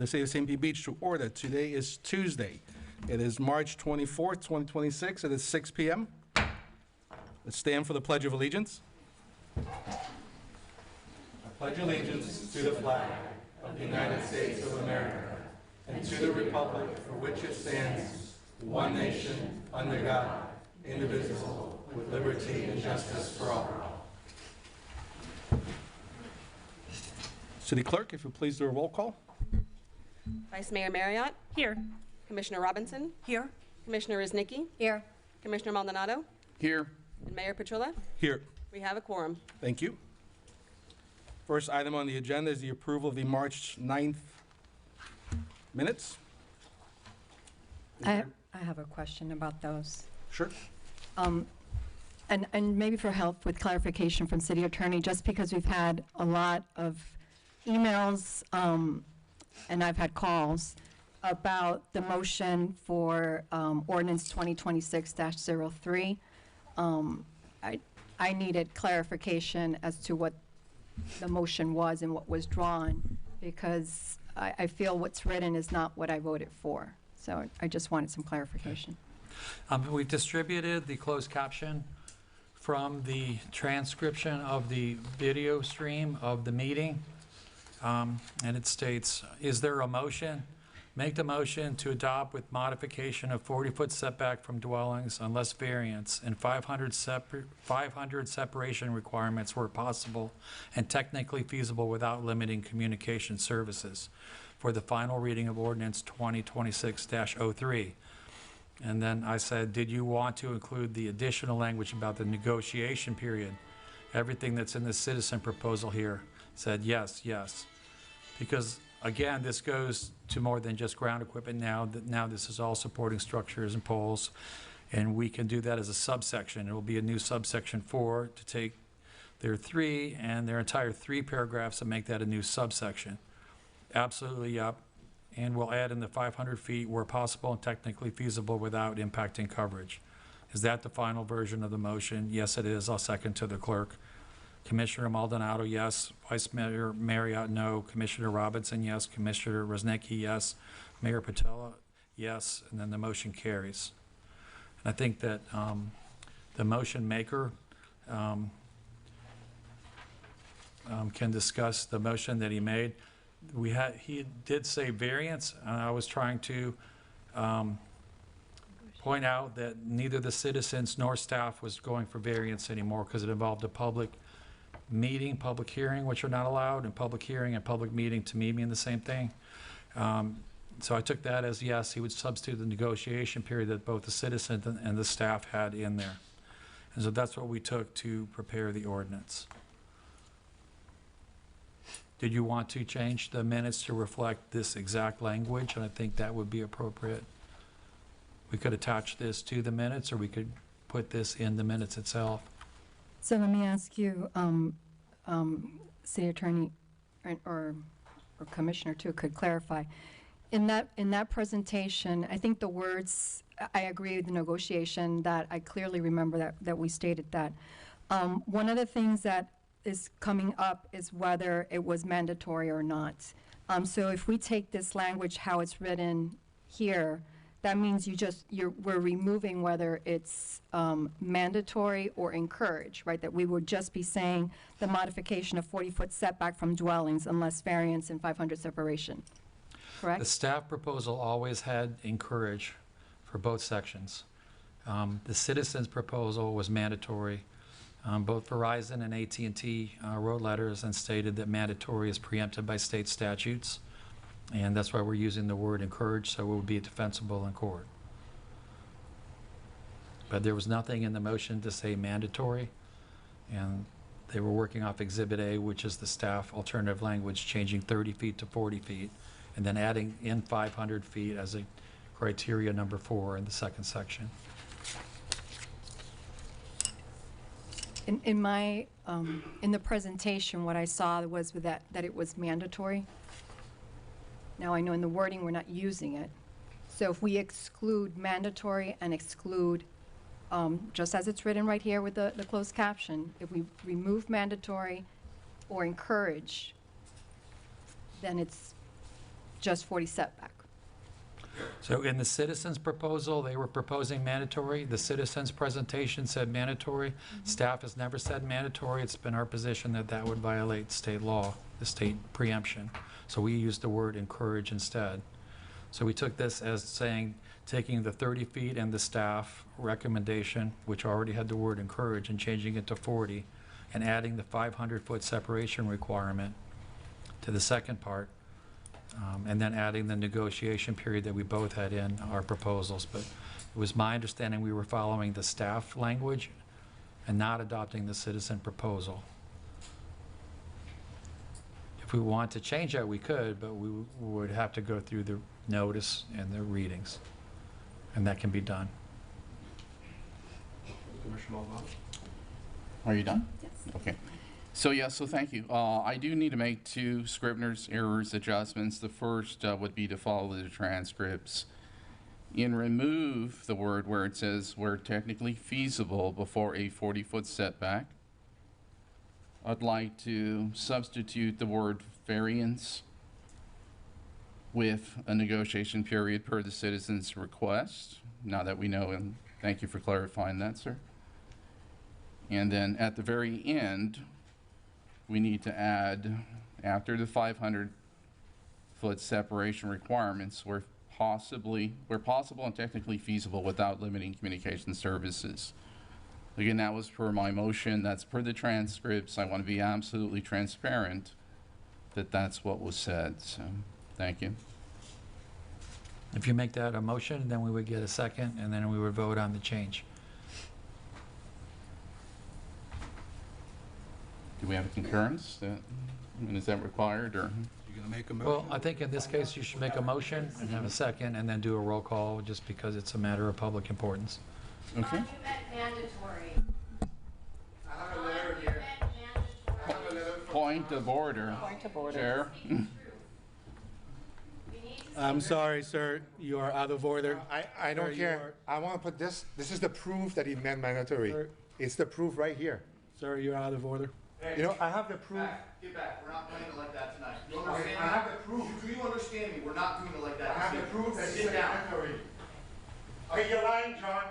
The City of St. Pete Beach to order. Today is Tuesday. It is March 24th, 2026. It is 6 p.m. Let's stand for the Pledge of Allegiance. I pledge allegiance to the flag of the United States of America and to the republic for which it stands, one nation, under God, indivisible, with liberty and justice for all. City Clerk, if you'll please do a roll call. Vice Mayor Marriott. Here. Commissioner Robinson. Here. Commissioner Riznicki. Here. Commissioner Maldonado. Here. And Mayor Petrulla. Here. We have a quorum. Thank you. First item on the agenda is the approval of the March 9th minutes. I have a question about those. Sure. And maybe for help with clarification from City Attorney, just because we've had a lot of emails and I've had calls about the motion for Ordinance 2026-03. I needed clarification as to what the motion was and what was drawn, because I feel what's written is not what I voted for. So I just wanted some clarification. We've distributed the closed caption from the transcription of the video stream of the meeting. And it states, is there a motion? Make the motion to adopt with modification of 40-foot setback from dwellings unless variance and 500 separation requirements were possible and technically feasible without limiting communication services for the final reading of Ordinance 2026-03. And then I said, did you want to include the additional language about the negotiation period? Everything that's in the citizen proposal here said yes, yes. Because again, this goes to more than just ground equipment now. Now this is all supporting structures and poles, and we can do that as a subsection. It will be a new subsection 4 to take their 3 and their entire 3 paragraphs and make that a new subsection. Absolutely, yep. And we'll add in the 500 feet where possible and technically feasible without impacting coverage. Is that the final version of the motion? Yes, it is. I'll second to the clerk. Commissioner Maldonado, yes. Vice Mayor Marriott, no. Commissioner Robinson, yes. Commissioner Riznicki, yes. Mayor Petrulla, yes. And then the motion carries. And I think that the motion maker can discuss the motion that he made. He did say variance, and I was trying to point out that neither the citizens nor staff was going for variance anymore because it involved a public meeting, public hearing, which are not allowed, and public hearing and public meeting to me mean the same thing. So I took that as yes, he would substitute the negotiation period that both the citizens and the staff had in there. And so that's what we took to prepare the ordinance. Did you want to change the minutes to reflect this exact language? And I think that would be appropriate. We could attach this to the minutes, or we could put this in the minutes itself. So let me ask you, City Attorney or Commissioner too could clarify. In that presentation, I think the words, I agree with the negotiation, that I clearly remember that we stated that. One of the things that is coming up is whether it was mandatory or not. So if we take this language, how it's written here, that means we're removing whether it's mandatory or encouraged, right? That we would just be saying the modification of 40-foot setback from dwellings unless variance and 500 separation, correct? The staff proposal always had encourage for both sections. The citizens' proposal was mandatory. Both Verizon and AT&T wrote letters and stated that mandatory is preempted by state statutes. And that's why we're using the word encourage, so it would be defensible in court. But there was nothing in the motion to say mandatory, and they were working off Exhibit A, which is the staff alternative language, changing 30 feet to 40 feet, and then adding in 500 feet as a criteria number 4 in the second section. In my in the presentation, what I saw was that it was mandatory. Now I know in the wording we're not using it. So if we exclude mandatory and exclude, just as it's written right here with the closed caption, if we remove mandatory or encourage, then it's just 40 setback? So in the citizens' proposal, they were proposing mandatory. The citizens' presentation said mandatory. Staff has never said mandatory. It's been our position that that would violate state law, the state preemption. So we used the word encourage instead. So we took this as saying, taking the 30 feet and the staff recommendation, which already had the word encourage, and changing it to 40, and adding the 500-foot separation requirement to the second part. And then adding the negotiation period that we both had in our proposals. But it was my understanding we were following the staff language and not adopting the citizen proposal. If we want to change that, we could, but we would have to go through the notice and the readings, and that can be done. Commissioner Maldonado? Are you done? Yes. Okay. So thank you. I do need to make 2 Scrivener's errors adjustments. The first would be to follow the transcripts and remove the word where it says where technically feasible before a 40-foot setback. I'd like to substitute the word variance with a negotiation period per the citizen's request, now that we know, and thank you for clarifying that, sir. And then at the very end, we need to add, after the 500-foot separation requirements, where possible and technically feasible without limiting communication services. Again, that was per my motion. That's per the transcripts. I want to be absolutely transparent that that's what was said. So, thank you. If you make that a motion, then we would get a second, and then we would vote on the change. Do we have a concurrence? Is that required, or? You gonna make a motion? Well, I think in this case, you should make a motion and have a second, and then do a roll call, just because it's a matter of public importance. Okay. You meant mandatory. I have a letter here. I have a letter from... Point of order. Point of order. Chair. I'm sorry, sir. You are out of order. I don't Sir, you care. I want to put this is the proof that he meant mandatory. Sir. It's the proof right here. Sir, you're out of order. You know, I have the proof. Get back. We're not playing it like that tonight. You I understand have me? the proof. Do you understand me? We're not doing it like that. I have the proof that Sit it's down. mandatory. Okay, you're lying, John.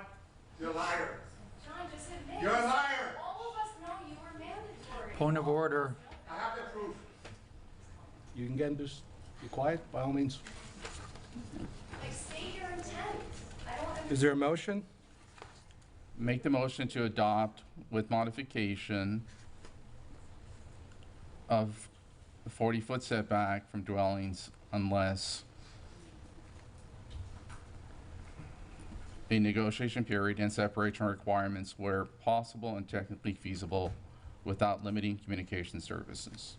You're a liar. John, just admit. You're a liar. All of us know you were mandatory. Point of order. I have the proof. You can get this, be quiet, by all means. Like, state your intent. I don't understand. Is there a motion? Make the motion to adopt with modification of the 40-foot setback from dwellings unless a negotiation period and separation requirements where possible and technically feasible without limiting communication services.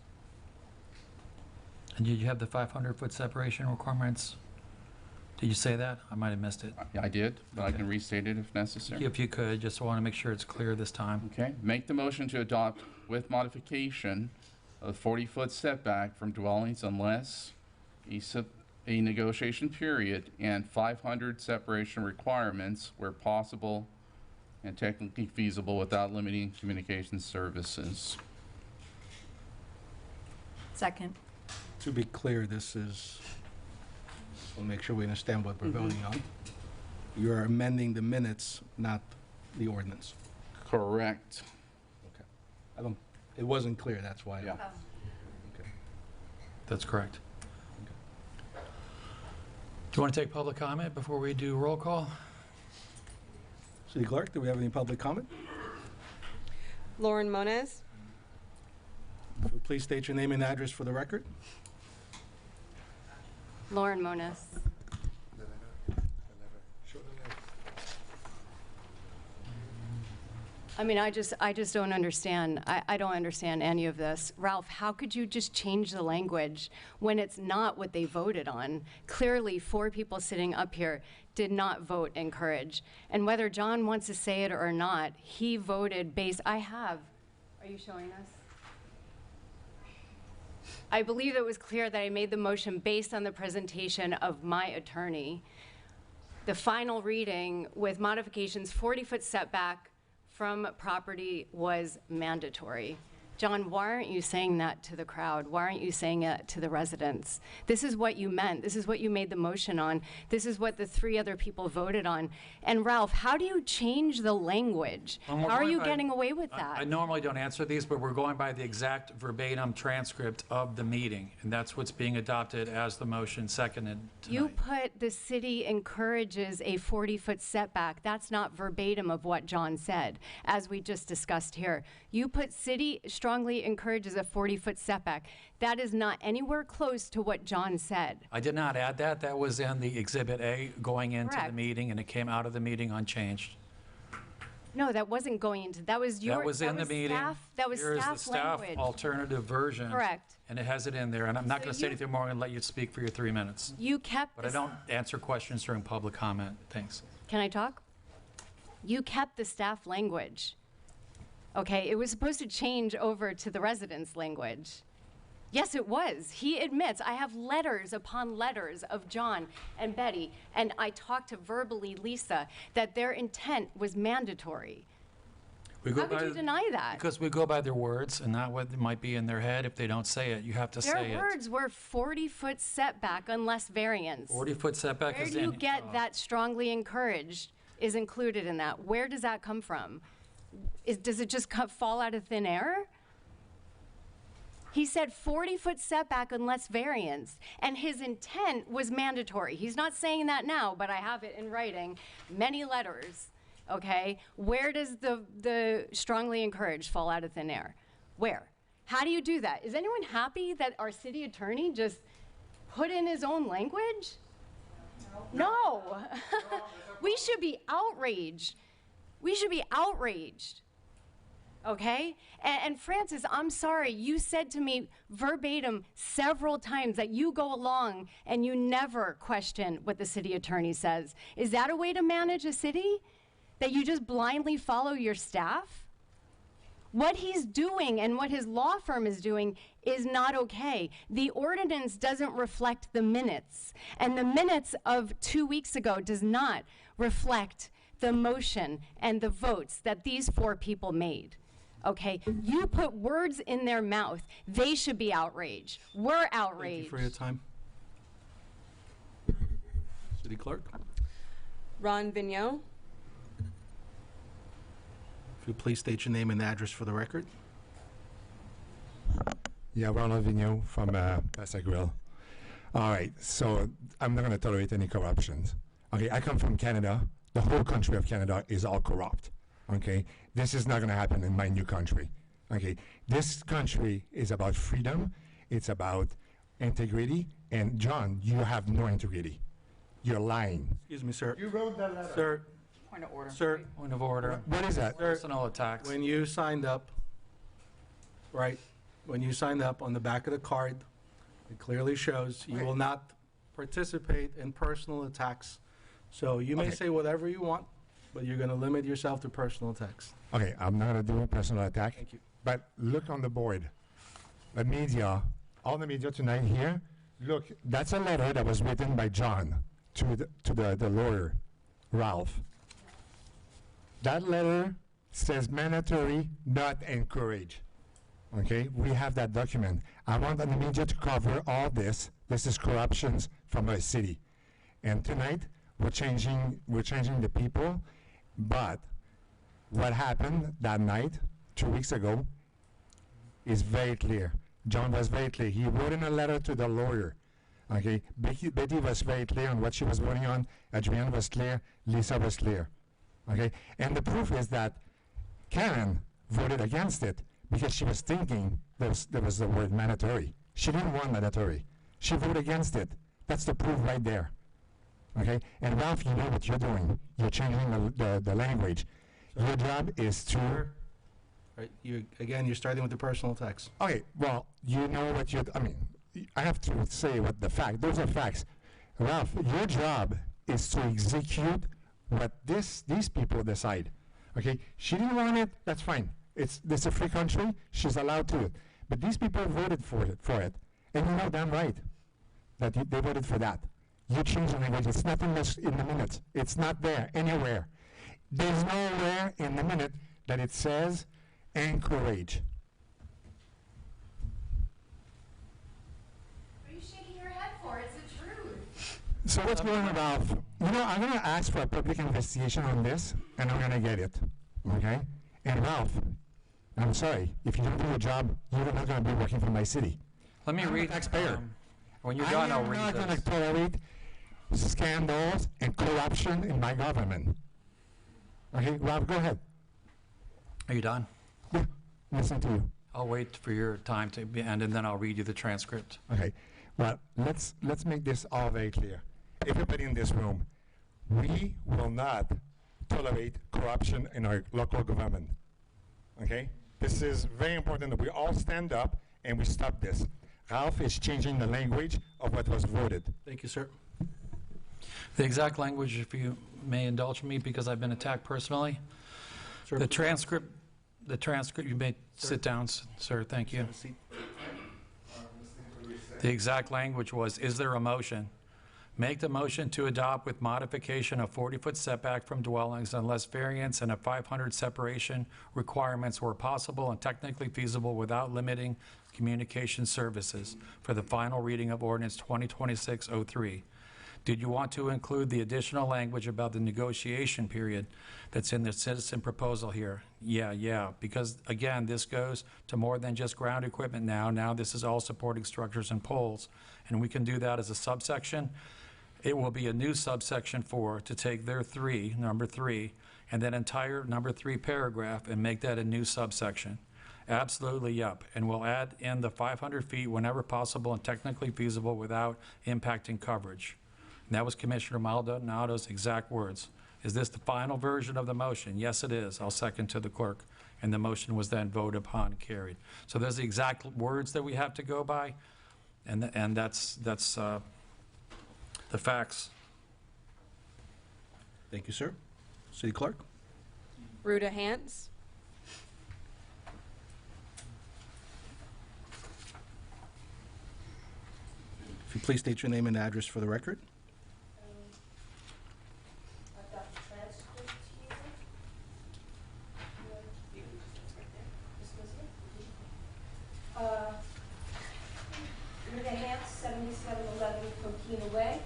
And did you have the 500-foot separation requirements? Did you say that? I might have missed it. I did, but I Okay. can restate it if necessary. If you could, just want to make sure it's clear this time. Okay, make the motion to adopt with modification of 40-foot setback from dwellings unless a negotiation period and 500 separation requirements where possible and technically feasible without limiting communication services. Second. To be clear, this is, we'll make sure we understand what we're voting on. You're amending the minutes, not the ordinance. Correct. Okay. It wasn't clear, that's why. Yeah. Okay. That's correct. Do you want to take public comment before we do roll call? City Clerk, do we have any public comment? Lauren Moniz. Would you please state your name and address for the record? Lauren Moniz. I mean, I just don't understand. I don't understand any of this. Ralph, how could you just change the language when it's not what they voted on? Clearly, 4 people sitting up here did not vote encourage. And whether John wants to say it or not, he voted based, are you showing us? I believe it was clear that I made the motion based on the presentation of my attorney. The final reading with modifications, 40-foot setback from property was mandatory. John, why aren't you saying that to the crowd? Why aren't you saying it to the residents? This is what you meant. This is what you made the motion on. This is what the 3 other people voted on. And Ralph, how do you change the language? Well, How are you getting away with that? I normally don't answer these, but we're going by the exact verbatim transcript of the meeting, and that's what's being adopted as the motion seconded You tonight. put the city encourages a 40-foot setback. That's not verbatim of what John said, as we just discussed here. You put city strongly encourages a 40-foot setback. That is not anywhere close to what John said. I did not add that. That was in the Exhibit A going into the Correct. meeting, and it came out of the meeting unchanged. No, that wasn't going into, that was your, That was in the meeting. That was Here is the staff staff language. alternative version. Correct. And it has it in there, and I'm not So going to say you- anything more. I'm going to let you speak for your 3 minutes. You kept But I this- don't answer questions during public comment. Thanks. Can I talk? You kept the staff language. Okay, it was supposed to change over to the residents' language. Yes, it was. He admits, I have letters upon letters of John and Betty, and I talked to verbally Lisa that their intent was mandatory. How could you deny that? Because we go by their words and not what might be in their head. If they don't say it, you have to say Their it. words were 40-foot setback unless variance. 40-foot setback Where is do you in. get that strongly encouraged is included in that? Where does that come from? Does it just fall out of thin air? He said 40-foot setback unless variance, and his intent was mandatory. He's not saying that now, but I have it in writing, many letters, okay? Where does the strongly encouraged fall out of thin air? Where? How do you do that? Is anyone happy that our city attorney just put in his own language? No. We should be outraged. We should be outraged. Okay? And Francis, I'm sorry, you said to me verbatim several times that you go along and you never question what the city attorney says. Is that a way to manage a city? That you just blindly follow your staff? What he's doing and what his law firm is doing is not okay. The ordinance doesn't reflect the minutes, and the minutes of 2 weeks ago does not reflect the motion and the votes that these 4 people made. Okay, you put words in their mouth. They should be outraged. We're outraged. Thank you for your time. City Clerk, Ron Vigneault. if you please state your name and address for the record. Yeah, Ronald Vigneault from Pasta Grill. All right, so I'm not going to tolerate any corruptions. Okay, I come from Canada. The whole country of Canada is all corrupt. Okay, this is not going to happen in my new country. Okay, this country is about freedom. It's about integrity. And John, you have no integrity. You're lying. Excuse me, sir. You wrote that letter. Sir, Point of order. sir, Point of order. What is that? Personal attacks. when you signed up, right, when you signed up on the back of the card, it clearly shows you will not participate in personal attacks. So you may Okay. say whatever you want, but you're going to limit yourself to personal attacks. Okay, I'm not going to do a personal attack. Thank you. But look on the board. The media, all the media tonight here, look, that's a letter that was written by John to the lawyer, Ralph. That letter says mandatory, not encourage. Okay, we have that document. I want the media to cover all this. This is corruptions from a city. And tonight, we're changing the people, but what happened that night, 2 weeks ago, is very clear. John was very clear. He wrote in a letter to the lawyer. Okay, Betty was very clear on what she was voting on. Adrienne was clear. Lisa was clear. Okay, and the proof is that Karen voted against it because she was thinking there was the word mandatory. She didn't want mandatory. She voted against it. That's the proof right there. Okay, and Ralph, you know what you're doing. You're changing the language. Your job is to. Sir, right, you're starting with the personal attacks. Okay, well, you know what I mean, I have to say what the fact. Those are facts. Ralph, your job is to execute what these people decide. Okay, she didn't want it. That's fine. This is a free country. She's allowed to. But these people voted for it, and you know damn right that they voted for that. You change the language. It's not in the minutes. It's not there anywhere. There's nowhere in the minute that it says encourage. So what's going on, Ralph? You know, I'm going to ask for a public investigation on this, and I'm going to get it, okay? And Ralph, I'm sorry, if you don't do your job, you're not going to be working for my city. Let me I'm a read. taxpayer. When you're done, I'll I am read not going this. to tolerate scandals and corruption in my government. Okay, Ralph, go ahead. Are you done? Yeah, listen to you. I'll wait for your time to end, and then I'll read you the transcript. Okay, well, let's make this all very clear. Everybody in this room, we will not tolerate corruption in our local government. Okay? This is very important that we all stand up and we stop this. Ralph is changing the language of what was voted. Thank you, sir. The exact language, if you may indulge me, because I've been attacked personally. Sir, The transcript, you may sit down, sir, thank you. have a seat. The exact language was, is there a motion? Make the motion to adopt with modification of 40-foot setback from dwellings unless variance and a 500 separation requirements were possible and technically feasible without limiting communication services for the final reading of ordinance 2026-03. Did you want to include the additional language about the negotiation period that's in the citizen proposal here? Yeah, because again, this goes to more than just ground equipment now. Now this is all supporting structures and poles, and we can do that as a subsection. It will be a new subsection 4 to take their number 3, and that entire number 3 paragraph and make that a new subsection. Absolutely, yep. And we'll add in the 500 feet whenever possible and technically feasible without impacting coverage. And that was Commissioner Maldonado's exact words. Is this the final version of the motion? Yes, it is. I'll second to the clerk. And the motion was then voted upon and carried. So there's the exact words that we have to go by, and that's the facts. Thank you, sir. City Clerk? Ruda Hans. If you please state your name and address for the record. I've got the transcript here. Rita Hance, 7711 Coquina Way.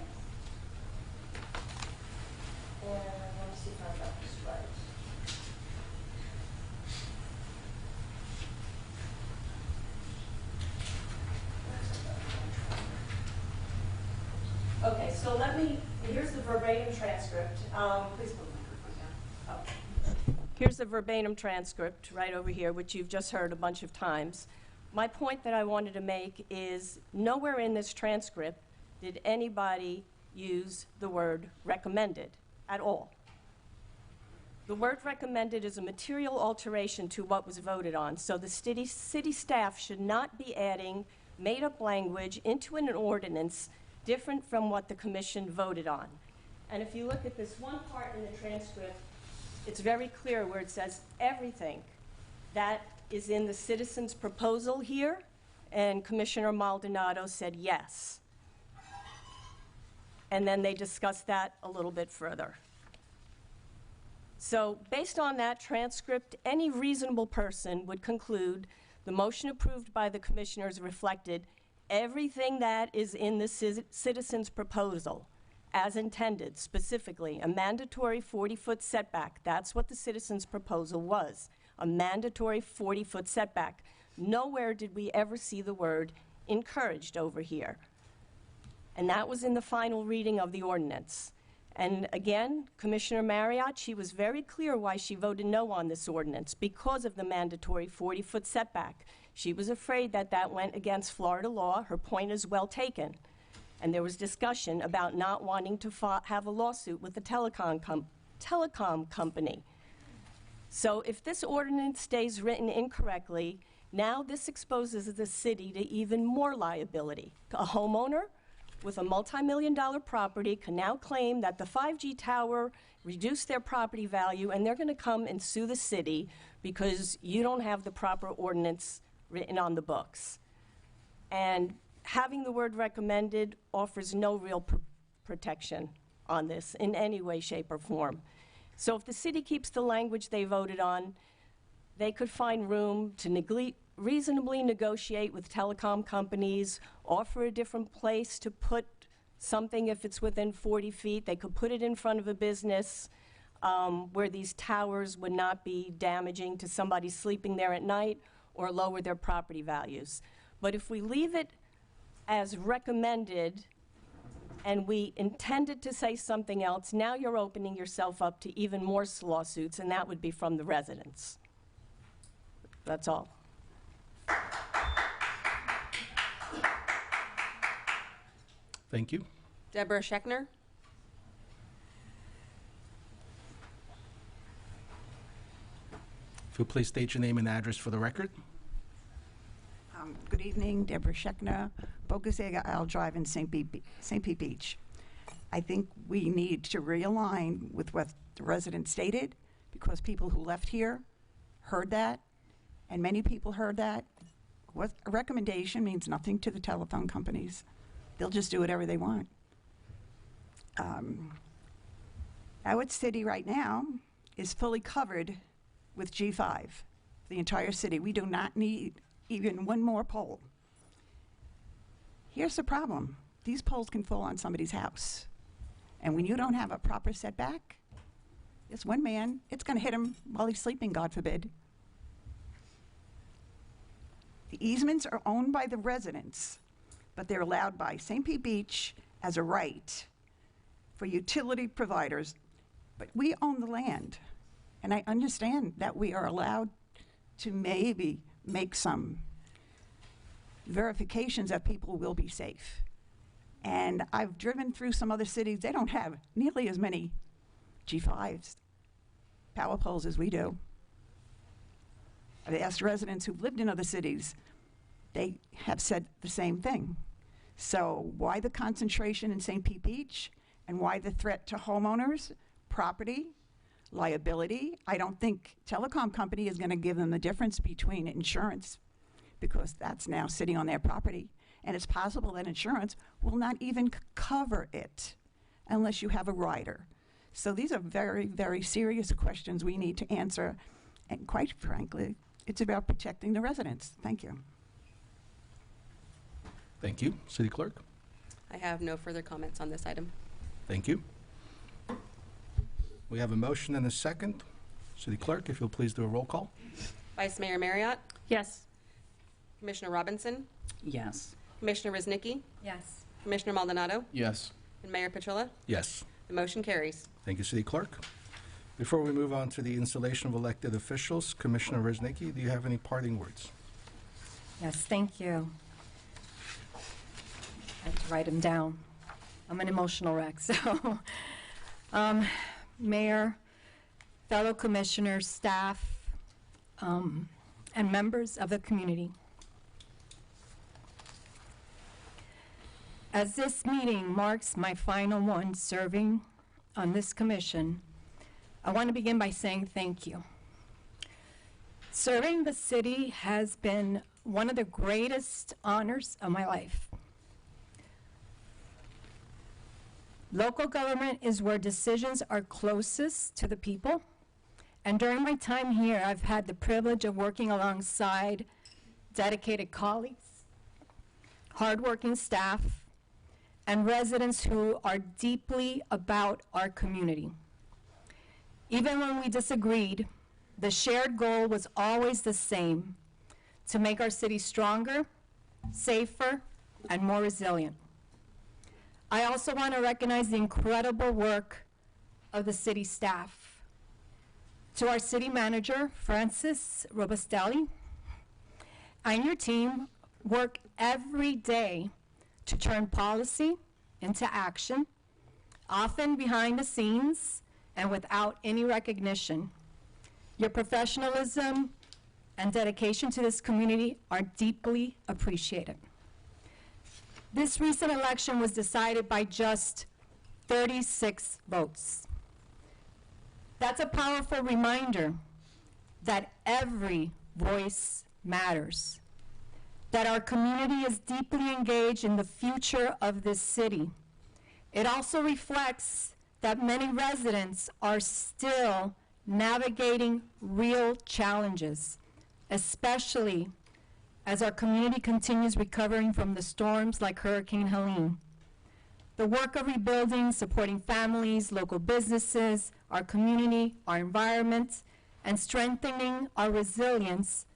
And let me see if I got this right. Okay, so here's the verbatim transcript. Please put the microphone down. Here's the verbatim transcript right over here, which you've just heard a bunch of times. My point that I wanted to make is nowhere in this transcript did anybody use the word recommended at all. The word recommended is a material alteration to what was voted on, so the city staff should not be adding made-up language into an ordinance different from what the commission voted on. And if you look at this one part in the transcript, it's very clear where it says everything that is in the citizens' proposal here, and Commissioner Maldonado said yes. And then they discussed that a little bit further. So based on that transcript, any reasonable person would conclude the motion approved by the commissioners reflected everything that is in the citizens' proposal as intended, specifically a mandatory 40-foot setback. That's what the citizens' proposal was, a mandatory 40-foot setback. Nowhere did we ever see the word encouraged over here. And that was in the final reading of the ordinance. And again, Commissioner Marriott, she was very clear why she voted no on this ordinance, because of the mandatory 40-foot setback. She was afraid that that went against Florida law. Her point is well taken. And there was discussion about not wanting to have a lawsuit with the telecom company. So if this ordinance stays written incorrectly, now this exposes the city to even more liability. A homeowner with a multi-million-dollar property can now claim that the 5G tower reduced their property value, and they're going to come and sue the city because you don't have the proper ordinance written on the books. And having the word recommended offers no real protection on this in any way, shape, or form. So if the city keeps the language they voted on, they could find room to reasonably negotiate with telecom companies, offer a different place to put something if it's within 40 feet. They could put it in front of a business where these towers would not be damaging to somebody sleeping there at night or lower their property values. But if we leave it as recommended and we intended to say something else, now you're opening yourself up to even more lawsuits, and that would be from the residents. That's all. Thank you. Deborah Scheckner. If you'll please state your name and address for the record. Good evening, Deborah Scheckner, Bokea Drive in St. Pete Beach. I think we need to realign with what the resident stated, because people who left here heard that, and many people heard that. What a recommendation means nothing to the telephone companies. They'll just do whatever they want. Howard City right now is fully covered with G5, the entire city. We do not need even one more pole. Here's the problem. These poles can fall on somebody's house. And when you don't have a proper setback, this one man, it's going to hit him while he's sleeping, God forbid. The easements are owned by the residents, but they're allowed by St. Pete Beach as a right for utility providers. But we own the land. And I understand that we are allowed to maybe make some verifications that people will be safe. And I've driven through some other cities. They don't have nearly as many G5s, power poles, as we do. I've asked residents who've lived in other cities. They have said the same thing. So why the concentration in St. Pete Beach? And why the threat to homeowners, property, liability? I don't think telecom company is going to give them the difference between insurance, because that's now sitting on their property. And it's possible that insurance will not even cover it unless you have a rider. So these are very, very serious questions we need to answer. And quite frankly, it's about protecting the residents. Thank you. Thank you. City Clerk. I have no further comments on this item. Thank you. We have a motion and a second. City Clerk, if you'll please do a roll call. Vice Mayor Marriott, Yes. Commissioner Robinson, Yes. Commissioner Wisnicki, Yes. Commissioner Maldonado, Yes. and Mayor Petrola. Yes. The motion carries. Thank you, City Clerk. Before we move on to the installation of elected officials, Commissioner Wisnicki, do you have any parting words? Yes, thank you. I have to write them down. I'm an emotional wreck, so. Mayor, fellow commissioners, staff, and members of the community. As this meeting marks my final one serving on this commission, I want to begin by saying thank you. Serving the city has been one of the greatest honors of my life. Local government is where decisions are closest to the people. And during my time here, I've had the privilege of working alongside dedicated colleagues, hardworking staff, and residents who are deeply about our community. Even when we disagreed, the shared goal was always the same: to make our city stronger, safer, and more resilient. I also want to recognize the incredible work of the city staff. To our city manager, Francis Robustelli, and your team work every day to turn policy into action, often behind the scenes and without any recognition. Your professionalism and dedication to this community are deeply appreciated. This recent election was decided by just 36 votes. That's a powerful reminder that every voice matters, that our community is deeply engaged in the future of this city. It also reflects that many residents are still navigating real challenges, especially as our community continues recovering from the storms like Hurricane Helene. The work of rebuilding, supporting families, local businesses, our community, our environment, and strengthening our resilience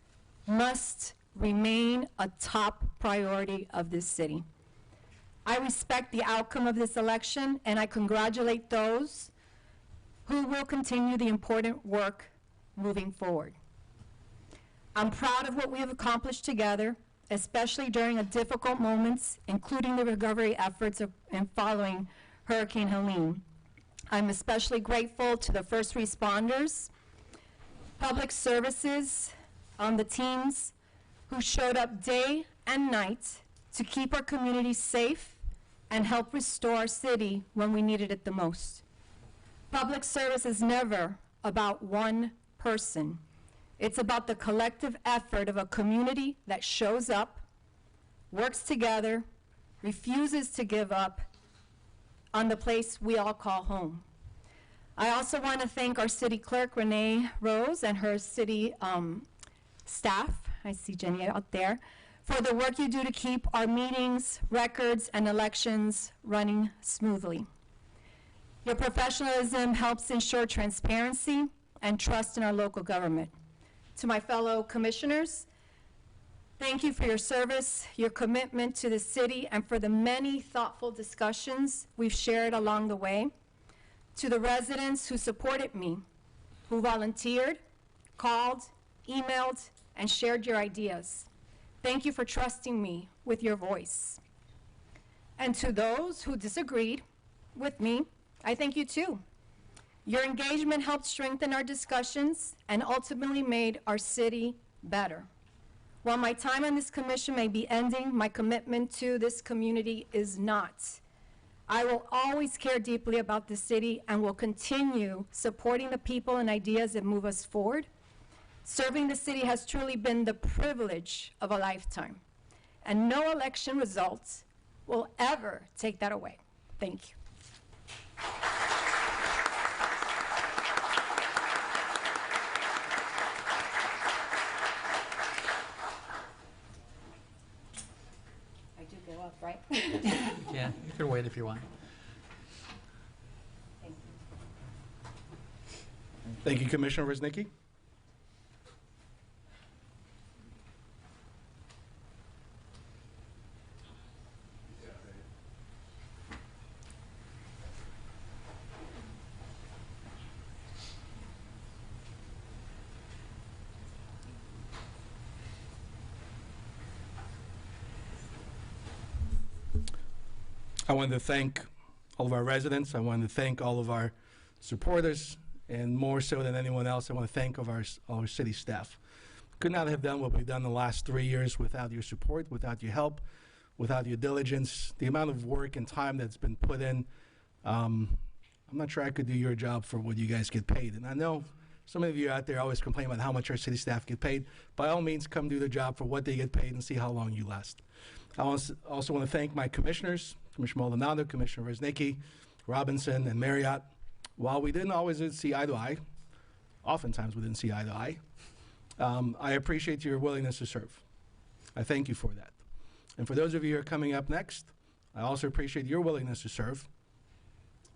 must remain a top priority of this city. I respect the outcome of this election, and I congratulate those who will continue the important work moving forward. I'm proud of what we have accomplished together, especially during a difficult moments, including the recovery efforts and following Hurricane Helene. I'm especially grateful to the first responders, public services, the teams who showed up day and night to keep our community safe and help restore our city when we needed it the most. Public service is never about one person. It's about the collective effort of a community that shows up, works together, refuses to give up on the place we all call home. I also want to thank our city clerk, Renee Rose, and her city staff, I see Jenny out there, for the work you do to keep our meetings, records, and elections running smoothly. Your professionalism helps ensure transparency and trust in our local government. To my fellow commissioners, thank you for your service, your commitment to the city, and for the many thoughtful discussions we've shared along the way. To the residents who supported me, who volunteered, called, emailed, and shared your ideas. Thank you for trusting me with your voice. And to those who disagreed with me, I thank you too. Your engagement helped strengthen our discussions and ultimately made our city better. While my time on this commission may be ending, my commitment to this community is not. I will always care deeply about the city and will continue supporting the people and ideas that move us forward. Serving the city has truly been the privilege of a lifetime, and no election results will ever take that away. Thank you. I do go up, right? Yeah, you can wait if you want. Thank you, Commissioner Reznicki. I want to thank all of our residents. I want to thank all of our supporters, and more so than anyone else, I want to thank all our city staff. Could not have done what we've done the last 3 years without your support, without your help, without your diligence. The amount of work and time that's been put in, I'm not sure I could do your job for what you guys get paid. And I know some of you out there always complain about how much our city staff get paid. By all means, come do the job for what they get paid and see how long you last. I also want to thank my commissioners, Commissioner Maldonado, Commissioner Reznicki, Robinson, and Marriott. While we didn't always see eye to eye, oftentimes we didn't see eye to eye, I appreciate your willingness to serve. I thank you for that. And for those of you who are coming up next, I also appreciate your willingness to serve.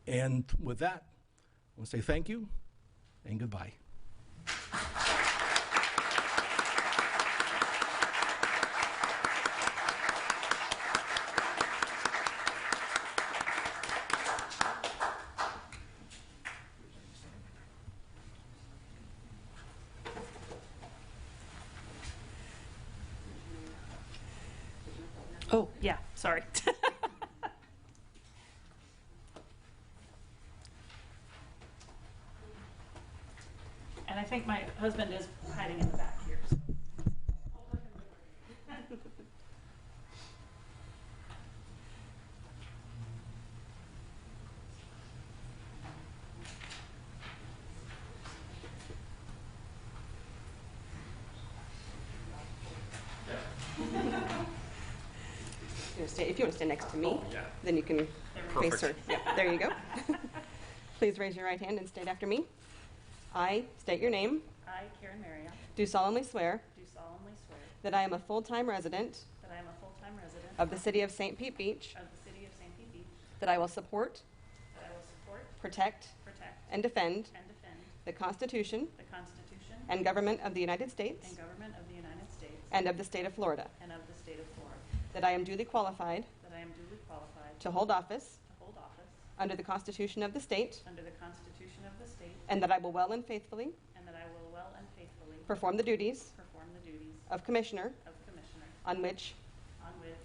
And with that, I want to say thank you and goodbye. Oh, yeah, sorry. And I think my husband is hiding in the back here. So. If you want to stand next to me, then you can face her. Yeah, there you go. Please raise your right hand and state after me. I state your name. I, Karen Marriott, Do solemnly swear do solemnly swear that I am a full-time resident that I am a full-time resident of the city of St. Pete Beach, of the city of St. Pete Beach, that I will support, protect, and defend the Constitution and government of the United States and of the state of Florida, that I am duly qualified to hold office under the Constitution of the state, and that I will well and faithfully perform the duties of Commissioner on which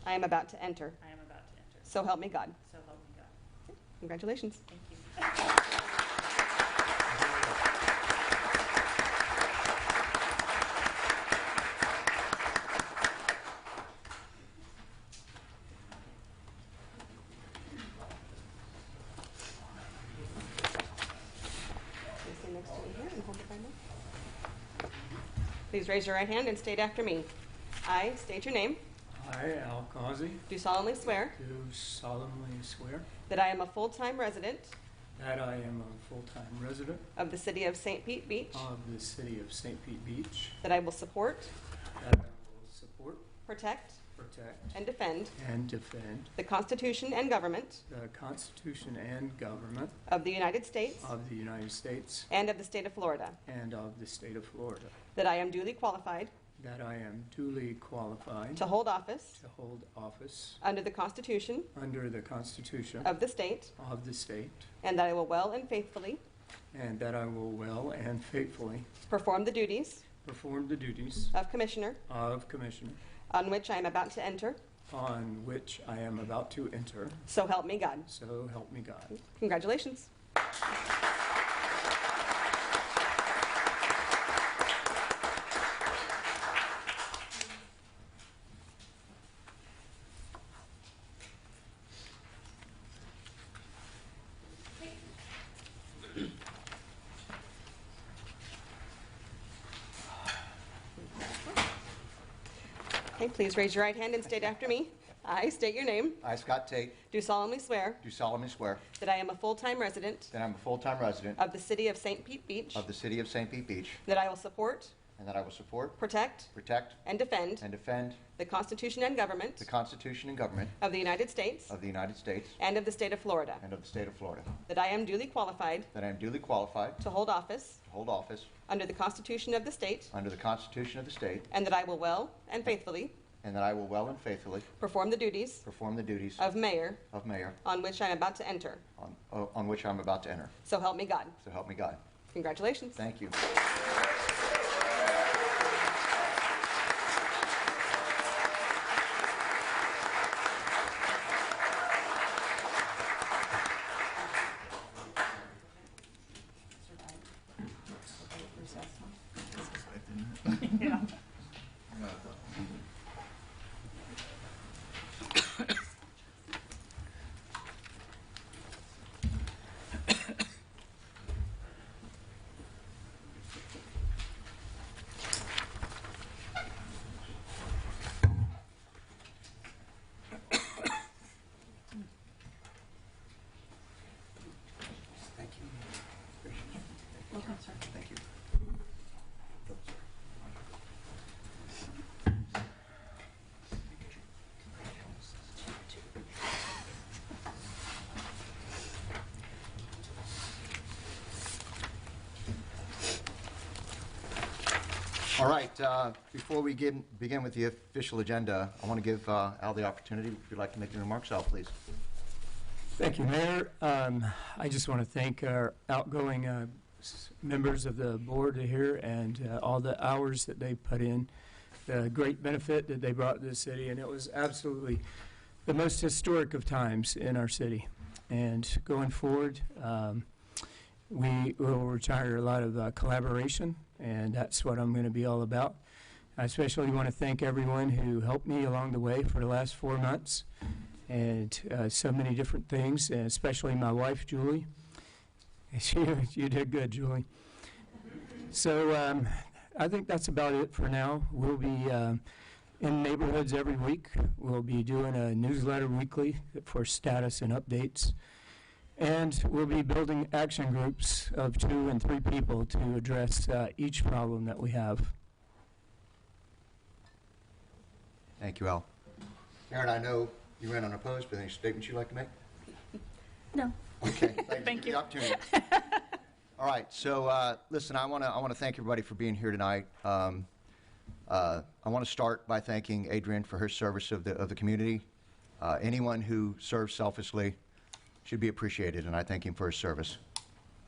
I am about to enter. So help me God. Congratulations. Thank you. Please raise your right hand and state after me. I state your name. I, Al Causey, Do solemnly swear do solemnly swear that I am a full-time resident that I am a full-time resident of the city of St. Pete Beach, of the city of St. Pete Beach, that I will support, that I will support, protect, protect, and defend and defend the Constitution and government the Constitution and government of the United States of the United States and of the state of Florida, and of the state of Florida, that I am duly qualified that I am duly qualified to hold office to hold office under the Constitution under the Constitution of the state, of the state, and that I will well and faithfully and that I will well and faithfully perform the duties perform the duties of Commissioner of Commissioner on which I am about to enter. on which I am about to enter. So help me God. So help me God. Congratulations. Okay, please raise your right hand and state after me. I state your name. I, Scott Tate, Do solemnly swear do solemnly swear that I am a full-time resident that I'm a full-time resident of the city of St. Pete Beach, of the city of St. Pete Beach, that I will support, and that I will support, protect, protect, and defend and defend the Constitution and government the Constitution and government of the United States of the United States and of the state of Florida, and of the state of Florida, that I am duly qualified that I am duly qualified to hold office to hold office under the Constitution of the state, under the Constitution of the state, and that I will well and faithfully and that I will well and faithfully perform the duties perform the duties of mayor of mayor on which I am about to enter. on which I'm about to enter. So help me God. So help me God. Congratulations. Thank you. Yeah. Thank you. All right, before we begin with the official agenda, I want to give Al the opportunity. If you'd like to make any remarks, Al, please. Thank you, Mayor. I just want to thank our outgoing members of the board here and all the hours that they put in, the great benefit that they brought to the city, and it was absolutely the most historic of times in our city. And going forward, we will retire a lot of collaboration, and that's what I'm going to be all about. I especially want to thank everyone who helped me along the way for the last 4 months, and so many different things, and especially my wife, Julie. You did good, Julie. So I think that's about it for now. We'll be in neighborhoods every week. We'll be doing a newsletter weekly for status and updates. And we'll be building action groups of 2 and 3 people to address each problem that we have. Thank you, Al. Aaron, I know you ran unopposed, but any statements you'd like to make? No. Okay, Thank for you. the opportunity. All right, so listen, I want to thank everybody for being here tonight. I want to start by thanking Adrian for her service of the community. Anyone who serves selflessly should be appreciated, and I thank him for his service.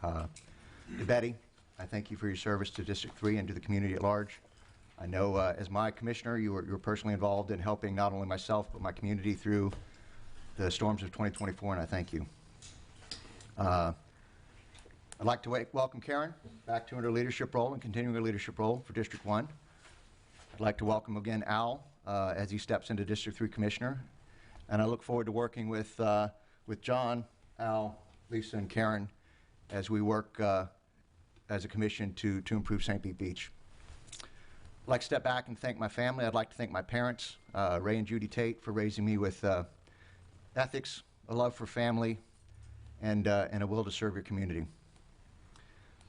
To Betty, I thank you for your service to District 3 and to the community at large. I know as my commissioner, you were personally involved in helping not only myself but my community through the storms of 2024, and I thank you. I'd like to welcome Karen back to her leadership role and continuing her leadership role for District 1. I'd like to welcome again Al as he steps into District 3 Commissioner. And I look forward to working with John, Al, Lisa, and Karen as we work as a commission to improve St. Pete Beach. I'd like to step back and thank my family. I'd like to thank my parents, Ray and Judy Tate, for raising me with ethics, a love for family, and a will to serve your community.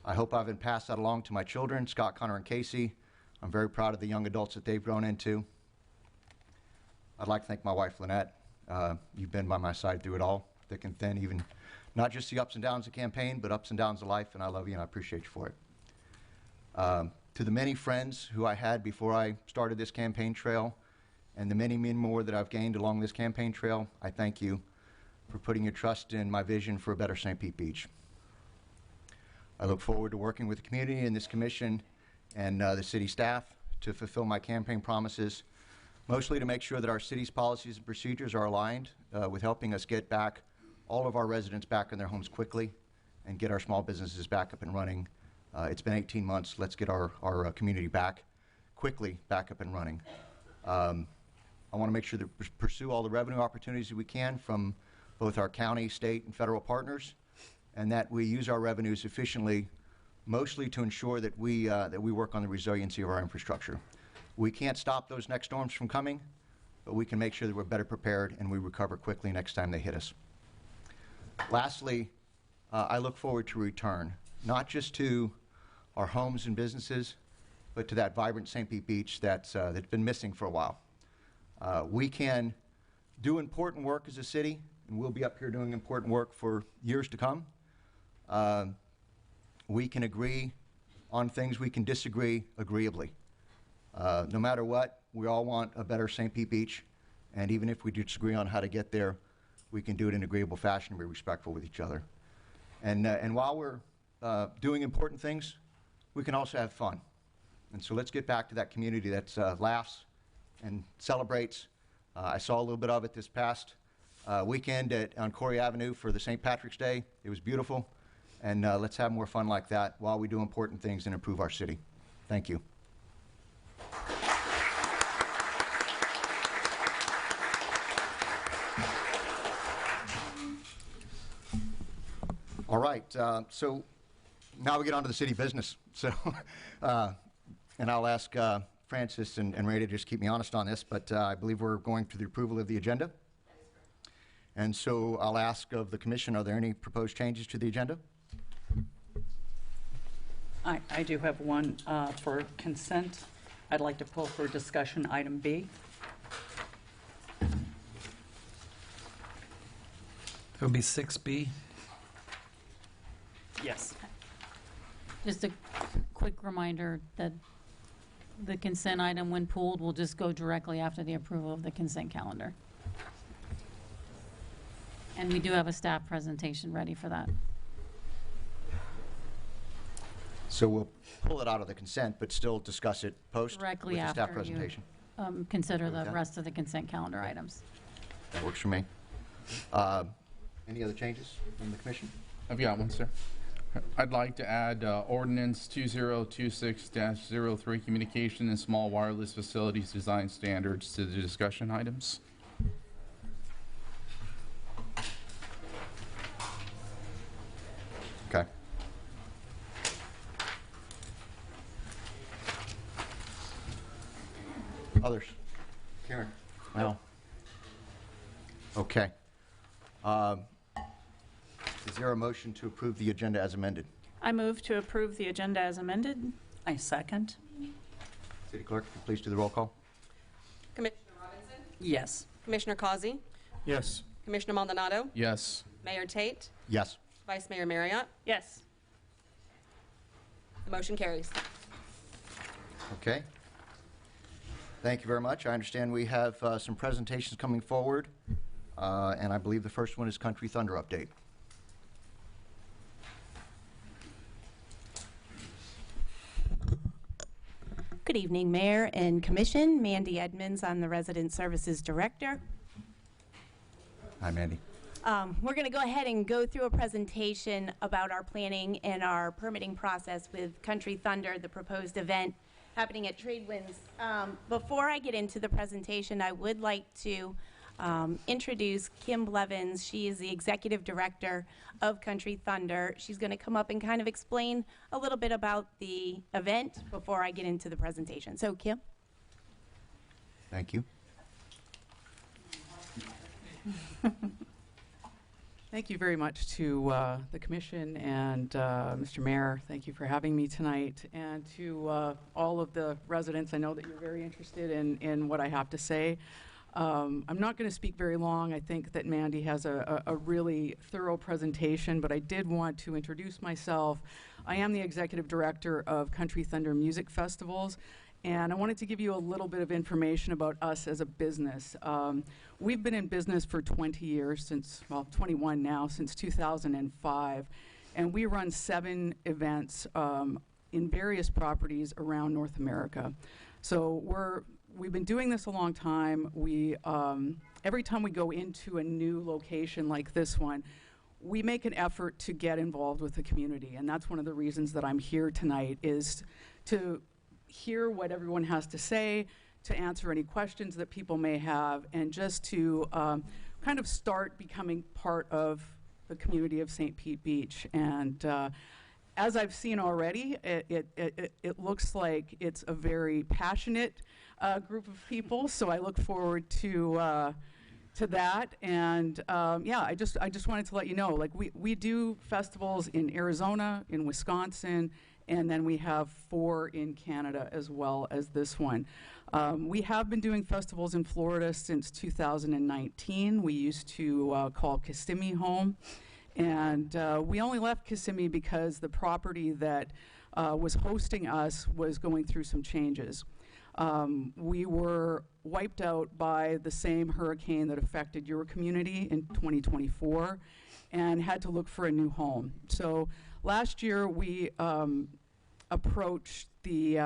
I hope I've passed that along to my children, Scott, Connor, and Casey. I'm very proud of the young adults that they've grown into. I'd like to thank my wife, Lynette. You've been by my side through it all, thick and thin, even not just the ups and downs of campaign, but ups and downs of life, and I love you and I appreciate you for it. To the many friends who I had before I started this campaign trail, and the many more that I've gained along this campaign trail, I thank you for putting your trust in my vision for a better St. Pete Beach. I look forward to working with the community and this commission and the city staff to fulfill my campaign promises, mostly to make sure that our city's policies and procedures are aligned with helping us get back all of our residents back in their homes quickly and get our small businesses back up and running. It's been 18 months. Let's get our community quickly back up and running. I want to make sure that we pursue all the revenue opportunities that we can from both our county, state, and federal partners, and that we use our revenues efficiently, mostly to ensure that we work on the resiliency of our infrastructure. We can't stop those next storms from coming, but we can make sure that we're better prepared and we recover quickly next time they hit us. Lastly, I look forward to return, not just to our homes and businesses, but to that vibrant St. Pete Beach that's been missing for a while. We can do important work as a city, and we'll be up here doing important work for years to come. We can agree on things, we can disagree agreeably. No matter what, we all want a better St. Pete Beach, and even if we disagree on how to get there, we can do it in an agreeable fashion and be respectful with each other. And while we're doing important things, we can also have fun. And so let's get back to that community that laughs and celebrates. I saw a little bit of it this past weekend on Corey Avenue for the St. Patrick's Day. It was beautiful. And let's have more fun like that while we do important things and improve our city. Thank you. All right, so now we get on to the city business. So, and I'll ask Francis and Ray to just keep me honest on this, but I believe we're going to the approval of the agenda. And so I'll ask of the commission, are there any proposed changes to the agenda? I do have one for consent. I'd like to pull for discussion item B. It would be 6B. Yes. Just a quick reminder that the consent item, when pulled, will just go directly after the approval of the consent calendar. And we do have a staff presentation ready for that. So we'll pull it out of the consent, but still discuss it post Directly with the staff after presentation. you consider the Okay. rest of the consent calendar items. That works for me. Any other changes from the commission? I've got one, sir. I'd like to add Ordinance 2026-03, Communication and Small Wireless Facilities Design Standards to the discussion items. Okay. Others? Karen? No. Okay. Is there a motion to approve the agenda as amended? I move to approve the agenda as amended. I second. City Clerk, please do the roll call. Commissioner Robinson? Yes. Commissioner Causey? Yes. Commissioner Maldonado, Yes. Mayor Tate, Yes. Vice Mayor Marriott. Yes. The motion carries. Okay. Thank you very much. I understand we have some presentations coming forward, and I believe the first one is Country Thunder update. Good evening, Mayor and Commission. Mandy Edmonds, I'm the Resident Services Director. Hi, Mandy. We're going to go ahead and go through a presentation about our planning and our permitting process with Country Thunder, the proposed event happening at Tradewinds. Before I get into the presentation, I would like to introduce Kim Blevins. She is the Executive Director of Country Thunder. She's going to come up and kind of explain a little bit about the event before I get into the presentation. So, Kim? Thank you. Thank you very much to the Commission and Mr. Mayor. Thank you for having me tonight. And to all of the residents, I know that you're very interested in what I have to say. I'm not going to speak very long. I think that Mandy has a really thorough presentation, but I did want to introduce myself. I am the Executive Director of Country Thunder Music Festivals, and I wanted to give you a little bit of information about us as a business. We've been in business for 20 years, 21 now, since 2005, and we run 7 events in various properties around North America. So we've been doing this a long time. Every time we go into a new location like this one, we make an effort to get involved with the community, and that's one of the reasons that I'm here tonight, is to hear what everyone has to say, to answer any questions that people may have, and just to kind of start becoming part of the community of St. Pete Beach. And as I've seen already, it looks like it's a very passionate group of people, so I look forward to that. And yeah, I just wanted to let you know, like, we do festivals in Arizona, in Wisconsin, and then we have 4 in Canada as well as this one. We have been doing festivals in Florida since 2019. We used to call Kissimmee home, and we only left Kissimmee because the property that was hosting us was going through some changes. We were wiped out by the same hurricane that affected your community in 2024 and had to look for a new home. So last year we approached the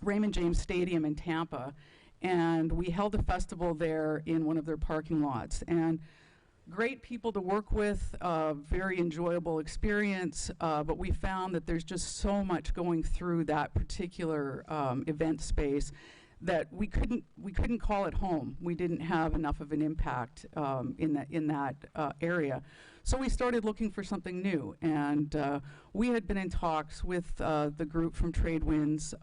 Raymond James Stadium in Tampa, and we held a festival there in one of their parking lots. And great people to work with, very enjoyable experience, but we found that there's just so much going through that particular event space that we couldn't call it home. We didn't have enough of an impact in that area. So we started looking for something new, and we had been in talks with the group from Tradewinds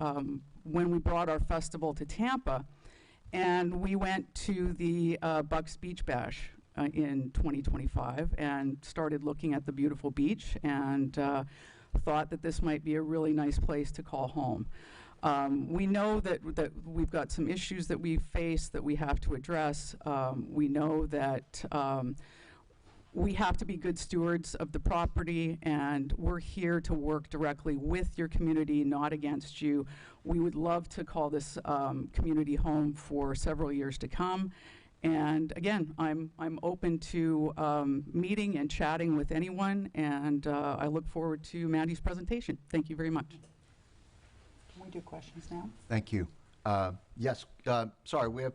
when we brought our festival to Tampa, and we went to the Bucks Beach Bash in 2025 and started looking at the beautiful beach, and thought that this might be a really nice place to call home. We know that we've got some issues that we face that we have to address. We know that we have to be good stewards of the property, and we're here to work directly with your community, not against you. We would love to call this community home for several years to come. And again, I'm open to meeting and chatting with anyone, and I look forward to Mandy's presentation. Thank you very much. Can we do questions now? Thank you. Yes, sorry, we have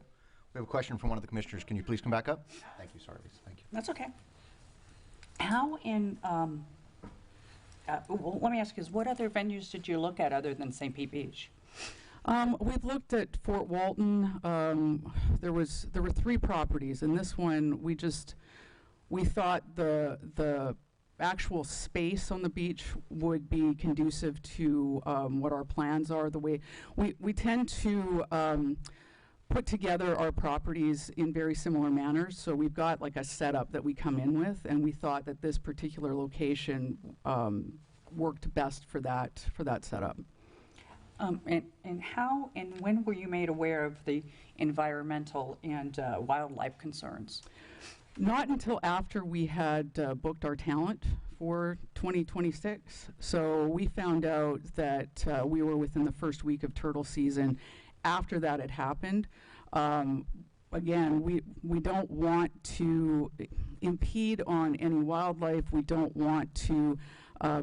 a question from one of the commissioners. Can you please come back up? Thank you, sorry, Lisa. Thank you. That's okay. How in, well, let me ask you, what other venues did you look at other than St. Pete Beach? We've looked at Fort Walton. There were 3 properties, and this one we thought the actual space on the beach would be conducive to what our plans are. The way we tend to put together our properties in very similar manners. So we've got like a setup that we come in with, and we thought that this particular location worked best for that setup. And how and when were you made aware of the environmental and wildlife concerns? Not until after we had booked our talent for 2026. So we found out that we were within the first week of turtle season. After that had happened, again, we don't want to impede on any wildlife. We don't want to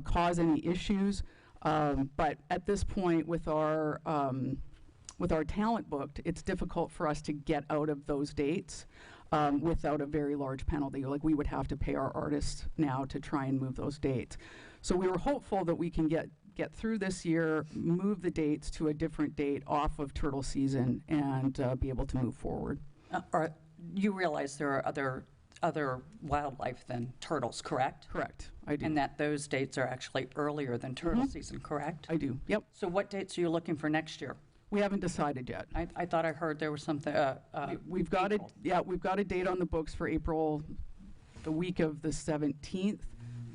cause any issues. But at this point, with our talent booked, it's difficult for us to get out of those dates without a very large penalty. Like, we would have to pay our artists now to try and move those dates. So we were hopeful that we can get through this year, move the dates to a different date off of turtle season, and be able to move forward. You realize there are other wildlife than turtles, correct? Correct, I do. And that those dates are actually earlier than turtle season, correct? I do, yep. So what dates are you looking for next year? We haven't decided yet. I thought I heard there was something, We've got it, yeah, we've got a date on the books for April, the week of the 17th,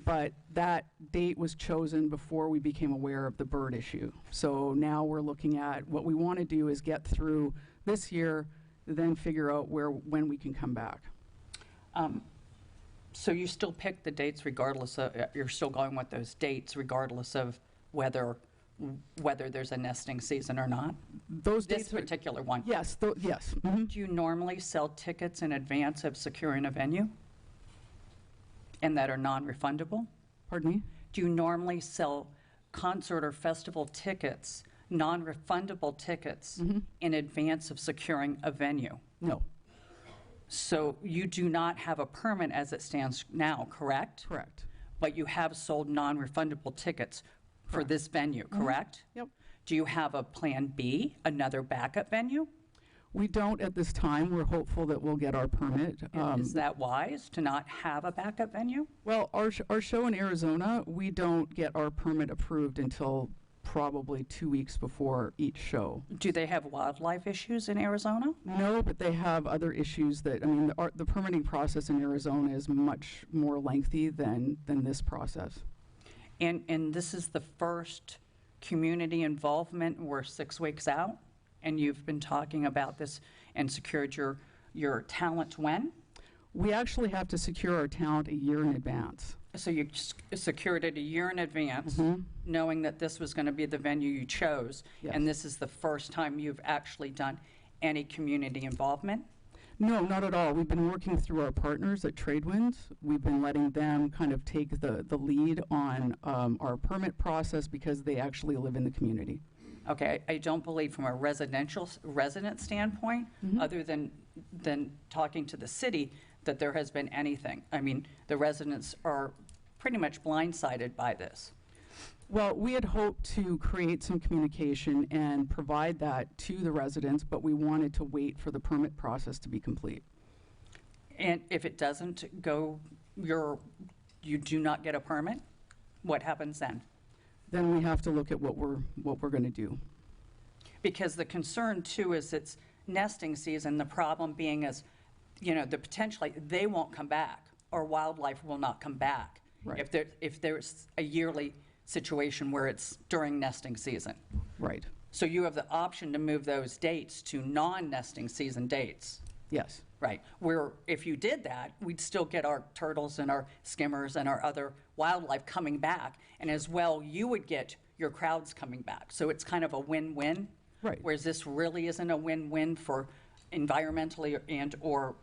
but that date was chosen before we became aware of the bird issue. So now we're looking at what we want to do is get through this year, then figure out when we can come back. So you still pick the dates regardless of, you're still going with those dates regardless of whether there's a nesting season or not? Those this dates particular one? Yes, yes. Mm-hmm. Do you normally sell tickets in advance of securing a venue and that are non-refundable? Pardon me? Do you normally sell concert or festival tickets, non-refundable tickets, in advance of securing a venue? No. So you do not have a permit as it stands now, correct? Correct. But you have sold non-refundable tickets for this venue, correct? Yep. Do you have a plan B, another backup venue? We don't at this time. We're hopeful that we'll get our permit. Is that wise to not have a backup venue? Well, our show in Arizona, we don't get our permit approved until probably 2 weeks before each show. Do they have wildlife issues in Arizona? No, but they have other issues that, I mean, the permitting process in Arizona is much more lengthy than this process. And this is the first community involvement. We're 6 weeks out, and you've been talking about this and secured your talent when? We actually have to secure our talent a year in advance. So you secured it a year in advance, knowing that this was going to be the venue you chose, and this is the first time you've actually done any community involvement? No, not at all. We've been working through our partners at Tradewinds. We've been letting them kind of take the lead on our permit process because they actually live in the community. Okay, I don't believe from a resident standpoint, other than talking to the city, that there has been anything. I mean, the residents are pretty much blindsided by this. Well, we had hoped to create some communication and provide that to the residents, but we wanted to wait for the permit process to be complete. And if it doesn't go, you do not get a permit, what happens then? Then we have to look at what we're going to do. Because the concern too is it's nesting season. The problem being is, the potentially they won't come back, or wildlife will not come back. Right. If there's a yearly situation where it's during nesting season. Right. So you have the option to move those dates to non-nesting season dates. Yes. Right. Where if you did that, we'd still get our turtles and our skimmers and our other wildlife coming back. And as well, you would get your crowds coming back. So it's kind of a win-win. Right. Whereas this really isn't a win-win for environmentally or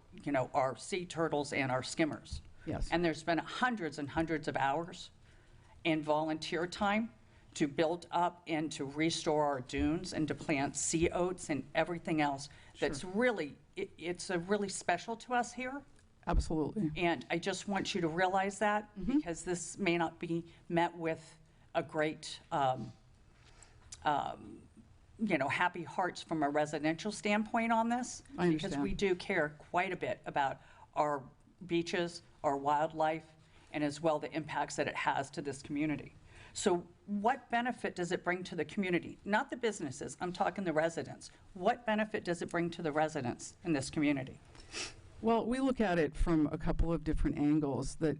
our sea turtles and our skimmers. Yes. And there's been hundreds and hundreds of hours in volunteer time to build up and to restore our dunes and to plant sea oats and everything else. That's really, it's really special to us here. Absolutely. And I just want you to realize that because this may not be met with a great, happy hearts from a residential standpoint on this. I understand. Because we do care quite a bit about our beaches, our wildlife, and as well the impacts that it has to this community. So what benefit does it bring to the community? Not the businesses, I'm talking the residents. What benefit does it bring to the residents in this community? Well, we look at it from a couple of different angles, that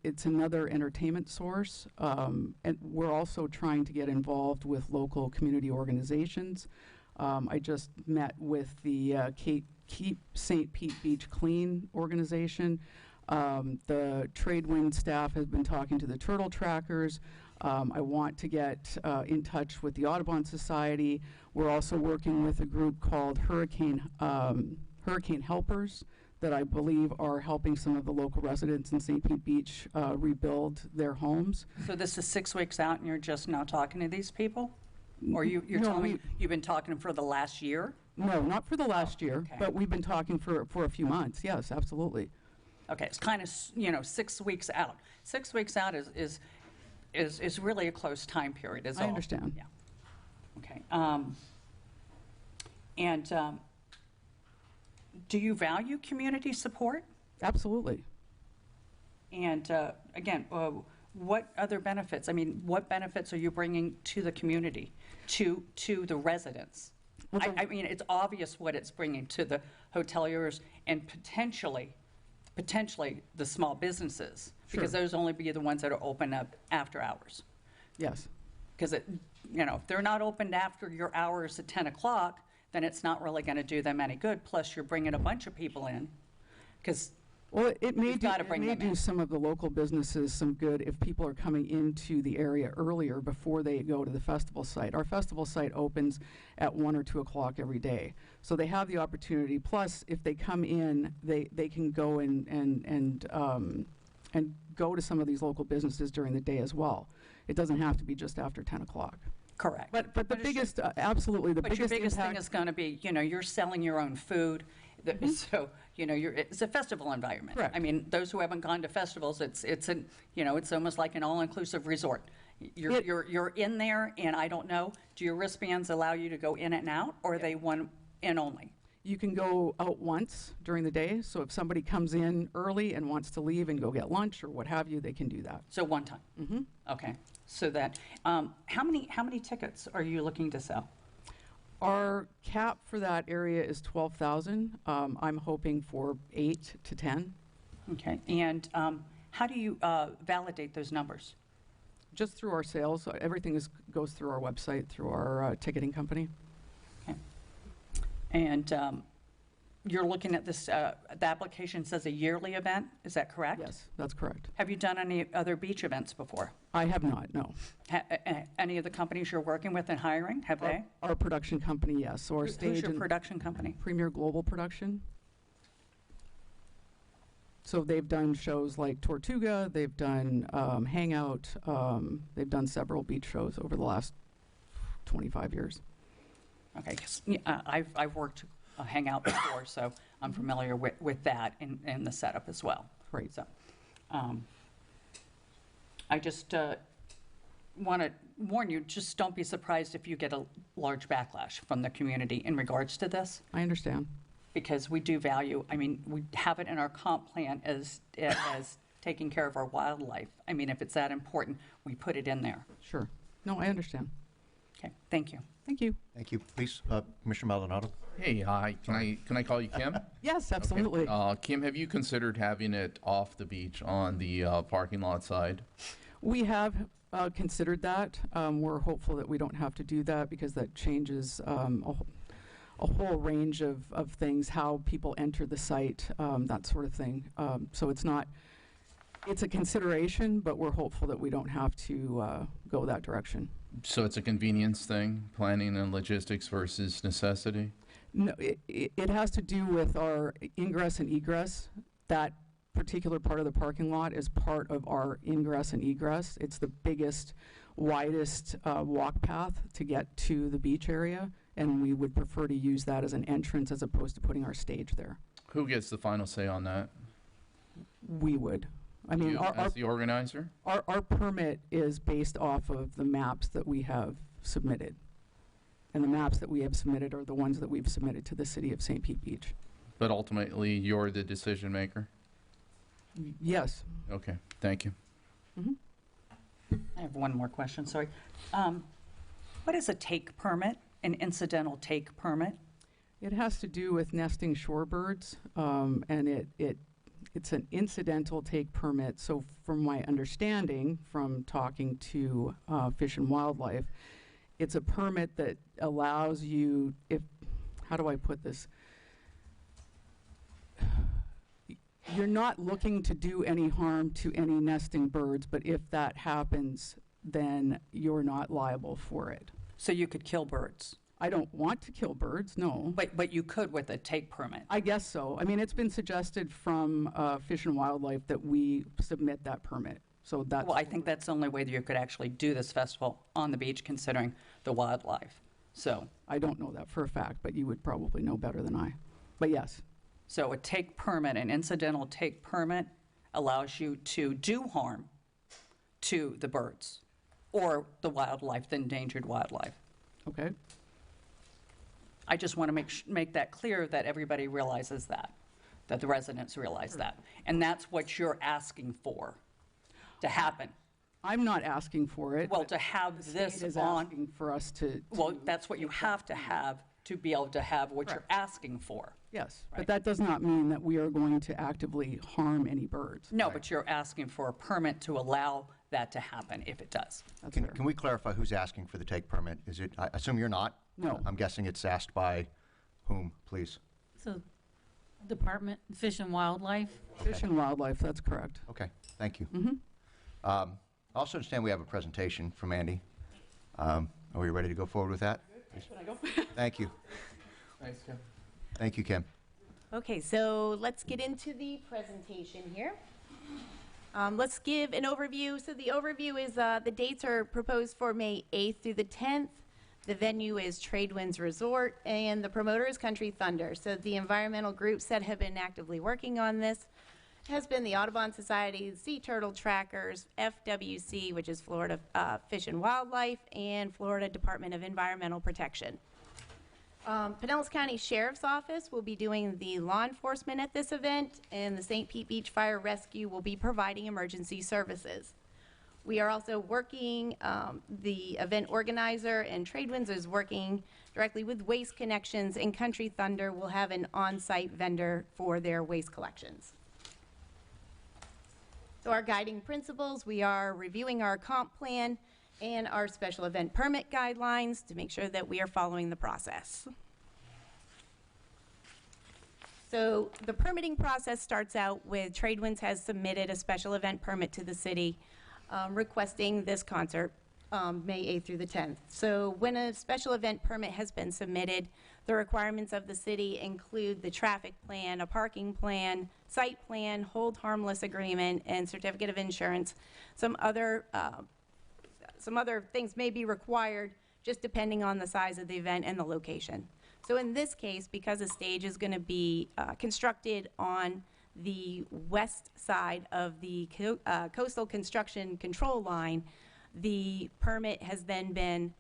it's another entertainment source, and we're also trying to get involved with local community organizations. I just met with the Keep St. Pete Beach Clean organization. The Tradewind staff has been talking to the turtle trackers. I want to get in touch with the Audubon Society. We're also working with a group called Hurricane Helpers that I believe are helping some of the local residents in St. Pete Beach rebuild their homes. So this is 6 weeks out and you're just now talking to these people? Or you're No, telling me you've been talking for the last year? No, not for the last year, okay. but we've been talking for a few months. Yes, absolutely. Okay, it's kind of, 6 weeks out. 6 weeks out is really a close time period, is all. I understand. Yeah. Okay. Do you value community support? Absolutely. And again, what other benefits? I mean, what benefits are you bringing to the community, to the residents? I mean, it's obvious what it's bringing to the hoteliers and potentially the small businesses, because those only be the ones that are open up after hours. Yes. Because if they're not opened after your hours at 10 o'clock, then it's not really going to do them any good. Plus, you're bringing a bunch of people in, because it may do some of the local businesses some good if people are coming into the area earlier before they go to the festival site. Our festival site opens at 1 or 2 o'clock every day, so they have the opportunity. Plus, if they come in, they can go and go to some of these local businesses during the day as well. It doesn't have to be just after 10 o'clock. Correct. But the biggest, absolutely, But your biggest thing is going to be, you're selling your own food, so it's a festival environment. Correct. I mean, those who haven't gone to festivals, it's almost like an all-inclusive resort. You're in there, and I don't know, do your wristbands allow you to go in and out, or are they one in only? You can go out once during the day, so if somebody comes in early and wants to leave and go get lunch or what have you, they can do that. So one time? Mm-hmm. Okay. So that, how many tickets are you looking to sell? Our cap for that area is 12,000. I'm hoping for 8 to 10. Okay. And how do you validate those numbers? Just through our sales. Everything goes through our website, through our ticketing company. Okay. And you're looking at this, the application says a yearly event, is that correct? Yes, that's correct. Have you done any other beach events before? I have not, no. Any of the companies you're working with and hiring, have they? Our production company, yes. So our stage Who's your and production company? Premier Global Production. So they've done shows like Tortuga, they've done Hangout, they've done several beach shows over the last 25 years. Okay, 'cause, I've worked Hangout before, so I'm familiar with that and the setup as well. Right. So, I just want to warn you, just don't be surprised if you get a large backlash from the community in regards to this. I understand. Because we do value, I mean, we have it in our comp plan as taking care of our wildlife. I mean, if it's that important, we put it in there. Sure. No, I understand. Okay, thank you. Thank you. Thank you. Please, Commissioner Maldonado. Hey, hi. Can I call you Kim? Yes, absolutely. Okay. Kim, have you considered having it off the beach on the parking lot side? We have considered that. We're hopeful that we don't have to do that because that changes a whole range of things, how people enter the site, that sort of thing. So it's a consideration, but we're hopeful that we don't have to go that direction. So it's a convenience thing, planning and logistics versus necessity? No, it has to do with our ingress and egress. That particular part of the parking lot is part of our ingress and egress. It's the biggest, widest walk path to get to the beach area, and we would prefer to use that as an entrance as opposed to putting our stage there. Who gets the final say on that? We would. I mean, as the organizer? Our permit is based off of the maps that we have submitted. And the maps that we have submitted are the ones that we've submitted to the city of St. Pete Beach. But ultimately, you're the decision maker? Yes. Okay, thank you. Mm-hmm. I have one more question, sorry. What is a take permit, an incidental take permit? It has to do with nesting shorebirds, and it's an incidental take permit. So from my understanding from talking to Fish and Wildlife, it's a permit that allows you, how do I put this? you're not looking to do any harm to any nesting birds, but if that happens, then you're not liable for it. So you could kill birds? I don't want to kill birds, no. But you could with a take permit? I guess so. I mean, it's been suggested from Fish and Wildlife that we submit that permit. So that's. Well, I think that's the only way that you could actually do this festival on the beach, considering the wildlife. So. I don't know that for a fact, but you would probably know better than I. But yes. So a take permit, an incidental take permit, allows you to do harm to the birds or the wildlife, the endangered wildlife. Okay. I just want to make that clear, that everybody realizes that the residents realize that. And that's what you're asking for to happen. I'm not asking for it. Well, to have this is on. asking for us to. Well, that's what you have to be able to have what you're asking for. Yes, Right. but that does not mean that we are going to actively harm any birds. No, but you're asking for a permit to allow that to happen if it does. Can we clarify who's asking for the take permit? Is it, I assume you're not? No. I'm guessing it's asked by whom, please? So, Department, Fish and Wildlife. Fish and Wildlife, that's correct. Okay, thank you. I also understand we have a presentation from Andy. Are we ready to go forward with that? Should I go? Thank you. Thanks, Kim. Thank you, Kim. Okay, so let's get into the presentation here. Let's give an overview. So the overview is the dates are proposed for May 8th through the 10th. The venue is Tradewinds Resort, and the promoter is Country Thunder. So the environmental groups that have been actively working on this has been the Audubon Society, the Sea Turtle Trackers, FWC, which is Florida Fish and Wildlife, and Florida Department of Environmental Protection. Pinellas County Sheriff's Office will be doing the law enforcement at this event, and the St. Pete Beach Fire Rescue will be providing emergency services. We are also working, the event organizer and Tradewinds is working directly with Waste Connections, and Country Thunder will have an on-site vendor for their waste collections. So our guiding principles, we are reviewing our comp plan and our special event permit guidelines to make sure that we are following the process. So the permitting process starts out with Tradewinds has submitted a special event permit to the city requesting this concert May 8th through the 10th. So when a special event permit has been submitted, the requirements of the city include the traffic plan, a parking plan, site plan, hold harmless agreement, and certificate of insurance. Some other things may be required just depending on the size of the event and the location. So in this case, because a stage is going to be constructed on the west side of the coastal construction control line, the permit has then been,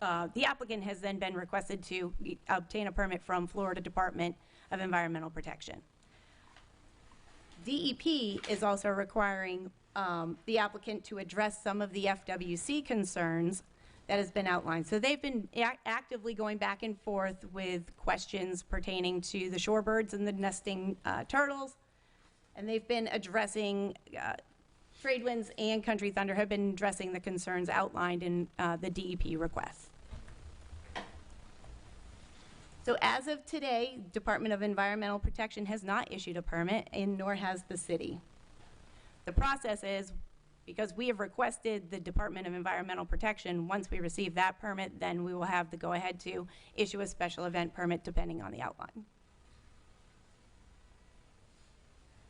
the applicant has then been requested to obtain a permit from Florida Department of Environmental Protection. DEP is also requiring the applicant to address some of the FWC concerns that has been outlined. So they've been actively going back and forth with questions pertaining to the shorebirds and the nesting turtles, and they've been addressing, Tradewinds and Country Thunder have been addressing the concerns outlined in the DEP request. So as of today, Department of Environmental Protection has not issued a permit, and nor has the city. The process is, because we have requested the Department of Environmental Protection, once we receive that permit, then we will have the go-ahead to issue a special event permit depending on the outline.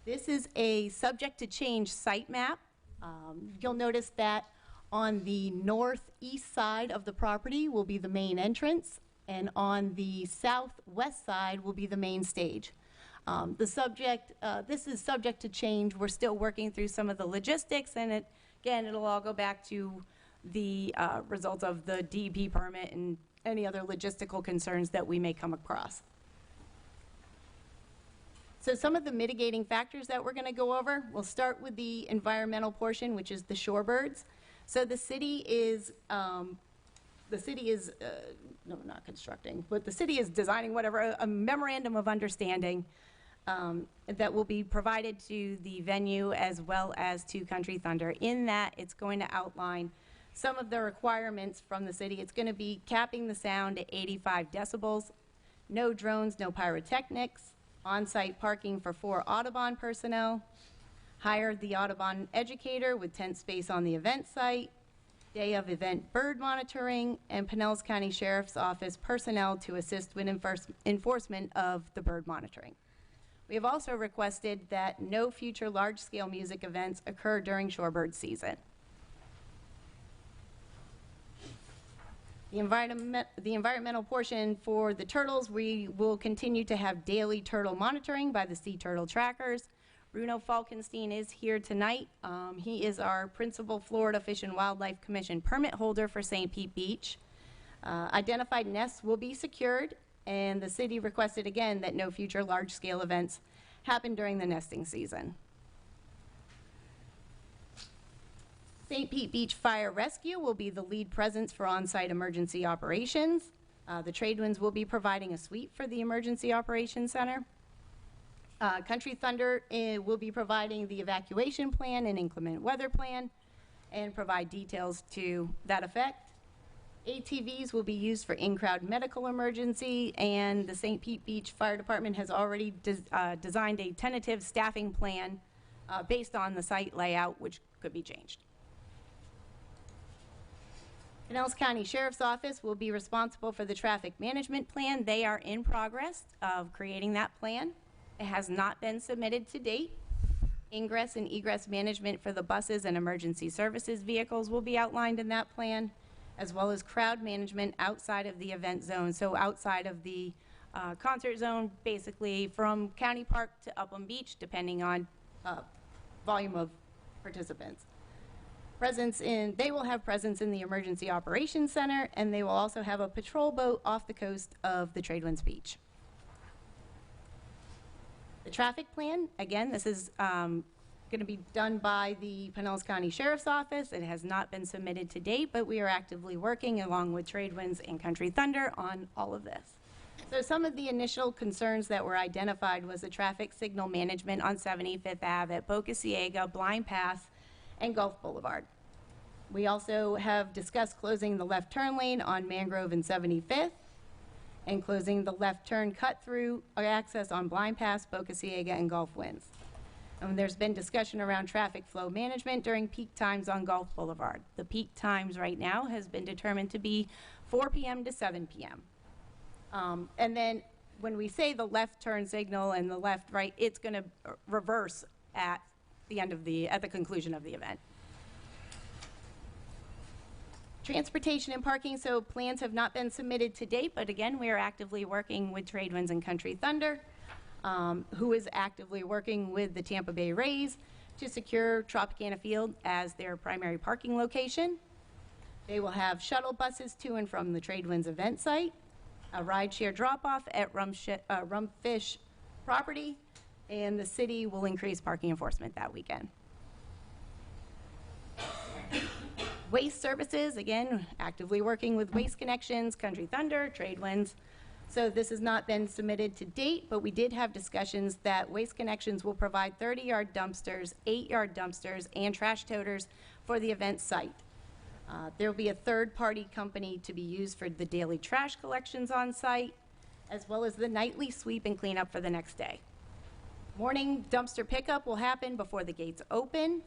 This is a subject to change site map. You'll notice that on the northeast side of the property will be the main entrance, and on the southwest side will be the main stage. This is subject to change. We're still working through some of the logistics, and it'll all go back to the results of the DEP permit and any other logistical concerns that we may come across. So some of the mitigating factors that we're going to go over, we'll start with the environmental portion, which is the shorebirds. So the city is no, not constructing, but the city is designing a memorandum of understanding that will be provided to the venue as well as to Country Thunder. In that, it's going to outline some of the requirements from the city. It's going to be capping the sound at 85 decibels, no drones, no pyrotechnics, on-site parking for 4 Audubon personnel, hire the Audubon educator with tent space on the event site, day of event bird monitoring, and Pinellas County Sheriff's Office personnel to assist with enforcement of the bird monitoring. We have also requested that no future large-scale music events occur during shorebird season. The environmental portion for the turtles, we will continue to have daily turtle monitoring by the Sea Turtle Trackers. Bruno Falkenstein is here tonight. He is our principal Florida Fish and Wildlife Commission permit holder for St. Pete Beach. Identified nests will be secured, and the city requested again that no future large-scale events happen during the nesting season. St. Pete Beach Fire Rescue will be the lead presence for on-site emergency operations. The Tradewinds will be providing a suite for the Emergency Operations Center. Country Thunder will be providing the evacuation plan and inclement weather plan and provide details to that effect. ATVs will be used for in-crowd medical emergency, and the St. Pete Beach Fire Department has already designed a tentative staffing plan based on the site layout, which could be changed. Pinellas County Sheriff's Office will be responsible for the traffic management plan. They are in progress of creating that plan. It has not been submitted to date. Ingress and egress management for the buses and emergency services vehicles will be outlined in that plan, as well as crowd management outside of the event zone, so outside of the concert zone, basically from County Park to Upland Beach, depending on volume of participants. They will have presence in the Emergency Operations Center, and they will also have a patrol boat off the coast of the Tradewinds Beach. The traffic plan, again, this is going to be done by the Pinellas County Sheriff's Office. It has not been submitted to date, but we are actively working along with Tradewinds and Country Thunder on all of this. So some of the initial concerns that were identified was the traffic signal management on 75th Ave at Bokea, Blind Pass, and Gulf Boulevard. We also have discussed closing the left turn lane on Mangrove and 75th, and closing the left turn cut-through access on Blind Pass, Bokea, and Gulf Winds. There's been discussion around traffic flow management during peak times on Gulf Boulevard. The peak times right now has been determined to be 4 p.m. to 7 p.m. And then when we say the left turn signal and the left right, it's going to reverse at the end of at the conclusion of the event. Transportation and parking, so plans have not been submitted to date, but again, we are actively working with Tradewinds and Country Thunder, who is actively working with the Tampa Bay Rays to secure Tropicana Field as their primary parking location. They will have shuttle buses to and from the Tradewinds event site, a rideshare drop-off at Rumfish property, and the city will increase parking enforcement that weekend. Waste services, again, actively working with Waste Connections, Country Thunder, Tradewinds. So this has not been submitted to date, but we did have discussions that Waste Connections will provide 30-yard dumpsters, 8-yard dumpsters, and trash toters for the event site. There will be a third-party company to be used for the daily trash collections on site, as well as the nightly sweep and cleanup for the next day. Morning dumpster pickup will happen before the gates open.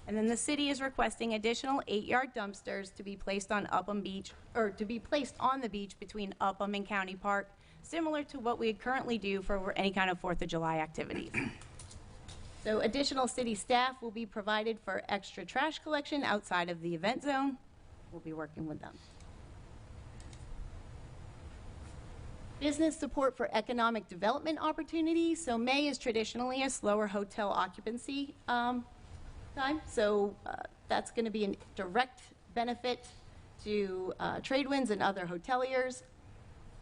And then the city is requesting additional 8-yard dumpsters to be placed on Upham Beach, or to be placed on the beach between Upham and County Park, similar to what we currently do for any kind of 4th of July activities. So additional city staff will be provided for extra trash collection outside of the event zone. We'll be working with them. Business support for economic development opportunities. So May is traditionally a slower hotel occupancy time, so that's going to be a direct benefit to Tradewinds and other hoteliers.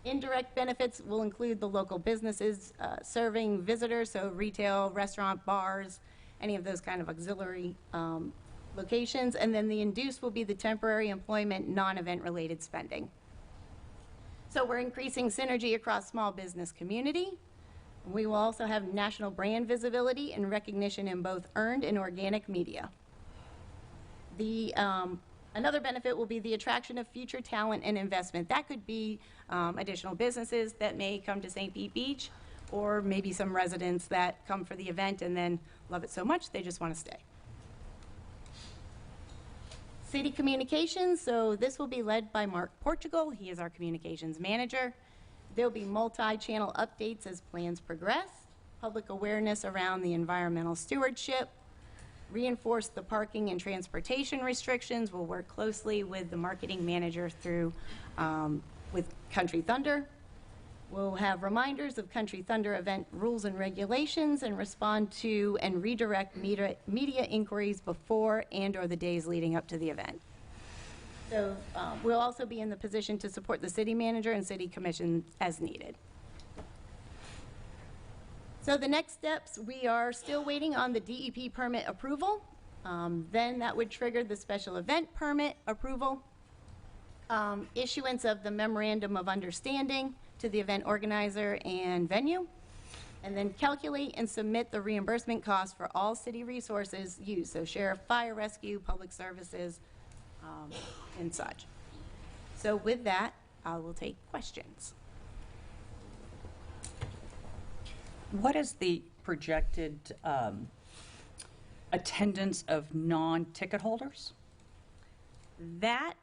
Indirect benefits will include the local businesses serving visitors, so retail, restaurant, bars, any of those kind of auxiliary locations. And then the induced will be the temporary employment, non-event related spending. So we're increasing synergy across small business community. We will also have national brand visibility and recognition in both earned and organic media. Another benefit will be the attraction of future talent and investment. That could be additional businesses that may come to St. Pete Beach, or maybe some residents that come for the event and then love it so much they just want to stay. City communications, so this will be led by Mark Portugal. He is our communications manager. There'll be multi-channel updates as plans progress, public awareness around the environmental stewardship, reinforce the parking and transportation restrictions. We'll work closely with the marketing manager through with Country Thunder. We'll have reminders of Country Thunder event rules and regulations and respond to and redirect media inquiries before and or the days leading up to the event. So we'll also be in the position to support the city manager and city commission as needed. So the next steps, we are still waiting on the DEP permit approval. Then that would trigger the special event permit approval, issuance of the memorandum of understanding to the event organizer and venue, and then calculate and submit the reimbursement costs for all city resources used, so sheriff, fire rescue, public services, and such. So with that, I will take questions. What is the projected attendance of non-ticket holders? That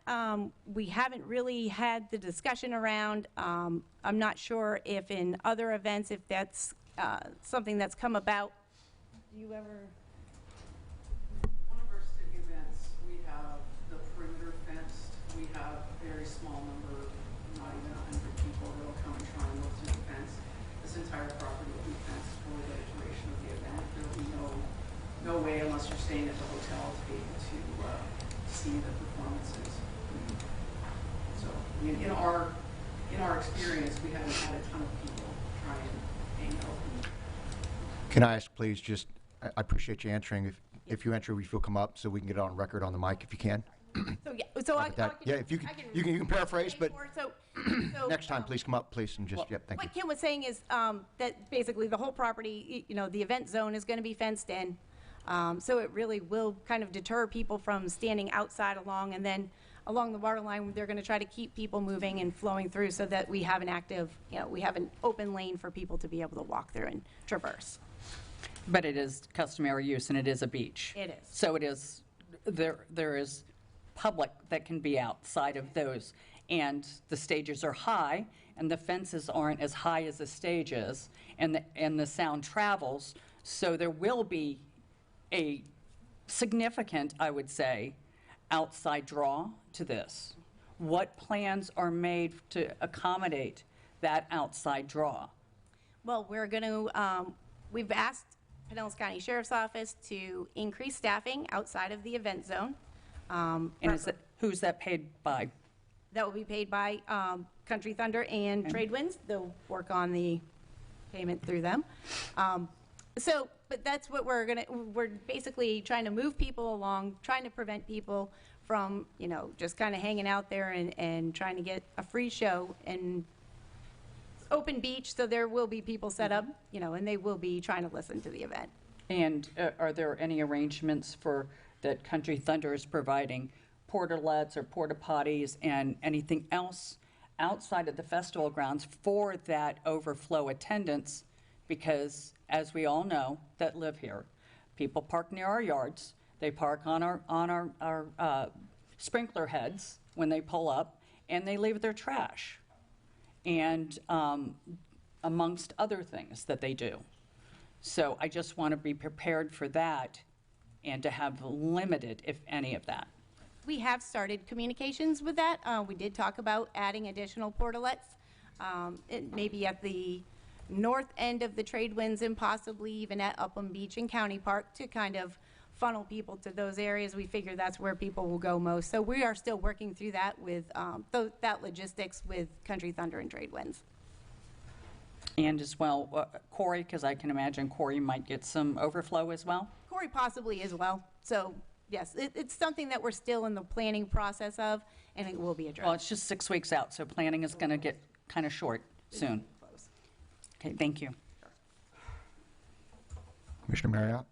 we haven't really had the discussion around. I'm not sure if in other events, if that's something that's come about. Do you ever? One of our city events, we have the perimeter fenced. We have a very small number, not even 100 people that will come and try and look through the fence. This entire property will be fenced for the duration of the event. There will be no way, unless you're staying at the hotel, to be able to see the performances. So in our experience, we haven't had a ton of people try and hang out. Can I ask, please, just, I appreciate you answering. If you answer, if you'll come up so we can get it on record on the mic if you can. If you can paraphrase, but next time, please come up, please, and just, thank you. What Kim was saying is that basically the whole property, the event zone is going to be fenced in. So it really will kind of deter people from standing outside and then along the water line, they're going to try to keep people moving and flowing through so that we have an active, we have an open lane for people to be able to walk through and traverse. But it is customary use, and it is a beach. It is. So it is, there is public that can be outside of those. And the stages are high, and the fences aren't as high as the stages, and the sound travels. So there will be a significant, I would say, outside draw to this. What plans are made to accommodate that outside draw? Well, we're going to, we've asked Pinellas County Sheriff's Office to increase staffing outside of the event zone. And who's that paid by? That will be paid by Country Thunder and Tradewinds. They'll work on the payment through them. But that's what we're basically trying to move people along, trying to prevent people from, just kind of hanging out there and trying to get a free show and open beach. So there will be people set up, and they will be trying to listen to the event. And are there any arrangements for that Country Thunder is providing portalettes or porta potties and anything else outside of the festival grounds for that overflow attendance? Because as we all know that live here, people park near our yards. They park on our sprinkler heads when they pull up, and they leave their trash, and amongst other things that they do. So I just want to be prepared for that, and to have limited, if any, of that. We have started communications with that. We did talk about adding additional portalettes, maybe at the north end of the Tradewinds and possibly even at Upland Beach and County Park to kind of funnel people to those areas. We figure that's where people will go most. So we are still working through that with that logistics with Country Thunder and Tradewinds. And as well, Corey, because I can imagine Corey might get some overflow as well? Corey possibly as well. So yes, it's something that we're still in the planning process of, and it will be addressed. Well, it's just 6 weeks out, so planning is going to get kind of short soon. Okay, thank you. Commissioner Marriott.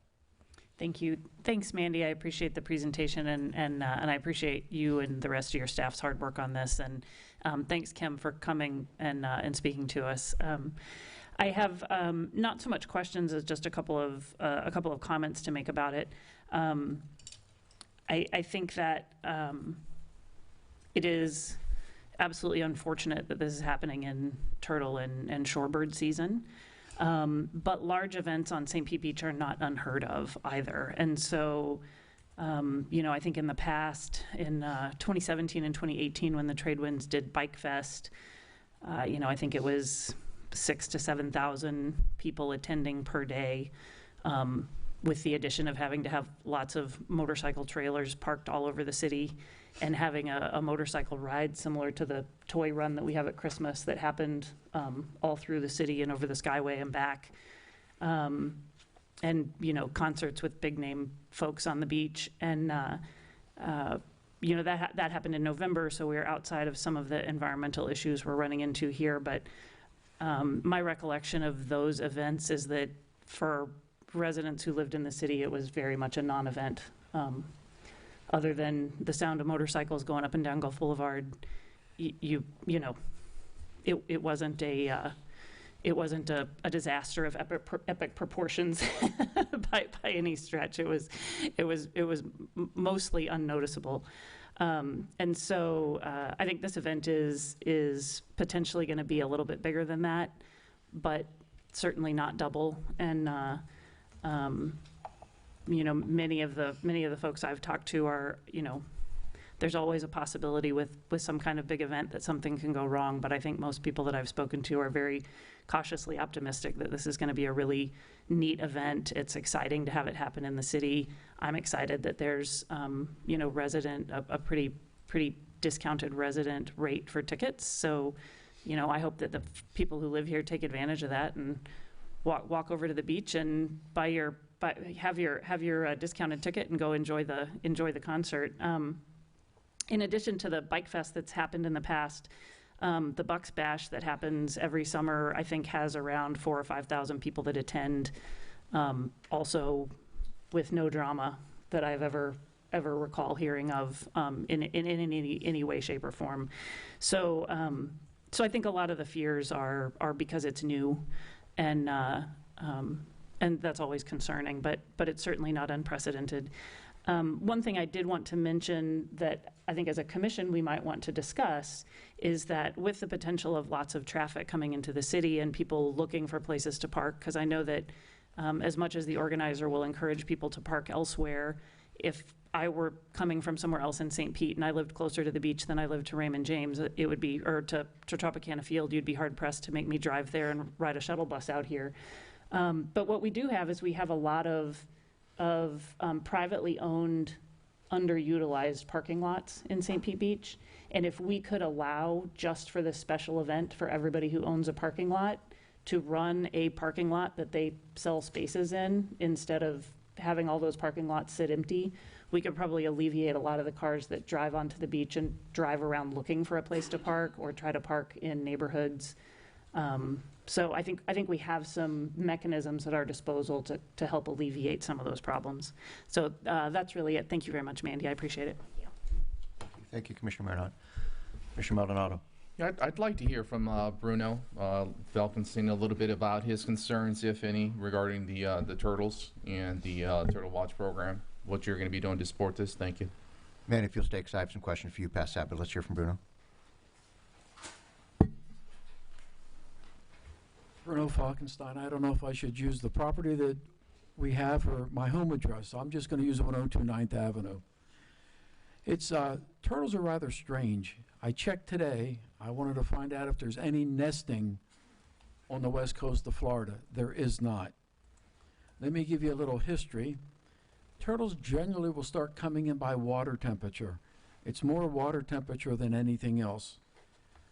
Thank you. Thanks, Mandy. I appreciate the presentation, and I appreciate you and the rest of your staff's hard work on this. And thanks, Kim, for coming and speaking to us. I have not so much questions as just a couple of comments to make about it. I think that it is absolutely unfortunate that this is happening in turtle and shorebird season. But large events on St. Pete Beach are not unheard of either. And so, I think in the past, in 2017 and 2018, when the Trade Winds did Bike Fest, I think it was 6,000 to 7,000 people attending per day, with the addition of having to have lots of motorcycle trailers parked all over the city and having a motorcycle ride similar to the toy run that we have at Christmas that happened all through the city and over the Skyway and back. And, concerts with big name folks on the beach. And, that happened in November, so we were outside of some of the environmental issues we're running into here. But my recollection of those events is that for residents who lived in the city, it was very much a non-event. Other than the sound of motorcycles going up and down Gulf Boulevard, it wasn't a disaster of epic proportions by any stretch. It was mostly unnoticeable, and so I think this event is potentially going to be a little bit bigger than that, but certainly not double. And many of the folks I've talked to are, there's always a possibility with some kind of big event that something can go wrong. But I think most people that I've spoken to are very cautiously optimistic that this is going to be a really neat event. It's exciting to have it happen in the city. I'm excited that there's, a pretty discounted resident rate for tickets. So, I hope that the people who live here take advantage of that and walk over to the beach and have your discounted ticket and go enjoy the concert. In addition to the Bike Fest that's happened in the past, the Bucks Bash that happens every summer, I think, has around 4,000 or 5,000 people that attend. Also, with no drama that I've ever recall hearing of in any way, shape, or form. So I think a lot of the fears are because it's new. And that's always concerning, but it's certainly not unprecedented. One thing I did want to mention that I think as a commission we might want to discuss is that with the potential of lots of traffic coming into the city and people looking for places to park, because I know that as much as the organizer will encourage people to park elsewhere, if I were coming from somewhere else in St. Pete and I lived closer to the beach than I lived to Raymond James, it would be, or to Tropicana Field, you'd be hard pressed to make me drive there and ride a shuttle bus out here. But what we do have is we have a lot of privately owned, underutilized parking lots in St. Pete Beach. And if we could allow, just for this special event, for everybody who owns a parking lot to run a parking lot that they sell spaces in, instead of having all those parking lots sit empty, we could probably alleviate a lot of the cars that drive onto the beach and drive around looking for a place to park or try to park in neighborhoods. So I think we have some mechanisms at our disposal to help alleviate some of those problems. So that's really it. Thank you very much, Mandy. I appreciate it. Thank you, Commissioner Marinot. Commissioner Maldonado. Yeah, I'd like to hear from Bruno Felkenstein a little bit about his concerns, if any, regarding the turtles and the Turtle Watch program. What you're going to be doing to support this. Thank you. Man, if you'll stay, because I have some questions for you past that, but let's hear from Bruno. Bruno Falkenstein. I don't know if I should use the property that we have for my home address, so I'm just going to use 102 9th Avenue. It's, turtles are rather strange. I checked today. I wanted to find out if there's any nesting on the west coast of Florida. There is not. Let me give you a little history. Turtles generally will start coming in by water temperature. It's more water temperature than anything else.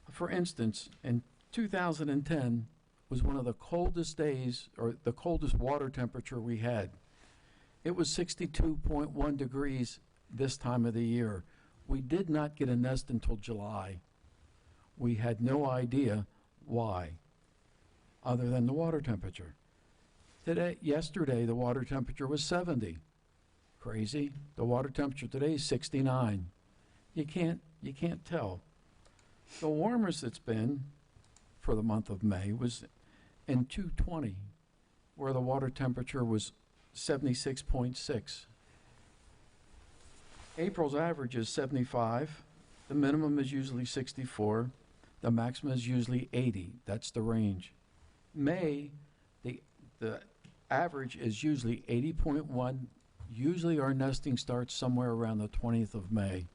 For instance, in 2010 was one of the coldest days, or the coldest water temperature we had. It was 62.1 degrees this time of the year. We did not get a nest until July. We had no idea why, other than the water temperature. Yesterday, the water temperature was 70. Crazy. The water temperature today is 69. You can't tell. The warmest it's been for the month of May was and 220, where the water temperature was 76.6. April's average is 75. The minimum is usually 64. The maximum is usually 80. That's the range. May, the average is usually 80.1. Usually our nesting starts somewhere around the 20th of May.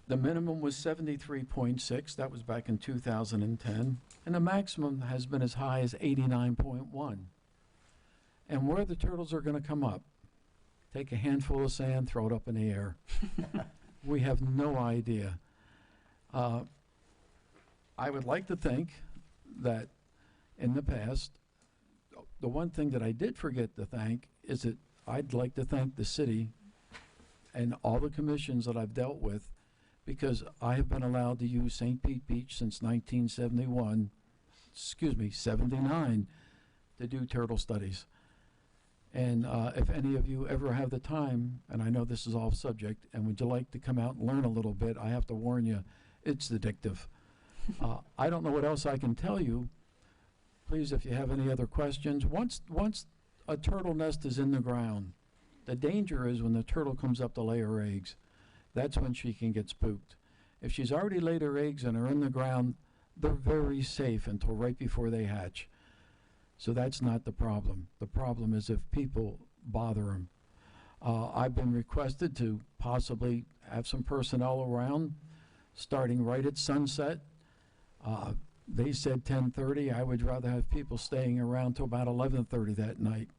The minimum was 73.6. That was back in 2010. And the maximum has been as high as 89.1. And where the turtles are going to come up, take a handful of sand, throw it up in the air. We have no idea. I would like to think that in the past, the one thing that I did forget to thank is that I'd like to thank the city and all the commissions that I've dealt with, because I have been allowed to use St. Pete Beach since 79, to do turtle studies. And if any of you ever have the time, and I know this is off subject, and would you like to come out and learn a little bit, I have to warn you, it's addictive. I don't know what else I can tell you. Please, if you have any other questions, once a turtle nest is in the ground, the danger is when the turtle comes up to lay her eggs. That's when she can get spooked. If she's already laid her eggs and are in the ground, they're very safe until right before they hatch. So that's not the problem. The problem is if people bother them. I've been requested to possibly have some personnel around starting right at sunset. They said 10:30. I would rather have people staying around till about 11:30 that night,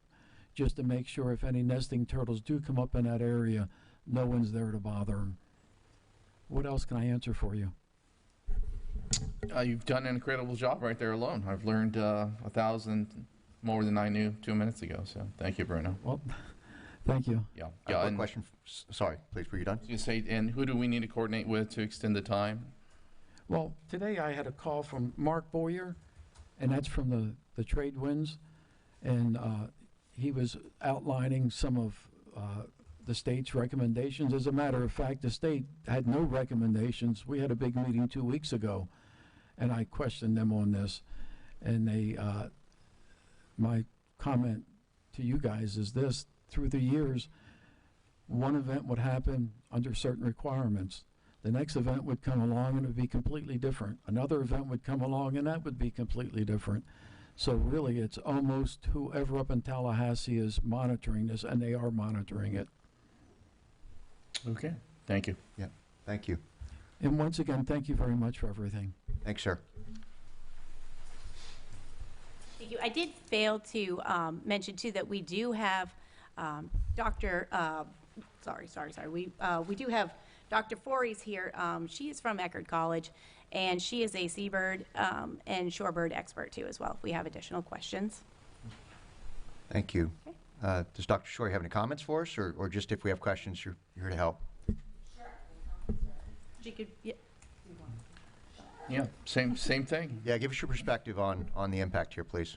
just to make sure if any nesting turtles do come up in that area, no one's there to bother them. What else can I answer for you? You've done an incredible job right there alone. I've learned 1,000 more than I knew 2 minutes ago. So thank you, Bruno. Well, thank you. Yeah. I have a question. Sorry, please, were you done? You say, and who do we need to coordinate with to extend the time? Well, today I had a call from Mark Boyer, and that's from the trade winds, and he was outlining some of the state's recommendations. As a matter of fact, the state had no recommendations. We had a big meeting 2 weeks ago, and I questioned them on this, and they, my comment to you guys is this: through the years, one event would happen under certain requirements. The next event would come along and it would be completely different. Another event would come along and that would be completely different. So really, it's almost whoever up in Tallahassee is monitoring this, and they are monitoring it. Okay. Thank you. Yeah. Thank you. And once again, thank you very much for everything. Thanks, sir. Thank you. I did fail to mention too that we do have Dr. We do have Dr. Forey's here. She is from Eckerd College, and she is a seabird and shorebird expert too as well. If we have additional questions. Thank you. Okay. Does Dr. Shorey have any comments for us, or just if we have questions, you're here to help? Sure. She could, yeah. Yeah, same thing. Yeah, give us your perspective on the impact here, please.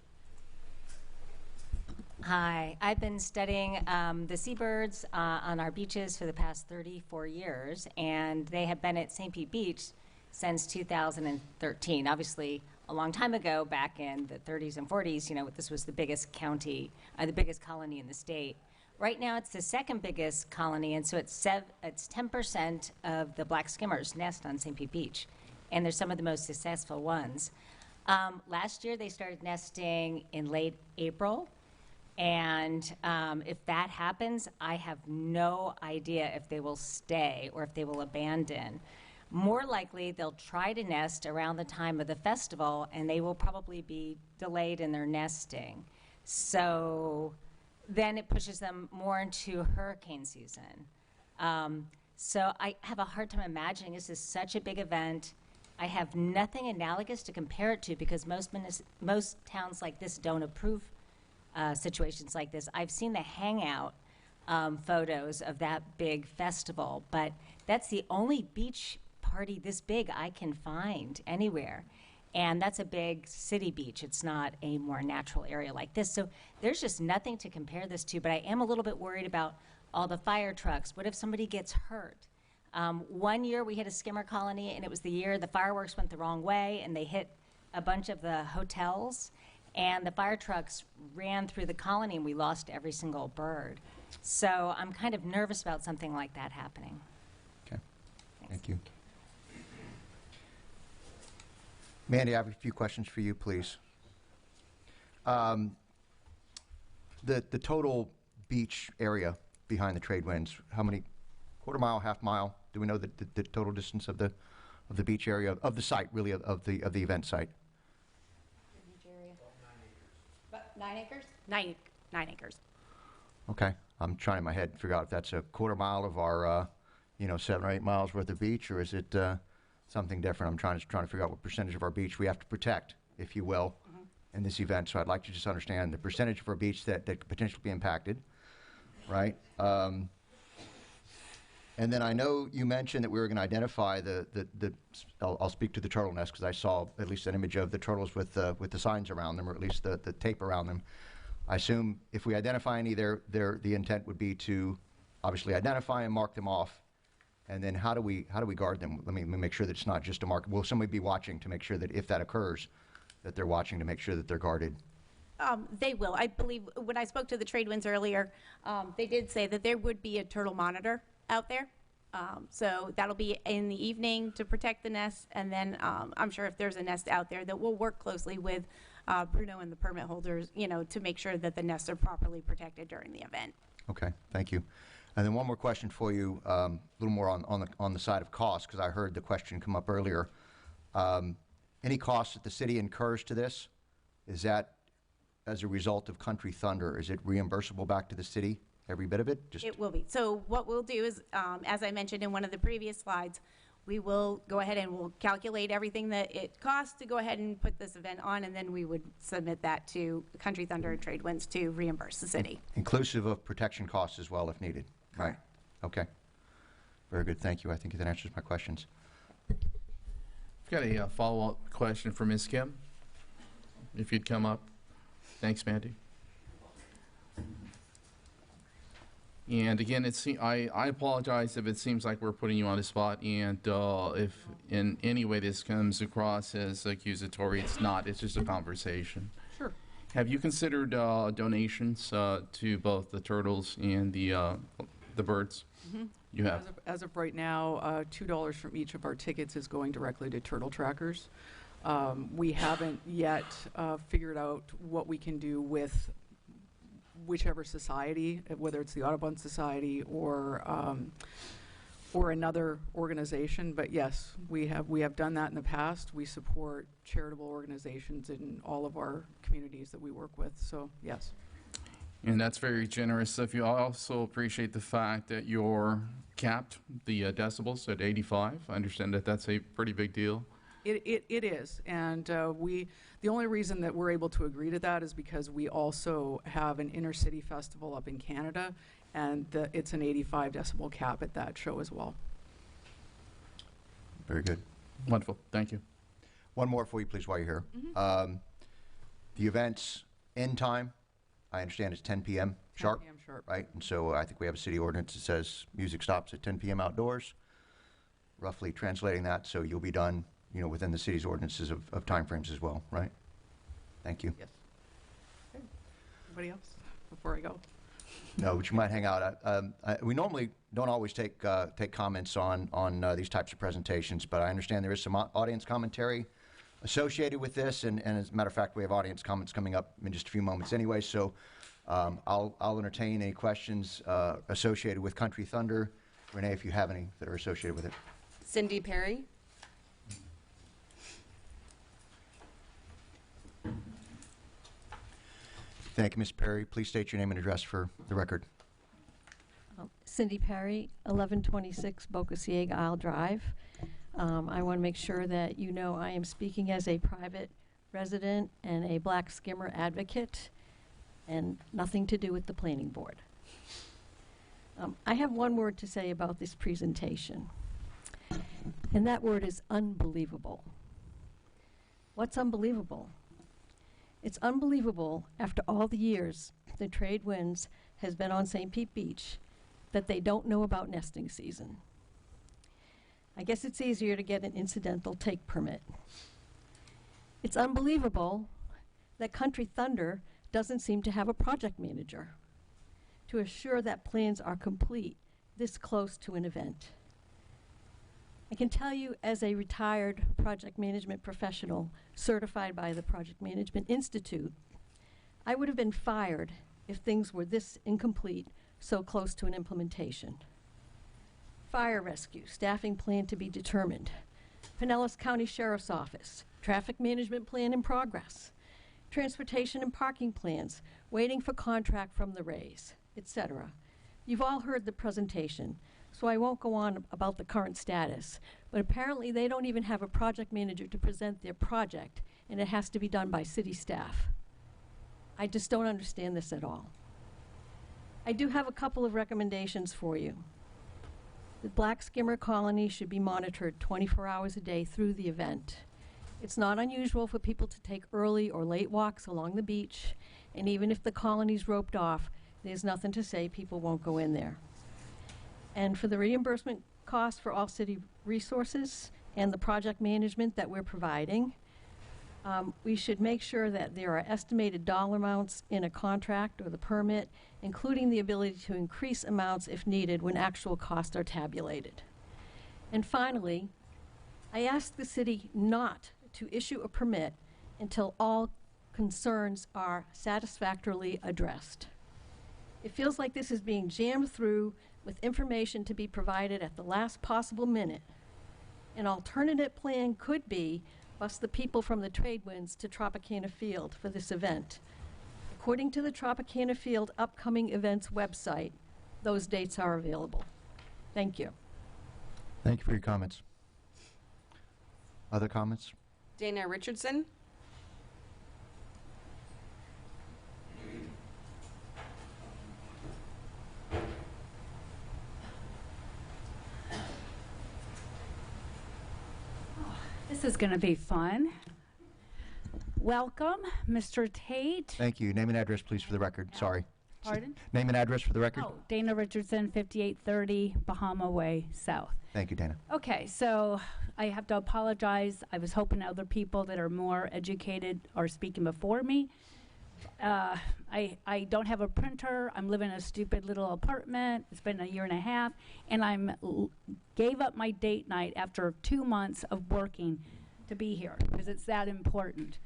Hi, I've been studying the seabirds on our beaches for the past 34 years, and they have been at St. Pete Beach since 2013. Obviously, a long time ago, back in the 30s and 40s, you know, this was the biggest county, the biggest colony in the state. Right now, it's the second biggest colony, and so it's 10% of the black skimmers nest on St. Pete Beach, and they're some of the most successful ones. Last year, they started nesting in late April. And if that happens, I have no idea if they will stay or if they will abandon. More likely, they'll try to nest around the time of the festival, and they will probably be delayed in their nesting. So then it pushes them more into hurricane season. So I have a hard time imagining this is such a big event. I have nothing analogous to compare it to because most towns like this don't approve situations like this. I've seen the hangout photos of that big festival, but that's the only beach party this big I can find anywhere. And that's a big city beach. It's not a more natural area like this. So there's just nothing to compare this to, but I am a little bit worried about all the fire trucks. What if somebody gets hurt? One year we had a skimmer colony, and it was the year the fireworks went the wrong way, and they hit a bunch of the hotels, and the fire trucks ran through the colony, and we lost every single bird. So I'm kind of nervous about something like that happening. Okay. Thank you. Mandy, I have a few questions for you, please. The total beach area behind the trade winds, how many, quarter mile, half mile? Do we know the total distance of the beach area, of the site, really, of the event site? Beach area. About 9 acres? 9 acres. Okay. I'm trying in my head to figure out if that's a quarter mile of our, 7 or 8 miles worth of beach, or is it something different? I'm trying to figure out what percentage of our beach we have to protect, if you will, in this event. So I'd like to just understand the percentage of our beach that could potentially be impacted, right? And then I know you mentioned that we were going to identify I'll speak to the turtle nest, because I saw at least an image of the turtles with the signs around them, or at least the tape around them. I assume if we identify any, the intent would be to obviously identify and mark them off. And then how do we guard them? Let me make sure that it's not just a mark. Will somebody be watching to make sure that if that occurs, that they're watching to make sure that they're guarded? They will. I believe when I spoke to the trade winds earlier, they did say that there would be a turtle monitor out there. So that'll be in the evening to protect the nests. And then I'm sure if there's a nest out there, that we'll work closely with Bruno and the permit holders, to make sure that the nests are properly protected during the event. Okay, thank you. And then one more question for you, a little more on the side of cost, because I heard the question come up earlier. Any costs that the city incurs to this? Is that as a result of Country Thunder? Is it reimbursable back to the city, every bit of it? It will be. So what we'll do is, as I mentioned in one of the previous slides, we will go ahead and we'll calculate everything that it costs to go ahead and put this event on, and then we would submit that to Country Thunder and Trade Winds to reimburse the city. Inclusive of protection costs as well, if needed. Right. Okay. Very good. Thank you. I think that answers my questions. I've got a follow-up question for Ms. Kim, if you'd come up. Thanks, Mandy. And again, I apologize if it seems like we're putting you on the spot, and if in any way this comes across as accusatory, it's not. It's just a conversation. Sure. Have you considered donations to both the turtles and the birds? Mm-hmm. You have. As of right now, $2 from each of our tickets is going directly to turtle trackers. We haven't yet figured out what we can do with whichever society, whether it's the Audubon Society or another organization. But yes, we have done that in the past. We support charitable organizations in all of our communities that we work with. So yes. And that's very generous of you. I also appreciate the fact that you're capped the decibels at 85. I understand that that's a pretty big deal. It is, and the only reason that we're able to agree to that is because we also have an inner city festival up in Canada, and it's an 85 decibel cap at that show as well. Very good. Wonderful. Thank you. One more for you, please, while you're here. Mm-hmm. The event's end time, I understand, is 10 p.m. sharp. 10 p.m. sharp. Right, and so I think we have a city ordinance that says music stops at 10 p.m. outdoors. Roughly translating that, so you'll be done, within the city's ordinances of timeframes as well, right? Thank you. Yes. Okay. Anybody else before I go? No, but you might hang out. We normally don't always take comments on these types of presentations, but I understand there is some audience commentary associated with this, and as a matter of fact, we have audience comments coming up in just a few moments anyway, so I'll entertain any questions associated with Country Thunder. Renee, if you have any that are associated with it. Cindy Perry. Thank you, Ms. Perry. Please state your name and address for the record. Cindy Perry, 1126 Bokea Drive. I want to make sure that you know I am speaking as a private resident and a black skimmer advocate, and nothing to do with the planning board. I have one word to say about this presentation, and that word is unbelievable. What's unbelievable? It's unbelievable, after all the years the Trade Winds has been on St. Pete Beach, that they don't know about nesting season. I guess it's easier to get an incidental take permit. It's unbelievable that Country Thunder doesn't seem to have a project manager to assure that plans are complete this close to an event. I can tell you, as a retired project management professional certified by the Project Management Institute, I would have been fired if things were this incomplete so close to an implementation. Fire rescue, staffing plan to be determined. Pinellas County Sheriff's Office, traffic management plan in progress. Transportation and parking plans, waiting for contract from the Rays, etc. You've all heard the presentation, so I won't go on about the current status, but apparently they don't even have a project manager to present their project, and it has to be done by city staff. I just don't understand this at all. I do have a couple of recommendations for you. The black skimmer colony should be monitored 24 hours a day through the event. It's not unusual for people to take early or late walks along the beach, and even if the colony's roped off, there's nothing to say people won't go in there. And for the reimbursement costs for all city resources and the project management that we're providing, we should make sure that there are estimated dollar amounts in a contract or the permit, including the ability to increase amounts if needed when actual costs are tabulated. And finally, I ask the city not to issue a permit until all concerns are satisfactorily addressed. It feels like this is being jammed through with information to be provided at the last possible minute. An alternative plan could be bus the people from the trade winds to Tropicana Field for this event. According to the Tropicana Field upcoming events website, those dates are available. Thank you. Thank you for your comments. Other comments? Dana Richardson. This is going to be fun. Welcome, Mr. Tate. Thank you. Name and address, please, for the record. Sorry. Pardon? Name and address for the record. Oh, Dana Richardson, 5830 Bahama Way South. Thank you, Dana. Okay, so I have to apologize. I was hoping other people that are more educated are speaking before me. I don't have a printer. I'm living in a stupid little apartment. It's been a year and a half, and gave up my date night after 2 months of working to be here because it's that important.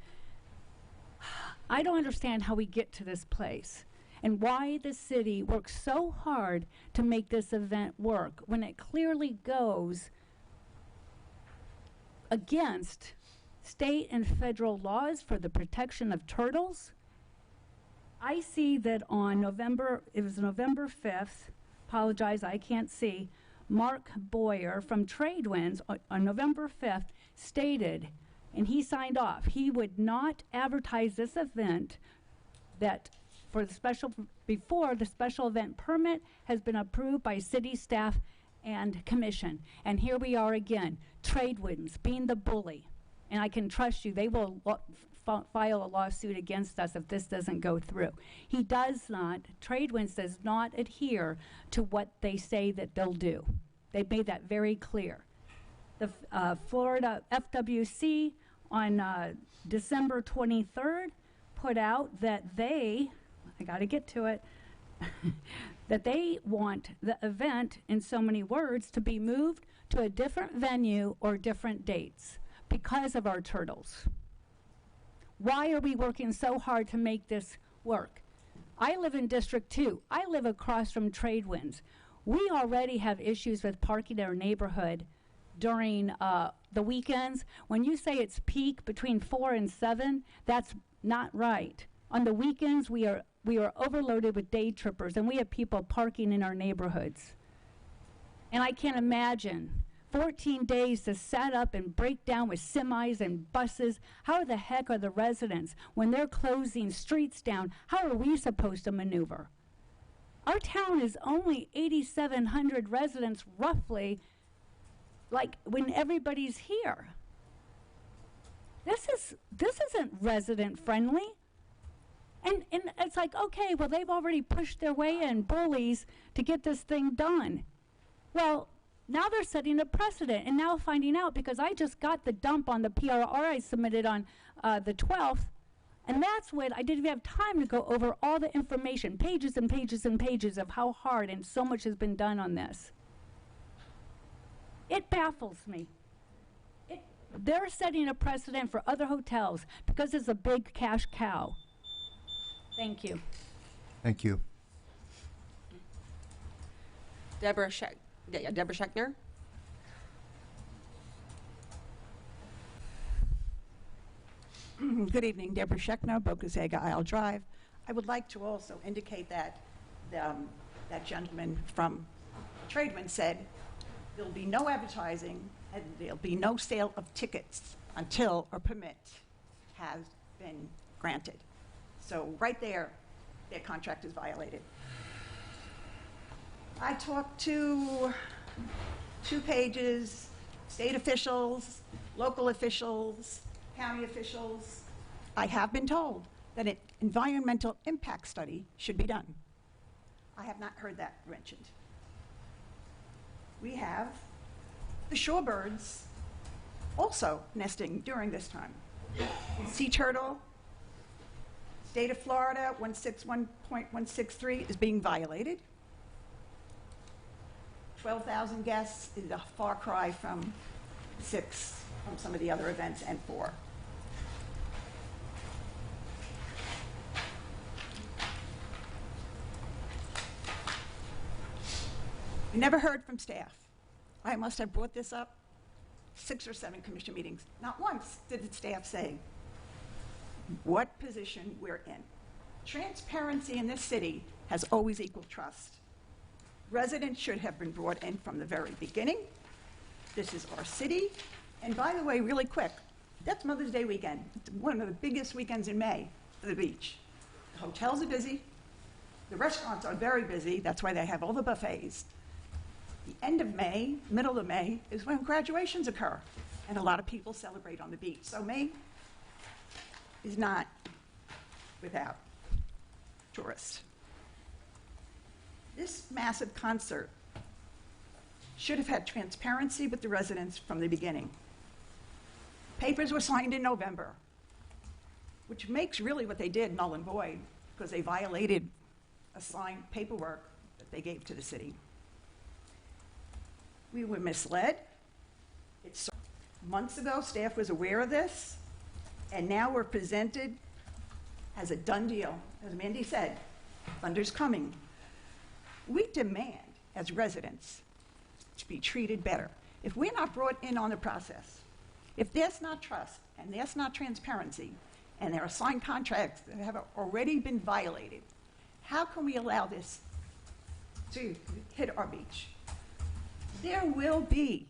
I don't understand how we get to this place and why the city works so hard to make this event work when it clearly goes against state and federal laws for the protection of turtles. I see that on November 5th, apologize, I can't see, Mark Boyer from Tradewinds on November 5th stated, and he signed off, he would not advertise this event before the special event permit has been approved by city staff and commission. And here we are again, Tradewinds being the bully. And I can trust you, they will file a lawsuit against us if this doesn't go through. Tradewinds does not adhere to what they say that they'll do. They've made that very clear. The Florida FWC on December 23rd put out that I got to get to it, that they want the event, in so many words, to be moved to a different venue or different dates because of our turtles. Why are we working so hard to make this work? I live in District 2. I live across from Tradewinds. We already have issues with parking in our neighborhood during the weekends. When you say it's peak between 4 and 7, that's not right. On the weekends, we are overloaded with day trippers, and we have people parking in our neighborhoods. And I can't imagine 14 days to set up and break down with semis and buses. How the heck are the residents, when they're closing streets down, how are we supposed to maneuver? Our town is only 8,700 residents, roughly, like when everybody's here. This isn't resident friendly. And it's like, okay, well, they've already pushed their way in, bullies, to get this thing done. Well, Now they're setting a precedent, and now finding out, because I just got the dump on the PRR I submitted on the 12th, and that's when I didn't even have time to go over all the information, pages and pages and pages of how hard and so much has been done on this. It baffles me. They're setting a precedent for other hotels because it's a big cash cow. Thank you. Thank you. Deborah Scheckner. Good evening, Deborah Scheckner, Bokea Drive. I would like to also indicate that that gentleman from Tradewin said there'll be no advertising and there'll be no sale of tickets until a permit has been granted. So right there, their contract is violated. I talked to 2 pages, state officials, local officials, county officials. I have been told that an environmental impact study should be done. I have not heard that mentioned. We have the shorebirds also nesting during this time. Sea turtle, state of Florida, 161.163 is being violated. 12,000 guests is a far cry from 6 from some of the other events and 4. We never heard from staff. I must have brought this up 6 or 7 commission meetings. Not once did the staff say what position we're in. Transparency in this city has always equaled trust. Residents should have been brought in from the very beginning. This is our city. And by the way, really quick, that's Mother's Day weekend. It's one of the biggest weekends in May for the beach. The hotels are busy. The restaurants are very busy. That's why they have all the buffets. The end of May, middle of May, is when graduations occur. And a lot of people celebrate on the beach. So May is not without tourists. This massive concert should have had transparency with the residents from the beginning. Papers were signed in November, which makes really what they did null and void because they violated a signed paperwork that they gave to the city. We were misled. It's months ago, staff was aware of this, and now we're presented as a done deal. As Mandy said, thunder's coming. We demand, as residents, to be treated better. If we're not brought in on the process, if there's not trust and there's not transparency, and there are signed contracts that have already been violated, how can we allow this to hit our beach? There will be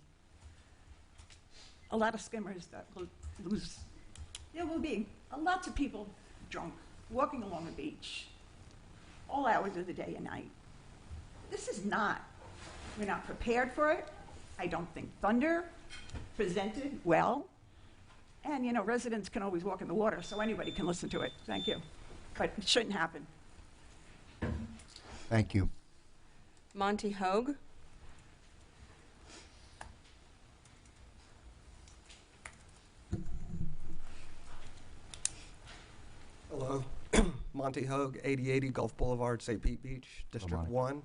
a lot of skimmers that will lose. There will be lots of people drunk, walking along the beach, all hours of the day and night. This is not, we're not prepared for it. I don't think thunder presented well. And, you know, residents can always walk in the water, so anybody can listen to it. Thank you. But it shouldn't happen. Thank you. Monty Hogue. Hello. Monty Hogue, 8080 Gulf Boulevard, St. Pete Beach, District 1.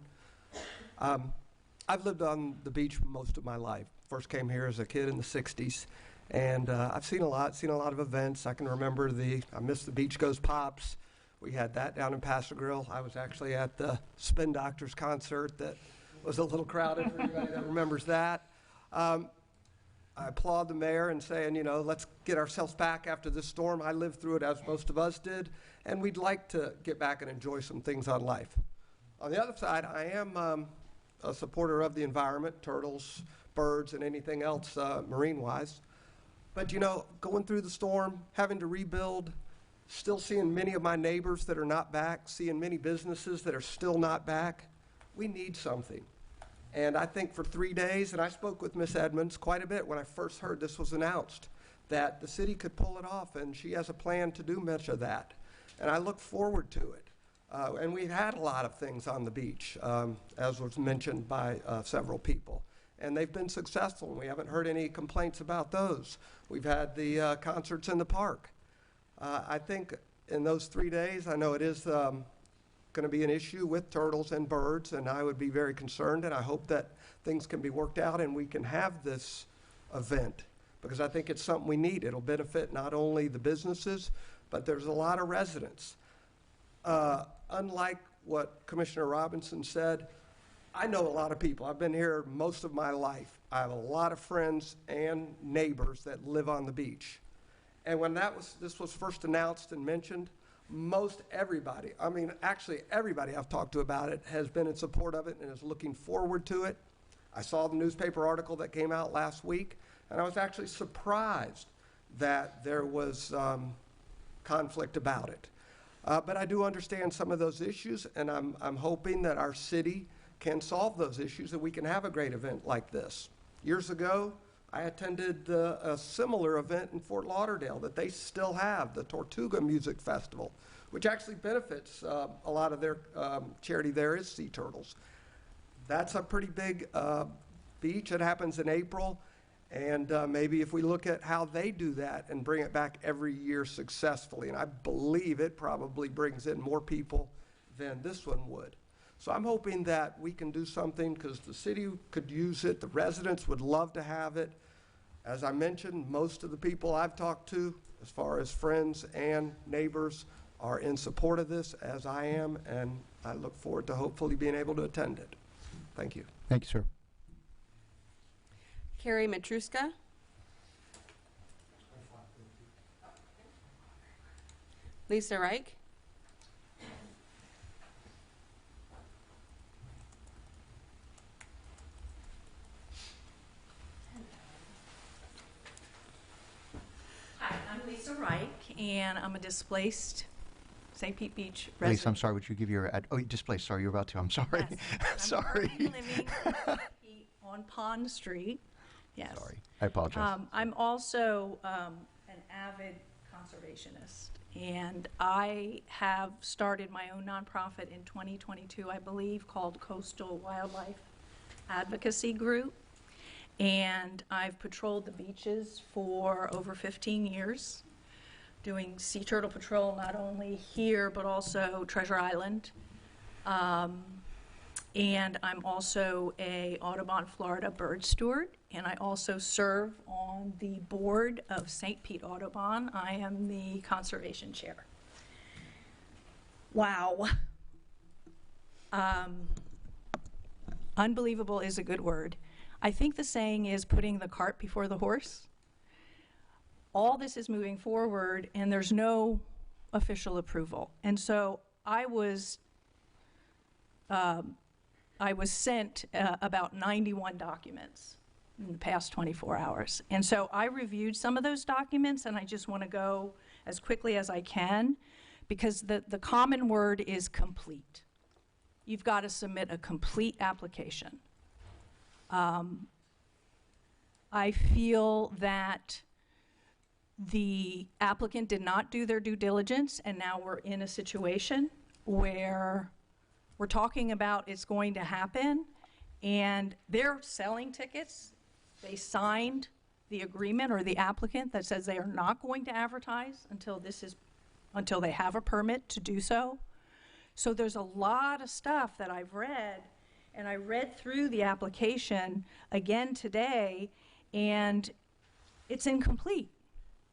I've lived on the beach most of my life. First came here as a kid in the 60s. And I've seen a lot of events. I can remember I missed the Beach Goes Pops. We had that down in Paso Grill. I was actually at the Spin Doctors concert that was a little crowded for anybody that remembers that. I applaud the mayor in saying, you know, let's get ourselves back after this storm. I lived through it as most of us did, and we'd like to get back and enjoy some things on life. On the other side, I am a supporter of the environment, turtles, birds, and anything else marine-wise. But, you know, going through the storm, having to rebuild, still seeing many of my neighbors that are not back, seeing many businesses that are still not back, we need something. And I think for 3 days, and I spoke with Ms. Edmonds quite a bit when I first heard this was announced, that the city could pull it off, and she has a plan to do much of that. And I look forward to it. And we've had a lot of things on the beach, as was mentioned by several people. and they've been successful, and we haven't heard any complaints about those. We've had the concerts in the park. I think in those 3 days, I know it is going to be an issue with turtles and birds, and I would be very concerned, and I hope that things can be worked out and we can have this event, because I think it's something we need. It'll benefit not only the businesses, but there's a lot of residents. Unlike what Commissioner Robinson said, I know a lot of people. I've been here most of my life. I have a lot of friends and neighbors that live on the beach. And when this was first announced and mentioned, most everybody, I mean, actually everybody I've talked to about it has been in support of it and is looking forward to it. I saw the newspaper article that came out last week, and I was actually surprised that there was conflict about it. But I do understand some of those issues, and I'm hoping that our city can solve those issues and we can have a great event like this. Years ago, I attended a similar event in Fort Lauderdale that they still have, the Tortuga Music Festival, which actually benefits a lot of their charity there is sea turtles. That's a pretty big beach. It happens in April. And maybe if we look at how they do that and bring it back every year successfully, and I believe it probably brings in more people than this one would. So I'm hoping that we can do something because the city could use it. The residents would love to have it. As I mentioned, most of the people I've talked to, as far as friends and neighbors, are in support of this, as I am, and I look forward to hopefully being able to attend it. Thank you. Thank you, sir. Carrie Matruska. Lisa Reich. Hi, I'm Lisa Reich, and I'm a displaced St. Pete Beach resident. Lisa, I'm sorry, would you give your oh, you displaced. Sorry, you're about to. I'm sorry. Yes, sorry. I'm currently living on Pond Street. Yes. Sorry, I apologize. I'm also an avid conservationist, and I have started my own nonprofit in 2022, I believe, called Coastal Wildlife Advocacy Group. And I've patrolled the beaches for over 15 years, doing sea turtle patrol not only here but also Treasure Island. And I'm also a Audubon, Florida bird steward, and I also serve on the board of St. Pete Audubon. I am the conservation chair. Wow. Unbelievable is a good word. I think the saying is putting the cart before the horse. All this is moving forward, and there's no official approval. And so I was sent about 91 documents in the past 24 hours. And so I reviewed some of those documents, and I just want to go as quickly as I can, because the common word is complete. You've got to submit a complete application. I feel that the applicant did not do their due diligence, and now we're in a situation where we're talking about it's going to happen, and they're selling tickets. They signed the agreement, or the applicant, that says they are not going to advertise until they have a permit to do so. So there's a lot of stuff that I've read, and I read through the application again today, and it's incomplete.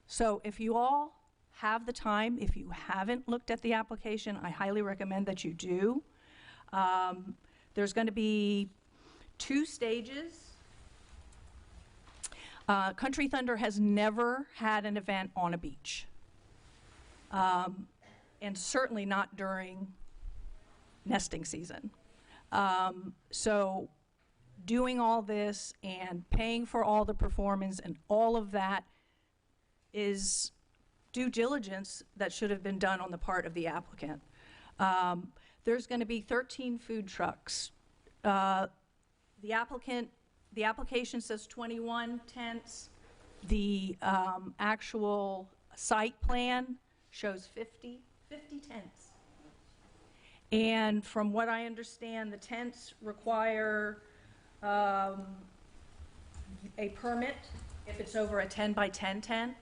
So if you all have the time, if you haven't looked at the application, I highly recommend that you do. There's going to be 2 stages. Country Thunder has never had an event on a beach, and certainly not during nesting season. So doing all this and paying for all the performance and all of that is due diligence that should have been done on the part of the applicant. There's going to be 13 food trucks. The application says 21 tents. The actual site plan shows 50 tents. And from what I understand, the tents require a permit, if it's over a 10 by 10,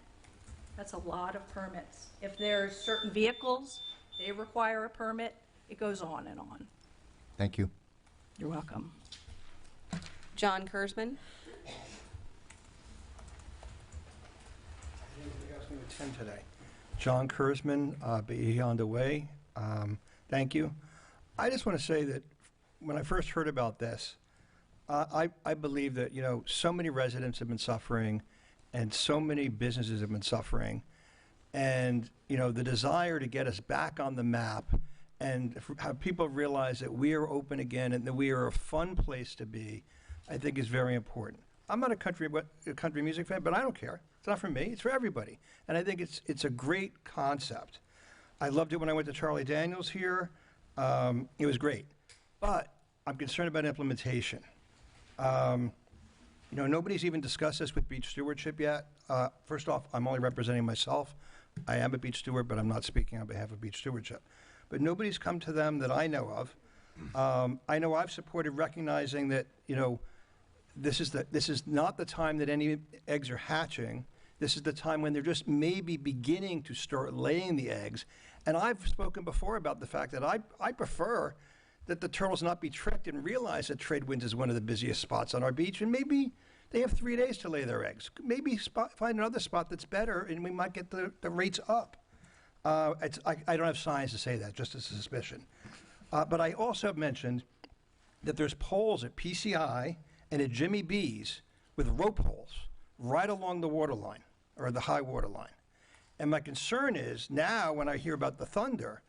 that's a lot of permits. If there's certain vehicles, they require a permit, it goes on and on. Thank you. You're welcome. John Kurzman. Today. John Kurzman, Be On The Way. Thank you. I just want to say that when I first heard about this, I believe that, you know, so many residents have been suffering and so many businesses have been suffering. And, you know, the desire to get us back on the map and have people realize that we are open again and that we are a fun place to be, I think is very important. I'm not a country music fan, but I don't care. It's not for me. It's for everybody. And I think it's a great concept. I loved it when I went to Charlie Daniels here. It was great. But I'm concerned about implementation. You know, nobody's even discussed this with beach stewardship yet. First off, I'm only representing myself. I am a beach steward, but I'm not speaking on behalf of beach stewardship. But nobody's come to them that I know of. I know I've supported recognizing that, you know, this is not the time that any eggs are hatching. This is the time when they're just maybe beginning to start laying the eggs. And I've spoken before about the fact that I prefer that the turtles not be tricked and realize that Tradewinds is one of the busiest spots on our beach, and maybe they have 3 days to lay their eggs. Maybe find another spot that's better, and we might get the rates up. I don't have signs to say that, just a suspicion. But I also mentioned that there's poles at PCI and at Jimmy B's with rope holes right along the water line, or the high water line. And my concern is now when I hear about the thunder,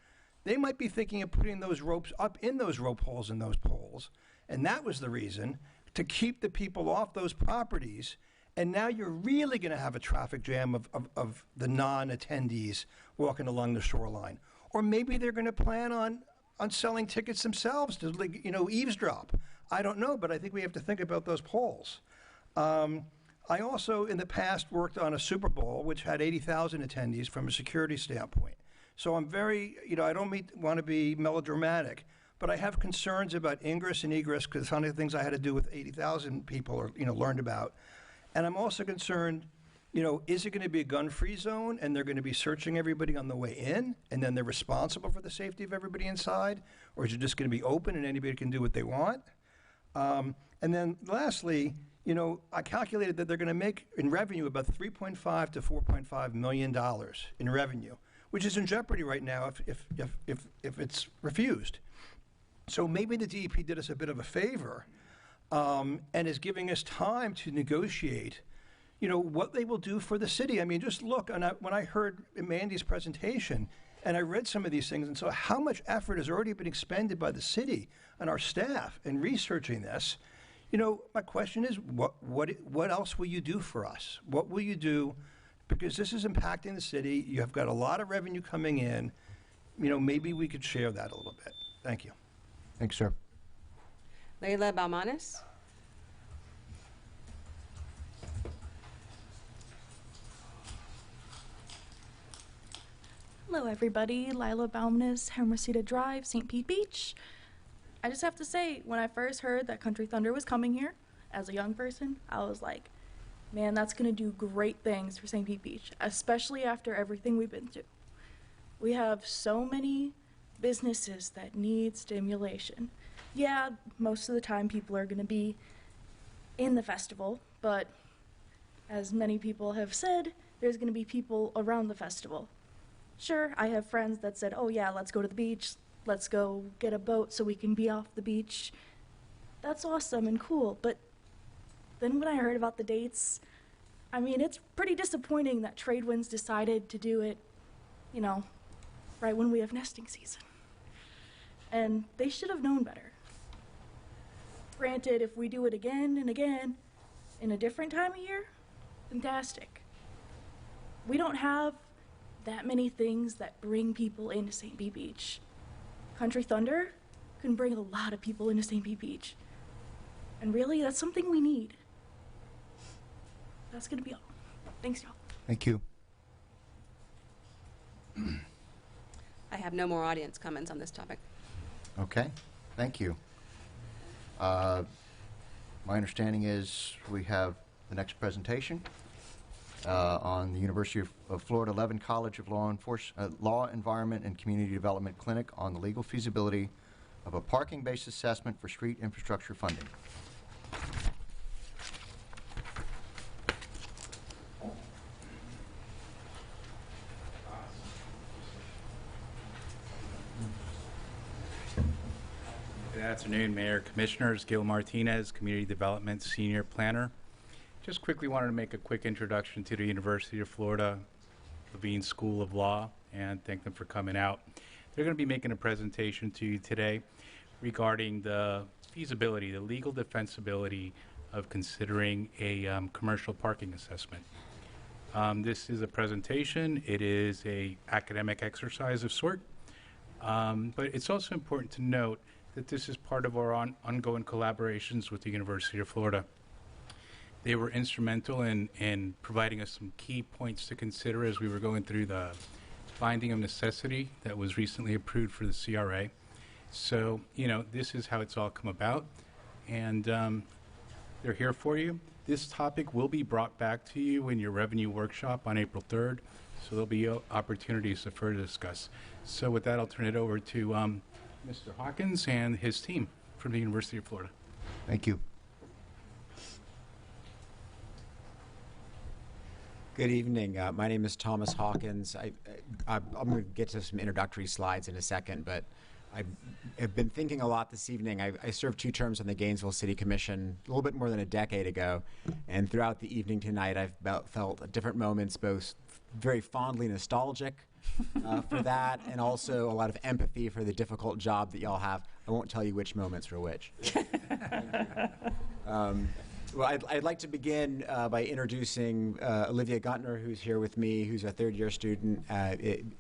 they might be thinking of putting those ropes up in those rope holes and those poles. And that was the reason to keep the people off those properties. And now you're really going to have a traffic jam of the non-attendees walking along the shoreline. Or maybe they're going to plan on selling tickets themselves to, like, you know, eavesdrop. I don't know, but I think we have to think about those poles. I also, in the past, worked on a Super Bowl, which had 80,000 attendees from a security standpoint. So I'm very, you know, I don't want to be melodramatic, but I have concerns about ingress and egress because some of the things I had to do with 80,000 people or, you know, learned about. And I'm also concerned, you know, is it going to be a gun-free zone and they're going to be searching everybody on the way in and then they're responsible for the safety of everybody inside? Or is it just going to be open and anybody can do what they want? And then lastly, you know, I calculated that they're going to make in revenue about $3.5 to $4.5 million in revenue, which is in jeopardy right now if it's refused. So maybe the DEP did us a bit of a favor and is giving us time to negotiate, you know, what they will do for the city. I mean, just look, and when I heard Mandy's presentation, and I read some of these things, and so how much effort has already been expended by the city and our staff in researching this. You know, my question is, what else will you do for us? What will you do? Because this is impacting the city. You have got a lot of revenue coming in. You know, maybe we could share that a little bit. Thank you. Thanks, sir. Leila Balmanis. Hello, everybody. Lila Balmanis, Hermosita Drive, St. Pete Beach. I just have to say, when I first heard that Country Thunder was coming here, as a young person, I was like, man, that's going to do great things for St. Pete Beach, especially after everything we've been through. We have so many businesses that need stimulation. Yeah, most of the time people are going to be in the festival, but as many people have said, there's going to be people around the festival. Sure, I have friends that said, oh yeah, let's go to the beach, let's go get a boat so we can be off the beach. That's awesome and cool, but then when I heard about the dates, I mean, it's pretty disappointing that Tradewinds decided to do it, you know, right when we have nesting season. And they should have known better. Granted, if we do it again and again in a different time of year, fantastic. We don't have that many things that bring people into St. Pete Beach. Country Thunder can bring a lot of people into St. Pete Beach. And really, that's something we need. That's gonna be all. Thanks, y'all. Thank you. I have no more audience comments on this topic. Okay, thank you. My understanding is we have the next presentation on the University of Florida Levin College of Law, Environment, and Community Development Clinic on the legal feasibility of a parking-based assessment for street infrastructure funding. Good afternoon, Mayor, Commissioners. Gil Martinez, Community Development Senior Planner. Just quickly wanted to make a quick introduction to the University of Florida Levine School of Law and thank them for coming out. They're going to be making a presentation to you today regarding the feasibility, the legal defensibility of considering a commercial parking assessment. This is a presentation. It is a academic exercise of sort, but it's also important to note that this is part of our ongoing collaborations with the University of Florida. They were instrumental in providing us some key points to consider as we were going through the finding of necessity that was recently approved for the CRA. So, this is how it's all come about, and they're here for you. This topic will be brought back to you in your revenue workshop on April 3rd, so there'll be opportunities to further discuss. So with that, I'll turn it over to Mr. Hawkins and his team from the University of Florida. Thank you. Good evening. My name is Thomas Hawkins. I'm going to get to some introductory slides in a second, but I've been thinking a lot this evening. I served 2 terms on the Gainesville City Commission a little bit more than a decade ago, and throughout the evening tonight I've felt at different moments both very fondly nostalgic for that and also a lot of empathy for the difficult job that y'all have. I won't tell you which moments were which. Well, I'd like to begin by introducing Olivia Guntner, who's here with me, who's a third-year student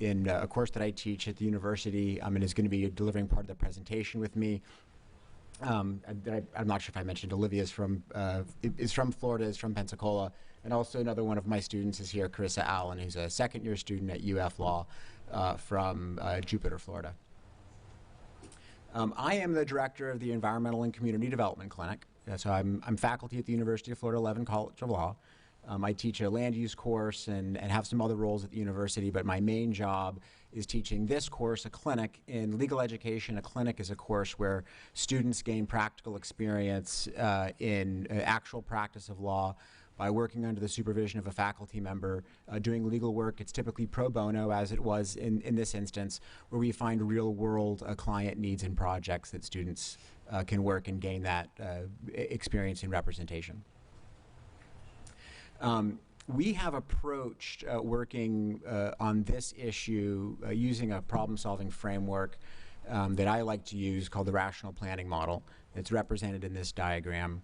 in a course that I teach at the university, and is going to be delivering part of the presentation with me. I'm not sure if I mentioned Olivia is from Florida, is from Pensacola, and also another one of my students is here, Carissa Allen, who's a second-year student at UF Law from Jupiter, Florida. I am the director of the Environmental and Community Development Clinic. So I'm faculty at the University of Florida Levin College of Law. I teach a land use course and have some other roles at the university, but my main job is teaching this course, a clinic in legal education. A clinic is a course where students gain practical experience in actual practice of law by working under the supervision of a faculty member doing legal work. It's typically pro bono, as it was in this instance, where we find real-world client needs and projects that students can work and gain that experience in representation. We have approached working on this issue using a problem-solving framework that I like to use called the rational planning model. It's represented in this diagram.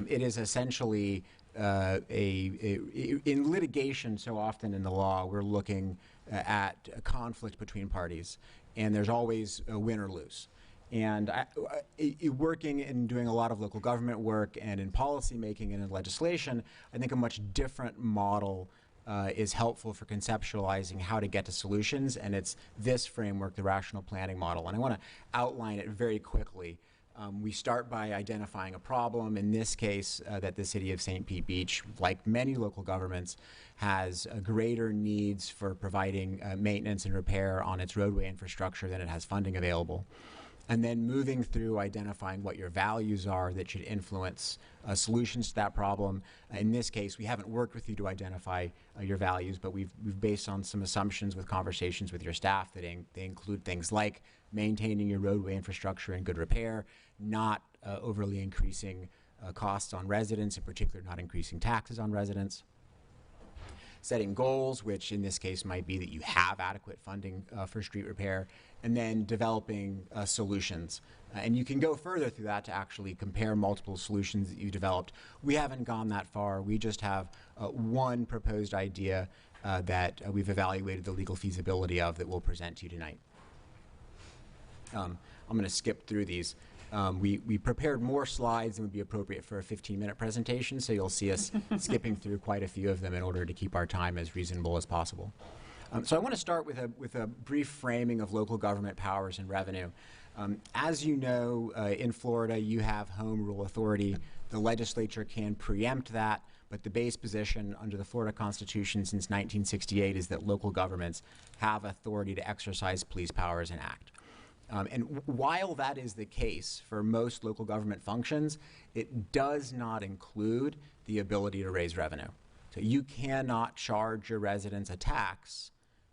It is essentially in litigation, so often in the law, we're looking at a conflict between parties, and there's always a win or lose. And working and doing a lot of local government work and in policy making and in legislation, I think a much different model is helpful for conceptualizing how to get to solutions, and it's this framework, the rational planning model. And I want to outline it very quickly. We start by identifying a problem, in this case that the city of St. Pete Beach, like many local governments, has greater needs for providing maintenance and repair on its roadway infrastructure than it has funding available. And then moving through identifying what your values are that should influence solutions to that problem. In this case, we haven't worked with you to identify your values, but we've based on some assumptions with conversations with your staff that they include things like maintaining your roadway infrastructure in good repair, not overly increasing costs on residents, in particular not increasing taxes on residents. Setting goals, which in this case might be that you have adequate funding for street repair, and then developing solutions. And you can go further through that to actually compare multiple solutions that you developed. We haven't gone that far. We just have one proposed idea that we've evaluated the legal feasibility of that we'll present to you tonight. I'm going to skip through these. We prepared more slides than would be appropriate for a 15-minute presentation, so you'll see us skipping through quite a few of them in order to keep our time as reasonable as possible. So I want to start with a brief framing of local government powers and revenue. As you know, in Florida, you have home rule authority. The legislature can preempt that, but the base position under the Florida Constitution since 1968 is that local governments have authority to exercise police powers and act. And while that is the case for most local government functions, it does not include the ability to raise revenue. So you cannot charge your residents a tax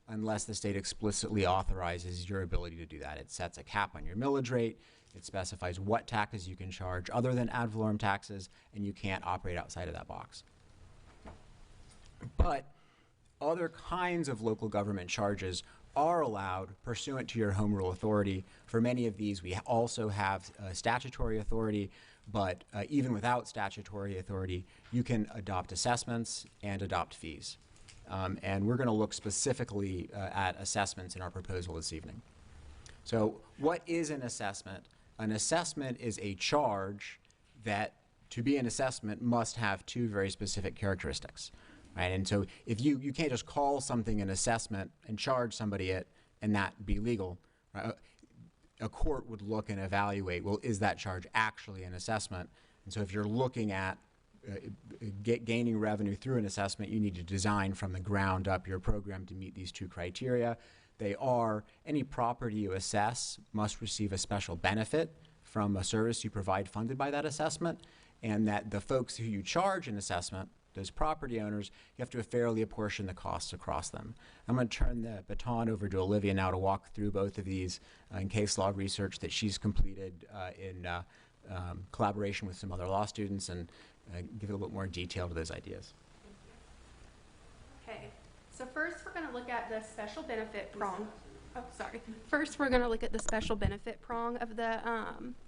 unless the state explicitly authorizes your ability to do that. It sets a cap on your millage rate. It specifies what taxes you can charge other than ad valorem taxes, and you can't operate outside of that box. But other kinds of local government charges are allowed pursuant to your home rule authority. For many of these, we also have statutory authority, but even without statutory authority, you can adopt assessments and adopt fees. And we're going to look specifically at assessments in our proposal this evening. So what is an assessment? An assessment is a charge that, to be an assessment, must have two very specific characteristics. Right? And so if you can't just call something an assessment and charge somebody it and that be legal. Right? A court would look and evaluate, well, is that charge actually an assessment? And so if you're looking at gaining revenue through an assessment, you need to design from the ground up your program to meet these two criteria. They are, any property you assess must receive a special benefit from a service you provide funded by that assessment, and that the folks who you charge an assessment, those property owners, you have to fairly apportion the costs across them. I'm going to turn the baton over to Olivia now to walk through both of these in case law research that she's completed in collaboration with some other law students, and give a little bit more detail to those ideas. Okay, so first we're going to look at the special benefit prong. Oh, sorry. First we're going to look at the special benefit prong of the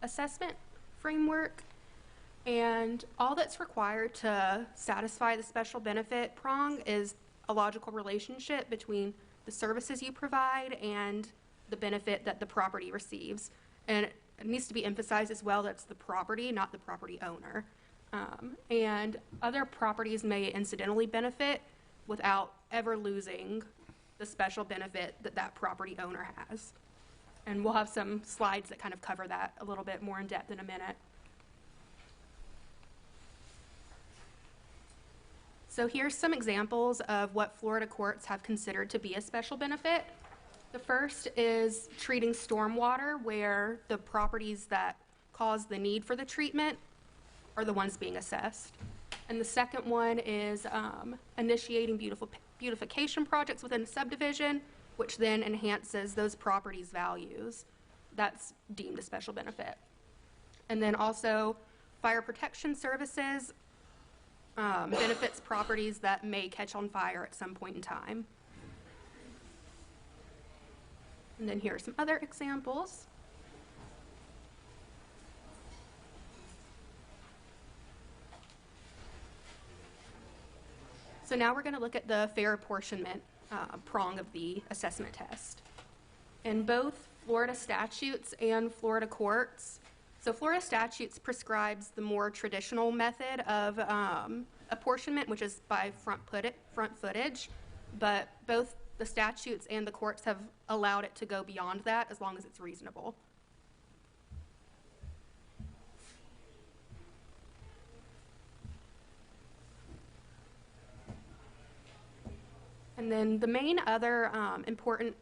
assessment framework. And all that's required to satisfy the special benefit prong is a logical relationship between the services you provide and the benefit that the property receives. And it needs to be emphasized as well that's the property, not the property owner. And other properties may incidentally benefit without ever losing the special benefit that that property owner has. And we'll have some slides that kind of cover that a little bit more in depth in a minute. So here's some examples of what Florida courts have considered to be a special benefit. The first is treating stormwater, where the properties that cause the need for the treatment are the ones being assessed. And the second one is initiating beautification projects within a subdivision, which then enhances those properties' values. That's deemed a special benefit. And then also fire protection services benefits properties that may catch on fire at some point in time. And then here are some other examples. So now we're going to look at the fair apportionment prong of the assessment test. In both Florida statutes and Florida courts, so Florida statutes prescribes the more traditional method of apportionment, which is by front footage, but both the statutes and the courts have allowed it to go beyond that as long as it's reasonable. And then the main other important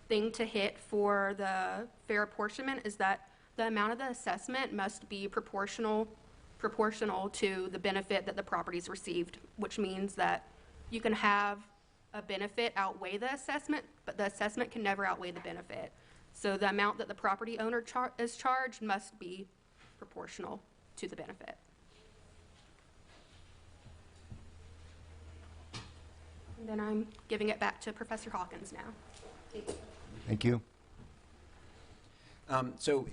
thing to hit for the fair apportionment is that the amount of the assessment must be proportional to the benefit that the property's received, which means that you can have a benefit outweigh the assessment, but the assessment can never outweigh the benefit. So the amount that the property owner is charged must be proportional to the benefit. And then I'm giving it back to Professor Hawkins now. Thank you. So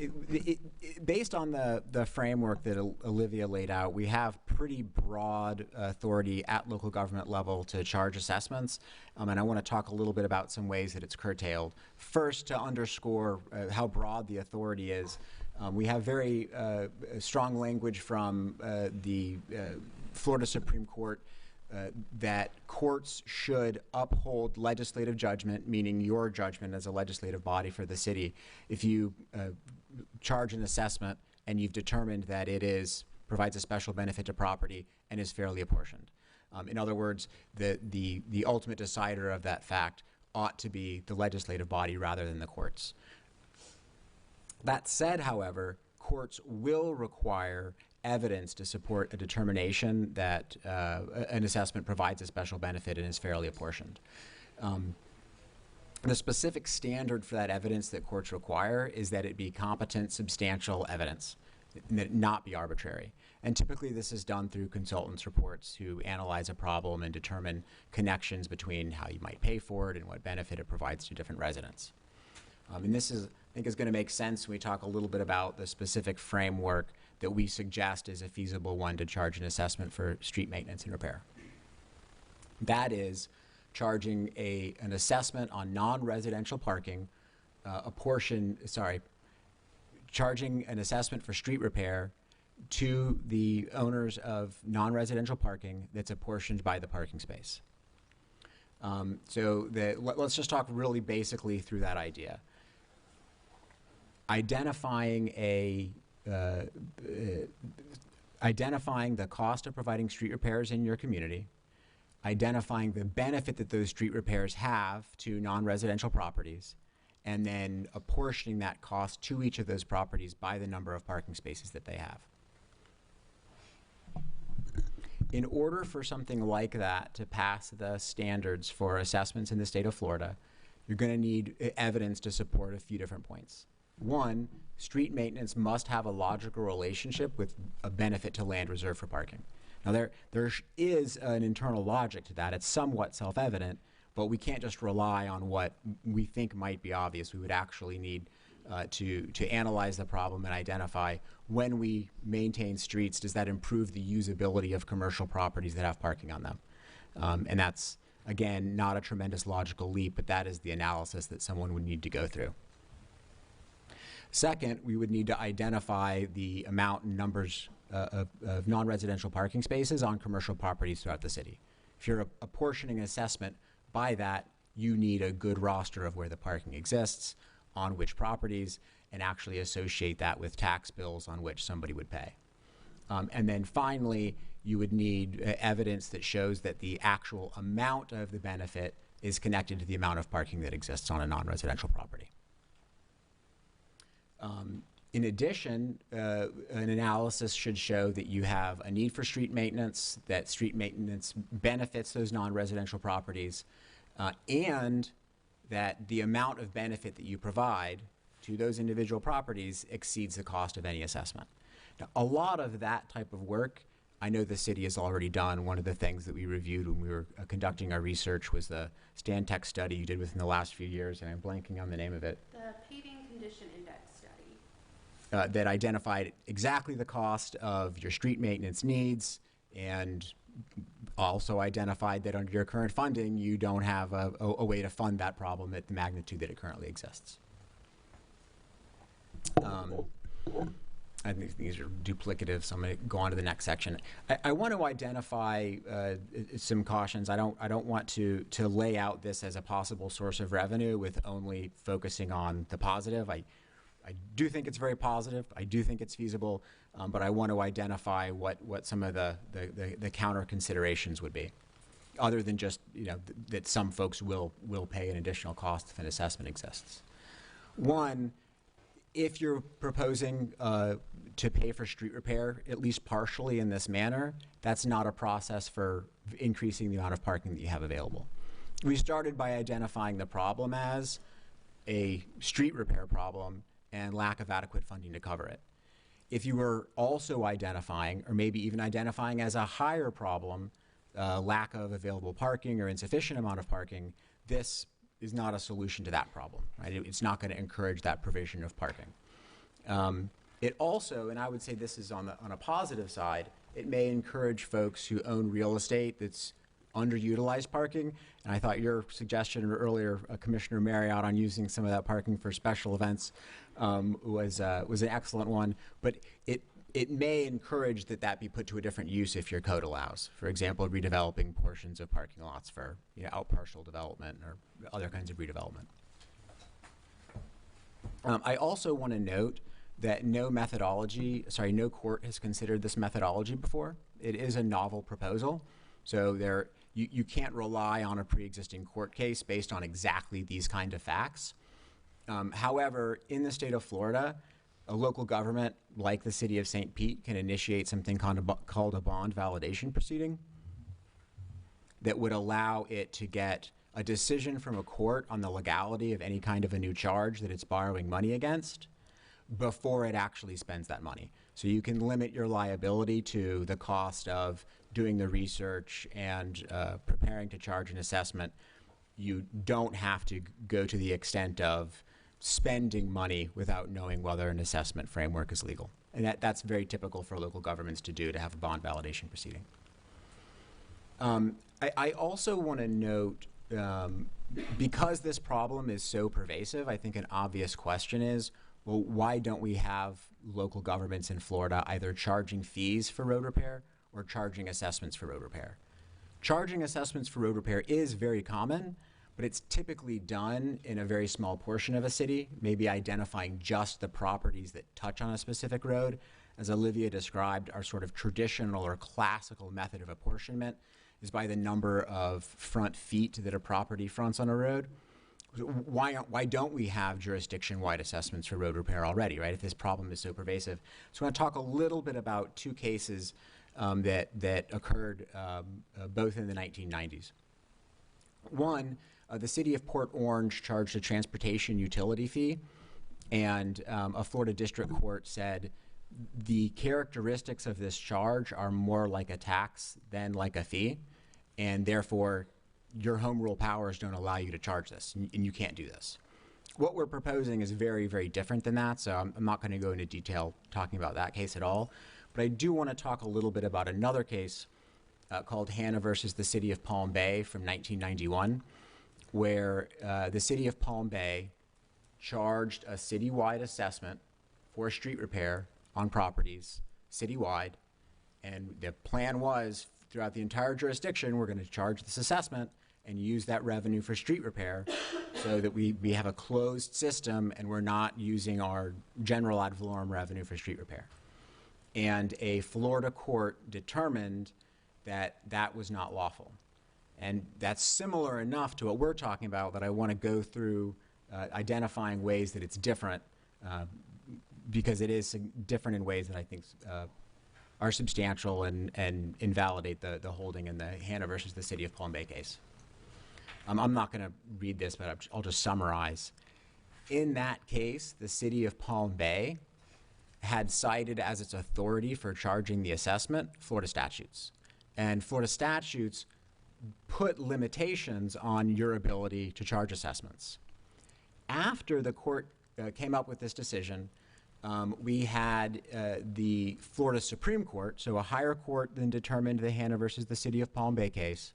based on the framework that Olivia laid out, we have pretty broad authority at local government level to charge assessments, and I want to talk a little bit about some ways that it's curtailed. First, to underscore how broad the authority is, we have very strong language from the Florida Supreme Court that courts should uphold legislative judgment, meaning your judgment as a legislative body for the city. If you charge an assessment and you've determined that it is provides a special benefit to property, and is fairly apportioned. In other words, the ultimate decider of that fact ought to be the legislative body rather than the courts. That said, however, courts will require evidence to support a determination that an assessment provides a special benefit and is fairly apportioned. The specific standard for that evidence that courts require is that it be competent, substantial evidence, and that it not be arbitrary. And typically this is done through consultants' reports who analyze a problem and determine connections between how you might pay for it and what benefit it provides to different residents. And this is, I think, is going to make sense when we talk a little bit about the specific framework that we suggest is a feasible one to charge an assessment for street maintenance and repair. That is charging an assessment on non-residential parking, charging an assessment for street repair to the owners of non-residential parking that's apportioned by the parking space. Let's just talk really basically through that idea. Identifying the cost of providing street repairs in your community, identifying the benefit that those street repairs have to non-residential properties, and then apportioning that cost to each of those properties by the number of parking spaces that they have. In order for something like that to pass the standards for assessments in the state of Florida, you're going to need evidence to support a few different points. One, street maintenance must have a logical relationship with a benefit to land reserved for parking. Now, there is an internal logic to that. It's somewhat self-evident, but we can't just rely on what we think might be obvious. We would actually need to analyze the problem and identify, when we maintain streets, does that improve the usability of commercial properties that have parking on them? And that's, again, not a tremendous logical leap, but that is the analysis that someone would need to go through. Second, we would need to identify the amount and numbers of non-residential parking spaces on commercial properties throughout the city. If you're apportioning an assessment by that, you need a good roster of where the parking exists, on which properties, and actually associate that with tax bills on which somebody would pay. And then finally, you would need evidence that shows that the actual amount of the benefit is connected to the amount of parking that exists on a non-residential property. In addition, an analysis should show that you have a need for street maintenance, that street maintenance benefits those non-residential properties, and that the amount of benefit that you provide to those individual properties exceeds the cost of any assessment. Now, a lot of that type of work, I know the city has already done. One of the things that we reviewed when we were conducting our research was the Stantec study you did within the last few years, and I'm blanking on the name of it. The paving condition index study. That identified exactly the cost of your street maintenance needs, and also identified that under your current funding, you don't have a way to fund that problem at the magnitude that it currently exists. I think these are duplicative, so I'm going to go on to the next section. I want to identify some cautions. I don't want to lay out this as a possible source of revenue with only focusing on the positive. I do think it's very positive. I do think it's feasible, but I want to identify what some of the counter considerations would be, other than just that some folks will pay an additional cost if an assessment exists. One, if you're proposing to pay for street repair, at least partially in this manner, that's not a process for increasing the amount of parking that you have available. We started by identifying the problem as a street repair problem and lack of adequate funding to cover it. If you were also identifying, or maybe even identifying as a higher problem, lack of available parking or insufficient amount of parking, this is not a solution to that problem, right? It's not going to encourage that provision of parking. It also, and I would say this is on a positive side, it may encourage folks who own real estate that's underutilized parking. And I thought your suggestion earlier, Commissioner Marriott, on using some of that parking for special events was an excellent one. But it may encourage that be put to a different use if your code allows. For example, redeveloping portions of parking lots for out partial development or other kinds of redevelopment. I also want to note that no court has considered this methodology before. It is a novel proposal, so you can't rely on a pre-existing court case based on exactly these kind of facts. However, in the state of Florida, a local government like the city of St. Pete can initiate something called a bond validation proceeding that would allow it to get a decision from a court on the legality of any kind of a new charge that it's borrowing money against before it actually spends that money. So you can limit your liability to the cost of doing the research and preparing to charge an assessment. You don't have to go to the extent of spending money without knowing whether an assessment framework is legal. And that's very typical for local governments to do, to have a bond validation proceeding. I also want to note, because this problem is so pervasive, I think an obvious question is, well, why don't we have local governments in Florida either charging fees for road repair or charging assessments for road repair? Charging assessments for road repair is very common, but it's typically done in a very small portion of a city, maybe identifying just the properties that touch on a specific road. As Olivia described, our sort of traditional or classical method of apportionment is by the number of front feet that a property fronts on a road. Why don't we have jurisdiction-wide assessments for road repair already, right, if this problem is so pervasive? So I want to talk a little bit about two cases that occurred both in the 1990s. One, the city of Port Orange charged a transportation utility fee, and a Florida district court said the characteristics of this charge are more like a tax than like a fee, and therefore your home rule powers don't allow you to charge this, and you can't do this. What we're proposing is very, very different than that, so I'm not going to go into detail talking about that case at all. But I do want to talk a little bit about another case called Hannah versus the City of Palm Bay from 1991, where the City of Palm Bay charged a citywide assessment for street repair on properties citywide, and the plan was throughout the entire jurisdiction, we're going to charge this assessment and use that revenue for street repair so that we have a closed system and we're not using our general ad valorem revenue for street repair. And a Florida court determined that that was not lawful. And that's similar enough to what we're talking about that I want to go through identifying ways that it's different, because it is different in ways that I think are substantial and invalidate the holding in the Hannah versus the City of Palm Bay case. I'm not going to read this, but I'll just summarize. In that case, the City of Palm Bay had cited as its authority for charging the assessment Florida statutes. And Florida statutes put limitations on your ability to charge assessments. After the court came up with this decision, we had the Florida Supreme Court, so a higher court than determined the Hannah versus the City of Palm Bay case,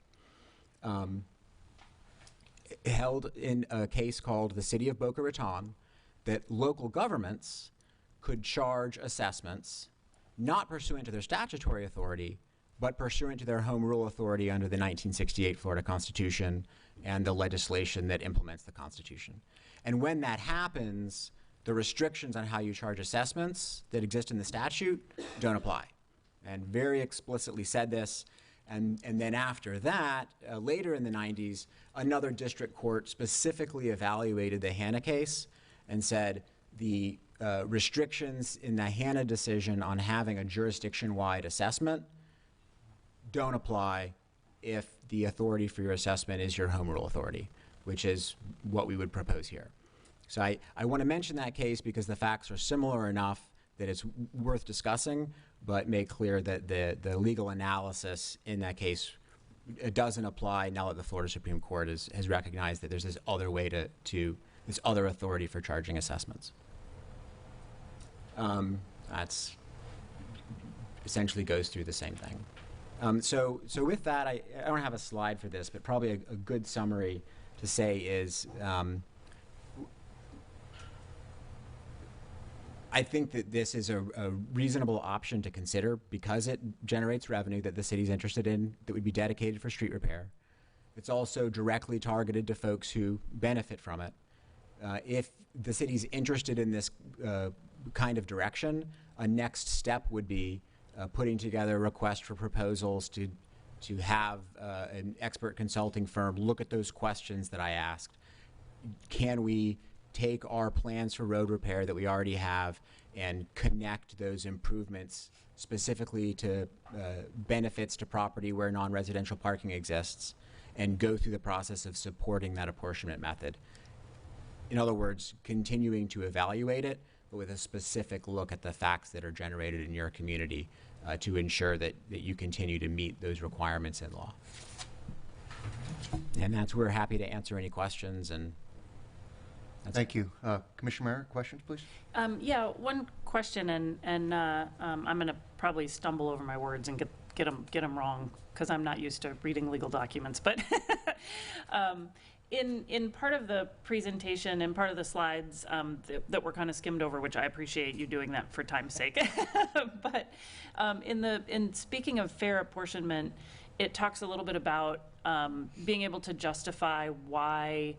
held in a case called the City of Boca Raton that local governments could charge assessments not pursuant to their statutory authority, but pursuant to their home rule authority under the 1968 Florida Constitution and the legislation that implements the Constitution. And when that happens, the restrictions on how you charge assessments that exist in the statute don't apply. And very explicitly said this. And then after that, later in the 90s, another district court specifically evaluated the Hannah case and said the restrictions in the Hannah decision on having a jurisdiction-wide assessment don't apply if the authority for your assessment is your home rule authority, which is what we would propose here. So I want to mention that case because the facts are similar enough that it's worth discussing, but make clear that the legal analysis in that case, it doesn't apply now that the Florida Supreme Court has recognized that there's this other way to this other authority for charging assessments. That's essentially goes through the same thing. So with that, I don't have a slide for this, but probably a good summary to say is I think that this is a reasonable option to consider because it generates revenue that the city's interested in that would be dedicated for street repair. It's also directly targeted to folks who benefit from it. If the city's interested in this kind of direction, a next step would be putting together a request for proposals to have an expert consulting firm look at those questions that I asked. Can we take our plans for road repair that we already have and connect those improvements specifically to benefits to property where non-residential parking exists, and go through the process of supporting that apportionment method? In other words, continuing to evaluate it, but with a specific look at the facts that are generated in your community to ensure that you continue to meet those requirements in law. And we're happy to answer any questions. And thank you. Commissioner Mayer, questions, please? Yeah, one question, and I'm going to probably stumble over my words and get them wrong because I'm not used to reading legal documents. But in part of the presentation and part of the slides that were kind of skimmed over, which I appreciate you doing that for time's sake. But in speaking of fair apportionment, it talks a little bit about being able to justify why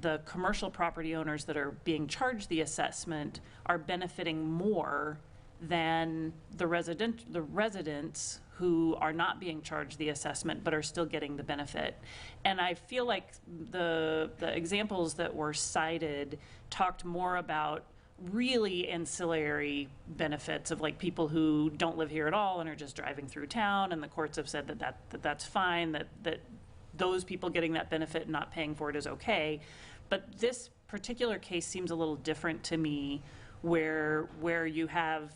the commercial property owners that are being charged the assessment are benefiting more than the residents who are not being charged the assessment but are still getting the benefit. And I feel like the examples that were cited talked more about really ancillary benefits of like people who don't live here at all and are just driving through town, and the courts have said that's fine, that those people getting that benefit and not paying for it is okay. But this particular case seems a little different to me, where you have,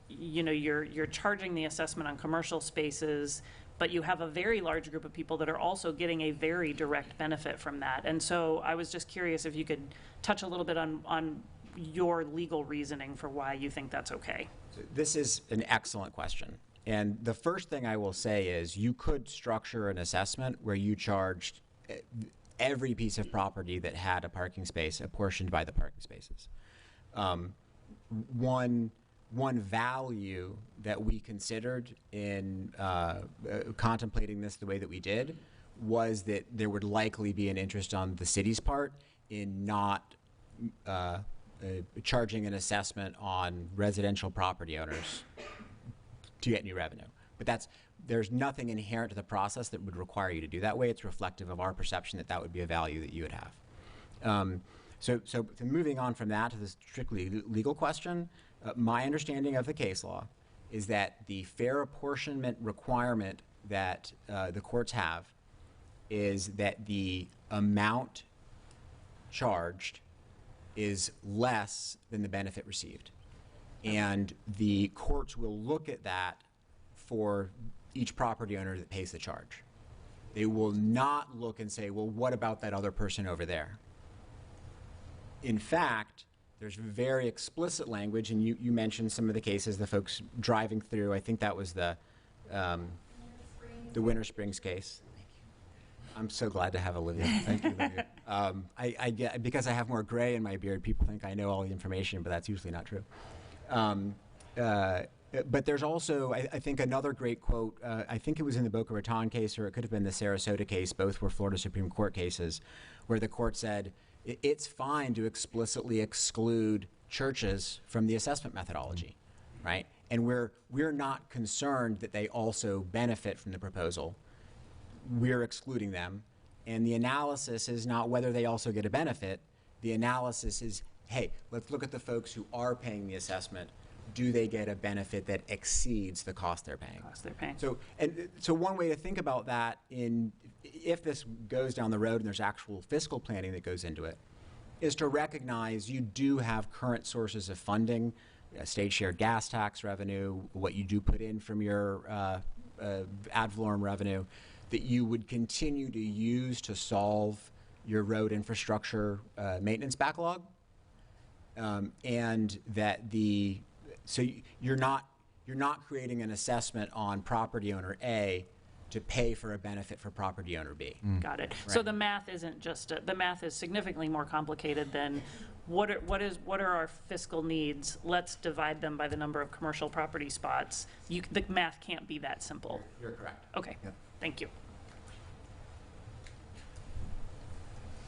you know, you're charging the assessment on commercial spaces, but you have a very large group of people that are also getting a very direct benefit from that. And so I was just curious if you could touch a little bit on your legal reasoning for why you think that's okay. This is an excellent question. And the first thing I will say is you could structure an assessment where you charged every piece of property that had a parking space apportioned by the parking spaces. One value that we considered in contemplating this the way that we did was that there would likely be an interest on the city's part in not charging an assessment on residential property owners to get new revenue. But there's nothing inherent to the process that would require you to do that way. It's reflective of our perception that would be a value that you would have. So moving on from that to the strictly legal question, my understanding of the case law is that the fair apportionment requirement that the courts have is that the amount charged is less than the benefit received. And the courts will look at that for each property owner that pays the charge. They will not look and say, well, what about that other person over there? In fact, there's very explicit language, and you mentioned some of the cases, the folks driving through. I think that was the Winter Springs case. I'm so glad to have Olivia. Thank you, Olivia. I get, because I have more gray in my beard, people think I know all the information, but that's usually not true. But there's also, I think, another great quote. I think it was in the Boca Raton case, or it could have been the Sarasota case. Both were Florida Supreme Court cases, where the court said it's fine to explicitly exclude churches from the assessment methodology, right? And we're not concerned that they also benefit from the proposal. We're excluding them. And the analysis is not whether they also get a benefit. The analysis is, hey, let's look at the folks who are paying the assessment. Do they get a benefit that exceeds the cost they're paying? So one way to think about that, if this goes down the road and there's actual fiscal planning that goes into it, is to recognize you do have current sources of funding, state shared gas tax revenue, what you do put in from your ad valorem revenue, that you would continue to use to solve your road infrastructure maintenance backlog, and that so you're not creating an assessment on property owner A to pay for a benefit for property owner B. Got it. Right. So the math isn't just the math is significantly more complicated than what are our fiscal needs? Let's divide them by the number of commercial property spots. The math can't be that simple. You're correct. Okay. Yep. Thank you.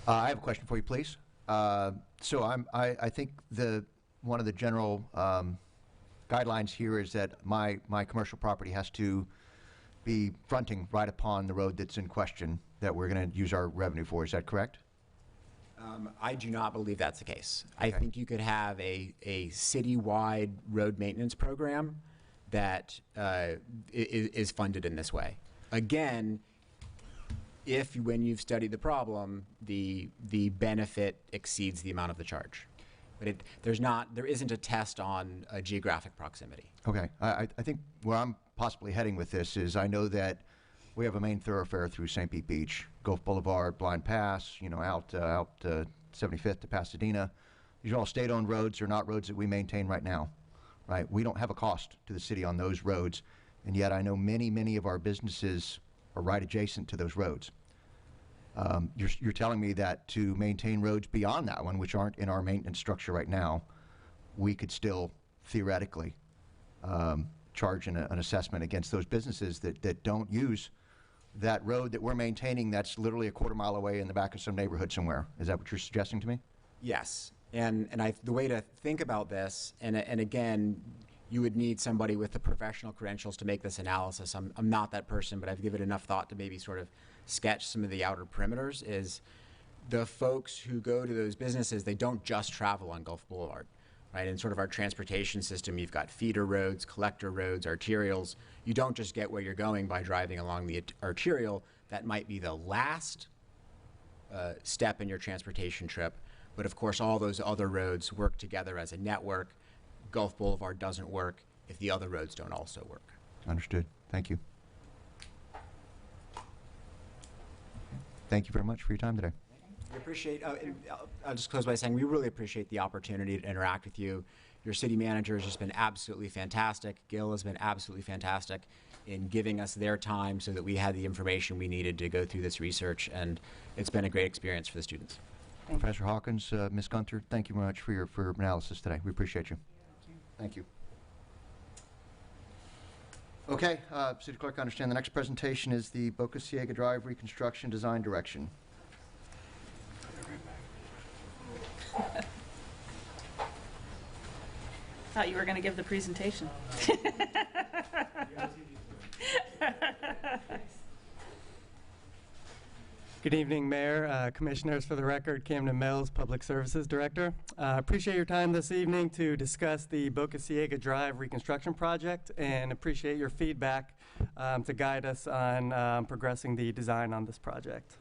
I have a question for you, please. So I think one of the general guidelines here is that my commercial property has to be fronting right upon the road that's in question that we're going to use our revenue for. Is that correct? I do not believe that's the case. I think you could have a citywide road maintenance program that is funded in this way. Again, if when you've studied the problem, the benefit exceeds the amount of the charge. But there isn't a test on geographic proximity. Okay. I think where I'm possibly heading with this is I know that we have a main thoroughfare through St. Pete Beach, Gulf Boulevard, Blind Pass, out 75th to Pasadena. These are all state-owned roads. They're not roads that we maintain right now, right? We don't have a cost to the city on those roads, and yet I know many of our businesses are right adjacent to those roads. You're telling me that to maintain roads beyond that one, which aren't in our maintenance structure right now, we could still theoretically charge an assessment against those businesses that don't use that road that we're maintaining that's literally a quarter mile away in the back of some neighborhood somewhere. Is that what you're suggesting to me? Yes. And the way to think about this, and again, you would need somebody with the professional credentials to make this analysis. I'm not that person, but I've given enough thought to maybe sort of sketch some of the outer perimeters, is the folks who go to those businesses, they don't just travel on Gulf Boulevard, right? In sort of our transportation system, you've got feeder roads, collector roads, arterials. You don't just get where you're going by driving along the arterial. That might be the last step in your transportation trip. But of course, all those other roads work together as a network. Gulf Boulevard doesn't work if the other roads don't also work. Understood. Thank you. Thank you very much for your time today. We appreciate, I'll just close by saying we really appreciate the opportunity to interact with you. Your city manager has just been absolutely fantastic. Gil has been absolutely fantastic in giving us their time so that we had the information we needed to go through this research, and it's been a great experience for the students. Professor Hawkins, Ms. Gunter, thank you very much for your analysis today. We appreciate you. Thank you. Okay, City Clerk, I understand the next presentation is the Bokea Drive Reconstruction Design Direction. Thought you were going to give the presentation. Good evening, Mayor, Commissioners. For the record, Camden Mills, Public Services Director. Appreciate your time this evening to discuss the Bokea Drive reconstruction project, and appreciate your feedback to guide us on progressing the design on this project.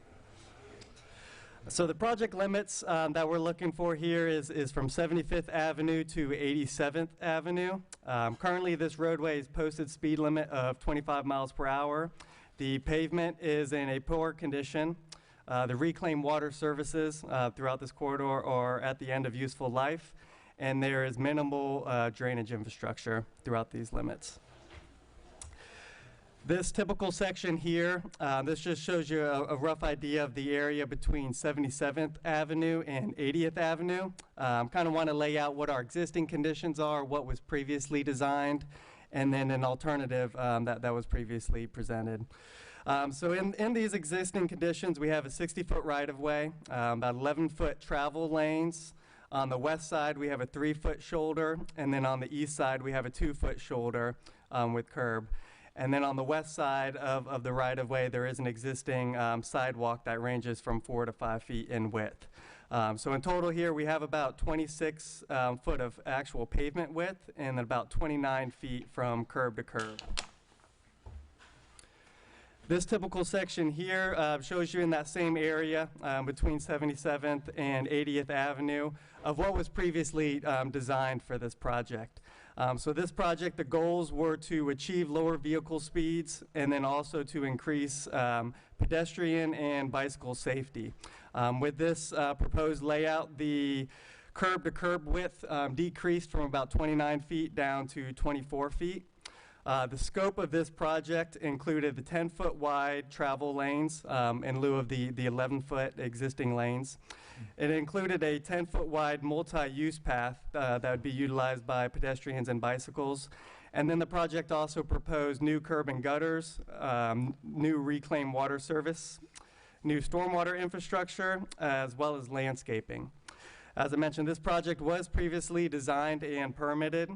So the project limits that we're looking for here is from 75th Avenue to 87th Avenue. Currently, this roadway is posted speed limit of 25 miles per hour. The pavement is in a poor condition. The reclaimed water services throughout this corridor are at the end of useful life, and there is minimal drainage infrastructure throughout these limits. This typical section here, this just shows you a rough idea of the area between 77th Avenue and 80th Avenue. Kind of want to lay out what our existing conditions are, what was previously designed, and then an alternative that was previously presented. So in these existing conditions, we have a 60-foot right-of-way, about 11-foot travel lanes. On the west side, we have a 3-foot shoulder, and then on the east side, we have a 2-foot shoulder with curb. And then on the west side of the right-of-way, there is an existing sidewalk that ranges from 4 to 5 feet in width. So in total here, we have about 26 foot of actual pavement width and about 29 feet from curb to curb. This typical section here shows you in that same area between 77th and 80th Avenue of what was previously designed for this project. So this project, the goals were to achieve lower vehicle speeds and then also to increase pedestrian and bicycle safety. With this proposed layout, the curb-to-curb width decreased from about 29 feet down to 24 feet. The scope of this project included the 10-foot wide travel lanes in lieu of the 11-foot existing lanes. It included a 10-foot wide multi-use path that would be utilized by pedestrians and bicycles. And then the project also proposed new curb and gutters, new reclaimed water service, new stormwater infrastructure, as well as landscaping. As I mentioned, this project was previously designed and permitted.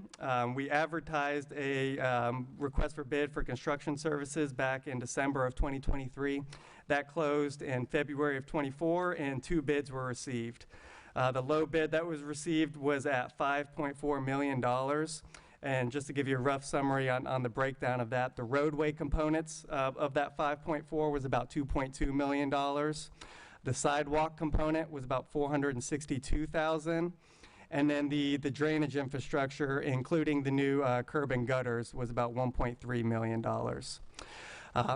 We advertised a request for bid for construction services back in December of 2023. That closed in February of 24, and 2 bids were received. The low bid that was received was at $5.4 million. And just to give you a rough summary on the breakdown of that, the roadway components of that 5.4 was about $2.2 million. The sidewalk component was about $462,000. And then the drainage infrastructure, including the new curb and gutters, was about $1.3 million.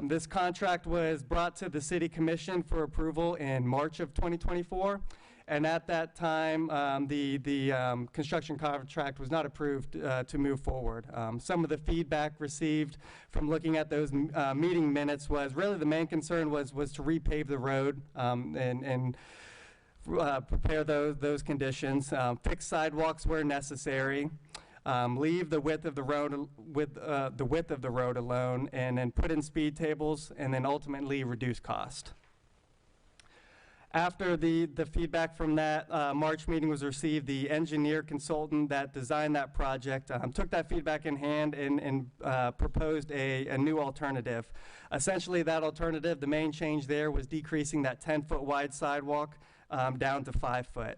This contract was brought to the City Commission for approval in March of 2024. And at that time, the construction contract was not approved to move forward. Some of the feedback received from looking at those meeting minutes was really the main concern was to repave the road and prepare those conditions, fix sidewalks where necessary, leave the width of the road with the width of the road alone, and then put in speed tables, and then ultimately reduce cost. After the feedback from that March meeting was received, the engineer consultant that designed that project took that feedback in hand and proposed a new alternative. Essentially, that alternative, the main change there was decreasing that 10-foot wide sidewalk down to 5 foot.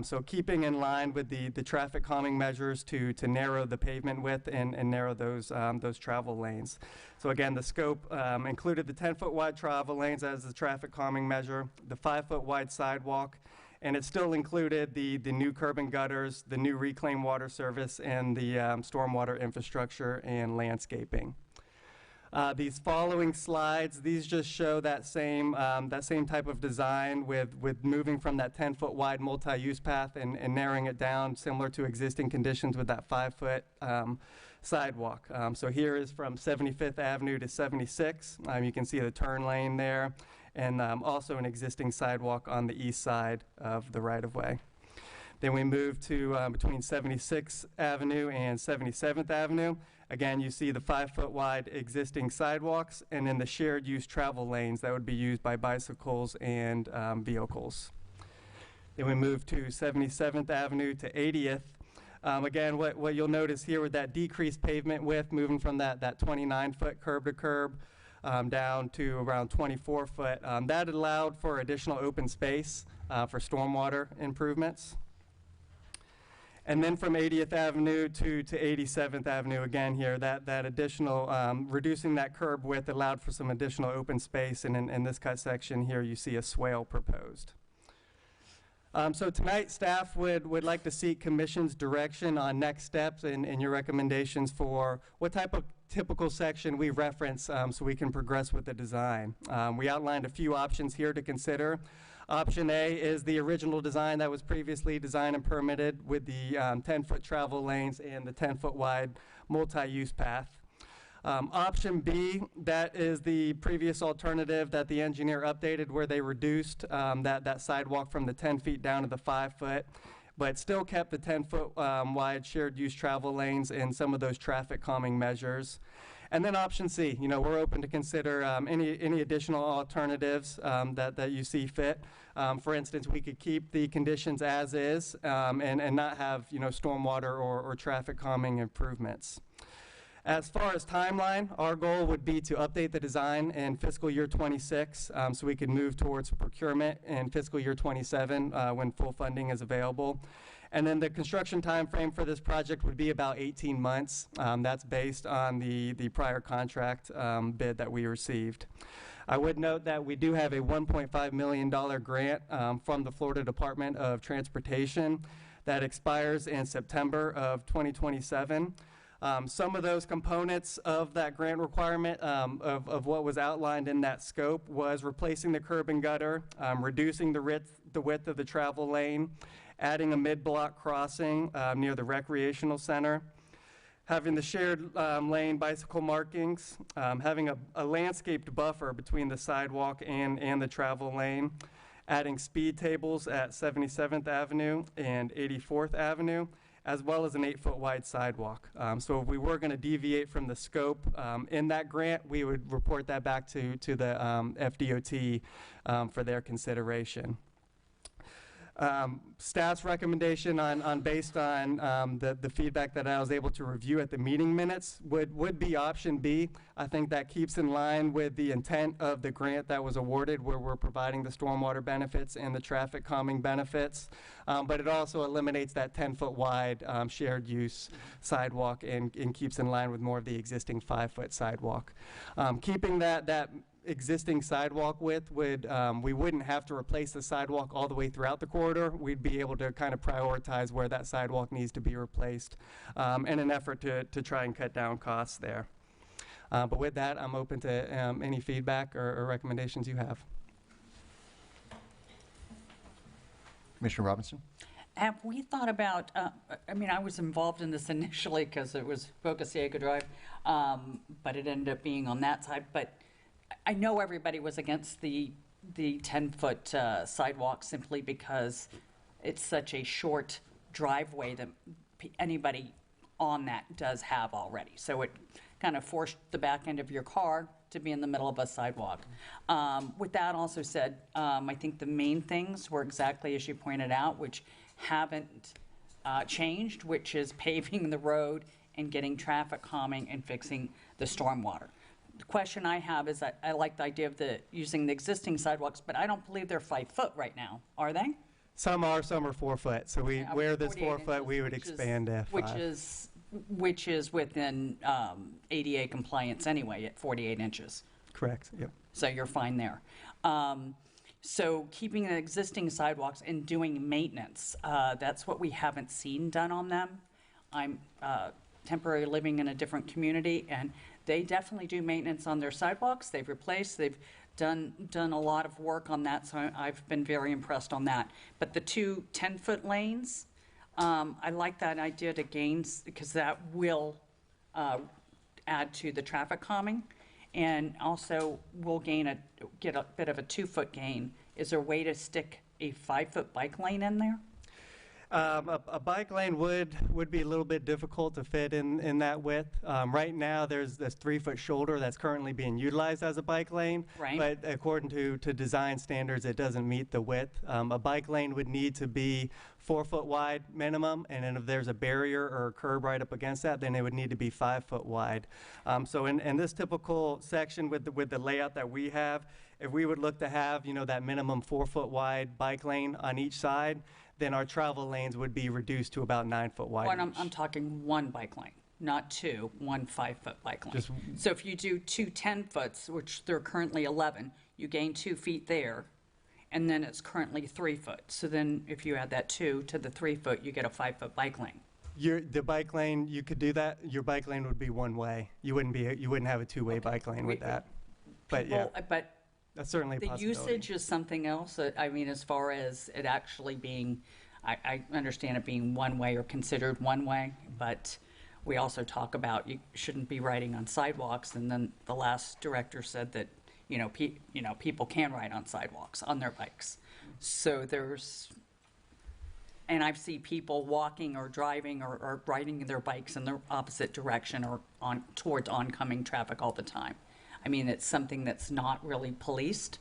So keeping in line with the traffic calming measures to narrow the pavement width and narrow those travel lanes. So again, the scope included the 10-foot wide travel lanes as the traffic calming measure, the 5-foot wide sidewalk, and it still included the new curb and gutters, the new reclaimed water service, and the stormwater infrastructure and landscaping. These following slides, these just show that same type of design with moving from that 10-foot wide multi-use path and narrowing it down similar to existing conditions with that 5-foot sidewalk. So here is from 75th Avenue to 76. You can see the turn lane there, and also an existing sidewalk on the east side of the right-of-way. Then we move to between 76th Avenue and 77th Avenue. Again, you see the 5-foot wide existing sidewalks and then the shared use travel lanes that would be used by bicycles and vehicles. Then we move to 77th Avenue to 80th. Again, what you'll notice here with that decreased pavement width, moving from that 29-foot curb to curb down to around 24 foot, that allowed for additional open space for stormwater improvements. And then from 80th Avenue to 87th Avenue, again here, that additional, reducing that curb width allowed for some additional open space, and in this cut section here, you see a swale proposed. So tonight, staff would like to seek Commission's direction on next steps and your recommendations for what type of typical section we reference so we can progress with the design. We outlined a few options here to consider. Option A is the original design that was previously designed and permitted with the 10-foot travel lanes and the 10-foot wide multi-use path. Option B, that is the previous alternative that the engineer updated where they reduced that sidewalk from the 10 feet down to the 5 foot, but still kept the 10-foot wide shared use travel lanes and some of those traffic calming measures. And then option C, we're open to consider any additional alternatives that you see fit. For instance, we could keep the conditions as is and not have stormwater or traffic calming improvements. As far as timeline, our goal would be to update the design in fiscal year 26 so we could move towards procurement in fiscal year 27 when full funding is available. And then the construction time frame for this project would be about 18 months. That's based on the prior contract bid that we received. I would note that we do have a $1.5 million grant from the Florida Department of Transportation that expires in September of 2027. Some of those components of that grant requirement of what was outlined in that scope was replacing the curb and gutter, reducing the width of the travel lane, adding a mid-block crossing near the recreational center, having the shared lane bicycle markings, having a landscaped buffer between the sidewalk and the travel lane, adding speed tables at 77th Avenue and 84th Avenue, as well as an 8-foot wide sidewalk. So if we were going to deviate from the scope in that grant, we would report that back to the FDOT for their consideration. Staff's recommendation based on the feedback that I was able to review at the meeting minutes would be option B. I think that keeps in line with the intent of the grant that was awarded, where we're providing the stormwater benefits and the traffic calming benefits. But it also eliminates that 10-foot wide shared use sidewalk and keeps in line with more of the existing 5-foot sidewalk. Keeping that existing sidewalk width we wouldn't have to replace the sidewalk all the way throughout the corridor. We'd be able to kind of prioritize where that sidewalk needs to be replaced in an effort to try and cut down costs there. But with that, I'm open to any feedback or recommendations you have. Commissioner Robinson? Have we thought about, I mean, I was involved in this initially because it was Bokea Drive, but it ended up being on that side. But I know everybody was against the 10-foot sidewalk simply because it's such a short driveway that anybody on that does have already. So it kind of forced the back end of your car to be in the middle of a sidewalk. With that also said, I think the main things were exactly as you pointed out, which haven't changed, which is paving the road and getting traffic calming and fixing the stormwater. The question I have is that I like the idea of using the existing sidewalks, but I don't believe they're 5 foot right now, are they? Some are 4 foot. So where this 4 foot, we would expand to 5. Which is within ADA compliance anyway at 48 inches. Correct. Yep. So you're fine there. So keeping the existing sidewalks and doing maintenance, that's what we haven't seen done on them. I'm temporarily living in a different community, and they definitely do maintenance on their sidewalks. They've replaced, they've done a lot of work on that, so I've been very impressed on that. But the 2 10-foot lanes, I like that idea to gain, because that will add to the traffic calming, and also we'll get a bit of a 2-foot gain. Is there a way to stick a 5-foot bike lane in there? A bike lane would be a little bit difficult to fit in that width. Right now, there's this 3-foot shoulder that's currently being utilized as a bike lane. Right. But according to design standards, it doesn't meet the width. A bike lane would need to be 4 foot wide minimum, and then if there's a barrier or a curb right up against that, then it would need to be 5 foot wide. So in this typical section with the layout that we have, if we would look to have, that minimum 4 foot wide bike lane on each side, then our travel lanes would be reduced to about 9 foot wide. Well, I'm talking one bike lane, not 2, one 5-foot bike lane. So if you do 2 10-foots, which they're currently 11, you gain 2 feet there, and then it's currently 3 foot. So then if you add that 2 to the 3 foot, you get a 5-foot bike lane. The bike lane, you could do that. Your bike lane would be one way. You wouldn't have a two-way bike lane with that. But yeah, but that's certainly a the possibility. usage is something else. I mean, as far as it actually being, I understand it being one way or considered one way, but we also talk about you shouldn't be riding on sidewalks. And then the last director said that people can ride on sidewalks on their bikes. So and I've seen people walking or driving or riding their bikes in the opposite direction or towards oncoming traffic all the time. I mean, it's something that's not really policed,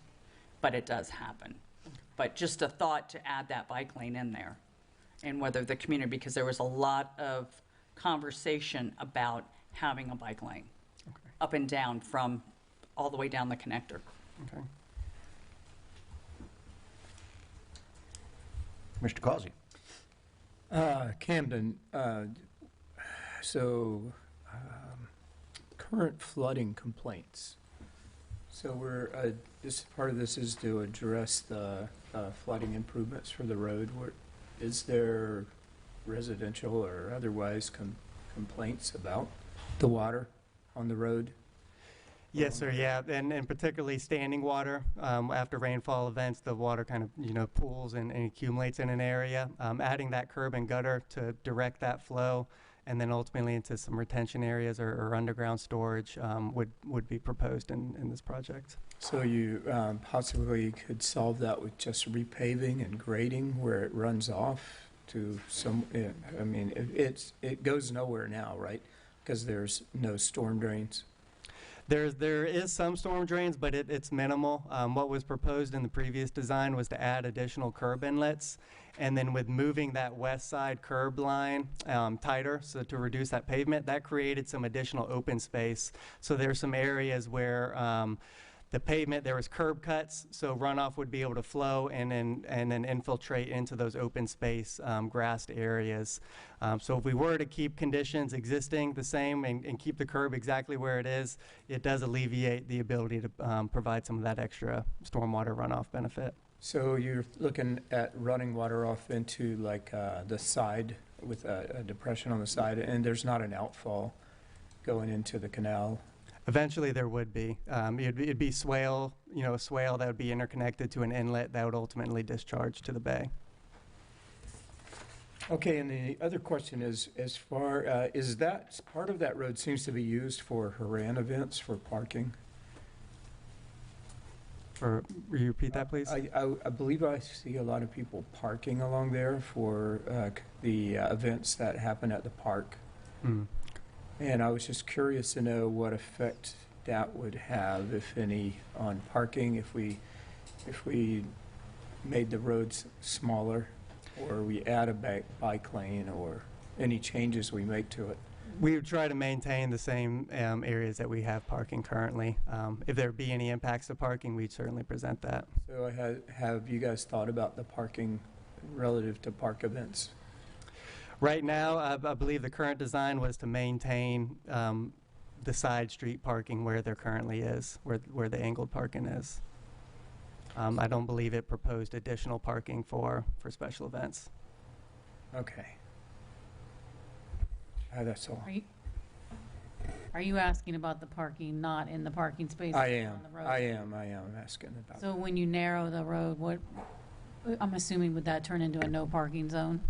but it does happen. But just a thought to add that bike lane in there, and whether the community, because there was a lot of conversation about having a bike lane up and down from all the way down the connector. Okay. Mr. Causey. Camden, current flooding complaints. So part of this is to address the flooding improvements for the road. Is there residential or otherwise complaints about the water on the road? Yes, sir. Yeah, and particularly standing water. After rainfall events, the water kind of pools and accumulates in an area. Adding that curb and gutter to direct that flow, and then ultimately into some retention areas or underground storage would be proposed in this project. So you possibly could solve that with just repaving and grading where it runs off to some. I mean, it goes nowhere now, right? Because there's no storm drains. There is some storm drains, but it's minimal. What was proposed in the previous design was to add additional curb inlets, And then with moving that west side curb line tighter, so to reduce that pavement, that created some additional open space. So there's some areas where the pavement, there was curb cuts, so runoff would be able to flow and then infiltrate into those open space grassed areas. So if we were to keep conditions existing the same and keep the curb exactly where it is, it does alleviate the ability to provide some of that extra stormwater runoff benefit. So you're looking at running water off into like the side with a depression on the side, and there's not an outfall going into the canal? Eventually there would be. It'd be swale, a swale that would be interconnected to an inlet that would ultimately discharge to the bay. Okay, and the other question is, as far, is that, part of that road seems to be used for Haran events, for parking? Will you repeat that, please? I believe I see a lot of people parking along there for the events that happen at the park. Mm. And I was just curious to know what effect that would have, if any, on parking, if we made the roads smaller, or we add a bike lane, or any changes we make to it. We would try to maintain the same areas that we have parking currently. If there be any impacts to parking, we'd certainly present that. So have you guys thought about the parking relative to park events? Right now, I believe the current design was to maintain the side street parking where there currently is, where the angled parking is. I don't believe it proposed additional parking for special events. Okay. That's all. Are you asking about the parking not in the parking spaces I am. on the road? I am asking about. So when you narrow the road, I'm assuming would that turn into a no parking zone?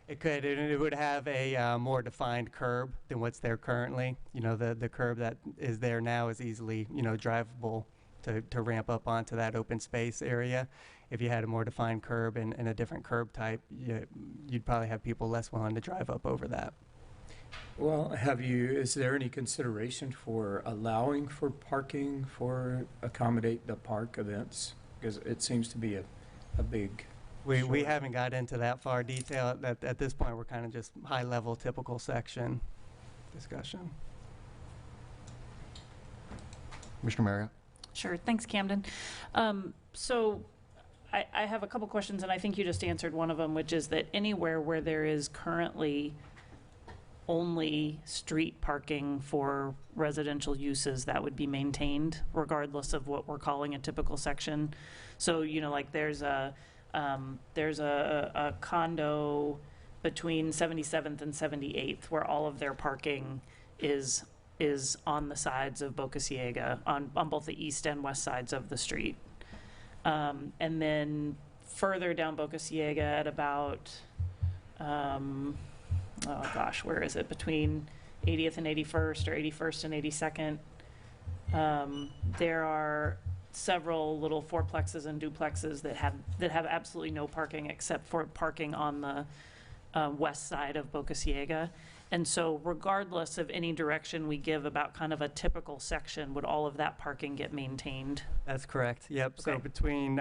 It could. It would have a more defined curb than what's there currently. The curb that is there now is easily, drivable to ramp up onto that open space area. If you had a more defined curb and a different curb type, you'd probably have people less willing to drive up over that. Well, is there any consideration for allowing for parking for accommodate the park events? Because it seems to be a big... We haven't got into that far detail. At this point, we're kind of just high-level, typical section discussion. Mr. Marriott? Sure. Thanks, Camden. So I have a couple questions, and I think you just answered one of them, which is that anywhere where there is currently only street parking for residential uses, that would be maintained regardless of what we're calling a typical section. So, like there's a condo between 77th and 78th where all of their parking is on the sides of Boca Ciega, on both the east and west sides of the street. And then further down Boca Ciega at about, where is it? Between 80th and 81st, or 81st and 82nd, there are several little fourplexes and duplexes that have absolutely no parking except for parking on the west side of Boca Ciega. And so regardless of any direction we give about kind of a typical section, would all of that parking get maintained? That's correct. Yep. Okay. So between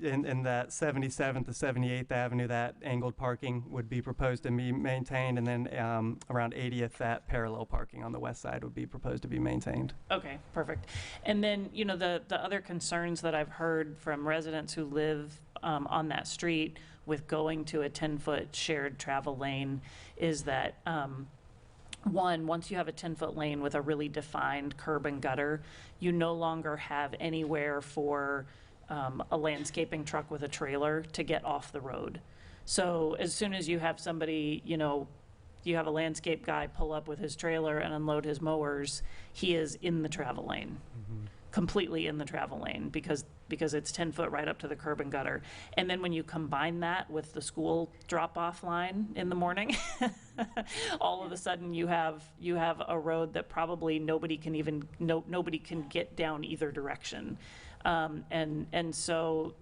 in that 77th to 78th Avenue, that angled parking would be proposed to be maintained, and then around 80th, that parallel parking on the west side would be proposed to be maintained. Okay, perfect. And then, the other concerns that I've heard from residents who live on that street with going to a 10-foot shared travel lane is that, once you have a 10-foot lane with a really defined curb and gutter, you no longer have anywhere for a landscaping truck with a trailer to get off the road. So as soon as you have somebody, you have a landscape guy pull up with his trailer and unload his mowers, he is in the travel lane. Mm-hmm. Completely in the travel lane because it's 10 foot right up to the curb and gutter. And then when you combine that with the school drop-off line in the morning, all of a sudden you have a road that probably nobody can get down either direction. And so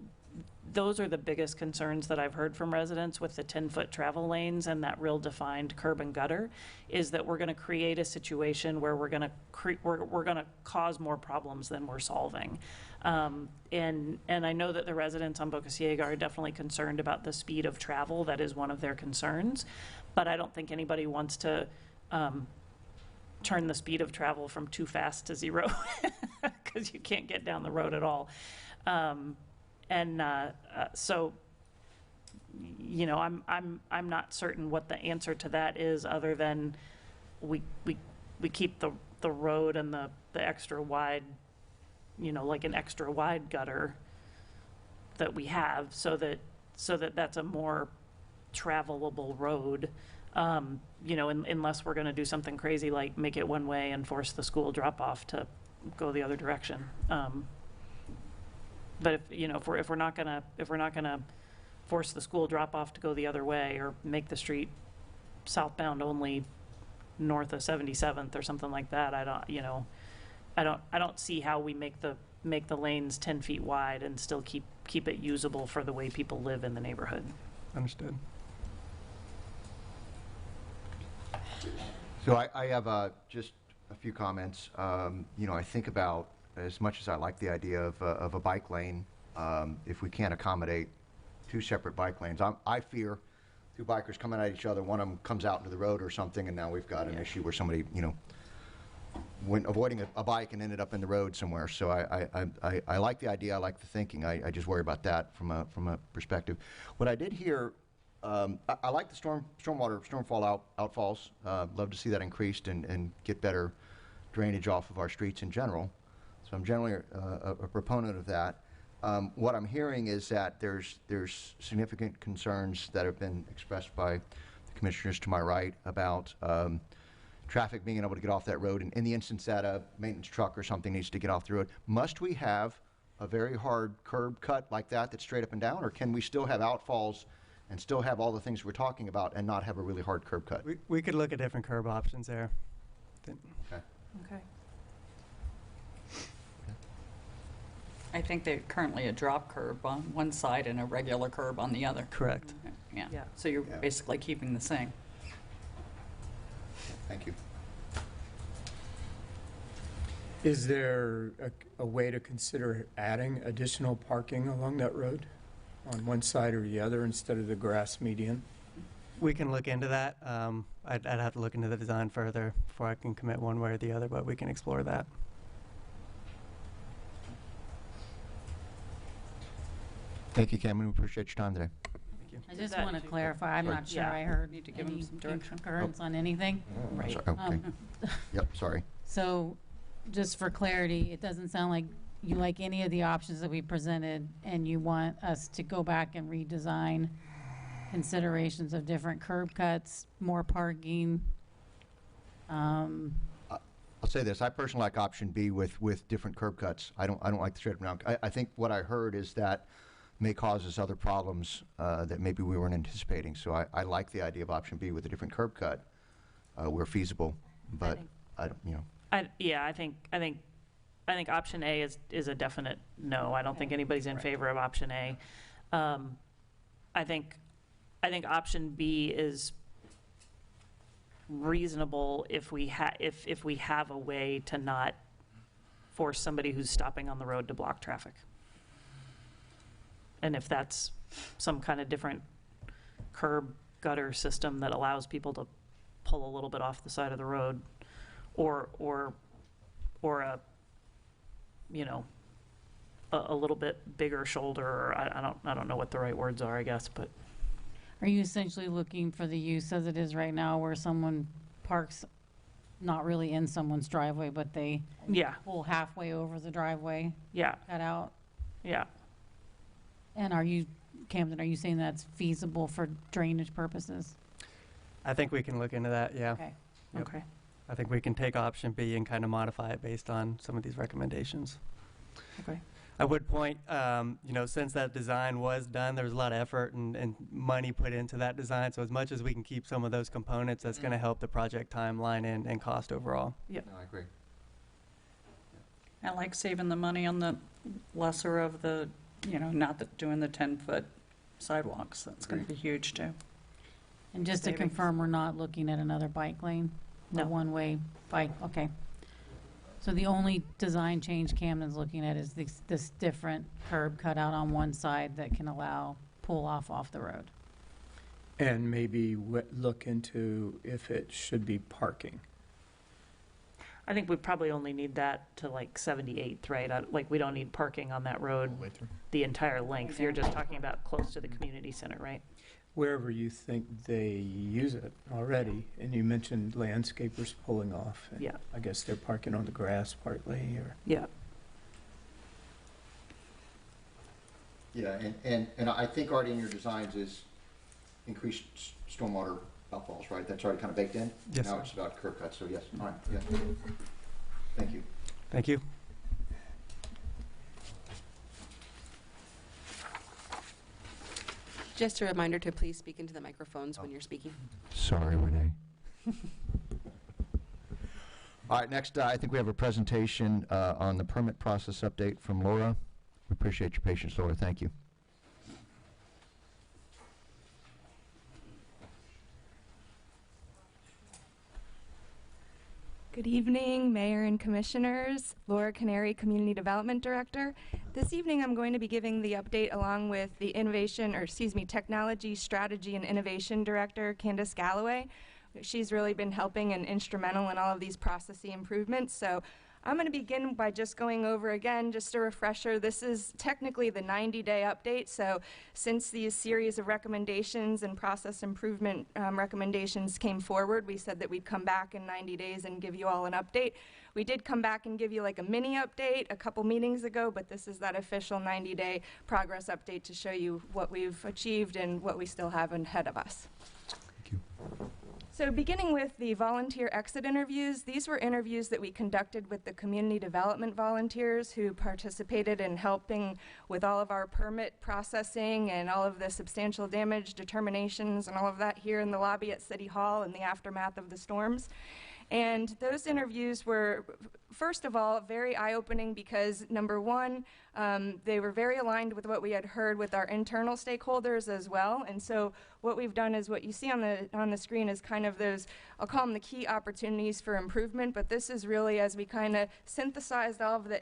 those are the biggest concerns that I've heard from residents with the 10-foot travel lanes and that real defined curb and gutter, is that we're going to create a situation where we're going to cause more problems than we're solving. And I know that the residents on Bokea are definitely concerned about the speed of travel. That is one of their concerns, but I don't think anybody wants to turn the speed of travel from too fast to 0 because you can't get down the road at all. So, you know, I'm not certain what the answer to that is, other than we keep the road and the extra wide, you know, like an extra wide gutter that we have, so that that's a more travelable road. You know, unless we're going to do something crazy like make it one way and force the school drop off to go the other direction. But if we're not gonna force the school drop off to go the other way, or make the street southbound only north of 77th or something like that, I don't see how we make the lanes 10 feet wide and still keep it usable for the way people live in the neighborhood. Understood. So I have just a few comments. You know, I think about, as much as I like the idea of a bike lane, if we can't accommodate two separate bike lanes, I fear two bikers coming at each other, one of them comes out into the road or something, and now we've got an issue where somebody, you know, went avoiding a bike and ended up in the road somewhere. So I like the idea, I like the thinking. I just worry about that from a perspective. What I did hear, I like the stormfall outfalls. Love to see that increased and get better drainage off of our streets in general. So I'm generally a proponent of that. What I'm hearing is that there's significant concerns that have been expressed by the commissioners to my right about traffic being able to get off that road. And in the instance that a maintenance truck or something needs to get off the road, must we have a very hard curb cut like that that's straight up and down, or can we still have outfalls and still have all the things we're talking about and not have a really hard curb cut? We could look at different curb options there. Okay. Okay. I think they're currently a drop curb on one side and a regular curb on the other. Correct. Yeah. Yeah. So you're basically keeping the same. Thank you. Is there a way to consider adding additional parking along that road on one side or the other instead of the grass median? We can look into that. I'd have to look into the design further before I can commit one way or the other, but we can explore that. Thank you, Cameron. We appreciate your time today. I just want to clarify, I'm not sure I heard Need to give them any some direction. concurrence on anything. Right. Sorry. Okay. Yep, sorry. So, just for clarity, it doesn't sound like you like any of the options that we presented, and you want us to go back and redesign considerations of different curb cuts, more parking. I'll say this: I personally like option B with different curb cuts. I don't like the straight up and down. I think what I heard is that may cause us other problems that maybe we weren't anticipating. So I like the idea of option B with a different curb cut where feasible, but I don't, you know. I think option A is a definite no. I don't think anybody's in favor of option A. I think option B is reasonable if we have a way to not force somebody who's stopping on the road to block traffic. And if that's some kind of different curb gutter system that allows people to pull a little bit off the side of the road, or a, you know, a little bit bigger shoulder, or I don't know what the right words are, I guess, but. Are you essentially looking for the use as it is right now, where someone parks not really in someone's driveway, but they pull halfway over the driveway? Yeah. Cut out? Yeah. And Camden, are you saying that's feasible for drainage purposes? I think we can look into that, yeah. Okay. Yep. Okay. I think we can take option B and kind of modify it based on some of these recommendations. Okay. I would point, you know, since that design was done, there was a lot of effort and money put into that design. So as much as we can keep some of those components, that's going to help the project timeline and cost overall. Yep. No, I agree. I like saving the money on the lesser of the you know, not doing the 10-foot sidewalks. That's going to be huge too. And just to Savings. confirm, we're not looking at another bike lane? No. A one-way bike, okay. So the only design change Camden's looking at is this different curb cut out on one side that can allow pull-off the road. And maybe look into if it should be parking. I think we probably only need that to like 78th, right? Like, we don't need parking on that road the entire length. You're just talking about close to the community center, right? Wherever you think they use it already, and you mentioned landscapers pulling off. And Yeah. I guess they're parking on the grass partly, or. Yeah. Yeah, and I think already in your designs is increased stormwater outfalls, right? That's already kind of baked in? Yes, Now sir. it's about curb cuts, so yes, all right, yes. Thank you. Thank you. Just a reminder to please speak into the microphones when you're speaking. Sorry, Renee. All right, next, I think we have a presentation on the permit process update from Laura. We appreciate your patience, Laura. Thank you. Good evening, Mayor and Commissioners. Laura Canary, Community Development Director. This evening I'm going to be giving the update along with the Technology, Strategy, and Innovation Director, Candace Galloway. She's really been helping and instrumental in all of these processing improvements. So I'm going to begin by just going over again, just a refresher. This is technically the 90-day update. So since these series of recommendations and process improvement recommendations came forward, we said that we'd come back in 90 days and give you all an update. We did come back and give you like a mini update a couple meetings ago, but this is that official 90-day progress update to show you what we've achieved and what we still have ahead of us. Thank you. So beginning with the volunteer exit interviews, these were interviews that we conducted with the community development volunteers who participated in helping with all of our permit processing and all of the substantial damage determinations and all of that here in the lobby at City Hall in the aftermath of the storms. And those interviews were, first of all, very eye-opening because, number one, they were very aligned with what we had heard with our internal stakeholders as well. And so what we've done is what you see on the screen is kind of those, I'll call them the key opportunities for improvement, but this is really as we kind of synthesized all of the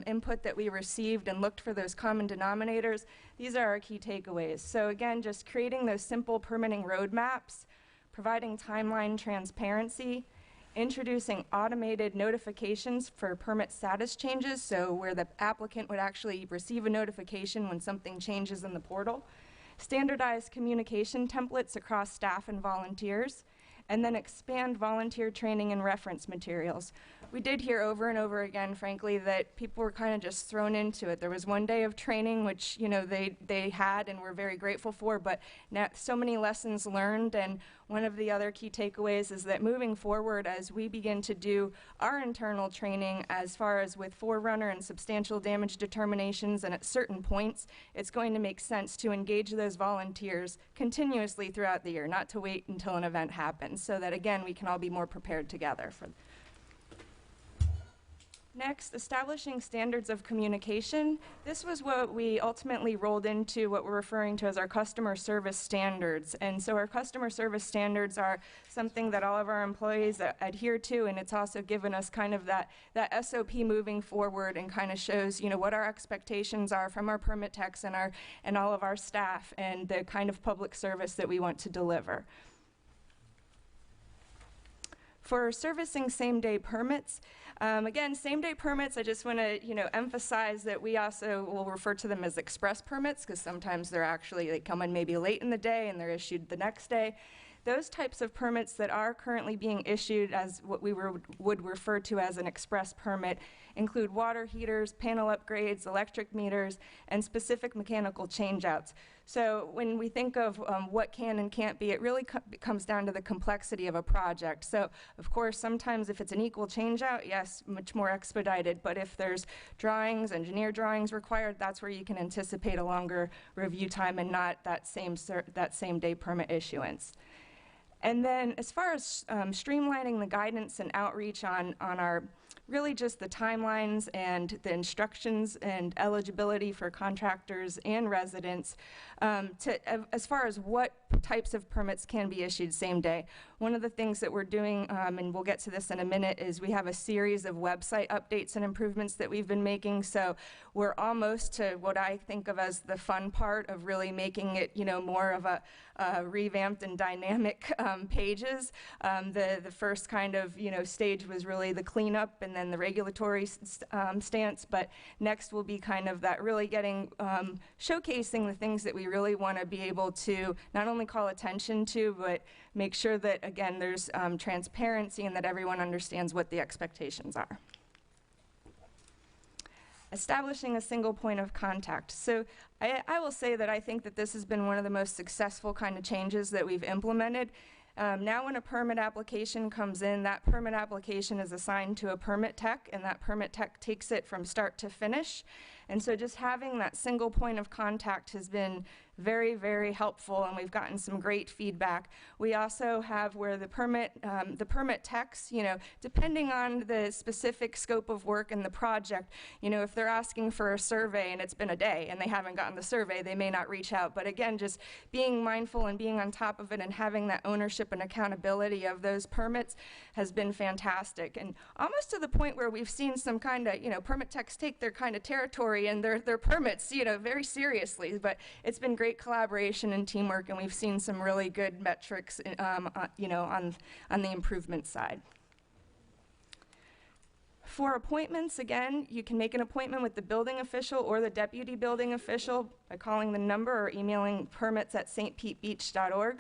input that we received and looked for those common denominators. These are our key takeaways. So again, just creating those simple permitting roadmaps, providing timeline transparency, introducing automated notifications for permit status changes, so where the applicant would actually receive a notification when something changes in the portal, standardized communication templates across staff and volunteers, and then expand volunteer training and reference materials. We did hear over and over again, frankly, that people were kind of just thrown into it. There was one day of training, which they had and were very grateful for, but now so many lessons learned. And one of the other key takeaways is that moving forward, as we begin to do our internal training as far as with forerunner and substantial damage determinations, and at certain points, it's going to make sense to engage those volunteers continuously throughout the year, not to wait until an event happens, so that again, we can all be more prepared together for. Next, establishing standards of communication. This was what we ultimately rolled into what we're referring to as our customer service standards. And so our customer service standards are something that all of our employees adhere to, and it's also given us kind of that SOP moving forward and kind of shows, what our expectations are from our permit techs and all of our staff and the kind of public service that we want to deliver. For servicing same-day permits, again, same-day permits, I just want to, emphasize that we also will refer to them as express permits because sometimes they come in maybe late in the day and they're issued the next day. Those types of permits that are currently being issued as what we would refer to as an express permit include water heaters, panel upgrades, electric meters, and specific mechanical changeouts. So when we think of what can and can't be, it really comes down to the complexity of a project. So of course, sometimes if it's an equal changeout, yes, much more expedited. But if there's drawings, engineer drawings required, that's where you can anticipate a longer review time and not that same day permit issuance. And then as far as streamlining the guidance and outreach on our really just the timelines and the instructions and eligibility for contractors and residents as far as what types of permits can be issued same day. One of the things that we're doing, and we'll get to this in a minute, is we have a series of website updates and improvements that we've been making. So we're almost to what I think of as the fun part of really making it, more of a revamped and dynamic pages. The first kind of, stage was really the cleanup and then the regulatory stance. But next will be kind of that really showcasing the things that we really want to be able to not only call attention to, but make sure that, again, there's transparency and that everyone understands what the expectations are. Establishing a single point of contact. So I will say that I think that this has been one of the most successful kind of changes that we've implemented. Now when a permit application comes in, that permit application is assigned to a permit tech, and that permit tech takes it from start to finish. And so just having that single point of contact has been very, very helpful, and we've gotten some great feedback. We also have where the permit techs, depending on the specific scope of work and the project, if they're asking for a survey and it's been a day and they haven't gotten the survey, they may not reach out. But again, just being mindful and being on top of it and having that ownership and accountability of those permits has been fantastic. And almost to the point where we've seen some kind of, permit techs take their kind of territory and their permits, very seriously. But it's been great collaboration and teamwork, and we've seen some really good metrics, on the improvement side. For appointments, again, you can make an appointment with the building official or the deputy building official by calling the number or emailing permits@stpetebeach.org.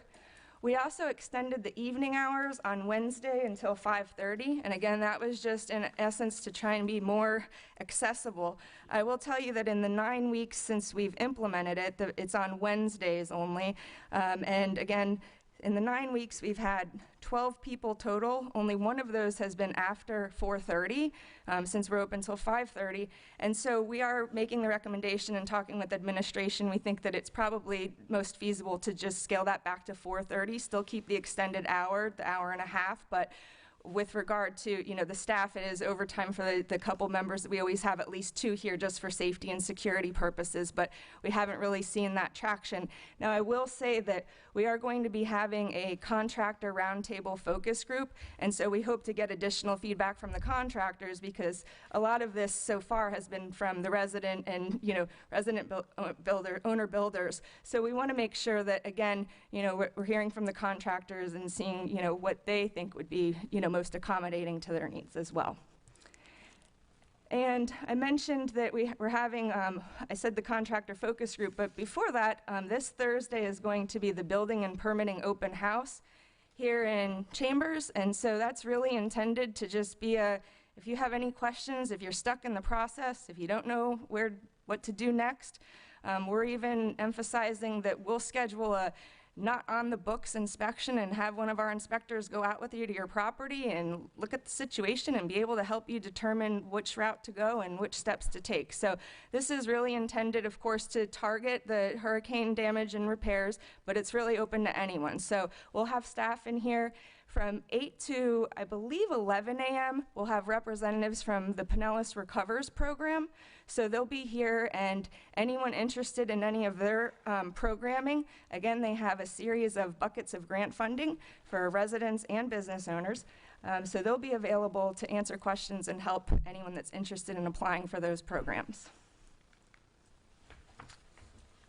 We also extended the evening hours on Wednesday until 5:30, and again, that was just in essence to try and be more accessible. I will tell you that in the 9 weeks since we've implemented it, it's on Wednesdays only, and again, in the 9 weeks, we've had 12 people total. Only one of those has been after 4:30, since we're open until 5:30. And so we are making the recommendation and talking with administration. We think that it's probably most feasible to just scale that back to 4:30, still keep the extended hour, the hour and a half, but with regard to, the staff, it is overtime for the couple members. We always have at least 2 here just for safety and security purposes, but we haven't really seen that traction. Now, I will say that we are going to be having a contractor roundtable focus group, and so we hope to get additional feedback from the contractors, because a lot of this so far has been from the resident and, owner builders. So we want to make sure that, again, we're hearing from the contractors and seeing, what they think would be, most accommodating to their needs as well. And I mentioned that we're having, I said the contractor focus group, but before that, this Thursday is going to be the building and permitting open house here in Chambers. And so that's really intended to just be if you have any questions, if you're stuck in the process, if you don't know what to do next, we're even emphasizing that we'll schedule a not on the books inspection and have one of our inspectors go out with you to your property and look at the situation and be able to help you determine which route to go and which steps to take. So this is really intended, of course, to target the hurricane damage and repairs, but it's really open to anyone. So we'll have staff in here from 8 to, I believe, 11 a.m. We'll have representatives from the Pinellas Recovers program. So they'll be here, and anyone interested in any of their programming, again, they have a series of buckets of grant funding for residents and business owners. So they'll be available to answer questions and help anyone that's interested in applying for those programs.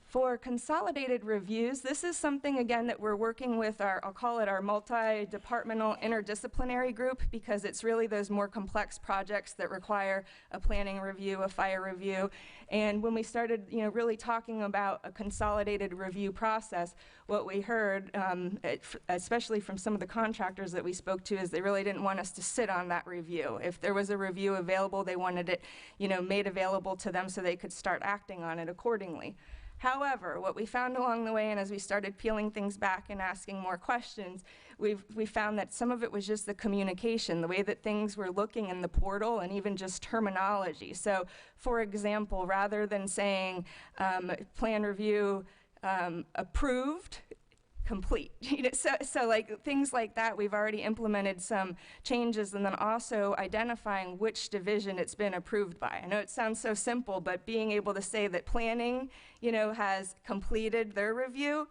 For consolidated reviews, this is something, again, that we're working with I'll call it our multi-departmental interdisciplinary group, because it's really those more complex projects that require a planning review, a fire review. And when we started, really talking about a consolidated review process, what we heard, especially from some of the contractors that we spoke to, is they really didn't want us to sit on that review. If there was a review available, they wanted it, made available to them so they could start acting on it accordingly. However, what we found along the way, and as we started peeling things back and asking more questions, we found that some of it was just the communication, the way that things were looking in the portal, and even just terminology. So, for example, rather than saying plan review approved, complete. So like things like that, we've already implemented some changes, and then also identifying which division it's been approved by. I know it sounds so simple, but being able to say that planning, has completed their review.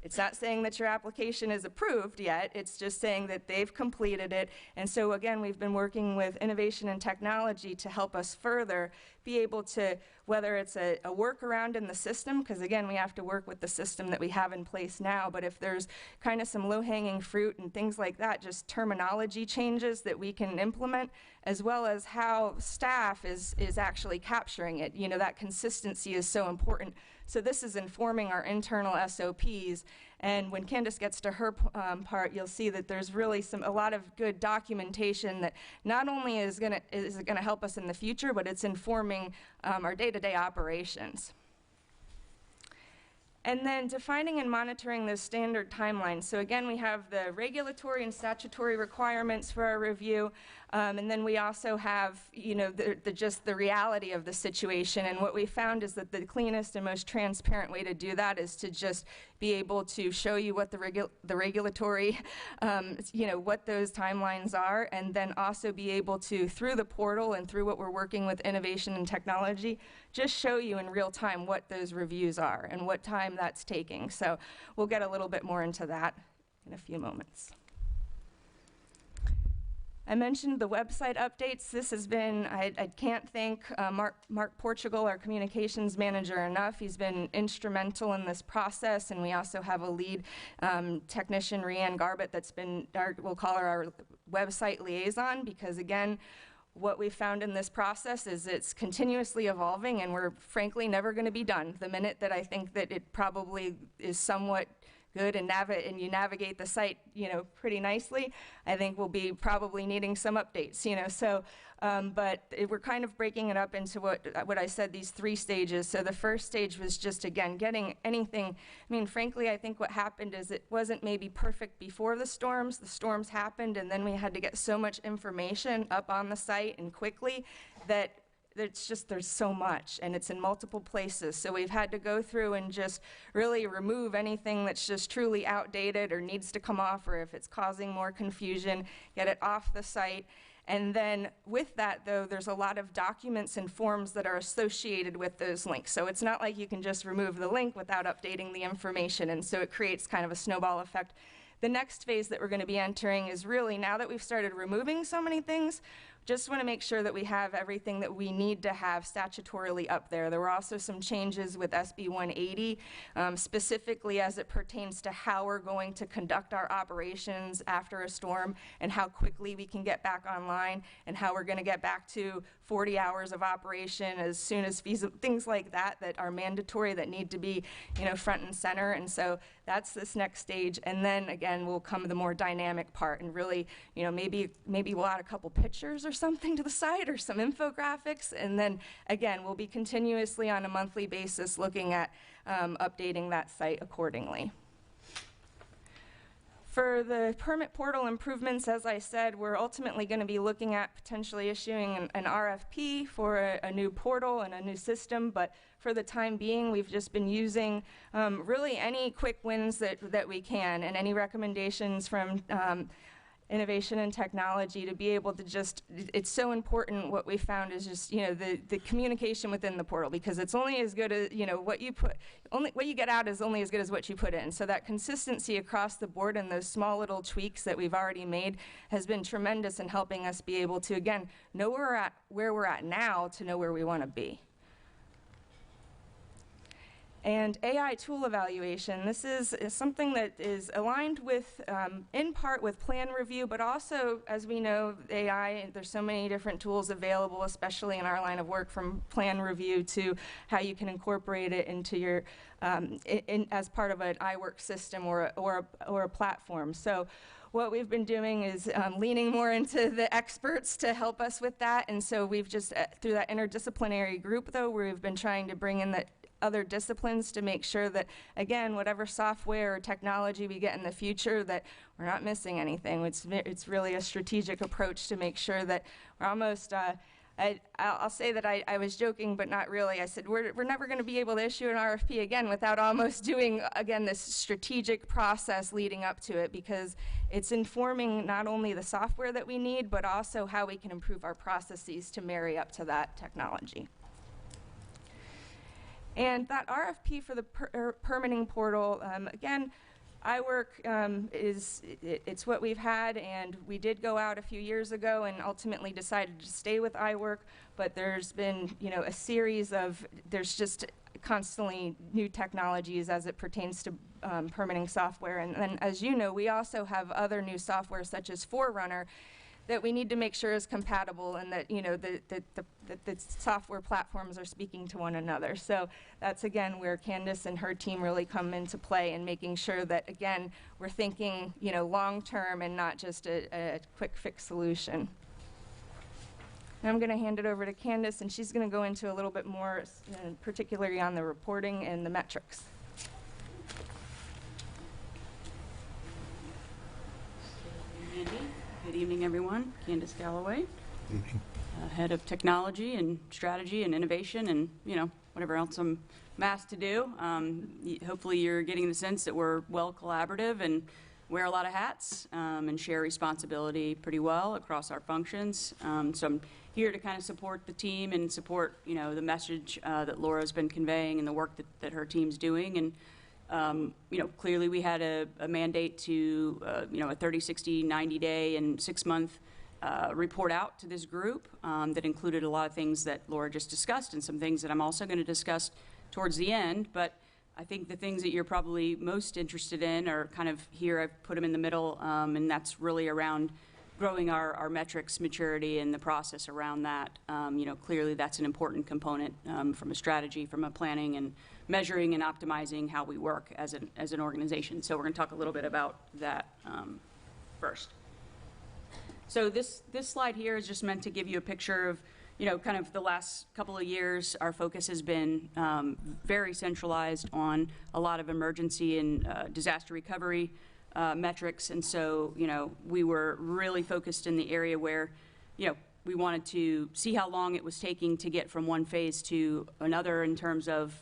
It's not saying that your application is approved yet, it's just saying that they've completed it. And so again, we've been working with innovation and technology to help us further be able to, whether it's a workaround in the system, because again, we have to work with the system that we have in place now, but if there's kind of some low-hanging fruit and things like that, just terminology changes that we can implement, as well as how staff is actually capturing it. That consistency is so important. So this is informing our internal SOPs, and when Candace gets to her part, you'll see that there's really a lot of good documentation that not only is it gonna help us in the future, but it's informing our day-to-day operations. And then defining and monitoring those standard timelines. So again, we have the regulatory and statutory requirements for our review, and then we also have, just the reality of the situation. And what we found is that the cleanest and most transparent way to do that is to just be able to show you what the regulatory, what those timelines are, and then also be able to, through the portal and through what we're working with innovation and technology, just show you in real time what those reviews are and what time that's taking. So we'll get a little bit more into that in a few moments. I mentioned the website updates. This has been, I can't thank Mark Portugal, our communications manager, enough. He's been instrumental in this process, and we also have a lead technician, Rianne Garbett, that's been, we'll call her our website liaison, because again, what we found in this process is it's continuously evolving, and we're frankly never going to be done. The minute that I think that it probably is somewhat good and you navigate the site, pretty nicely, I think we'll be probably needing some updates, so, but we're kind of breaking it up into what I said, these 3 stages. So the first stage was just, again, getting anything. Frankly, I think what happened is it wasn't maybe perfect before the storms happened, and then we had to get so much information up on the site and quickly that there's so much, and it's in multiple places. So we've had to go through and just really remove anything that's just truly outdated or needs to come off, or if it's causing more confusion, get it off the site. And then with that, though, there's a lot of documents and forms that are associated with those links. So it's not like you can just remove the link without updating the information, and so it creates kind of a snowball effect. The next phase that we're going to be entering is really, now that we've started removing so many things, just want to make sure that we have everything that we need to have statutorily up there. There were also some changes with SB 180, specifically as it pertains to how we're going to conduct our operations after a storm and how quickly we can get back online and how we're going to get back to 40 hours of operation as soon as feasible, things like that that are mandatory, that need to be, front and center. And so that's this next stage. And then again, will come the more dynamic part, and really, maybe we'll add a couple pictures or something to the site or some infographics. And then again, we'll be continuously on a monthly basis looking at updating that site accordingly. For the permit portal improvements, as I said, we're ultimately going to be looking at potentially issuing an RFP for a new portal and a new system, but for the time being, we've just been using really any quick wins that we can, and any recommendations from innovation and technology to be able to just, it's so important. What we found is just, the communication within the portal, because it's only as good as, what you get out is only as good as what you put in. So that consistency across the board and those small little tweaks that we've already made has been tremendous in helping us be able to, again, know where we're at now to know where we want to be. And AI tool evaluation, this is something that is aligned with, in part with plan review, but also, as we know, AI, there's so many different tools available, especially in our line of work, from plan review to how you can incorporate it into your, as part of an iWork system or a platform. So what we've been doing is leaning more into the experts to help us with that. And so we've just, through that interdisciplinary group, though, we've been trying to bring in the other disciplines to make sure that, again, whatever software or technology we get in the future, that we're not missing anything. It's really a strategic approach to make sure that we're almost, I'll say that I was joking, but not really. I said, we're never going to be able to issue an RFP again without almost doing, again, this strategic process leading up to it, because it's informing not only the software that we need, but also how we can improve our processes to marry up to that technology. And that RFP for the permitting portal, again, iWork it's what we've had, and we did go out a few years ago and ultimately decided to stay with iWork, but there's been, a series of, there's just constantly new technologies as it pertains to permitting software. And then, as you know, we also have other new software such as Forerunner that we need to make sure is compatible, and that the software platforms are speaking to one another. So that's again where Candace and her team really come into play, in making sure that again we're thinking long term and not just a quick fix solution. Now I'm going to hand it over to Candace, and she's going to go into a little bit more, particularly on the reporting and the metrics. Good evening, everyone. Candace Galloway, head of technology and strategy and innovation, and whatever else I'm asked to do. Hopefully, you're getting the sense that we're well collaborative and wear a lot of hats and share responsibility pretty well across our functions. So I'm here to kind of support the team and support the message that Laura's been conveying and the work that her team's doing. And clearly we had a mandate to, a 30, 60, 90-day and 6-month report out to this group that included a lot of things that Laura just discussed, and some things that I'm also going to discuss towards the end. But I think the things that you're probably most interested in are kind of here. I've put them in the middle, and that's really around growing our metrics maturity and the process around that. Clearly that's an important component from a strategy, from a planning and measuring and optimizing how we work as an organization. So we're going to talk a little bit about that first. So this slide here is just meant to give you a picture of, kind of the last couple of years. Our focus has been very centralized on a lot of emergency and disaster recovery metrics. And so, we were really focused in the area where, we wanted to see how long it was taking to get from one phase to another in terms of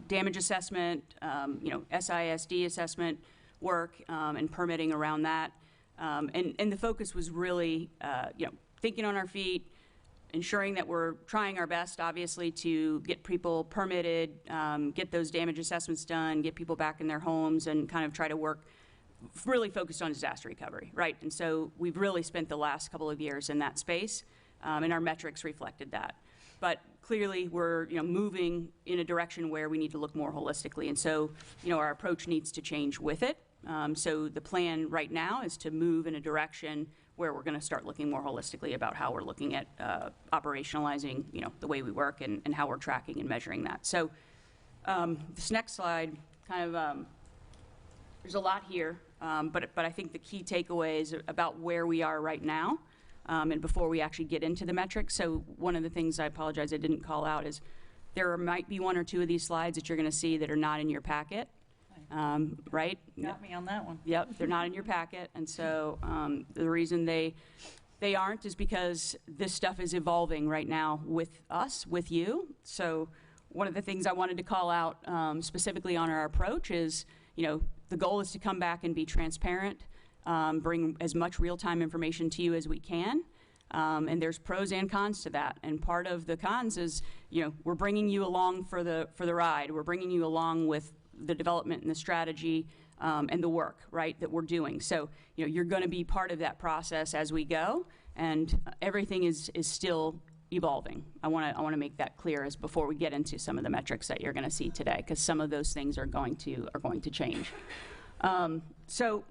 damage assessment, SISD assessment work, and permitting around that. And the focus was really, thinking on our feet, ensuring that we're trying our best, obviously, to get people permitted, get those damage assessments done, get people back in their homes, and kind of try to work really focused on disaster recovery, right? And so we've really spent the last couple of years in that space, and our metrics reflected that. But clearly, we're moving in a direction where we need to look more holistically, and so our approach needs to change with it. So the plan right now is to move in a direction where we're going to start looking more holistically about how we're looking at operationalizing the way we work and how we're tracking and measuring that. So this next slide kind of there's a lot here, but I think the key takeaway is about where we are right now. And before we actually get into the metrics, so one of the things I apologize I didn't call out is there might be one or two of these slides that you're going to see that are not in your packet, right? Got me on that one. Yep, they're not in your packet, and so the reason they aren't is because this stuff is evolving right now with us, with you. So one of the things I wanted to call out specifically on our approach is, the goal is to come back and be transparent, bring as much real-time information to you as we can. And there's pros and cons to that. And part of the cons is, we're bringing you along for the ride. We're bringing you along with the development and the strategy and the work, right, that we're doing. So, you're going to be part of that process as we go, and everything is still evolving. I want to make that clear as before we get into some of the metrics that you're going to see today, because some of those things are going to change. So,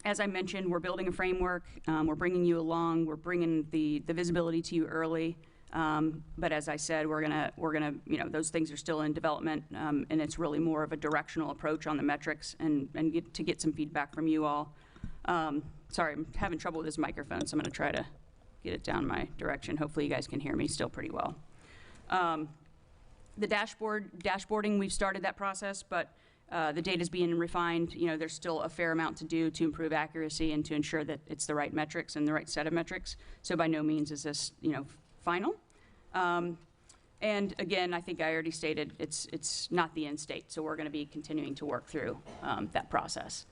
as I mentioned, we're building a framework. We're bringing you along. We're bringing the visibility to you early. But as I said, we're gonna those things are still in development, and it's really more of a directional approach on the metrics and get some feedback from you all. Sorry, I'm having trouble with this microphone, so I'm gonna try to get it down my direction. Hopefully you guys can hear me still pretty well. The dashboarding, we've started that process, but the data's being refined. There's still a fair amount to do to improve accuracy and to ensure that it's the right metrics and the right set of metrics. So by no means is this, final. And again, I think I already stated, it's not the end state, so we're going to be continuing to work through that process.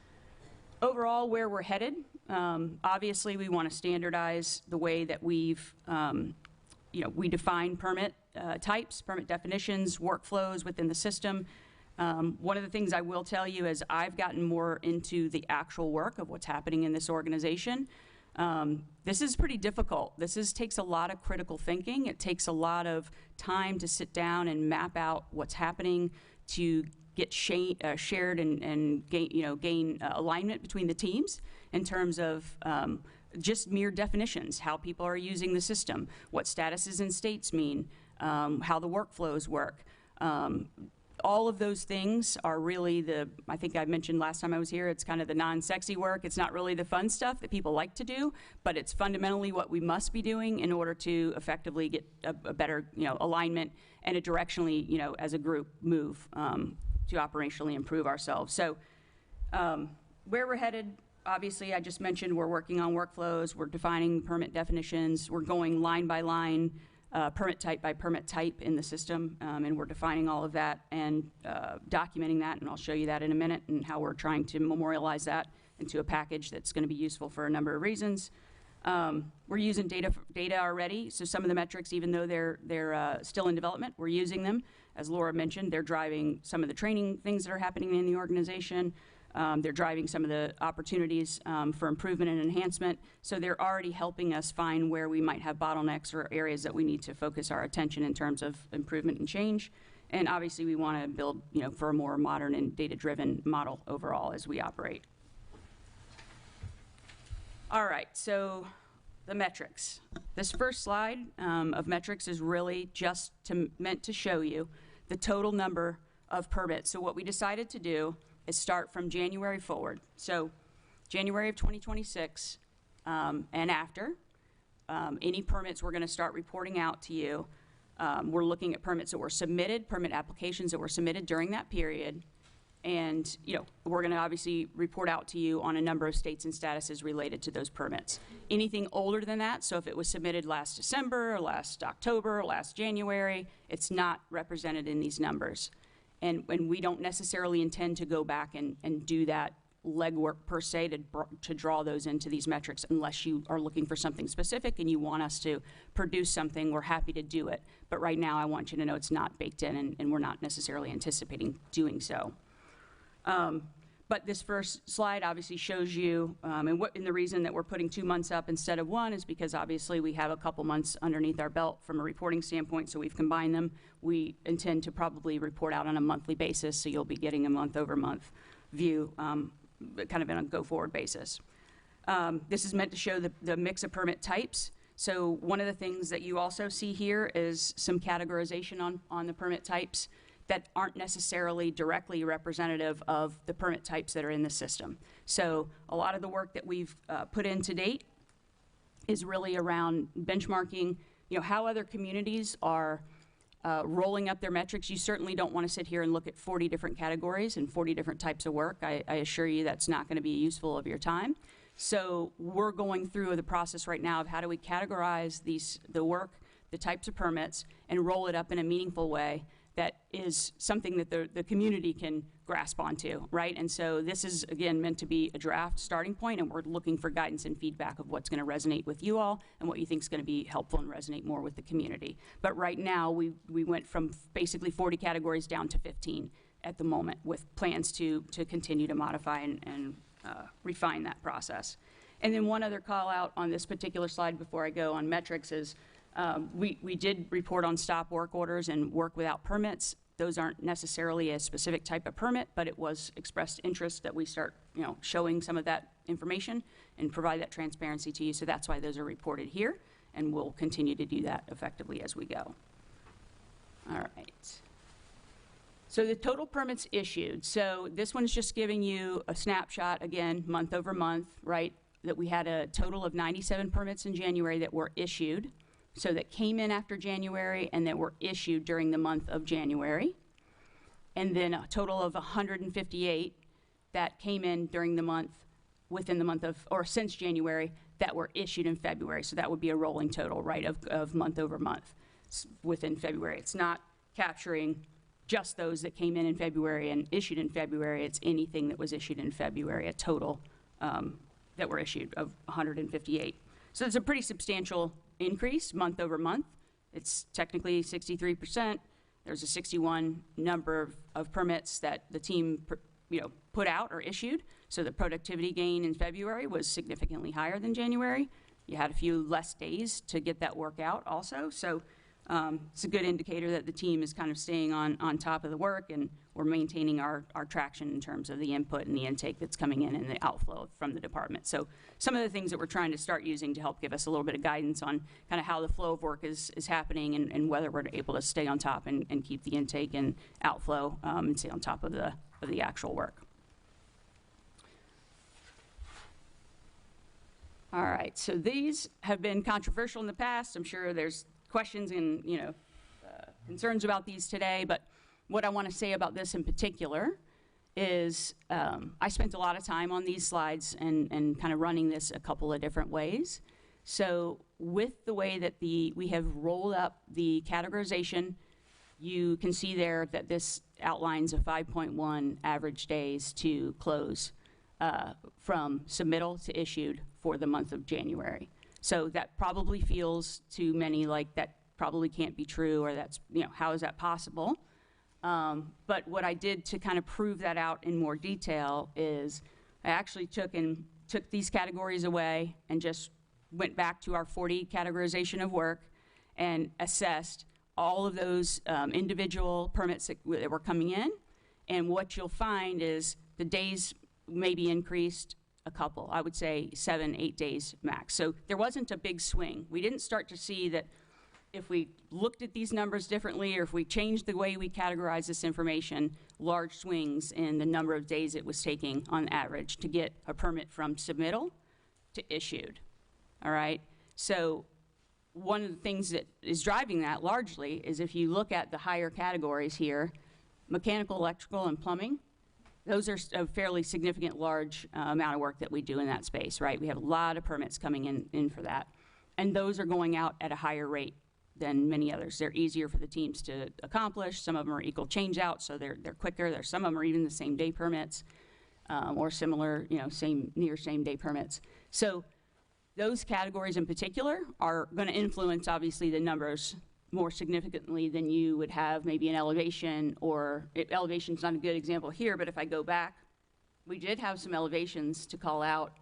Overall, where we're headed, obviously we want to standardize the way that we've, we define permit types, permit definitions, workflows within the system. One of the things I will tell you is I've gotten more into the actual work of what's happening in this organization. This is pretty difficult. Takes a lot of critical thinking. It takes a lot of time to sit down and map out what's happening, to get shared and gain alignment between the teams in terms of just mere definitions, how people are using the system, what statuses and states mean, how the workflows work. All of those things are really I think I mentioned last time I was here, it's kind of the non-sexy work. It's not really the fun stuff that people like to do, but it's fundamentally what we must be doing in order to effectively get a better, alignment and a directionally, as a group move to operationally improve ourselves. So where we're headed, obviously I just mentioned we're working on workflows, we're defining permit definitions, we're going line by line, permit type by permit type in the system, and we're defining all of that and documenting that, and I'll show you that in a minute, and how we're trying to memorialize that into a package that's going to be useful for a number of reasons. We're using data already, so some of the metrics, even though they're still in development, we're using them. As Laura mentioned, they're driving some of the training things that are happening in the organization. They're driving some of the opportunities for improvement and enhancement. So they're already helping us find where we might have bottlenecks or areas that we need to focus our attention in terms of improvement and change. And obviously we want to build, for a more modern and data-driven model overall as we operate. All right, so the metrics. This first slide of metrics is really just meant to show you the total number of permits. So what we decided to do is start from January forward. So January of 2026 and after, any permits we're going to start reporting out to you. We're looking at permits that were submitted, permit applications that were submitted during that period. And we're going to obviously report out to you on a number of states and statuses related to those permits. Anything older than that, so if it was submitted last December or last October or last January, it's not represented in these numbers. And we don't necessarily intend to go back and do that legwork per se to draw those into these metrics unless you are looking for something specific and you want us to produce something. We're happy to do it. But right now I want you to know it's not baked in, and we're not necessarily anticipating doing so. But this first slide obviously shows you, and the reason that we're putting 2 months up instead of 1 is because obviously we have a couple months underneath our belt from a reporting standpoint, so we've combined them. We intend to probably report out on a monthly basis, so you'll be getting a month-over-month view, kind of on a go-forward basis. This is meant to show the mix of permit types. So one of the things that you also see here is some categorization on the permit types that aren't necessarily directly representative of the permit types that are in the system. So a lot of the work that we've put in to date is really around benchmarking, how other communities are rolling up their metrics. You certainly don't want to sit here and look at 40 different categories and 40 different types of work. I assure you that's not going to be useful of your time. So we're going through the process right now of how do we categorize the work, the types of permits, and roll it up in a meaningful way that is something that the community can grasp onto, right? And so this is, again, meant to be a draft starting point, and we're looking for guidance and feedback of what's going to resonate with you all and what you think is going to be helpful and resonate more with the community. But right now, we went from basically 40 categories down to 15 at the moment, with plans to continue to modify and refine that process. And then one other call out on this particular slide before I go on metrics is we did report on stop work orders and work without permits. Those aren't necessarily a specific type of permit, but it was expressed interest that we start, showing some of that information and provide that transparency to you. So that's why those are reported here, and we'll continue to do that effectively as we go. All right. So the total permits issued. So this one's just giving you a snapshot, again, month over month, right? That we had a total of 97 permits in January that were issued. So that came in after January and that were issued during the month of January. And then a total of 158 that came in during the month within the month of, or since January, that were issued in February. So that would be a rolling total, right, of month over month within February. It's not capturing just those that came in February and issued in February. It's anything that was issued in February, a total that were issued of 158. So it's a pretty substantial increase month over month. It's technically 63%. There's a 61 number of permits that the team put out or issued. So the productivity gain in February was significantly higher than January. You had a few less days to get that work out also. So it's a good indicator that the team is kind of staying on top of the work, and we're maintaining our traction in terms of the input and the intake that's coming in and the outflow from the department. So some of the things that we're trying to start using to help give us a little bit of guidance on kind of how the flow of work is happening, and whether we're able to stay on top and keep the intake and outflow and stay on top of the actual work. All right, so these have been controversial in the past. I'm sure there's questions and concerns about these today, but what I want to say about this in particular is I spent a lot of time on these slides and kind of running this a couple of different ways. So with the way that we have rolled up the categorization, you can see there that this outlines a 5.1 average days to close from submittal to issued for the month of January. So that probably feels to many like that probably can't be true, or that's, how is that possible? But what I did to kind of prove that out in more detail is I actually took these categories away and just went back to our 40 categorization of work and assessed all of those individual permits that were coming in. And what you'll find is the days may be increased a couple, I would say 7-8 days max. So there wasn't a big swing. We didn't start to see that if we looked at these numbers differently, or if we changed the way we categorize this information, large swings in the number of days it was taking on average to get a permit from submittal to issued. All right? So one of the things that is driving that largely is if you look at the higher categories here, mechanical, electrical, and plumbing, those are a fairly significant large amount of work that we do in that space, right? We have a lot of permits coming in for that. And those are going out at a higher rate than many others. They're easier for the teams to accomplish. Some of them are equal change out, so they're quicker. Some of them are even the same day permits or similar, near same day permits. So those categories in particular are going to influence, obviously, the numbers more significantly than you would have maybe an elevation, or elevation's not a good example here, but if I go back, we did have some elevations to call out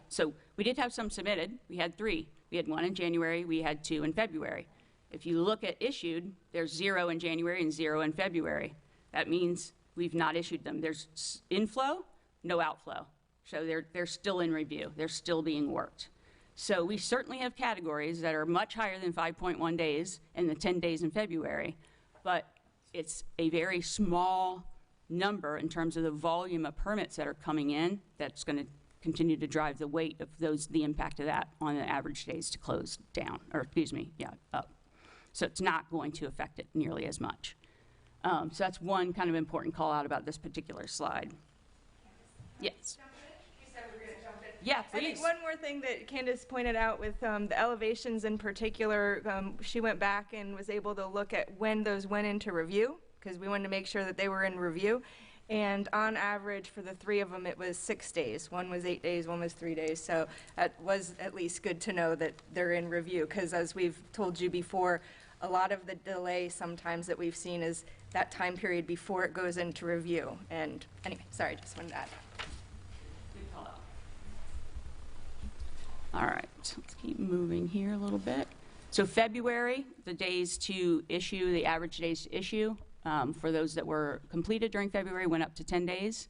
so we did have some submitted. We had 3. We had 1 in January, we had 2 in February. If you look at issued, there's 0 in January and 0 in February. That means we've not issued them. There's inflow, no outflow. So they're still in review. They're still being worked. So we certainly have categories that are much higher than 5.1 days in the 10 days in February, but it's a very small number in terms of the volume of permits that are coming in that's going to continue to drive the weight of the impact of that on the average days to close down, or up. So it's not going to affect it nearly as much. So that's one kind of important call out about this particular slide. Yes. Yeah, please. I think one more thing that Candace pointed out with the elevations in particular, she went back and was able to look at when those went into review, because we wanted to make sure that they were in review. And on average, for the 3 of them, it was 6 days. One was 8 days, one was 3 days. So that was at least good to know that they're in review, because as we've told you before, a lot of the delay sometimes that we've seen is that time period before it goes into review. And anyway, sorry, just wanted to add that. Good call out. All right, let's keep moving here a little bit. So February, the days to issue, the average days to issue, for those that were completed during February went up to 10 days.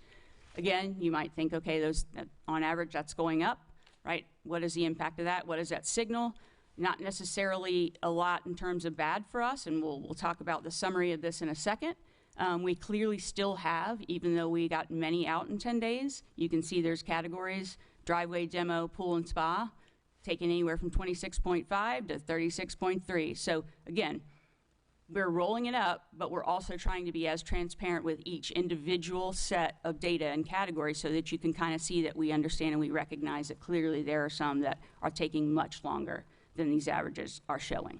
Again, you might think, okay, those on average, that's going up, right? What is the impact of that? What does that signal? Not necessarily a lot in terms of bad for us, and we'll talk about the summary of this in a second. We clearly still have, even though we got many out in 10 days, you can see there's categories, driveway, demo, pool, and spa, taking anywhere from 26.5 to 36.3. So again, we're rolling it up, but we're also trying to be as transparent with each individual set of data and categories so that you can kind of see that we understand and we recognize that clearly there are some that are taking much longer than these averages are showing.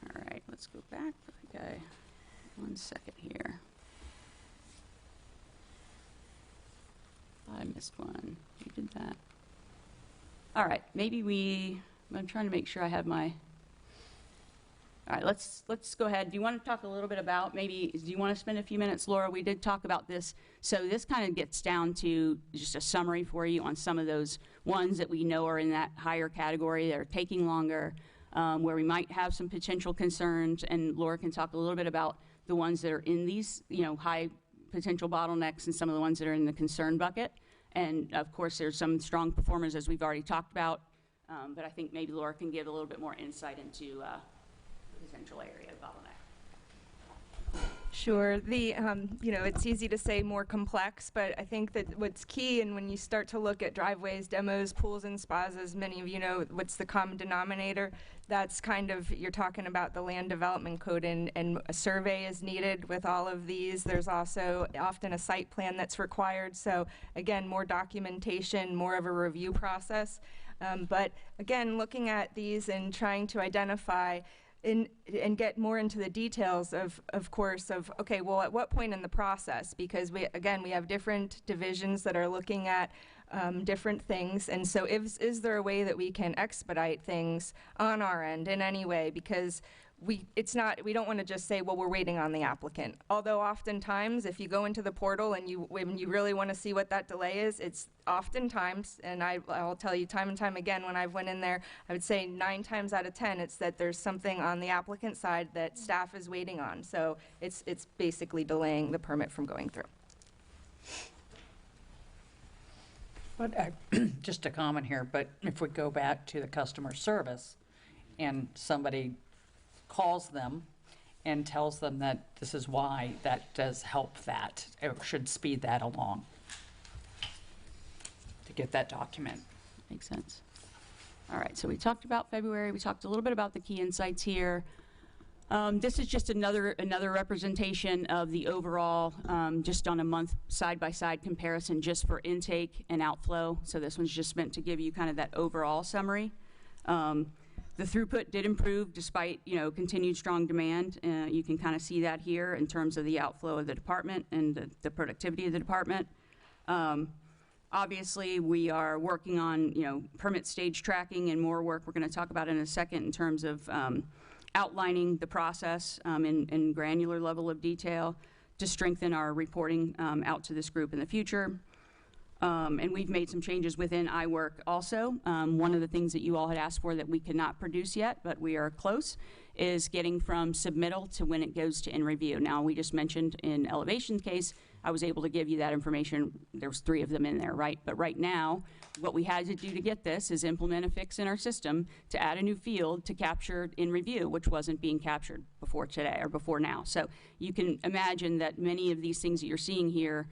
All right, let's go back. Okay, 1 second here. I missed one. You did that. All right, I'm trying to make sure I have my, all right, let's go ahead. Do you want to talk a little bit about, do you want to spend a few minutes, Laura? We did talk about this. So this kind of gets down to just a summary for you on some of those ones that we know are in that higher category that are taking longer, where we might have some potential concerns, and Laura can talk a little bit about the ones that are in these, high potential bottlenecks and some of the ones that are in the concern bucket. And of course, there's some strong performers, as we've already talked about, but I think maybe Laura can give a little bit more insight into the potential area of bottleneck. Sure. It's easy to say more complex, but I think that what's key, and when you start to look at driveways, demos, pools, and spas, as many of you know, what's the common denominator? That's kind of, you're talking about the land development code, and a survey is needed with all of these. There's also often a site plan that's required. So again, more documentation, more of a review process. But again, looking at these and trying to identify and get more into the details of course, okay, well, at what point in the process? Because we have different divisions that are looking at different things. And so is there a way that we can expedite things on our end in any way? Because we don't want to just say, well, we're waiting on the applicant. Although oftentimes, if you go into the portal and when you really want to see what that delay is, it's oftentimes, and I'll tell you time and time again, when I went in there, I would say 9 times out of 10, it's that there's something on the applicant side that staff is waiting on. So it's basically delaying the permit from going through. But just a comment here, but if we go back to the customer service and somebody calls them and tells them that this is why, that does help that. It should speed that along to get that document. Makes sense. All right, so we talked about February. We talked a little bit about the key insights here. This is just another representation of the overall, just on a month side-by-side comparison just for intake and outflow. So this one's just meant to give you kind of that overall summary. The throughput did improve despite, continued strong demand. You can kind of see that here in terms of the outflow of the department and the productivity of the department. Obviously, we are working on, permit stage tracking and more work we're going to talk about in a second in terms of outlining the process in granular level of detail to strengthen our reporting out to this group in the future. And we've made some changes within iWork also. One of the things that you all had asked for that we could not produce yet, but we are close, is getting from submittal to when it goes to in review. Now, we just mentioned in Elevation's case, I was able to give you that information. There was 3 of them in there, right? But right now, what we had to do to get this is implement a fix in our system to add a new field to capture in review, which wasn't being captured before today or before now. So you can imagine that many of these things that you're seeing here,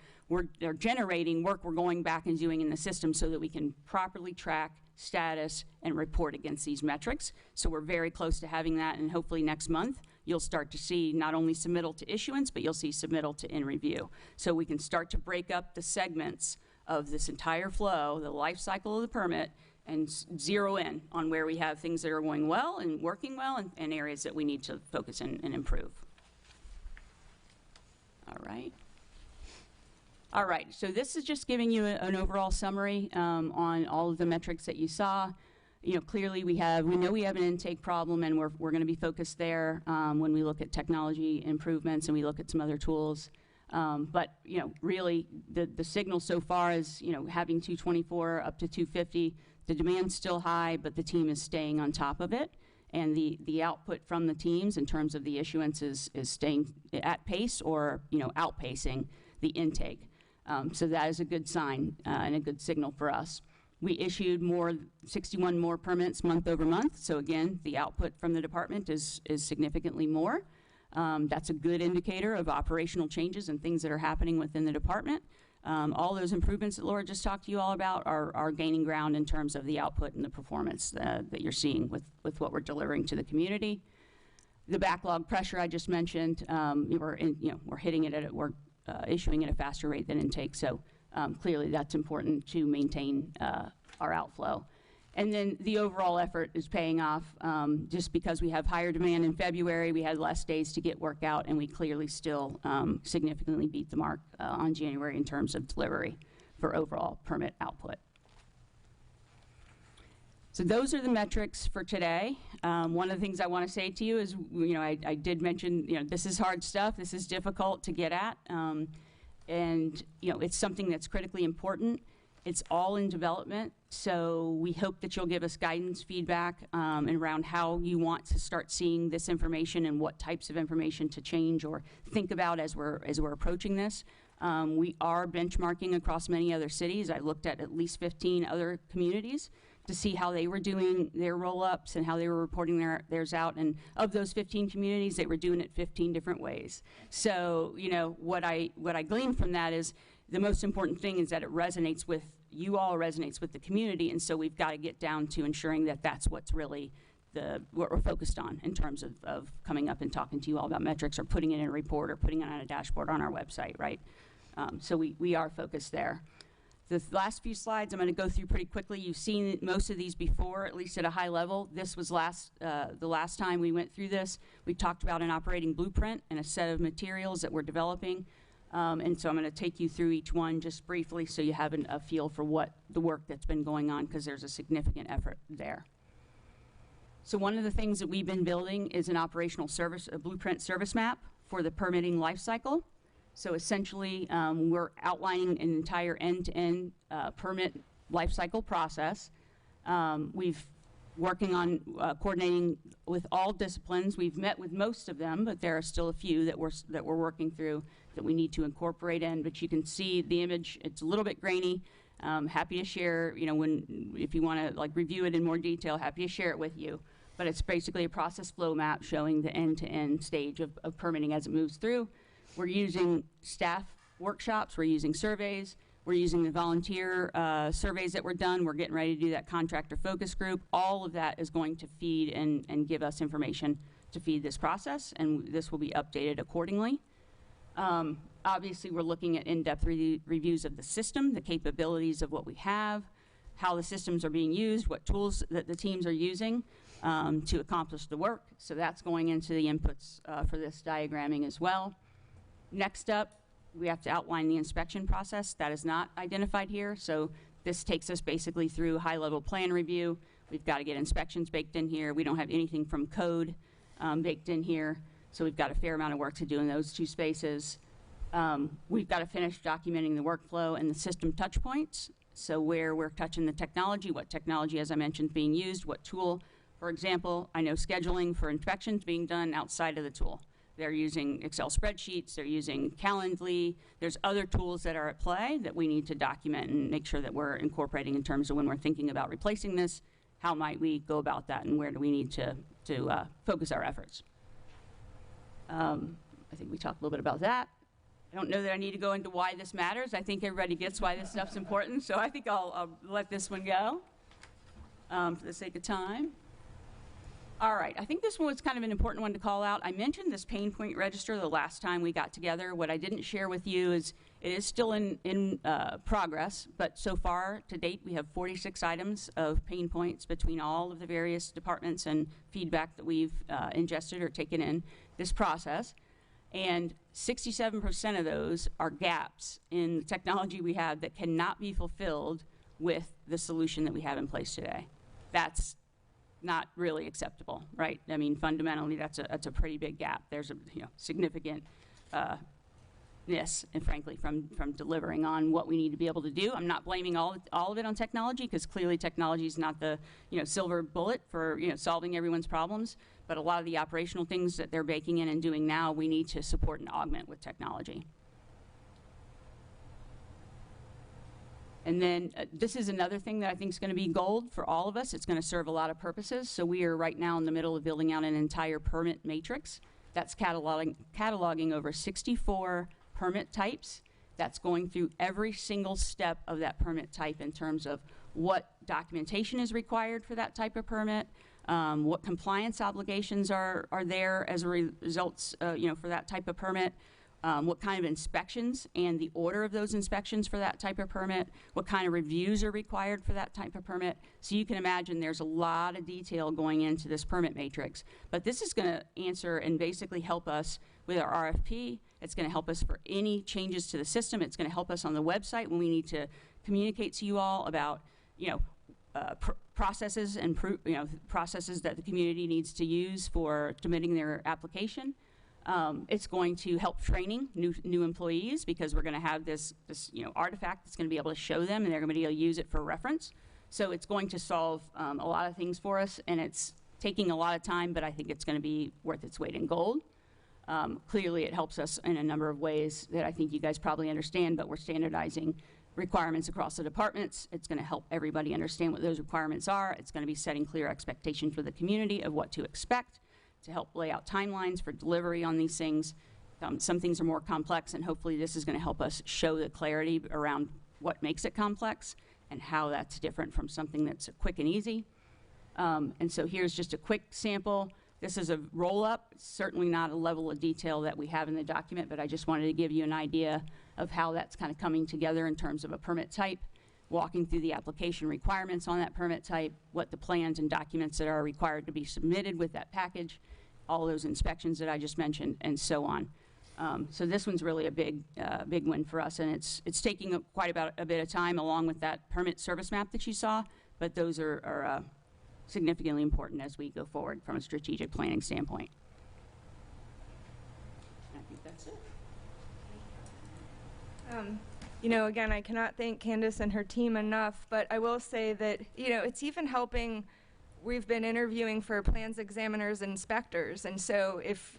they're generating work we're going back and doing in the system so that we can properly track status and report against these metrics. So we're very close to having that, and hopefully next month you'll start to see not only submittal to issuance, but you'll see submittal to in review. So we can start to break up the segments of this entire flow, the life cycle of the permit, and zero in on where we have things that are going well and working well and areas that we need to focus and improve. All right, so this is just giving you an overall summary on all of the metrics that you saw. Clearly we know we have an intake problem, and we're going to be focused there when we look at technology improvements and we look at some other tools. But really the signal so far is having 224 up to 250. The demand's still high, but the team is staying on top of it, and the output from the teams in terms of the issuance is staying at pace or outpacing the intake. So that is a good sign and a good signal for us. We issued 61 more permits month over month. So again, the output from the department is significantly more. That's a good indicator of operational changes and things that are happening within the department. All those improvements that Laura just talked to you all about are gaining ground in terms of the output and the performance that you're seeing with what we're delivering to the community. The backlog pressure I just mentioned, we're hitting it we're issuing at a faster rate than intake. So clearly that's important to maintain our outflow. And then the overall effort is paying off. Just because we have higher demand in February, we had less days to get work out, and we clearly still significantly beat the mark on January in terms of delivery for overall permit output. So those are the metrics for today. One of the things I want to say to you is, I did mention, this is hard stuff. This is difficult to get at. And, it's something that's critically important. It's all in development, so we hope that you'll give us guidance, feedback, around how you want to start seeing this information and what types of information to change or think about as we're approaching this. We are benchmarking across many other cities. I looked at least 15 other communities to see how they were doing their roll-ups and how they were reporting theirs out. And of those 15 communities, they were doing it 15 different ways. So, what I gleaned from that is the most important thing is that it resonates with you all, resonates with the community, and so we've got to get down to ensuring that that's what's really what we're focused on in terms of coming up and talking to you all about metrics or putting it in a report or putting it on a dashboard on our website, right? So we are focused there. The last few slides I'm going to go through pretty quickly. You've seen most of these before, at least at a high level. This was the last time we went through this. We talked about an operating blueprint and a set of materials that we're developing. And so I'm going to take you through each one just briefly so you have a feel for what the work that's been going on, because there's a significant effort there. So one of the things that we've been building is an operational service, a blueprint service map for the permitting life cycle. So essentially, we're outlining an entire end-to-end permit life cycle process. We've working on coordinating with all disciplines. We've met with most of them, but there are still a few that we're working through that we need to incorporate in. But you can see the image; it's a little bit grainy. Happy to share, if you want to review it in more detail, happy to share it with you. But it's basically a process flow map showing the end-to-end stage of permitting as it moves through. We're using staff workshops. We're using surveys. We're using the volunteer surveys that were done. We're getting ready to do that contractor focus group. All of that is going to feed and give us information to feed this process, and this will be updated accordingly. Obviously, we're looking at in-depth reviews of the system, the capabilities of what we have, how the systems are being used, what tools that the teams are using to accomplish the work. So that's going into the inputs for this diagramming as well. Next up, we have to outline the inspection process. That is not identified here. So this takes us basically through high-level plan review. We've got to get inspections baked in here. We don't have anything from code baked in here. So we've got a fair amount of work to do in those two spaces. We've got to finish documenting the workflow and the system touch points. So where we're touching the technology, what technology, as I mentioned, is being used, what tool. For example, I know scheduling for inspections being done outside of the tool. They're using Excel spreadsheets, they're using Calendly. There's other tools that are at play that we need to document and make sure that we're incorporating in terms of when we're thinking about replacing this, how might we go about that, and where do we need to focus our efforts. I think we talked a little bit about that. I don't know that I need to go into why this matters. I think everybody gets why this stuff's important, so I think I'll let this one go for the sake of time. All right, I think this one was kind of an important one to call out. I mentioned this pain point register the last time we got together. What I didn't share with you is it is still in progress, but so far to date we have 46 items of pain points between all of the various departments and feedback that we've ingested or taken in this process. And 67% of those are gaps in the technology we have that cannot be fulfilled with the solution that we have in place today. That's not really acceptable, right? I mean, fundamentally, that's a pretty big gap. There's a significant and frankly, from delivering on what we need to be able to do. I'm not blaming all of it on technology, because clearly technology is not the silver bullet for solving everyone's problems. But a lot of the operational things that they're baking in and doing now, we need to support and augment with technology. And then this is another thing that I think is going to be gold for all of us. It's going to serve a lot of purposes. So we are right now in the middle of building out an entire permit matrix that's cataloging over 64 permit types that's going through every single step of that permit type in terms of what documentation is required for that type of permit, what compliance obligations are there as a result, for that type of permit, what kind of inspections and the order of those inspections for that type of permit, what kind of reviews are required for that type of permit. So you can imagine there's a lot of detail going into this permit matrix. But this is going to answer and basically help us with our RFP. It's going to help us for any changes to the system. It's going to help us on the website when we need to communicate to you all about, processes and processes that the community needs to use for submitting their application. It's going to help training new employees, because we're going to have this artifact that's going to be able to show them, and they're going to be able to use it for reference. So it's going to solve a lot of things for us, and it's taking a lot of time, but I think it's going to be worth its weight in gold. Clearly, it helps us in a number of ways that I think you guys probably understand, but we're standardizing requirements across the departments. It's going to help everybody understand what those requirements are. It's going to be setting clear expectations for the community of what to expect, to help lay out timelines for delivery on these things. Some things are more complex, and hopefully this is going to help us show the clarity around what makes it complex and how that's different from something that's quick and easy. And so here's just a quick sample. This is a roll-up. It's certainly not a level of detail that we have in the document, but I just wanted to give you an idea of how that's kind of coming together in terms of a permit type, walking through the application requirements on that permit type, what the plans and documents that are required to be submitted with that package, all those inspections that I just mentioned, and so on. So this one's really a big win for us, and it's taking quite a bit of time along with that permit service map that you saw, but those are significantly important as we go forward from a strategic planning standpoint. I think that's it. Again, I cannot thank Candace and her team enough, but I will say that, it's even helping. We've been interviewing for plans examiners and inspectors, and so if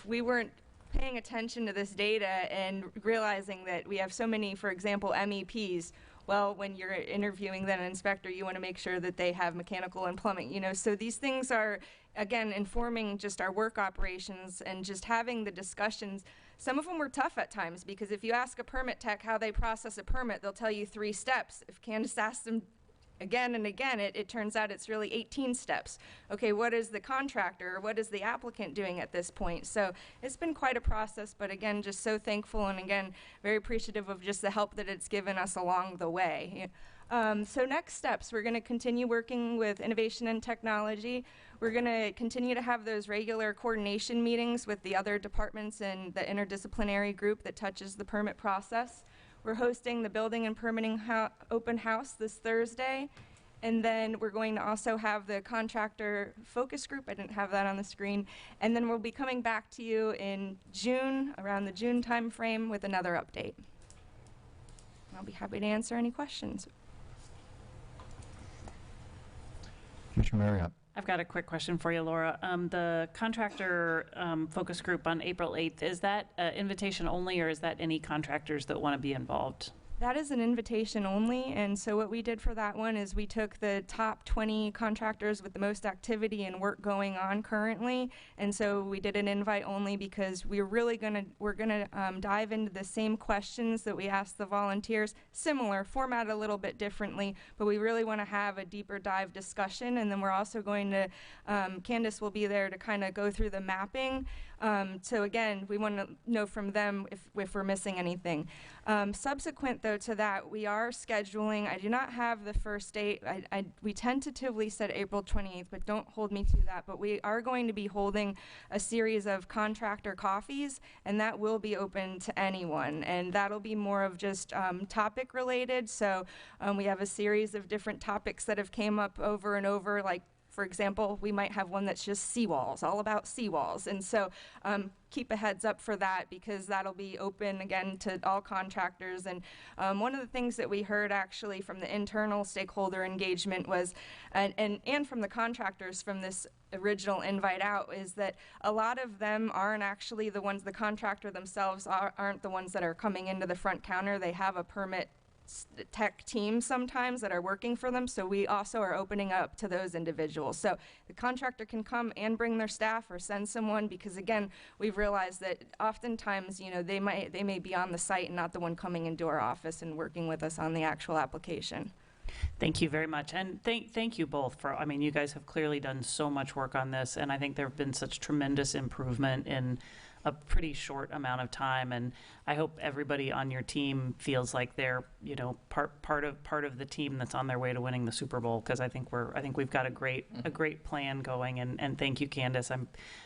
we weren't paying attention to this data and realizing that we have so many, for example, MEPs, well, when you're interviewing then an inspector, you want to make sure that they have mechanical and plumbing, so these things are, again, informing just our work operations and just having the discussions. Some of them were tough at times, because if you ask a permit tech how they process a permit, they'll tell you 3 steps. If Candace asks them again and again, it turns out it's really 18 steps. Okay, what is the contractor, or what is the applicant doing at this point? So it's been quite a process, but again, just so thankful, and again, very appreciative of just the help that it's given us along the way. So next steps, we're going to continue working with innovation and technology. We're going to continue to have those regular coordination meetings with the other departments and the interdisciplinary group that touches the permit process. We're hosting the building and permitting open house this Thursday. And then we're going to also have the contractor focus group. I didn't have that on the screen. And then we'll be coming back to you in June, around the June timeframe, with another update. I'll be happy to answer any questions. Commissioner Marriott. I've got a quick question for you, Laura. The contractor focus group on April 8th, is that invitation only, or is that any contractors that want to be involved? That is an invitation only, and so what we did for that one is we took the top 20 contractors with the most activity and work going on currently, and so we did an invite only because we're gonna dive into the same questions that we asked the volunteers, similar, format a little bit differently, but we really want to have a deeper dive discussion, and then we're also going to, Candace will be there to kind of go through the mapping. So again, we want to know from them if we're missing anything. Subsequent, though, to that, we are scheduling. I do not have the first date. We tentatively said April 28th, but don't hold me to that. But we are going to be holding a series of contractor coffees, and that will be open to anyone. And that'll be more of just topic related. So we have a series of different topics that have came up over and over, like, for example, we might have one that's just seawalls, all about seawalls. And so keep a heads up for that, because that'll be open, again, to all contractors. And one of the things that we heard actually from the internal stakeholder engagement was, and from the contractors from this original invite out, is that a lot of them aren't actually the ones, the contractor themselves aren't the ones that are coming into the front counter. They have a permit tech teams sometimes that are working for them, so we also are opening up to those individuals. So the contractor can come and bring their staff or send someone, because again, we've realized that oftentimes, they may be on the site and not the one coming into our office and working with us on the actual application. Thank you very much. And thank you both for, you guys have clearly done so much work on this, and I think there have been such tremendous improvement in a pretty short amount of time, and I hope everybody on your team feels like they're, part of the team that's on their way to winning the Super Bowl, because I think we've got a great plan going, and thank you, Candace.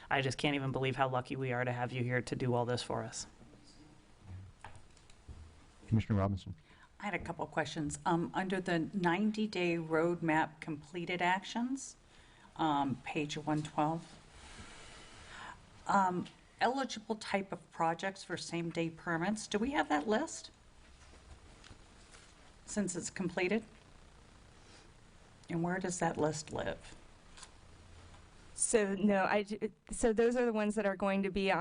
I just can't even believe how lucky we are to have you here to do all this for us. Commissioner Robinson. I had a couple of questions. Under the 90-day roadmap completed actions, page 112, eligible type of projects for same-day permits, do we have that list since it's completed? And where does that list live? So no, so those are the ones that are going to be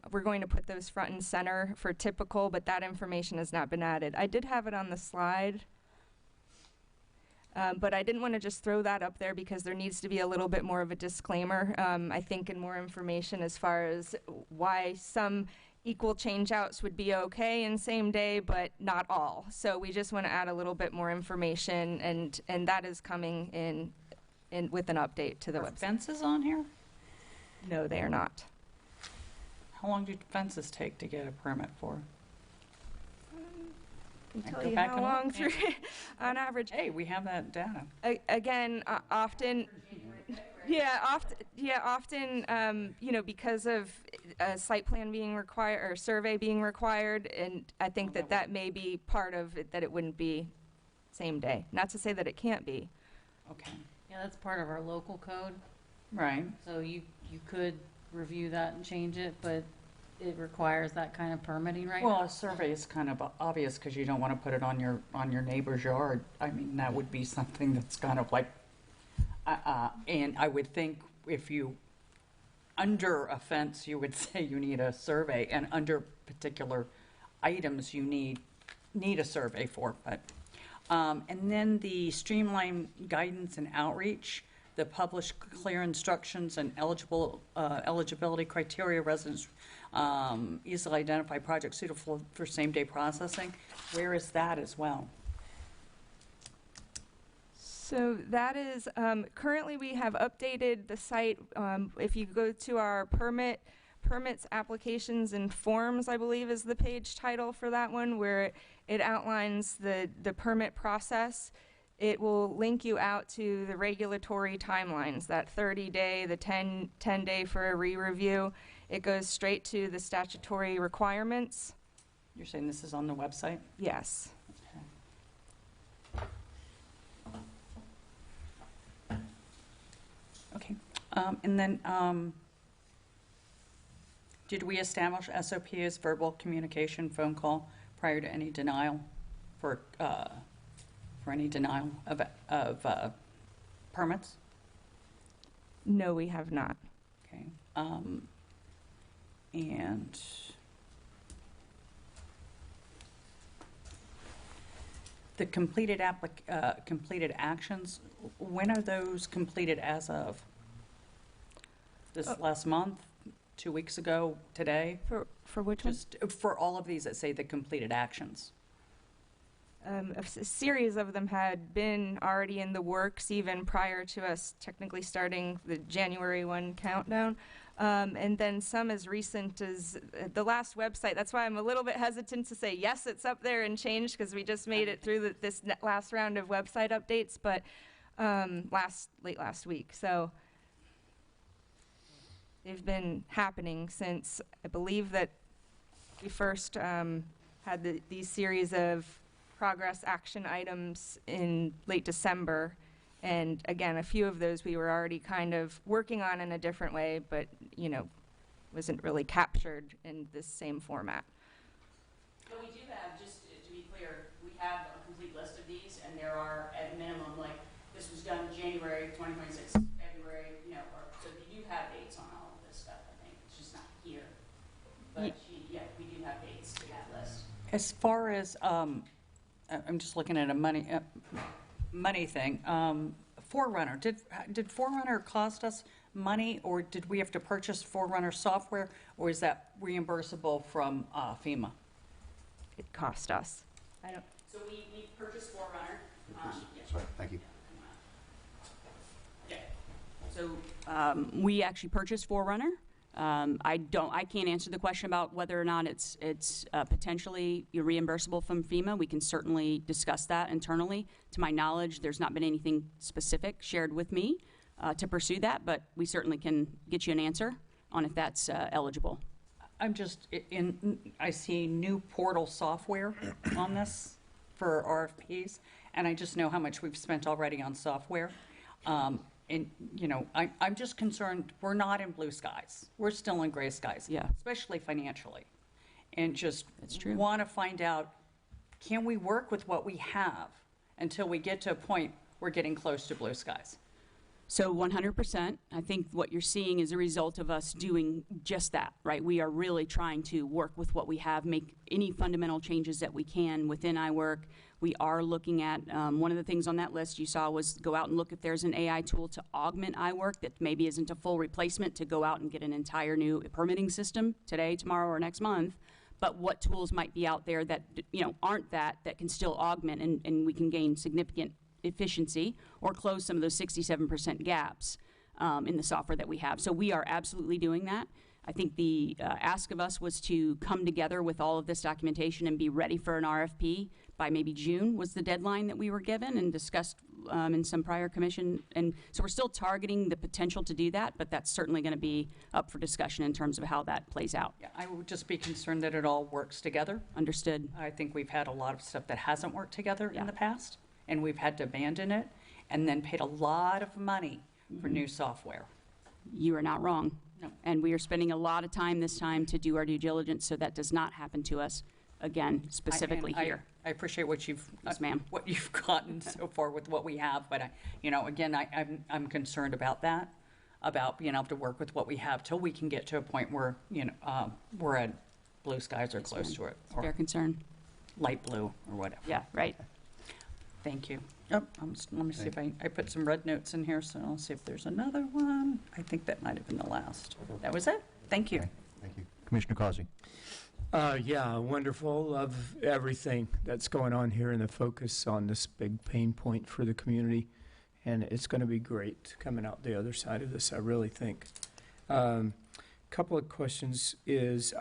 we're going to put those front and center for typical, but that information has not been added. I did have it on the slide, but I didn't want to just throw that up there because there needs to be a little bit more of a disclaimer, I think, and more information as far as why some equal change outs would be okay in same day, but not all. So we just want to add a little bit more information, and that is coming in with an update to the website. Fences on here? No, they are not. How long do fences take to get a permit for? I can tell you how long on average. Hey, we have that data. Again, often, often, because of a site plan being required or survey being required, and I think that may be part of it, that it wouldn't be same day. Not to say that it can't be. Okay. Yeah, that's part of our local code. Right. So you could review that and change it, but it requires that kind of permitting right now. Well, a survey is kind of obvious because you don't want to put it on your neighbor's yard. I mean, that would be something that's kind of like, and I would think if you, under a fence, you would say you need a survey, and under particular items you need a survey for, but. And then the streamlined guidance and outreach, the published clear instructions and eligibility criteria, residents easily identify projects suitable for same-day processing. Where is that as well? So that is, currently we have updated the site. If you go to our permits, applications, and forms, I believe is the page title for that one, where it outlines the permit process. It will link you out to the regulatory timelines, that 30-day, the 10-day for a re-review. It goes straight to the statutory requirements. You're saying this is on the website? Yes. Okay. And then, did we establish SOP as verbal communication phone call prior to any denial for any denial of permits? No, we have not. Okay. And the completed actions, when are those completed as of? This last month? 2 weeks ago, today? For which one? Just for all of these that say the completed actions. A series of them had been already in the works even prior to us technically starting the January 1 countdown. And then some as recent as the last website. That's why I'm a little bit hesitant to say, yes, it's up there and changed, because we just made it through this last round of website updates, but late last week. So they've been happening since, I believe that we first had these series of progress action items in late December. And again, a few of those we were already kind of working on in a different way, but, wasn't really captured in this same format. But we do have, just to be clear, we have a complete list of these, and there are, at minimum, like, this was done January 2026, February, so you do have dates on all of this stuff, I think. It's just not here. But, yeah, we do have dates to that list. As far as I'm just looking at a money thing. Forerunner, did Forerunner cost us money, or did we have to purchase Forerunner software, or is that reimbursable from FEMA? It cost us. I don't. So we purchased Forerunner. Sorry, thank you. So we actually purchased Forerunner. I can't answer the question about whether or not it's potentially reimbursable from FEMA. We can certainly discuss that internally. To my knowledge, there's not been anything specific shared with me to pursue that, but we certainly can get you an answer on if that's eligible. I'm just I see new portal software on this for RFPs, and I just know how much we've spent already on software. And, you know, I'm just concerned, we're not in blue skies. We're still in gray skies, especially financially. And just want to find out, can we work with what we have until we get to a point we're getting close to blue skies? So 100%, I think what you're seeing is a result of us doing just that, right? We are really trying to work with what we have, make any fundamental changes that we can within iWork. We are looking at, one of the things on that list you saw was go out and look if there's an AI tool to augment iWork that maybe isn't a full replacement, to go out and get an entire new permitting system today, tomorrow, or next month. But what tools might be out there that, you know, aren't that can still augment and we can gain significant efficiency or close some of those 67% gaps in the software that we have. So we are absolutely doing that. I think the ask of us was to come together with all of this documentation and be ready for an RFP by maybe June was the deadline that we were given and discussed in some prior commission. And so we're still targeting the potential to do that, but that's certainly going to be up for discussion in terms of how that plays out. Yeah, I would just be concerned that it all works together. Understood. I think we've had a lot of stuff that hasn't worked together in the past, and we've had to abandon it and then paid a lot of money for new software. You are not wrong. No. And we are spending a lot of time this time to do our due diligence so that does not happen to us again, specifically here. I appreciate what you've, yes, ma'am, what you've gotten so far with what we have, but you know, again, I'm concerned about that, about being able to work with what we have till we can get to a point where, you know, we're at blue skies or close to it. Or fair concern. Light blue or whatever. Yeah, right. Thank you. Oh, let me see if I put some red notes in here, so I'll see if there's another one. I think that might have been the last. That was it. Thank you. Thank you. Commissioner Causey. Yeah, wonderful. Love everything that's going on here and the focus on this big pain point for the community. And it's going to be great coming out the other side of this, I really think. Couple of questions is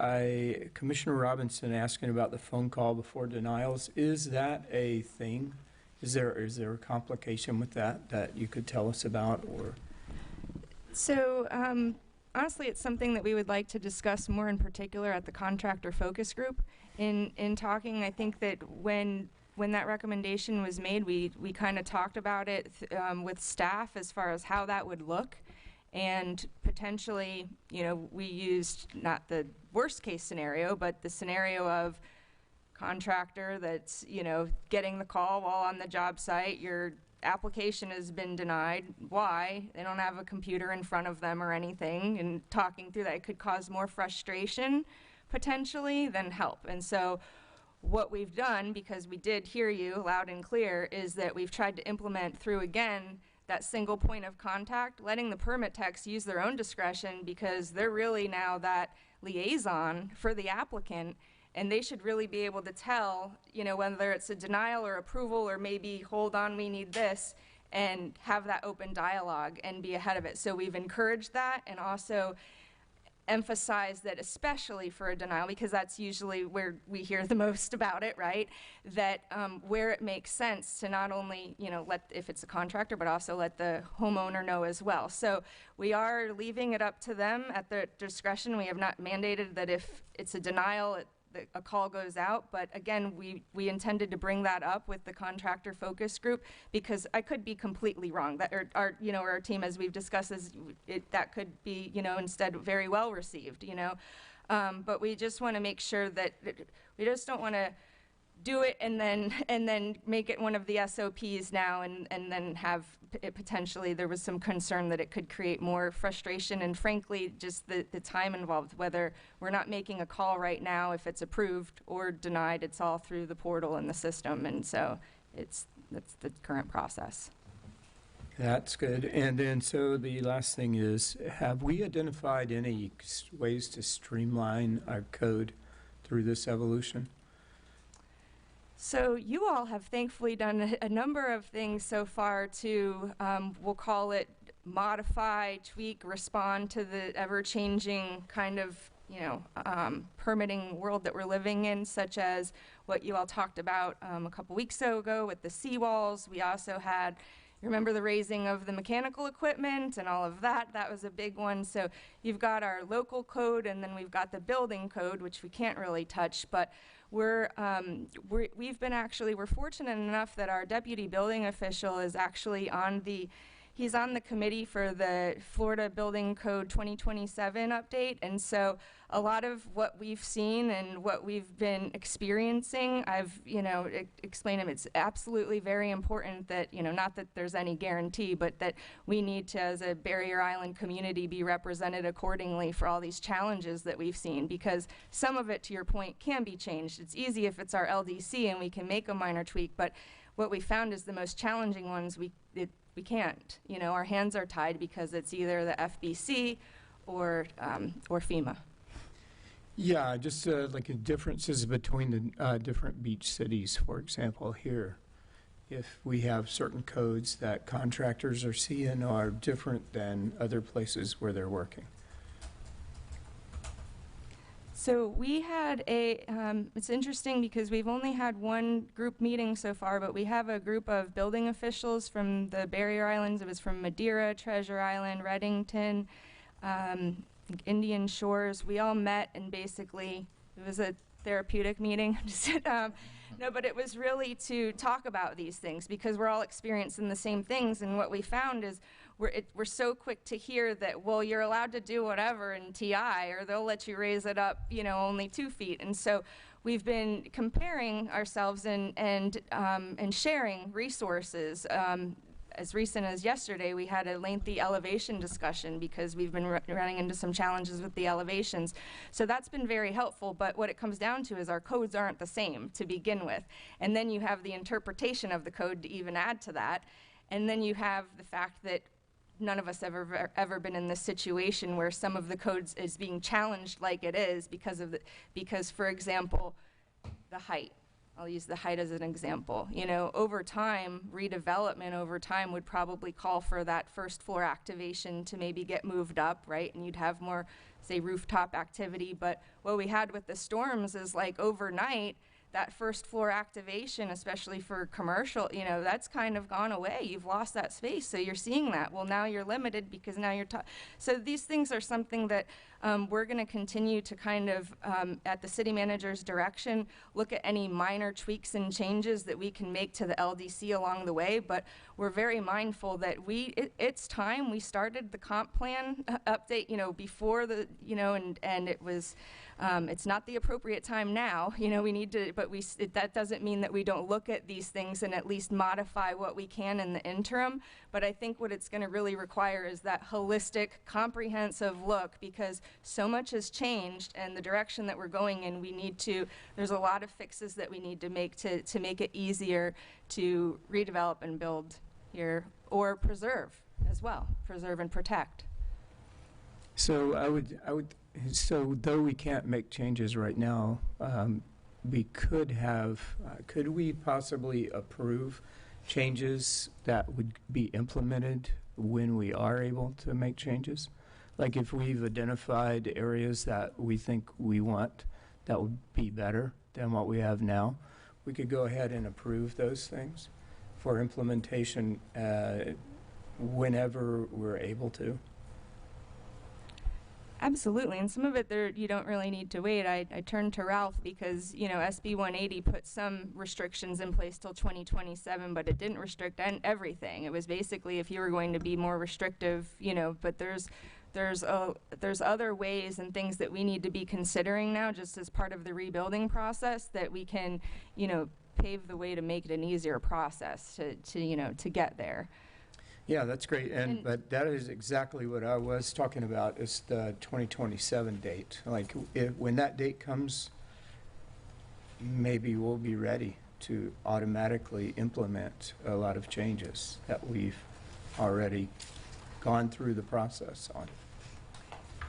Commissioner Robinson asking about the phone call before denials. Is that a thing? Is there a complication with that you could tell us about? Or So honestly, it's something that we would like to discuss more in particular at the contractor focus group. In talking, I think that when that recommendation was made, we kind of talked about it with staff as far as how that would look. And potentially, you know, we used not the worst case scenario, but the scenario of contractor that's, you know, getting the call while on the job site, your application has been denied. Why? They don't have a computer in front of them or anything, and talking through that, it could cause more frustration potentially than help. And so what we've done, because we did hear you loud and clear, is that we've tried to implement through, again, that single point of contact, letting the permit techs use their own discretion, because they're really now that liaison for the applicant. And they should really be able to tell, you know, whether it's a denial or approval or maybe, hold on, we need this, and have that open dialogue and be ahead of it. So we've encouraged that, and also emphasized that, especially for a denial, because that's usually where we hear the most about it, right? That where it makes sense to not only, you know, if it's a contractor, but also let the homeowner know as well. So we are leaving it up to them at their discretion. We have not mandated that if it's a denial, a call goes out, but again, we intended to bring that up with the contractor focus group, because I could be completely wrong. That our team, as we've discussed, that could be, you know, instead very well received, you know. But we just want to make sure that we just don't want to do it and then make it one of the SOPs now, and then have it potentially, there was some concern that it could create more frustration and frankly just the time involved, whether we're not making a call right now if it's approved or denied, it's all through the portal and the system, and so that's the current process. That's good. And then, so the last thing is, have we identified any ways to streamline our code through this evolution? So you all have thankfully done a number of things so far to, we'll call it modify, tweak, respond to the ever-changing kind of, permitting world that we're living in, such as what you all talked about a couple weeks ago with the seawalls. We also had, remember the raising of the mechanical equipment and all of that? That was a big one. So you've got our local code, and then we've got the building code, which we can't really touch, but we're fortunate enough that our deputy building official is actually he's on the committee for the Florida Building Code 2027 update, and so a lot of what we've seen and what we've been experiencing, I've explained to him it's absolutely very important that, not that there's any guarantee, but that we need to, as a Barrier Island community, be represented accordingly for all these challenges that we've seen, because some of it, to your point, can be changed. It's easy if it's our LDC and we can make a minor tweak, but what we found is the most challenging ones we can't. Our hands are tied because it's either the FBC or FEMA. Yeah, just like differences between the different beach cities, for example, here. If we have certain codes that contractors are seeing are different than other places where they're working. So we had it's interesting because we've only had one group meeting so far, but we have a group of building officials from the Barrier Islands. It was from Madeira, Treasure Island, Reddington, Indian Shores. We all met, and basically it was a therapeutic meeting. No, but it was really to talk about these things because we're all experiencing the same things, and what we found is we're so quick to hear that, well, you're allowed to do whatever in TI, or they'll let you raise it up, only 2 feet. And so we've been comparing ourselves and sharing resources. As recent as yesterday, we had a lengthy elevation discussion because we've been running into some challenges with the elevations. So that's been very helpful, but what it comes down to is our codes aren't the same to begin with. And then you have the interpretation of the code to even add to that. And then you have the fact that none of us ever been in this situation where some of the codes is being challenged like it is because, for example, the height. I'll use the height as an example. Over time, redevelopment over time would probably call for that first floor activation to maybe get moved up, right? And you'd have more, say, rooftop activity. But what we had with the storms is like overnight, that first floor activation, especially for commercial, that's kind of gone away. You've lost that space, so you're seeing that. Well, now you're limited because now you're so these things are something that we're going to continue to kind of, at the city manager's direction, look at any minor tweaks and changes that we can make to the LDC along the way. But we're very mindful that it's time. We started the comp plan update, before the, and it was, it's not the appropriate time now. We need to, but that doesn't mean that we don't look at these things and at least modify what we can in the interim. But I think what it's going to really require is that holistic, comprehensive look, because so much has changed and the direction that we're going in, there's a lot of fixes that we need to make to make it easier to redevelop and build here, or preserve as well, preserve and protect. So so though we can't make changes right now, we could we possibly approve changes that would be implemented when we are able to make changes? Like if we've identified areas that we think we want that would be better than what we have now, we could go ahead and approve those things for implementation whenever we're able to. Absolutely, and some of it you don't really need to wait. I turned to Ralph because SB 180 put some restrictions in place till 2027, but it didn't restrict everything. It was basically if you were going to be more restrictive, but there's there's other ways and things that we need to be considering now, just as part of the rebuilding process, that we can, pave the way to make it an easier process to get there. Yeah, that's great, but that is exactly what I was talking about, is the 2027 date. Like, when that date comes, maybe we'll be ready to automatically implement a lot of changes that we've already gone through the process on.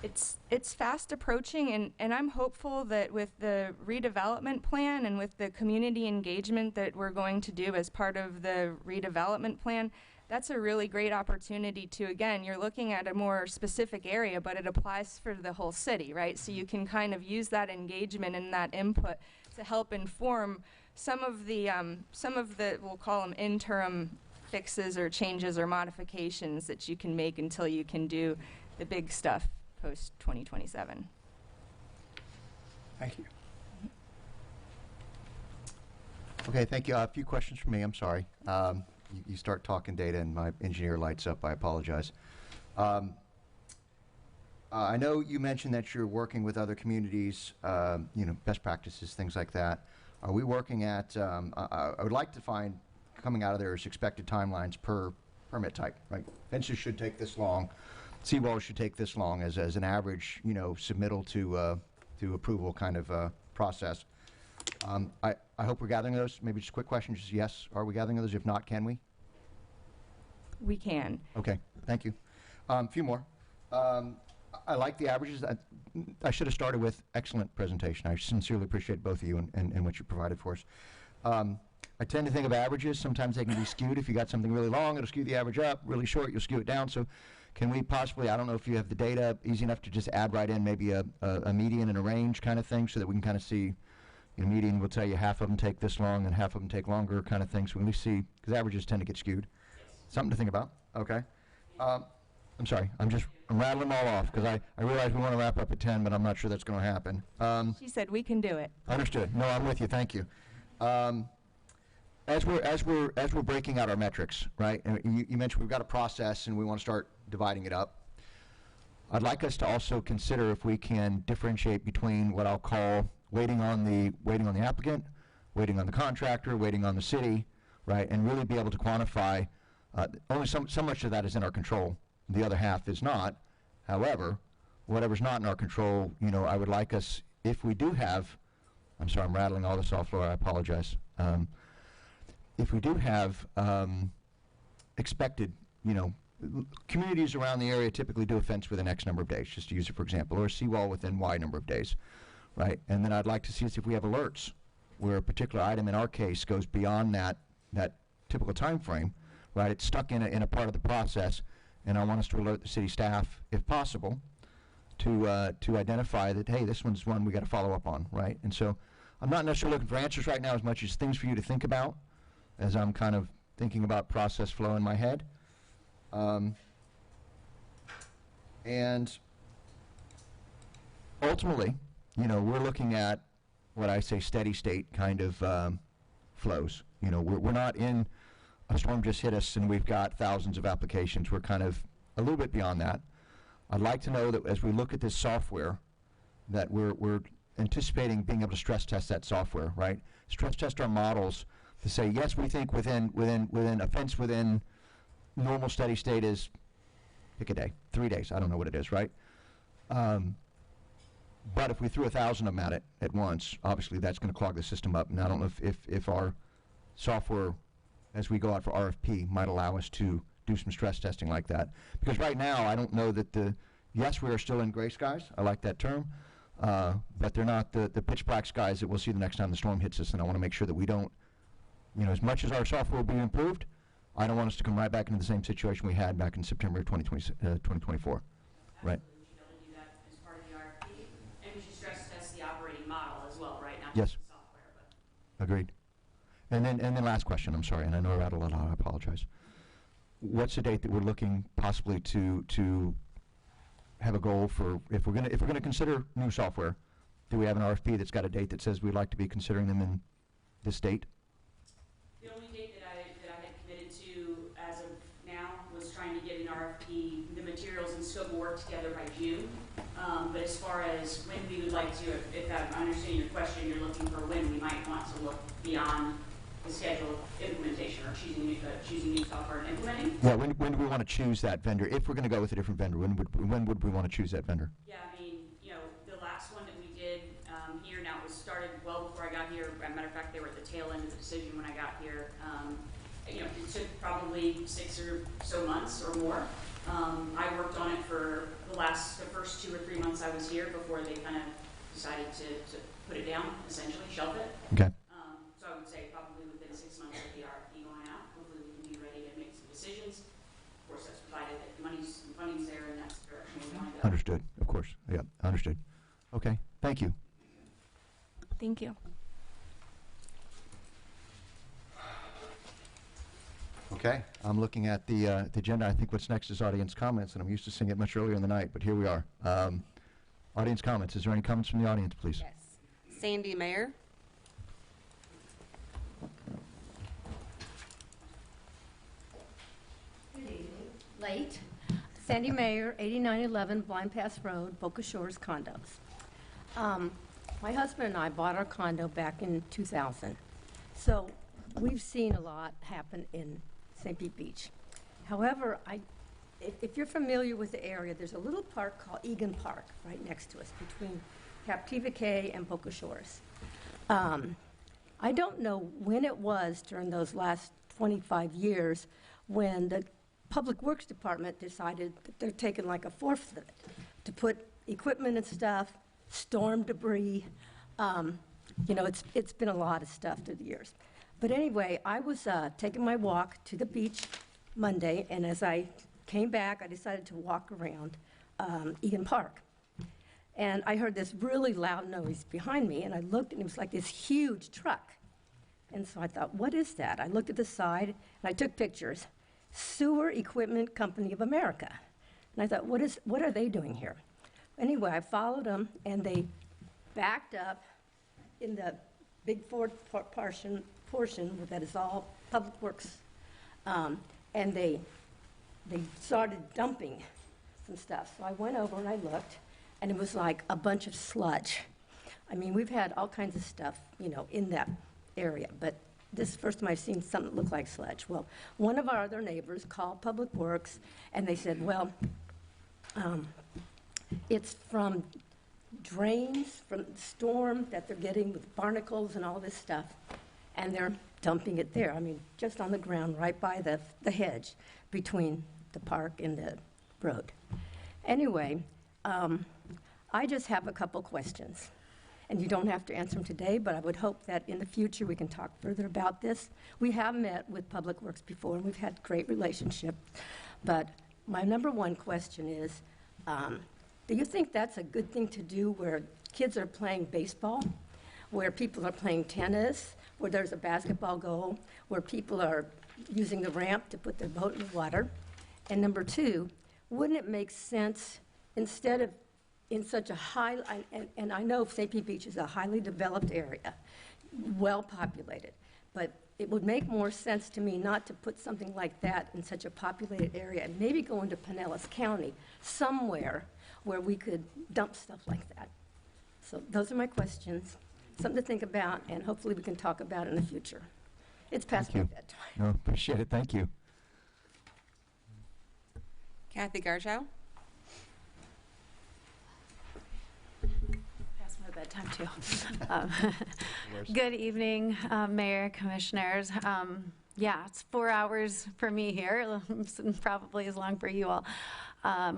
It's fast approaching, and I'm hopeful that with the redevelopment plan and with the community engagement that we're going to do as part of the redevelopment plan, that's a really great opportunity to, again, you're looking at a more specific area, but it applies for the whole city, right? So you can kind of use that engagement and that input to help inform some of the, we'll call them interim fixes or changes or modifications that you can make until you can do the big stuff post 2027. Thank you. Okay, thank you. A few questions from me. I'm sorry. You start talking data and my engineer lights up. I apologize. I know you mentioned that you're working with other communities, best practices, things like that. Are we working at, I would like to find, coming out of there, is expected timelines per permit type, right? Fences should take this long. Seawalls should take this long as an average, submittal to approval kind of process. I hope we're gathering those. Maybe just a quick question, just yes, are we gathering those? If not, can we? We can. Okay, thank you. A few more. I like the averages. I should have started with excellent presentation. I sincerely appreciate both of you and what you provided for us. I tend to think of averages. Sometimes they can be skewed. If you got something really long, it'll skew the average up. Really short, you'll skew it down. So can we possibly, I don't know if you have the data easy enough to just add right in maybe a median and a range kind of thing so that we can kind of see, median will tell you half of them take this long and half of them take longer kind of thing. So when we see, because averages tend to get skewed. Something to think about. Okay. I'm sorry. I'm rattling them all off because I realize we want to wrap up at 10, but I'm not sure that's going to happen. She said we can do it. Understood. No, I'm with you. Thank you. As we're breaking out our metrics, right? And you mentioned we've got a process and we want to start dividing it up. I'd like us to also consider if we can differentiate between what I'll call waiting on the applicant, waiting on the contractor, waiting on the city, right? And really be able to quantify. Only so much of that is in our control. The other half is not. However, whatever's not in our control, I would like us, if we do have, I'm sorry, I'm rattling all this off, Laura, I apologize. If we do have expected, communities around the area typically do a fence within X number of days, just to use it for example, or a seawall within Y number of days, right? And then I'd like to see if we have alerts where a particular item in our case goes beyond that typical time frame, right? It's stuck in a part of the process, and I want us to alert the city staff, if possible, to identify that, hey, this one's one we got to follow up on, right? And so I'm not necessarily looking for answers right now as much as things for you to think about as I'm kind of thinking about process flow in my head. And ultimately, we're looking at what I say steady state kind of flows. We're not in a storm just hit us and we've got thousands of applications. We're kind of a little bit beyond that. I'd like to know that as we look at this software, that we're anticipating being able to stress test that software, right? Stress test our models to say, yes, we think within a fence within normal steady state is, pick a day, 3 days, I don't know what it is, right? But if we threw 1,000 of them at it at once, obviously that's going to clog the system up. And I don't know if our software, as we go out for RFP, might allow us to do some stress testing like that. Because right now, I don't know that yes, we are still in gray skies. I like that term. But they're not the pitch black skies that we'll see the next time the storm hits us. And I want to make sure that we don't, as much as our software will be improved, I don't want us to come right back into the same situation we had back in September of 2024. Right? Yes. Agreed. And then last question, I'm sorry, and I know I rattled a lot, I apologize. What's the date that we're looking possibly to have a goal for, if we're gonna consider new software, do we have an RFP that's got a date that says we'd like to be considering them in this date? The only date that I had committed to as of now was trying to get an RFP, the materials and scope of work together by June. But as far as when we would like to, if I understand your question, you're looking for when we might want to look beyond the schedule of implementation or choosing new software and implementing. Yeah, when do we want to choose that vendor? If we're going to go with a different vendor, when would we want to choose that vendor? Yeah, I mean, you know, the last one that we did here, now it was started well before I got here. As a matter of fact, they were at the tail end of the decision when I got here. You know, it took probably 6 or so months or more. I worked on it for the first 2 or 3 months I was here before they kind of decided to put it down, essentially, shelve it. Okay. So I would say probably within 6 months of the RFP going out, hopefully we can be ready to make some decisions. Of course, that's provided that funding's there and that's the direction we want to go. Understood, of course. Yeah, understood. Okay, thank you. Thank you. Okay, I'm looking at the agenda. I think what's next is audience comments, and I'm used to seeing it much earlier in the night, but here we are. Audience comments. Is there any comments from the audience, please? Yes. Sandy Mayer. Good evening. Late. Sandy Mayer, 8911 Blind Pass Road, Boca Shores condos. My husband and I bought our condo back in 2000. So we've seen a lot happen in St. Pete Beach. However, if you're familiar with the area, there's a little park called Egan Park right next to us between Captiva Cay and Boca Shores. I don't know when it was during those last 25 years when the Public Works Department decided that they're taking like a fourth of it to put equipment and stuff, storm debris. You know, it's been a lot of stuff through the years. But anyway, I was taking my walk to the beach Monday, and as I came back, I decided to walk around Egan Park. And I heard this really loud noise behind me, and I looked, and it was like this huge truck. And so I thought, what is that? I looked at the side, and I took pictures. Sewer Equipment Company of America. And I thought, what are they doing here? Anyway, I followed them, and they backed up in the big Ford portion that is all Public Works, and they started dumping some stuff. So I went over and I looked, and it was like a bunch of sludge. I mean, we've had all kinds of stuff, you know, in that area, but this is the first time I've seen something that looked like sludge. Well, one of our other neighbors called Public Works, and they said, well, it's from drains from the storm that they're getting with barnacles and all this stuff, and they're dumping it there. I mean, just on the ground right by the hedge between the park and the road. Anyway, I just have a couple questions. And you don't have to answer them today, but I would hope that in the future we can talk further about this. We have met with Public Works before, and we've had great relationship. But my number one question is, do you think that's a good thing to do where kids are playing baseball, where people are playing tennis, where there's a basketball goal, where people are using the ramp to put their boat in the water? And number two, wouldn't it make sense, instead of in such a high, and I know St. Pete Beach is a highly developed area, well populated, but it would make more sense to me not to put something like that in such a populated area and maybe go into Pinellas County somewhere where we could dump stuff like that. So those are my questions, something to think about, and hopefully we can talk about it in the future. It's past my bedtime. No, appreciate it. Thank you. Kathy Garchow. Past my bedtime, too. Good evening, Mayor, Commissioners. Yeah, it's 4 hours for me here, probably as long for you all.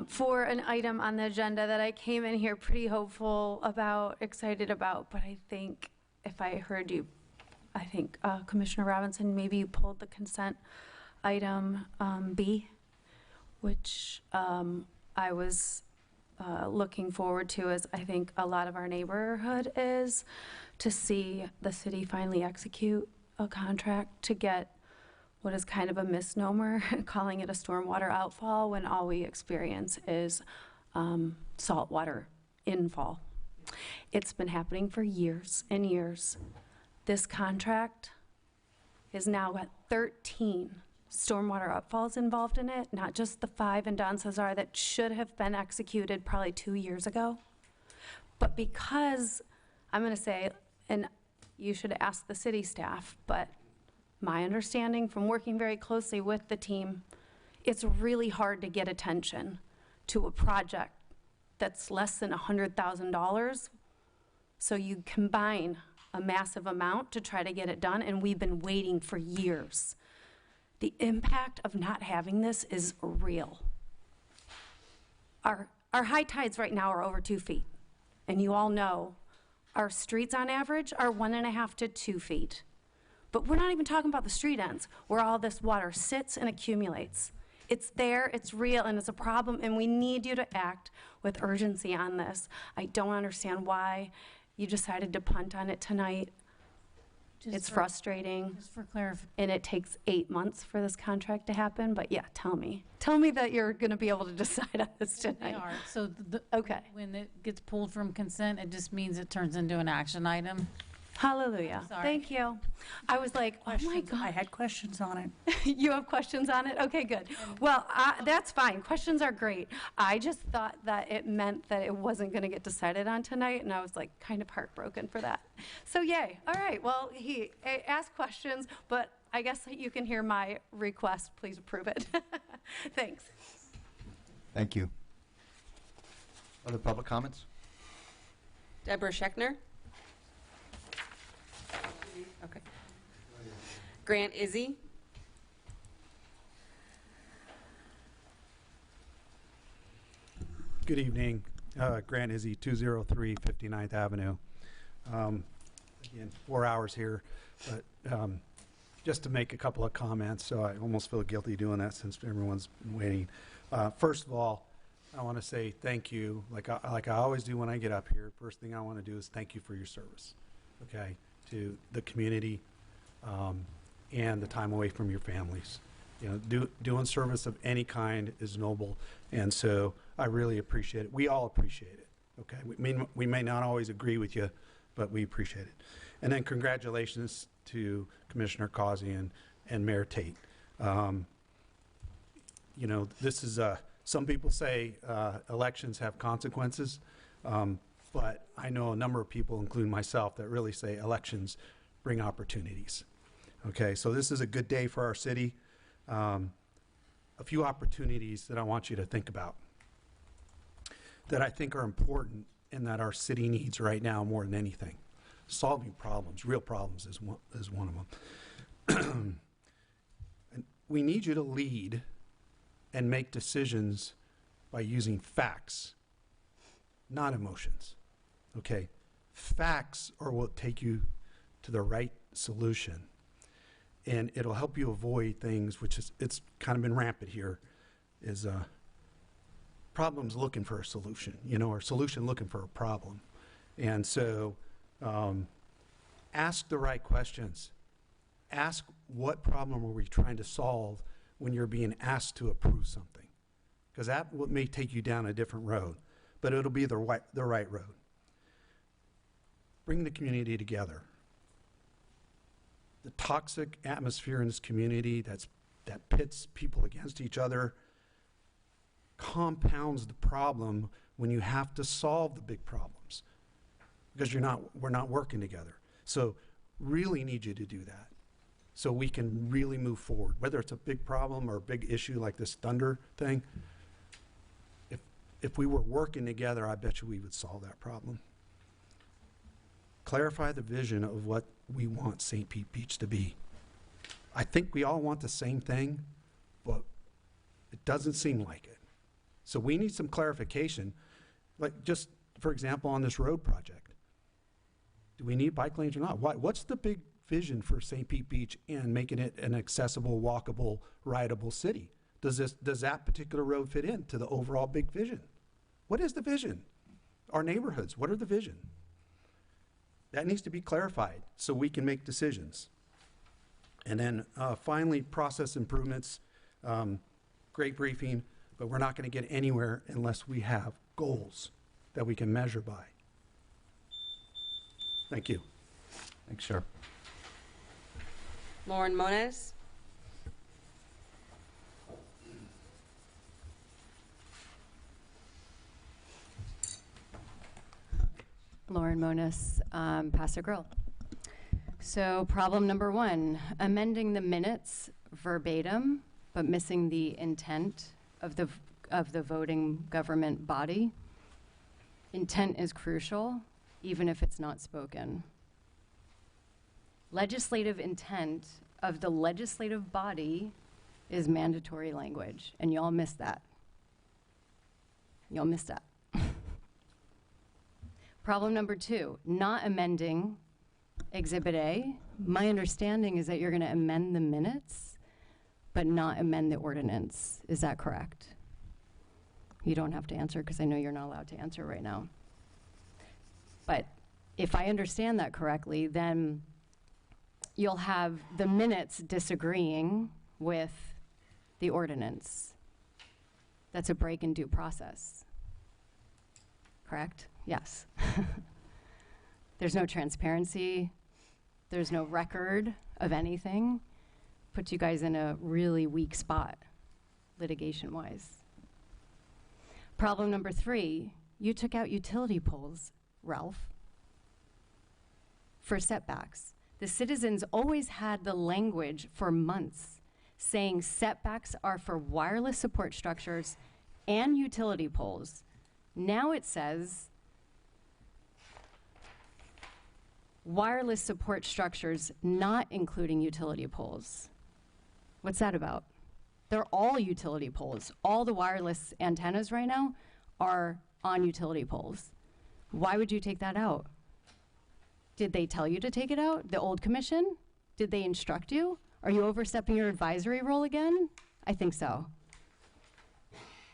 For an item on the agenda that I came in here pretty hopeful about, excited about, but I think if I heard you, I think Commissioner Robinson, maybe you pulled the consent item B, which I was looking forward to, as I think a lot of our neighborhood is, to see the city finally execute a contract to get what is kind of a misnomer, calling it a stormwater outfall, when all we experience is saltwater infall. It's been happening for years and years. This contract is now at 13 stormwater upfalls involved in it, not just the 5 in Don Cesar that should have been executed probably 2 years ago. But because, I'm going to say, and you should ask the city staff, but my understanding from working very closely with the team, it's really hard to get attention to a project that's less than $100,000. So you combine a massive amount to try to get it done, and we've been waiting for years. The impact of not having this is real. Our high tides right now are over 2 feet. And you all know our streets on average are 1.5 to 2 feet. But we're not even talking about the street ends where all this water sits and accumulates. It's there, it's real, and it's a problem, and we need you to act with urgency on this. I don't understand why you decided to punt on it tonight. It's frustrating. Just for clarification. And it takes 8 months for this contract to happen, but yeah, tell me. Tell me that you're gonna be able to decide on this tonight. They are. So okay. When it gets pulled from consent, it just means it turns into an action item. Hallelujah. Sorry. Thank you. I was like, oh my God. I had questions on it. You have questions on it? Okay, good. Well, that's fine. Questions are great. I just thought that it meant that it wasn't going to get decided on tonight, and I was like kind of heartbroken for that. So yay. All right. Well, he asked questions, but I guess you can hear my request. Please approve it. Thanks. Thank you. Other public comments? Deborah Scheckner. Okay. Grant Izzy. Good evening. Grant Izzy, 203 59th Avenue. Again, 4 hours here, but just to make a couple of comments, so I almost feel guilty doing that since everyone's been waiting. First of all, I want to say thank you, like I always do when I get up here. First thing I want to do is thank you for your service, okay, to the community and the time away from your families. You know, doing service of any kind is noble, and so I really appreciate it. We all appreciate it, okay? We may not always agree with you, but we appreciate it. And then congratulations to Commissioner Causey and Mayor Tate. You know, this is, some people say elections have consequences, but I know a number of people, including myself, that really say elections bring opportunities. Okay, so this is a good day for our city. A few opportunities that I want you to think about that I think are important and that our city needs right now more than anything. Solving problems, real problems is one of them. And we need you to lead and make decisions by using facts, not emotions. Okay, facts are what take you to the right solution, and it'll help you avoid things, which is, it's kind of been rampant here, is problems looking for a solution, you know, or solution looking for a problem. And so ask the right questions. Ask, what problem are we trying to solve when you're being asked to approve something? Because that may take you down a different road, but it'll be the right road. Bring the community together. The toxic atmosphere in this community that pits people against each other compounds the problem when you have to solve the big problems, because we're not working together. So really need you to do that so we can really move forward, whether it's a big problem or a big issue like this thunder thing. If we were working together, I bet you we would solve that problem. Clarify the vision of what we want St. Pete Beach to be. I think we all want the same thing, but it doesn't seem like it. So we need some clarification. Like, just for example, on this road project, do we need bike lanes or not? What's the big vision for St. Pete Beach and making it an accessible, walkable, rideable city? Does that particular road fit into the overall big vision? What is the vision? Our neighborhoods, what are the vision? That needs to be clarified so we can make decisions. And then finally, process improvements. Great briefing, but we're not going to get anywhere unless we have goals that we can measure by. Thank you. Thanks, sir. Lauren Moniz. Lauren Monis, Paso Grill. So problem number 1, amending the minutes verbatim, but missing the intent of the voting government body. Intent is crucial, even if it's not spoken. Legislative intent of the legislative body is mandatory language, and y'all missed that. Y'all missed that. Problem number 2, not amending Exhibit A. My understanding is that you're going to amend the minutes, but not amend the ordinance. Is that correct? You don't have to answer because I know you're not allowed to answer right now. But if I understand that correctly, then you'll have the minutes disagreeing with the ordinance. That's a break in due process. Correct? Yes. There's no transparency. There's no record of anything. Puts you guys in a really weak spot, litigation-wise. Problem number 3, you took out utility poles, Ralph, for setbacks. The citizens always had the language for months saying setbacks are for wireless support structures and utility poles. Now it says wireless support structures not including utility poles. What's that about? They're all utility poles. All the wireless antennas right now are on utility poles. Why would you take that out? Did they tell you to take it out? The old commission? Did they instruct you? Are you overstepping your advisory role again? I think so.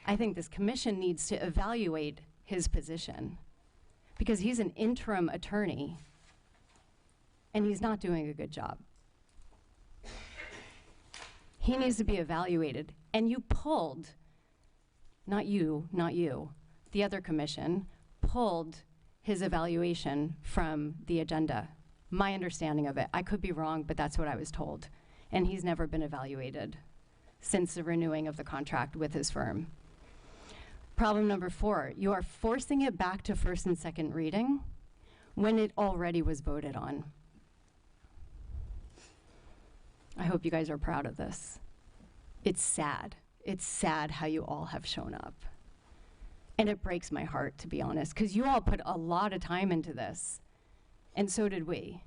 I think this commission needs to evaluate his position because he's an interim attorney and he's not doing a good job. He needs to be evaluated. And you pulled, not you, the other commission pulled his evaluation from the agenda. My understanding of it. I could be wrong, but that's what I was told. And he's never been evaluated since the renewing of the contract with his firm. Problem number 4, you are forcing it back to first and second reading when it already was voted on. I hope you guys are proud of this. It's sad. It's sad how you all have shown up. And it breaks my heart, to be honest, because you all put a lot of time into this. And so did we.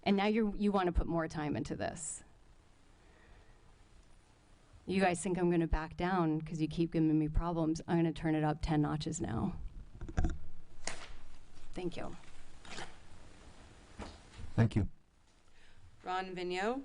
And now you want to put more time into this. You guys think I'm going to back down because you keep giving me problems. I'm going to turn it up 10 notches now. Thank you. Thank you. Ron Vigneault.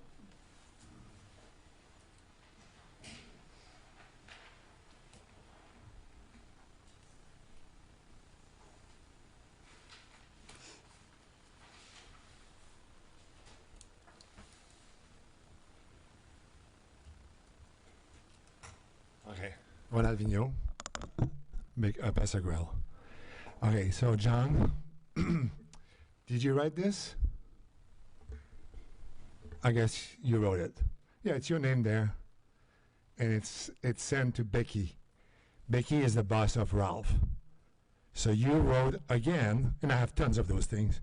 Okay, Ronald Vigneault, Paso Grill. Okay, so John, did you write this? I guess you wrote it. Yeah, it's your name there, and it's sent to Becky. Becky is the boss of Ralph. So you wrote again, and I have tons of those things.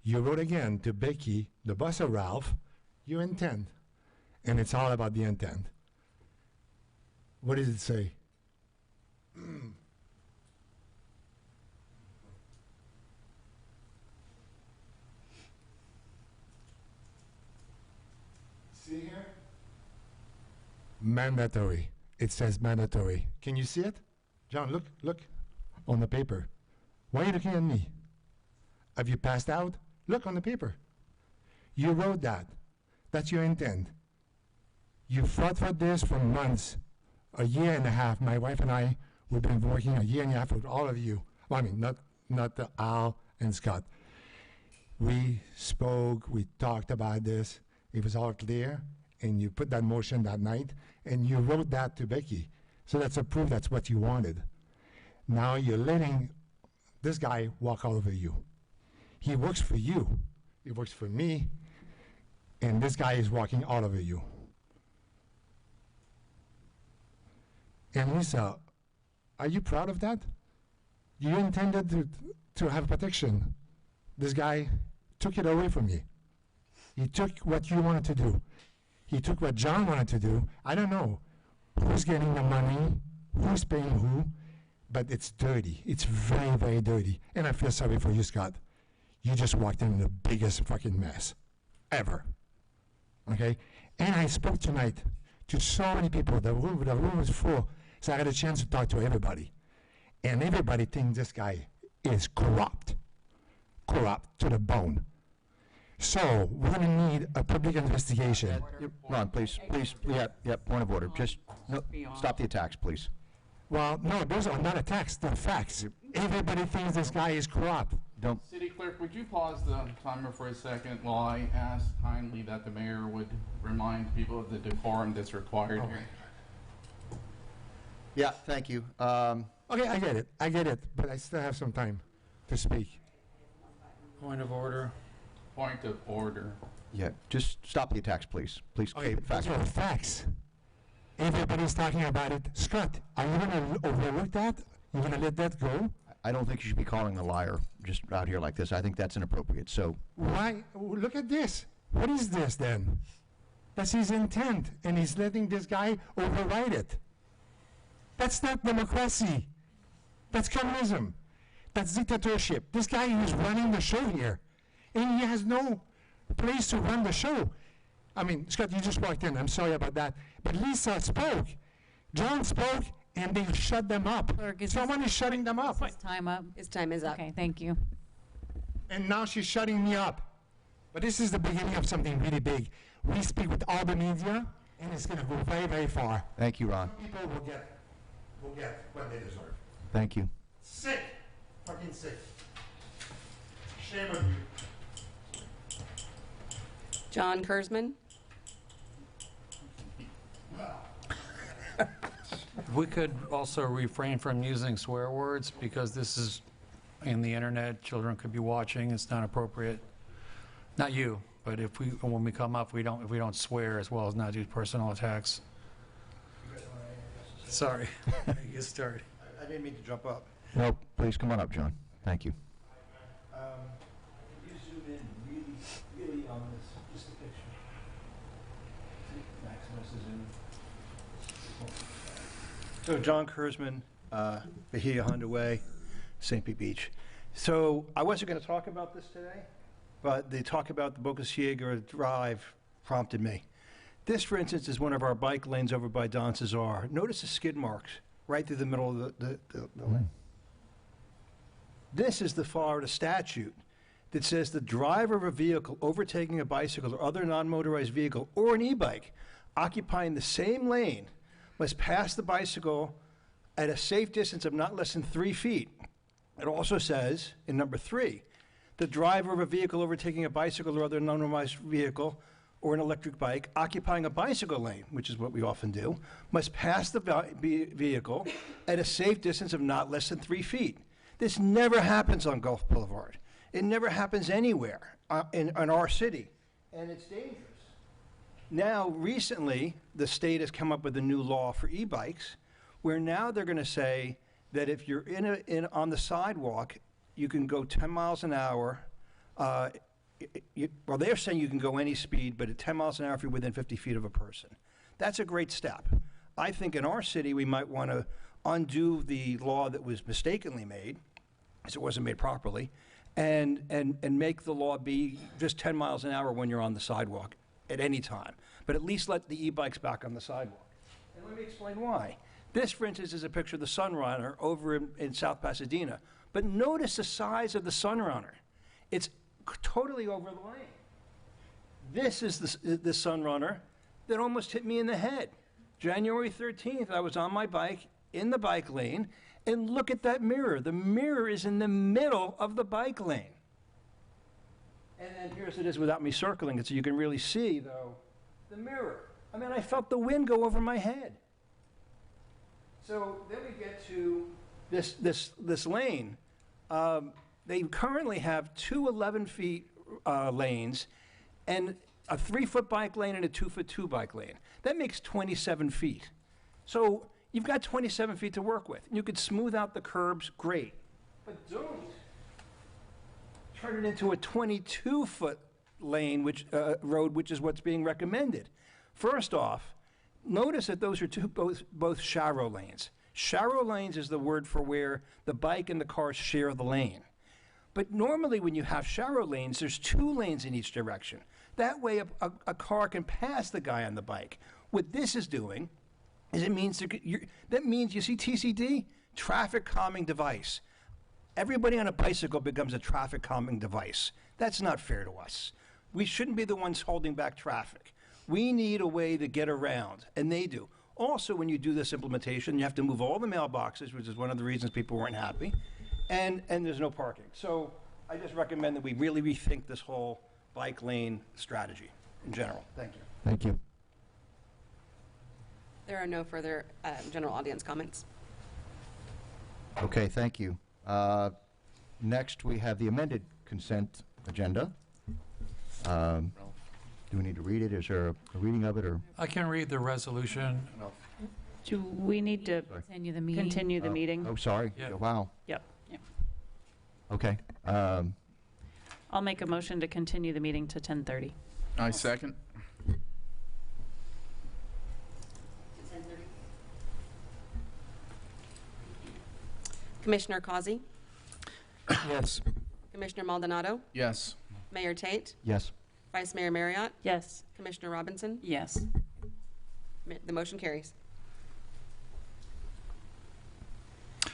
You wrote again to Becky, the boss of Ralph, your intent, and it's all about the intent. What does it say? See here? Mandatory. It says mandatory. Can you see it? John, look on the paper. Why are you looking at me? Have you passed out? Look on the paper. You wrote that. That's your intent. You fought for this for months. A year and a half, my wife and I, we've been working a year and a half with all of you. Well, I mean, not Al and Scott. We spoke, we talked about this. It was all clear, and you put that motion that night, and you wrote that to Becky. So that's a proof that's what you wanted. Now you're letting this guy walk all over you. He works for you. He works for me, and this guy is walking all over you. And Lisa, are you proud of that? You intended to have protection. This guy took it away from you. He took what you wanted to do. He took what John wanted to do. I don't know who's getting the money, who's paying who, but it's dirty. It's very, very dirty. And I feel sorry for you, Scott. You just walked in the biggest fucking mess ever. Okay? And I spoke tonight to so many people. The room was full, so I had a chance to talk to everybody. And everybody thinks this guy is corrupt to the bone. So we're going to need a public investigation. Ron, please, point of order. Just stop the attacks, please. Well, no, those are not attacks, they're facts. Everybody thinks this guy is corrupt. City Clerk, would you pause the timer for a second while I ask kindly that the mayor would remind people of the decorum that's required here? Yeah, thank you. Okay, I get it, but I still have some time to speak. Point of order. Point of order. Yeah, just stop the attacks, please. Please Okay, keep it those factual. are facts. Everybody's talking about it. Scott, are you going to overlook that? You're going to let that go? I don't think you should be calling a liar just out here like this. I think that's inappropriate. So Why? Look at this. What is this then? That's his intent, and he's letting this guy override it. That's not democracy. That's communism. That's dictatorship. This guy is running the show here, and he has no place to run the show. I mean, Scott, you just walked in. I'm sorry about that. But Lisa spoke. John spoke, and they shut them up. Someone is shutting them up. Is time up? His time is up. Okay, thank you. And now she's shutting me up. But this is the beginning of something really big. We speak with all the media, and it's going to go very, very far. thank you, Ron. People will get what they deserve. Thank you. Sick. Fucking sick. Shame on you. John Kurzman? If we could also refrain from using swear words, because this is in the internet, children could be watching, it's not appropriate. Not you, but when we come up, if we don't swear, as well as not do personal attacks. Sorry, get started. I didn't mean to jump up. No, please come on up, John. Thank you. Can you zoom in really on this, just a picture? Maximus is in. So John Kurzman, Bahia Honda Way, St. Pete Beach. So I wasn't going to talk about this today, but the talk about the Bokea Drive prompted me. This, for instance, is one of our bike lanes over by Don Cesar. Notice the skid marks right through the middle of the lane. This is the Florida statute that says the driver of a vehicle overtaking a bicycle or other non-motorized vehicle or an e-bike occupying the same lane must pass the bicycle at a safe distance of not less than 3 feet. It also says, in number 3, the driver of a vehicle overtaking a bicycle or other non-motorized vehicle or an electric bike occupying a bicycle lane, which is what we often do, must pass the vehicle at a safe distance of not less than 3 feet. This never happens on Gulf Boulevard. It never happens anywhere in our city, and it's dangerous. Now, recently, the state has come up with a new law for e-bikes, where now they're going to say that if you're on the sidewalk, you can go 10 miles an hour. Well, they're saying you can go any speed, but at 10 miles an hour if you're within 50 feet of a person. That's a great step. I think in our city we might want to undo the law that was mistakenly made, as it wasn't made properly, and make the law be just 10 miles an hour when you're on the sidewalk at any time. But at least let the e-bikes back on the sidewalk. And let me explain why. This, for instance, is a picture of the Sunrunner over in South Pasadena. But notice the size of the Sunrunner. It's totally over the lane. This is the Sunrunner that almost hit me in the head. January 13th, I was on my bike in the bike lane, and look at that mirror. The mirror is in the middle of the bike lane. And then here's it is without me circling it, so you can really see, though, the mirror. I mean, I felt the wind go over my head. So then we get to this lane. They currently have two 11-feet lanes and a 3-foot bike lane and a 2-foot bike lane. That makes 27 feet. So you've got 27 feet to work with. You could smooth out the curbs, great. But don't turn it into a 22-foot lane, road, which is what's being recommended. First off, notice that those are both shallow lanes. Shallow lanes is the word for where the bike and the car share the lane. But normally when you have shallow lanes, there's 2 lanes in each direction. That way a car can pass the guy on the bike. What this is doing is that means you see TCD? Traffic calming device. Everybody on a bicycle becomes a traffic calming device. That's not fair to us. We shouldn't be the ones holding back traffic. We need a way to get around, and they do. Also, when you do this implementation, you have to move all the mailboxes, which is one of the reasons people weren't happy, and there's no parking. So I just recommend that we really rethink this whole bike lane strategy in general. Thank you. Thank you. There are no further general audience comments. Okay, thank you. Next, we have the amended consent agenda. Do we need to read it? Is there a reading of it, or? I can read the resolution. Do we need to Continue the meeting. continue the meeting? Oh, sorry. Yeah. Wow. Yep. Okay. I'll make a motion to continue the meeting to 10:30. I second. Commissioner Causey, Yes. Commissioner Maldonado, Yes. Mayor Tate, Yes. Vice Mayor Marriott, Yes. Commissioner Robinson. Yes. The motion carries.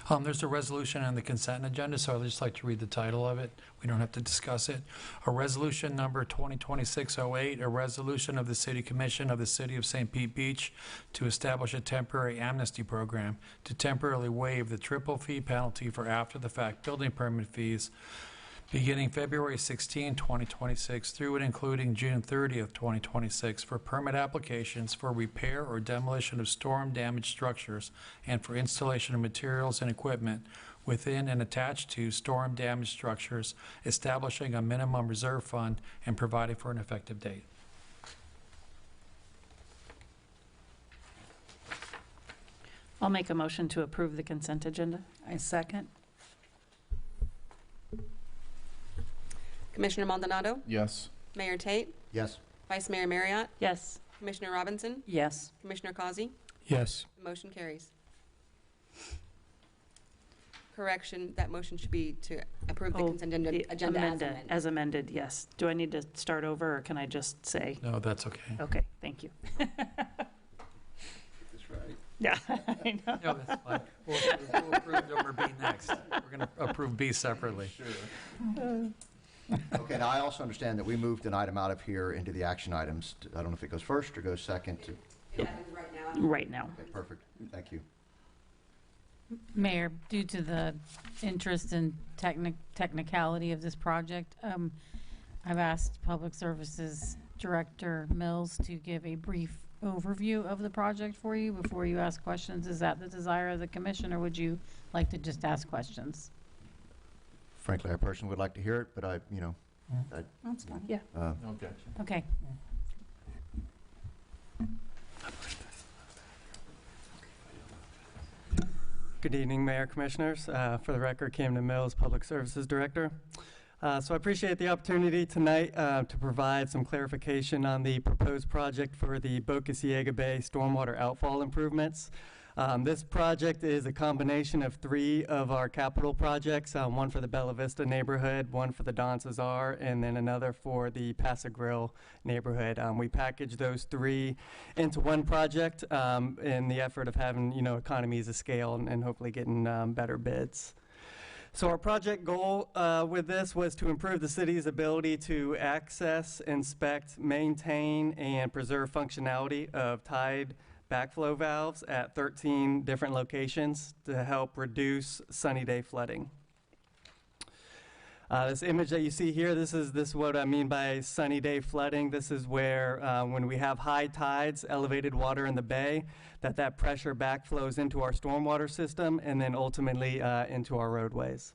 There's a resolution on the consent agenda, so I'd just like to read the title of it. We don't have to discuss it. A resolution number 2026-08, a resolution of the City Commission of the City of St. Pete Beach to establish a temporary amnesty program to temporarily waive the triple fee penalty for after-the-fact building permit fees beginning February 16, 2026 through and including June 30th, 2026 for permit applications for repair or demolition of storm-damaged structures and for installation of materials and equipment within and attached to storm-damaged structures, establishing a minimum reserve fund and providing for an effective date. I'll make a motion to approve the consent agenda. I second. Commissioner Maldonado, Yes. Mayor Tate, Yes. Vice Mayor Marriott, Yes. Commissioner Robinson, Yes. Commissioner Causey. Yes. The motion carries. Correction, that motion should be to approve the consent agenda as amended. As amended, yes. Do I need to start over, or can I just say? No, that's okay. Okay, thank you. That's right. Yeah, I know. No, that's fine. We'll approve number B next. We're going to approve B separately. Sure. Okay, now I also understand that we moved an item out of here into the action items. I don't know if it goes first or goes second. Right now. Okay, perfect. Thank you. Mayor, due to the interest and technicality of this project, I've asked Public Services Director Mills to give a brief overview of the project for you before you ask questions. Is that the desire of the commission, or would you like to just ask questions? Frankly, I personally would like to hear it, but That's fine. Yeah. Okay. Okay. Good evening, Mayor, Commissioners. For the record, Camden Mills, Public Services Director. So I appreciate the opportunity tonight to provide some clarification on the proposed project for the Bokea Bay stormwater outfall improvements. This project is a combination of 3 of our capital projects, one for the Bella Vista neighborhood, one for the Don Cesar, and then another for the Paso Grill neighborhood. We packaged those 3 into one project in the effort of having, economies of scale and hopefully getting better bids. So our project goal with this was to improve the city's ability to access, inspect, maintain, and preserve functionality of tide backflow valves at 13 different locations to help reduce sunny day flooding. This image that you see here, this is what I mean by sunny day flooding. This is where when we have high tides, elevated water in the bay, that pressure backflows into our stormwater system and then ultimately into our roadways.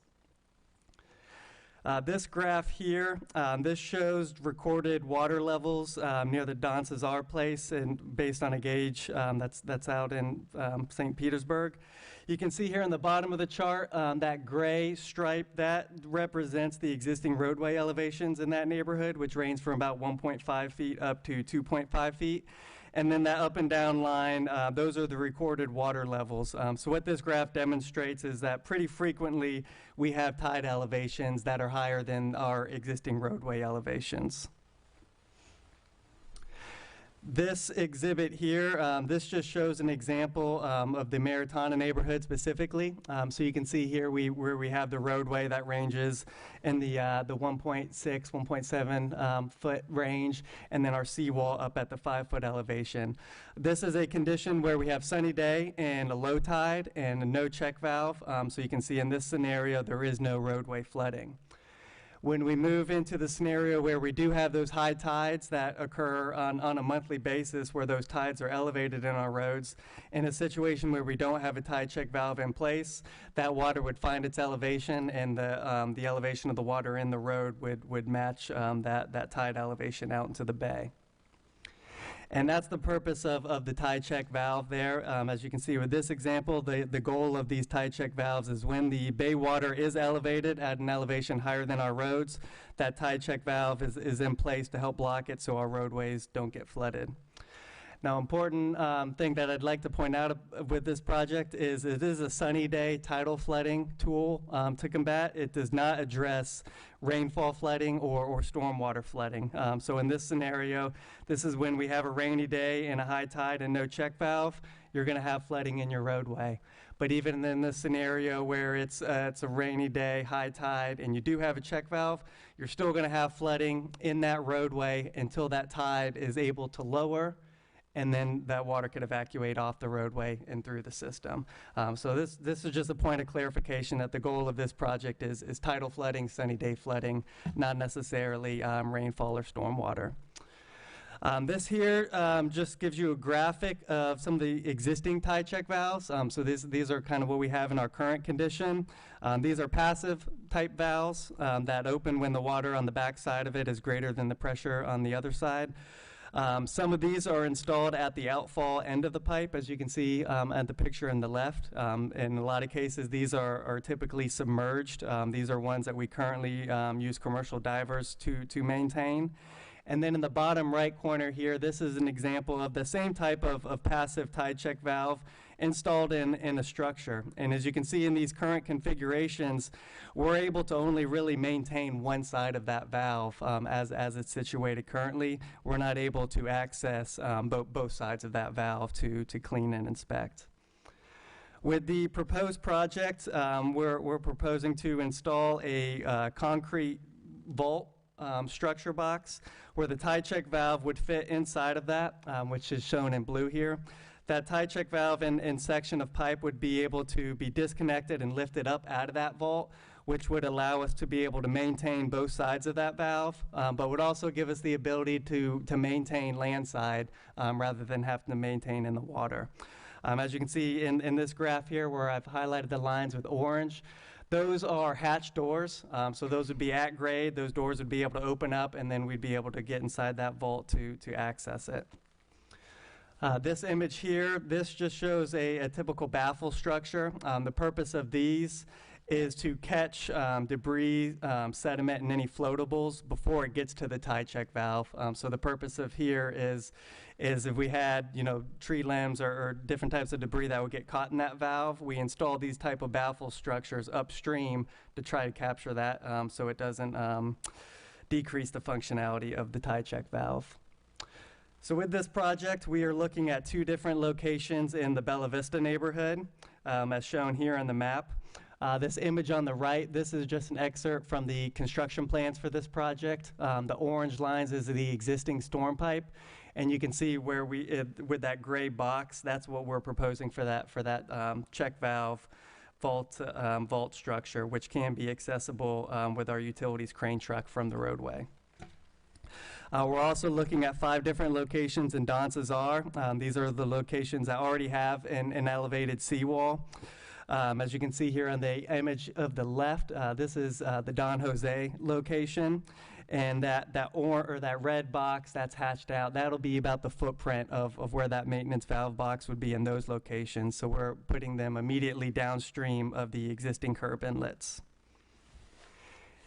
This graph here, this shows recorded water levels near the Don Cesar place, and based on a gauge that's out in St. Petersburg. You can see here in the bottom of the chart, that gray stripe, that represents the existing roadway elevations in that neighborhood, which range from about 1.5 feet up to 2.5 feet. And then that up and down line, those are the recorded water levels. So what this graph demonstrates is that pretty frequently we have tide elevations that are higher than our existing roadway elevations. This exhibit here, this just shows an example of the Maritana neighborhood specifically. So you can see here where we have the roadway that ranges in the 1.6, 1.7 foot range, and then our seawall up at the 5-foot elevation. This is a condition where we have sunny day and a low tide and a no check valve. So you can see in this scenario there is no roadway flooding. When we move into the scenario where we do have those high tides that occur on a monthly basis, where those tides are elevated in our roads, in a situation where we don't have a tide check valve in place, that water would find its elevation, and the elevation of the water in the road would match that tide elevation out into the bay. And that's the purpose of the tide check valve there. As you can see with this example, the goal of these tide check valves is when the bay water is elevated at an elevation higher than our roads, that tide check valve is in place to help block it so our roadways don't get flooded. Now, important thing that I'd like to point out with this project is it is a sunny day tidal flooding tool to combat. It does not address rainfall flooding or stormwater flooding. So in this scenario, this is when we have a rainy day and a high tide and no check valve, you're going to have flooding in your roadway. But even in this scenario where it's a rainy day, high tide, and you do have a check valve, you're still going to have flooding in that roadway until that tide is able to lower, and then that water could evacuate off the roadway and through the system. So this is just a point of clarification that the goal of this project is tidal flooding, sunny day flooding, not necessarily rainfall or stormwater. This here just gives you a graphic of some of the existing tide check valves. So these are kind of what we have in our current condition. These are passive type valves that open when the water on the back side of it is greater than the pressure on the other side. Some of these are installed at the outfall end of the pipe, as you can see at the picture in the left. In a lot of cases, these are typically submerged. These are ones that we currently use commercial divers to maintain. And then in the bottom right corner here, this is an example of the same type of passive tide check valve installed in a structure. And as you can see in these current configurations, we're able to only really maintain one side of that valve as it's situated currently. We're not able to access both sides of that valve to clean and inspect. With the proposed project, we're proposing to install a concrete vault structure box where the tide check valve would fit inside of that, which is shown in blue here. That tide check valve and section of pipe would be able to be disconnected and lifted up out of that vault, which would allow us to be able to maintain both sides of that valve, but would also give us the ability to maintain land side rather than having to maintain in the water. As you can see in this graph here where I've highlighted the lines with orange, those are hatch doors, so those would be at grade. Those doors would be able to open up, and then we'd be able to get inside that vault to access it. This image here, this just shows a typical baffle structure. The purpose of these is to catch debris, sediment, and any floatables before it gets to the tide check valve. So the purpose of here is if we had, tree limbs or different types of debris that would get caught in that valve, we install these type of baffle structures upstream to try to capture that so it doesn't decrease the functionality of the tide check valve. So with this project, we are looking at 2 different locations in the Bella Vista neighborhood, as shown here on the map. This image on the right, this is just an excerpt from the construction plans for this project. The orange lines is the existing storm pipe, and you can see where with that gray box, that's what we're proposing for that check valve vault structure, which can be accessible with our utilities crane truck from the roadway. We're also looking at 5 different locations in Don Cesar. These are the locations that already have an elevated seawall. As you can see here on the image of the left, this is the Don Jose location. And that red box that's hatched out, that'll be about the footprint of where that maintenance valve box would be in those locations. So we're putting them immediately downstream of the existing curb inlets.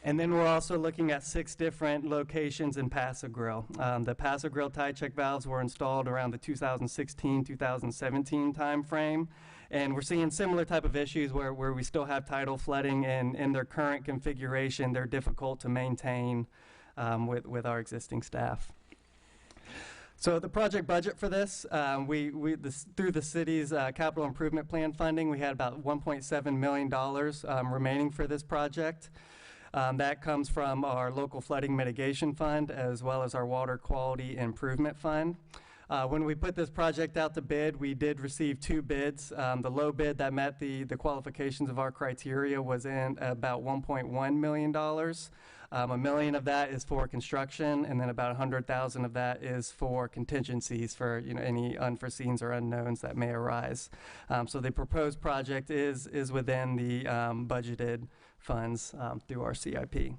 And then we're also looking at 6 different locations in Paso Grill. The Paso Grill tie check valves were installed around the 2016-2017 timeframe. And we're seeing similar type of issues where we still have tidal flooding, and in their current configuration, they're difficult to maintain with our existing staff. So the project budget for this, through the city's capital improvement plan funding, we had about $1.7 million remaining for this project. That comes from our local flooding mitigation fund as well as our water quality improvement fund. When we put this project out to bid, we did receive 2 bids. The low bid that met the qualifications of our criteria was in about $1.1 million. $1 million of that is for construction, and then about $100,000 of that is for contingencies for any unforeseens or unknowns that may arise. So the proposed project is within the budgeted funds through our CIP.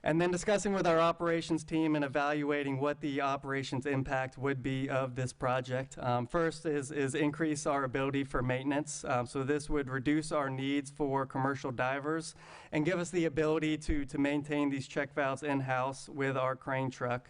And then discussing with our operations team and evaluating what the operations impact would be of this project. First is increase our ability for maintenance. So this would reduce our needs for commercial divers and give us the ability to maintain these check valves in-house with our crane truck.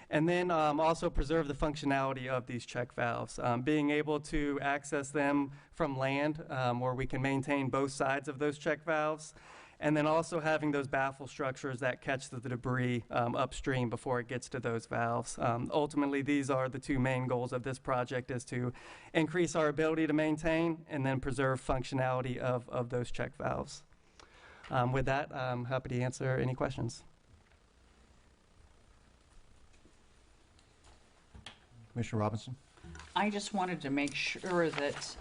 And then also preserve the functionality of these check valves, being able to access them from land where we can maintain both sides of those check valves, and then also having those baffle structures that catch the debris upstream before it gets to those valves. Ultimately, these are the 2 main goals of this project, is to increase our ability to maintain and then preserve functionality of those check valves. With that, I'm happy to answer any questions. Commissioner Robinson? I just wanted to make sure that,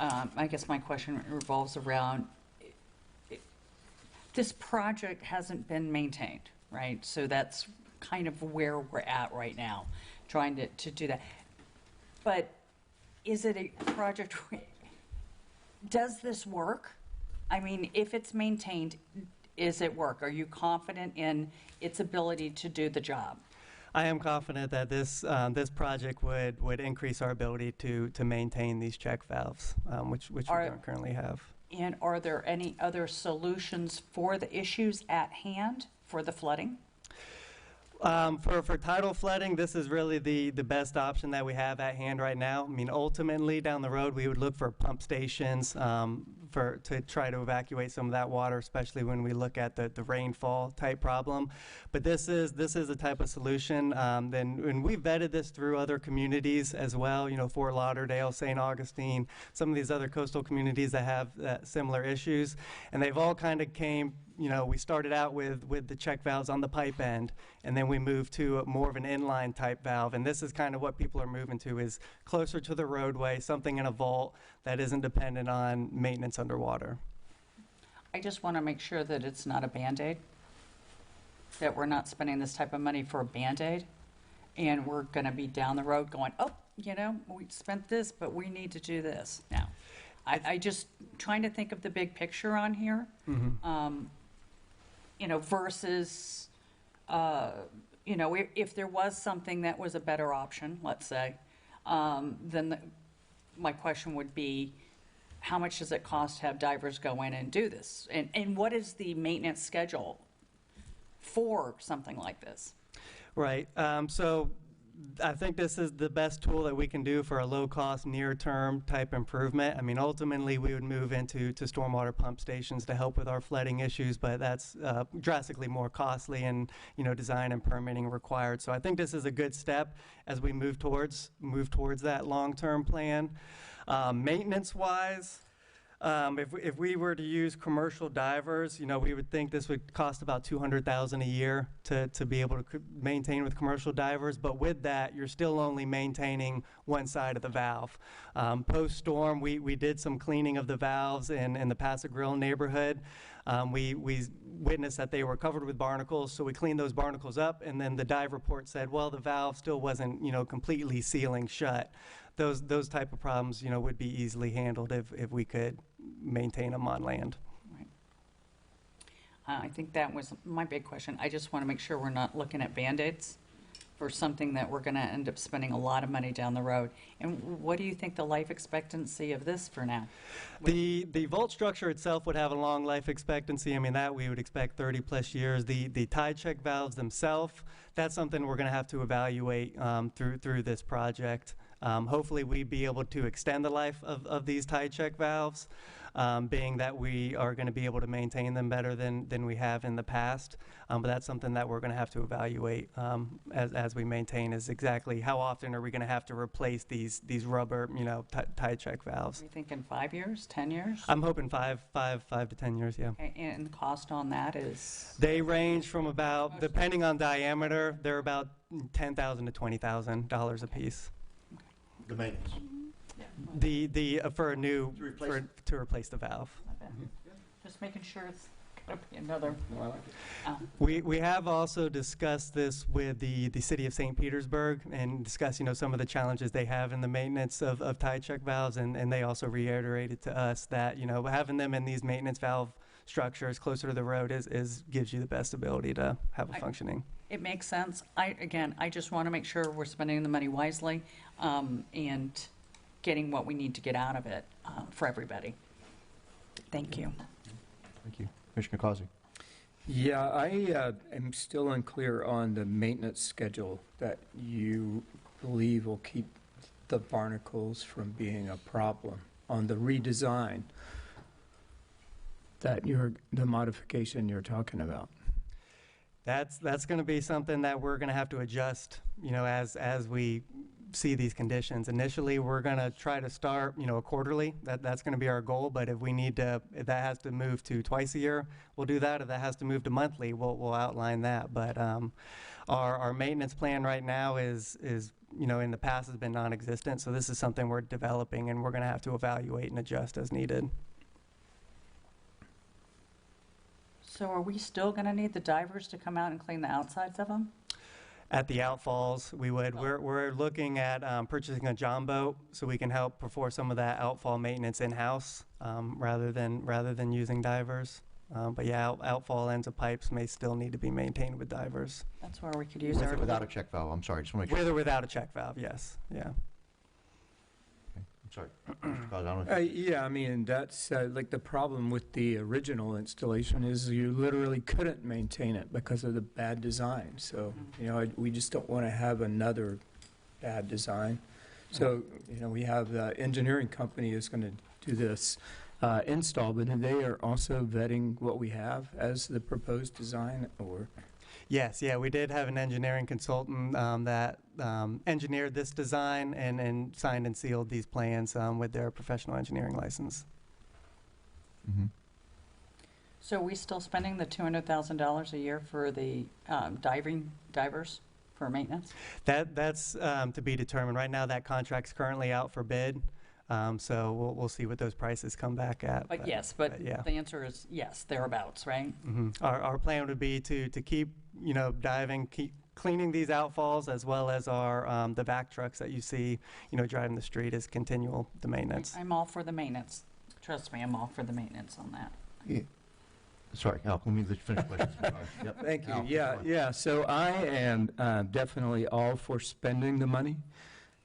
I guess my question revolves around, this project hasn't been maintained, right? So that's kind of where we're at right now, trying to do that. But is it a project, does this work? I mean, if it's maintained, is it work? Are you confident in its ability to do the job? I am confident that this project would increase our ability to maintain these check valves, which we don't currently have. And are there any other solutions for the issues at hand for the flooding? For tidal flooding, this is really the best option that we have at hand right now. I mean, ultimately, down the road, we would look for pump stations to try to evacuate some of that water, especially when we look at the rainfall type problem. But this is a type of solution. And we vetted this through other communities as well. Fort Lauderdale, St. Augustine, some of these other coastal communities that have similar issues, and they've all kind of came. We started out with the check valves on the pipe end, and then we moved to more of an inline type valve. And this is kind of what people are moving to, is closer to the roadway, something in a vault that isn't dependent on maintenance underwater. I just want to make sure that it's not a Band-Aid, that we're not spending this type of money for a Band-Aid, and we're going to be down the road going, oh, we spent this, but we need to do this now. I just trying to think of the big picture on here. Mm-hmm. Versus, if there was something that was a better option, let's say, then my question would be, how much does it cost to have divers go in and do this? And what is the maintenance schedule for something like this? Right. So I think this is the best tool that we can do for a low-cost, near-term type improvement. I mean, ultimately, we would move into stormwater pump stations to help with our flooding issues, but that's drastically more costly and, design and permitting required. So I think this is a good step as we move towards that long-term plan. Maintenance-wise, if we were to use commercial divers, we would think this would cost about $200,000 a year to be able to maintain with commercial divers. But with that, you're still only maintaining one side of the valve. Post-storm, we did some cleaning of the valves in the Paso Grill neighborhood. We witnessed that they were covered with barnacles, so we cleaned those barnacles up, and then the dive report said, well, the valve still wasn't, completely sealing shut. those type of problems, would be easily handled if we could maintain them on land. I think that was my big question. I just want to make sure we're not looking at Band-Aids for something that we're going to end up spending a lot of money down the road. And what do you think the life expectancy of this for now? The vault structure itself would have a long life expectancy. I mean, that we would expect 30+ years. The tide check valves themselves, that's something we're going to have to evaluate through this project. Hopefully we'd be able to extend the life of these tide check valves, being that we are going to be able to maintain them better than we have in the past. But that's something that we're going to have to evaluate as we maintain, is exactly how often are we going to have to replace these rubber, tide check valves. Are you thinking 5 years, 10 years? I'm hoping 5 to 10 years, yeah. And the cost on that is? They range from about, depending on diameter, they're about $10,000 to $20,000 a piece. The maintenance. For a new, to replace the valve. Just making sure it's going to be another. We have also discussed this with the city of St. Petersburg and discussed, some of the challenges they have in the maintenance of tide check valves, and they also reiterated to us that, having them in these maintenance valve structures closer to the road gives you the best ability to have a functioning. It makes sense. I just want to make sure we're spending the money wisely and getting what we need to get out of it for everybody. Thank you. Thank you. Commissioner Causey. Yeah, I am still unclear on the maintenance schedule that you believe will keep the barnacles from being a problem on the redesign that the modification you're talking about. That's going to be something that we're going to have to adjust, as we see these conditions. Initially, we're going to try to start, quarterly. That's going to be our goal. But if that has to move to twice a year, we'll do that. If that has to move to monthly, we'll outline that. But our maintenance plan right now is in the past has been non-existent. So this is something we're developing, and we're going to have to evaluate and adjust as needed. So are we still going to need the divers to come out and clean the outsides of them? At the outfalls, we would. We're looking at purchasing a john boat so we can help perform some of that outfall maintenance in-house rather than using divers. But yeah, outfall ends of pipes may still need to be maintained with divers. That's where we could use With or without a check valve? I'm sorry, just want to make With sure. or without a check valve, yes. Yeah. I'm sorry. Mr. Causey, I don't know if Yeah, I mean, that's like the problem with the original installation is you literally couldn't maintain it because of the bad design. So, we just don't want to have another bad design. So, we have the engineering company is going to do this install, but they are also vetting what we have as the proposed design, or? Yes, yeah, we did have an engineering consultant that engineered this design and signed and sealed these plans with their professional engineering license. Mm-hmm. So are we still spending the $200,000 a year for the divers for maintenance? That's to be determined. Right now, that contract's currently out for bid. So we'll see what those prices come back at. But yeah, the answer is yes, thereabouts, right? Mm-hmm. Our plan would be to keep, diving, keep cleaning these outfalls, as well as our the vac trucks that you see, driving the street as continual the maintenance. I'm all for the maintenance. Trust me, I'm all for the maintenance on that. Yeah. Sorry, Al, let me finish questions. Yep. Thank you. Al, Yeah. So I am definitely all for spending the money.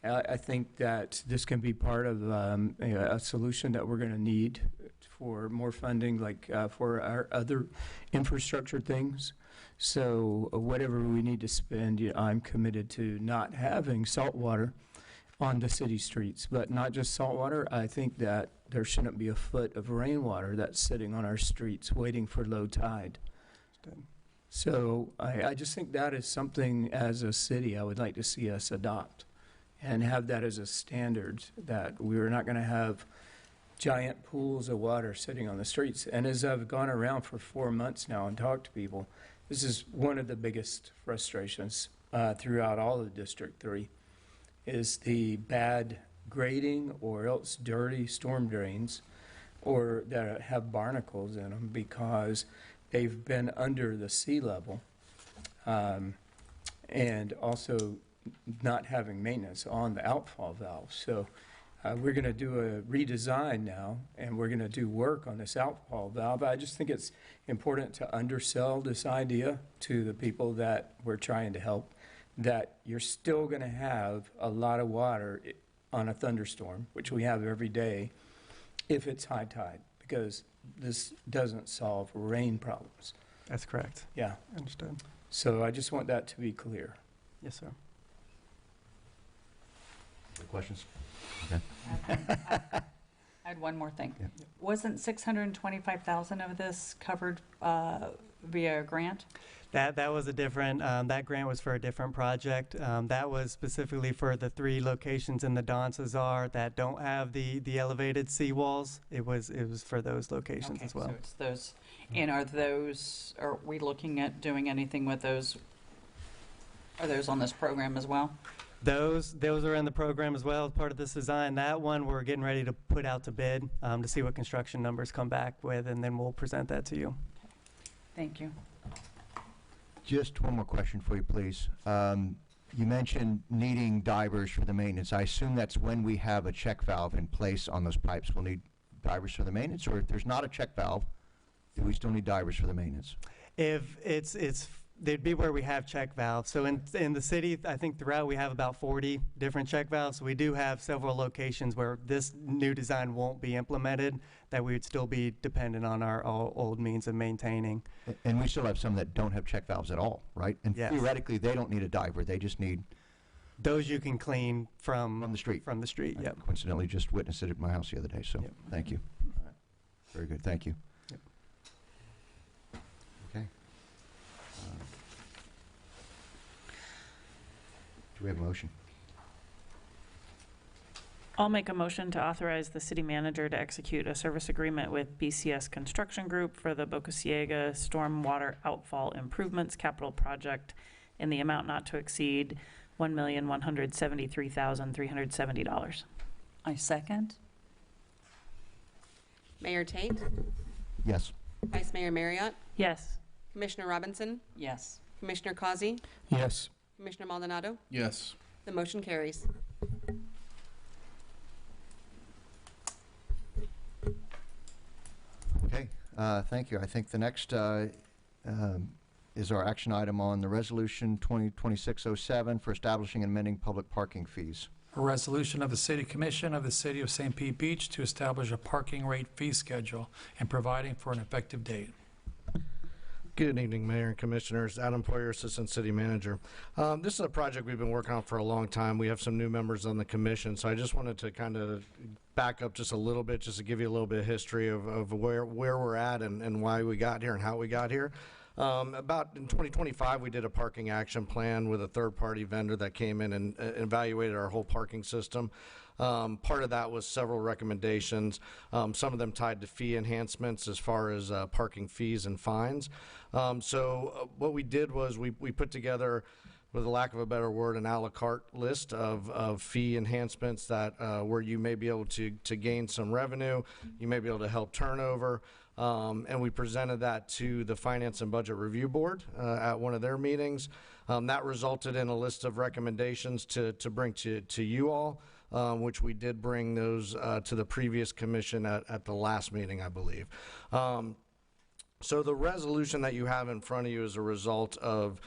I think that this can be part of a solution that we're going to need for more funding, like for our other infrastructure things. So whatever we need to spend, I'm committed to not having salt water on the city streets. But not just salt water, I think that there shouldn't be a foot of rainwater that's sitting on our streets waiting for low tide. So I just think that is something as a city I would like to see us adopt and have that as a standard, that we're not going to have giant pools of water sitting on the streets. And as I've gone around for 4 months now and talked to people, this is one of the biggest frustrations throughout all of District 3, is the bad grading or else dirty storm drains or that have barnacles in them because they've been under the sea level. And also, not having maintenance on the outfall valve. So we're going to do a redesign now, and we're going to do work on this outfall valve. I just think it's important to undersell this idea to the people that we're trying to help, that you're still going to have a lot of water on a thunderstorm, which we have every day, if it's high tide, because this doesn't solve rain problems. That's correct. Yeah. Understood. So I just want that to be clear. Yes, sir. Any questions? I had one more thing. Yeah. Wasn't 625,000 of this covered via grant? That was a different, that grant was for a different project. That was specifically for the 3 locations in the Don Cesar that don't have the elevated seawalls. It was for those locations as well. So it's those, and are we looking at doing anything with those? Are those on this program as well? Those are in the program as well as part of this design. That one we're getting ready to put out to bid to see what construction numbers come back with, and then we'll present that to you. Thank you. Just one more question for you, please. You mentioned needing divers for the maintenance. I assume that's when we have a check valve in place on those pipes. We'll need divers for the maintenance, or if there's not a check valve, do we still need divers for the maintenance? If they'd be where we have check valves. So in the city, I think throughout we have about 40 different check valves. So we do have several locations where this new design won't be implemented, that we would still be dependent on our old means of maintaining. And we still have some that don't have check valves at all, right? And yes. Theoretically, they don't need a diver. They just need... Those you can clean from the street. From the street, yep. I coincidentally just witnessed it at my house the other day, so yep. Thank you. All right. Very good, thank you. Yep. Okay. Do we have a motion? I'll make a motion to authorize the city manager to execute a service agreement with BCS Construction Group for the Bokea Stormwater Outfall Improvements Capital Project in the amount not to exceed $1,173,370. I second. Mayor Tate? Yes. Vice Mayor Marriott? Yes. Commissioner Robinson? Yes. Commissioner Causey? Yes. Commissioner Maldonado? Yes. The motion carries. Okay, thank you. I think the next is our action item on the resolution 2026-07 for establishing and amending public parking fees. A resolution of the City Commission of the City of St. Pete Beach to establish a parking rate fee schedule and providing for an effective date. Good evening, Mayor and Commissioners. Adam Poyer, Assistant City Manager. This is a project we've been working on for a long time. We have some new members on the commission, so I just wanted to kind of back up just a little bit, just to give you a little bit of history of where we're at and why we got here and how we got here. About in 2025, we did a parking action plan with a third-party vendor that came in and evaluated our whole parking system. Part of that was several recommendations, some of them tied to fee enhancements as far as parking fees and fines. So what we did was we put together, with a lack of a better word, an a la carte list of fee enhancements that where you may be able to gain some revenue, you may be able to help turnover, and we presented that to the Finance and Budget Review Board at one of their meetings. That resulted in a list of recommendations to bring to you all. Which we did bring those to the previous commission at the last meeting, I believe. So the resolution that you have in front of you is a result of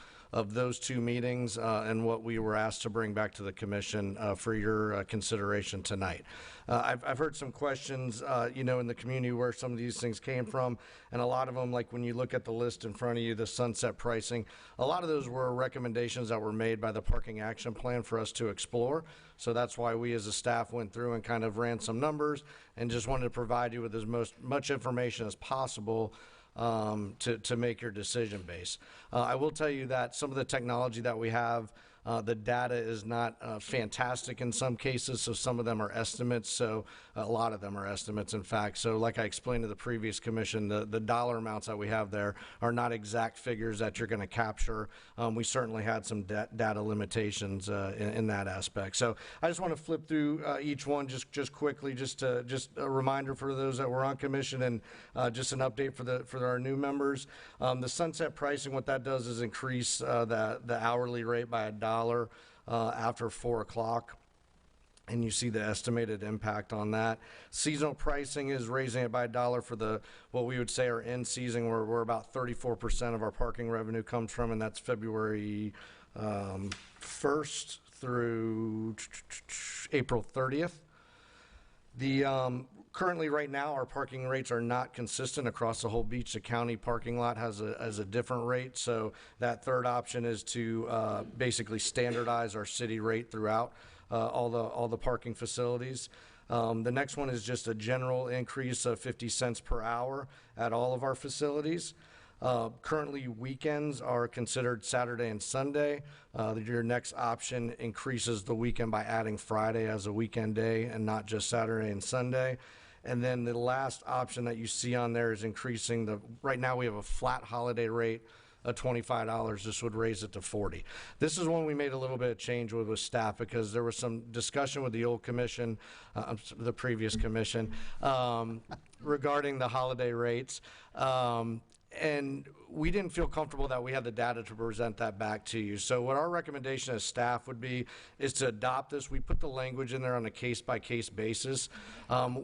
those two meetings and what we were asked to bring back to the commission for your consideration tonight. I've heard some questions, in the community where some of these things came from, and a lot of them, like when you look at the list in front of you, the sunset pricing, a lot of those were recommendations that were made by the parking action plan for us to explore. So that's why we as a staff went through and kind of ran some numbers and just wanted to provide you with as much information as possible to make your decision base. I will tell you that some of the technology that we have, the data is not fantastic in some cases, so some of them are estimates, so a lot of them are estimates, in fact. So like I explained to the previous commission, the dollar amounts that we have there are not exact figures that you're going to capture. We certainly had some data limitations in that aspect. So I just want to flip through each one just quickly, just a reminder for those that were on commission, and just an update for our new members. The sunset pricing, what that does is increase the hourly rate by $1 after 4 o'clock. And you see the estimated impact on that. Seasonal pricing is raising it by $1 for the, what we would say are in season, where we're about 34% of our parking revenue comes from, and that's February 1st through April 30th. The currently right now our parking rates are not consistent across the whole beach. The county parking lot has a different rate, so that third option is to basically standardize our city rate throughout all the parking facilities. The next one is just a general increase of 50 cents per hour at all of our facilities. Currently, weekends are considered Saturday and Sunday. Your next option increases the weekend by adding Friday as a weekend day and not just Saturday and Sunday. And then the last option that you see on there is increasing right now we have a flat holiday rate of $25. This would raise it to $40. This is one we made a little bit of change with staff because there was some discussion with the old commission, the previous commission, regarding the holiday rates. And we didn't feel comfortable that we had the data to present that back to you. So what our recommendation as staff would be is to adopt this. We put the language in there on a case-by-case basis.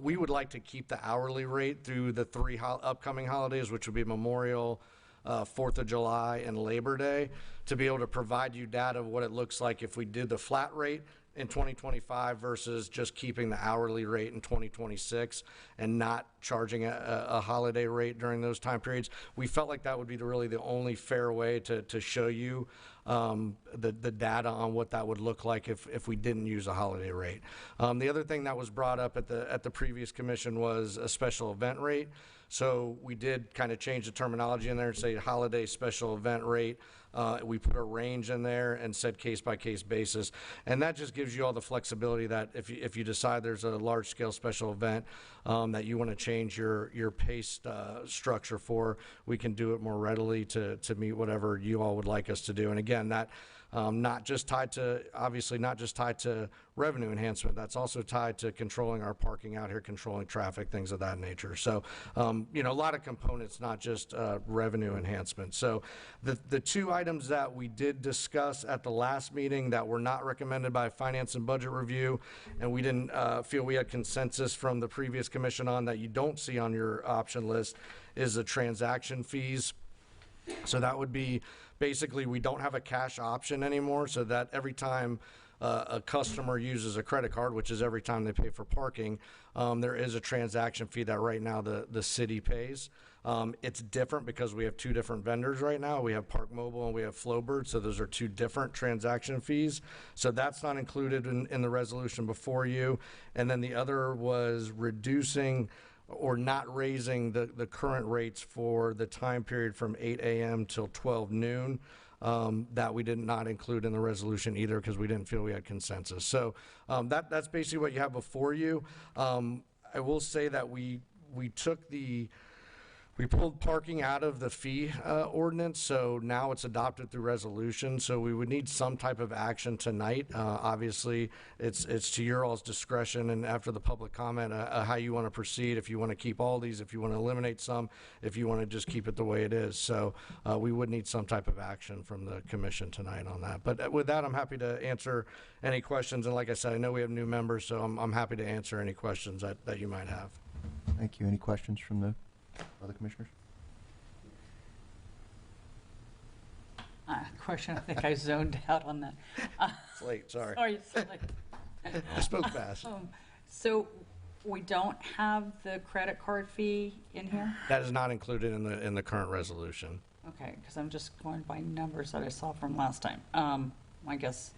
We would like to keep the hourly rate through the 3 upcoming holidays, which would be Memorial, 4th of July, and Labor Day, to be able to provide you data of what it looks like if we did the flat rate in 2025 versus just keeping the hourly rate in 2026 and not charging a holiday rate during those time periods. We felt like that would be really the only fair way to show you the data on what that would look like if we didn't use a holiday rate. The other thing that was brought up at the previous commission was a special event rate. So we did kind of change the terminology in there and say holiday special event rate. We put a range in there and said case-by-case basis. And that just gives you all the flexibility that if you decide there's a large-scale special event that you want to change your pay structure for, we can do it more readily to meet whatever you all would like us to do. And again, that not just tied to revenue enhancement, that's also tied to controlling our parking out here, controlling traffic, things of that nature. So, a lot of components, not just revenue enhancement. So the 2 items that we did discuss at the last meeting that were not recommended by Finance and Budget Review, and we didn't feel we had consensus from the previous commission on, that you don't see on your option list, is the transaction fees. So that would be basically, we don't have a cash option anymore, so that every time a customer uses a credit card, which is every time they pay for parking, there is a transaction fee that right now the city pays. It's different because we have 2 different vendors right now. We have Park Mobile and we have Flowbird, so those are 2 different transaction fees. So that's not included in the resolution before you. And then the other was reducing or not raising the current rates for the time period from 8 a.m. till 12 noon. That we did not include in the resolution either because we didn't feel we had consensus. So that's basically what you have before you. I will say that we pulled parking out of the fee ordinance, so now it's adopted through resolution. So we would need some type of action tonight. Obviously, it's to your all's discretion, and after the public comment, how you want to proceed. If you want to keep all these, if you want to eliminate some, if you want to just keep it the way it is. So we would need some type of action from the commission tonight on that. But with that, I'm happy to answer any questions. And like I said, I know we have new members, so I'm happy to answer any questions that you might have. Thank you. Any questions from the other commissioners? Question, I think I zoned out on that. It's late, sorry. Sorry, it's late. I spoke fast. So we don't have the credit card fee in here? That is not included in the current resolution. Okay, because I'm just going by numbers that I saw from last time. I guess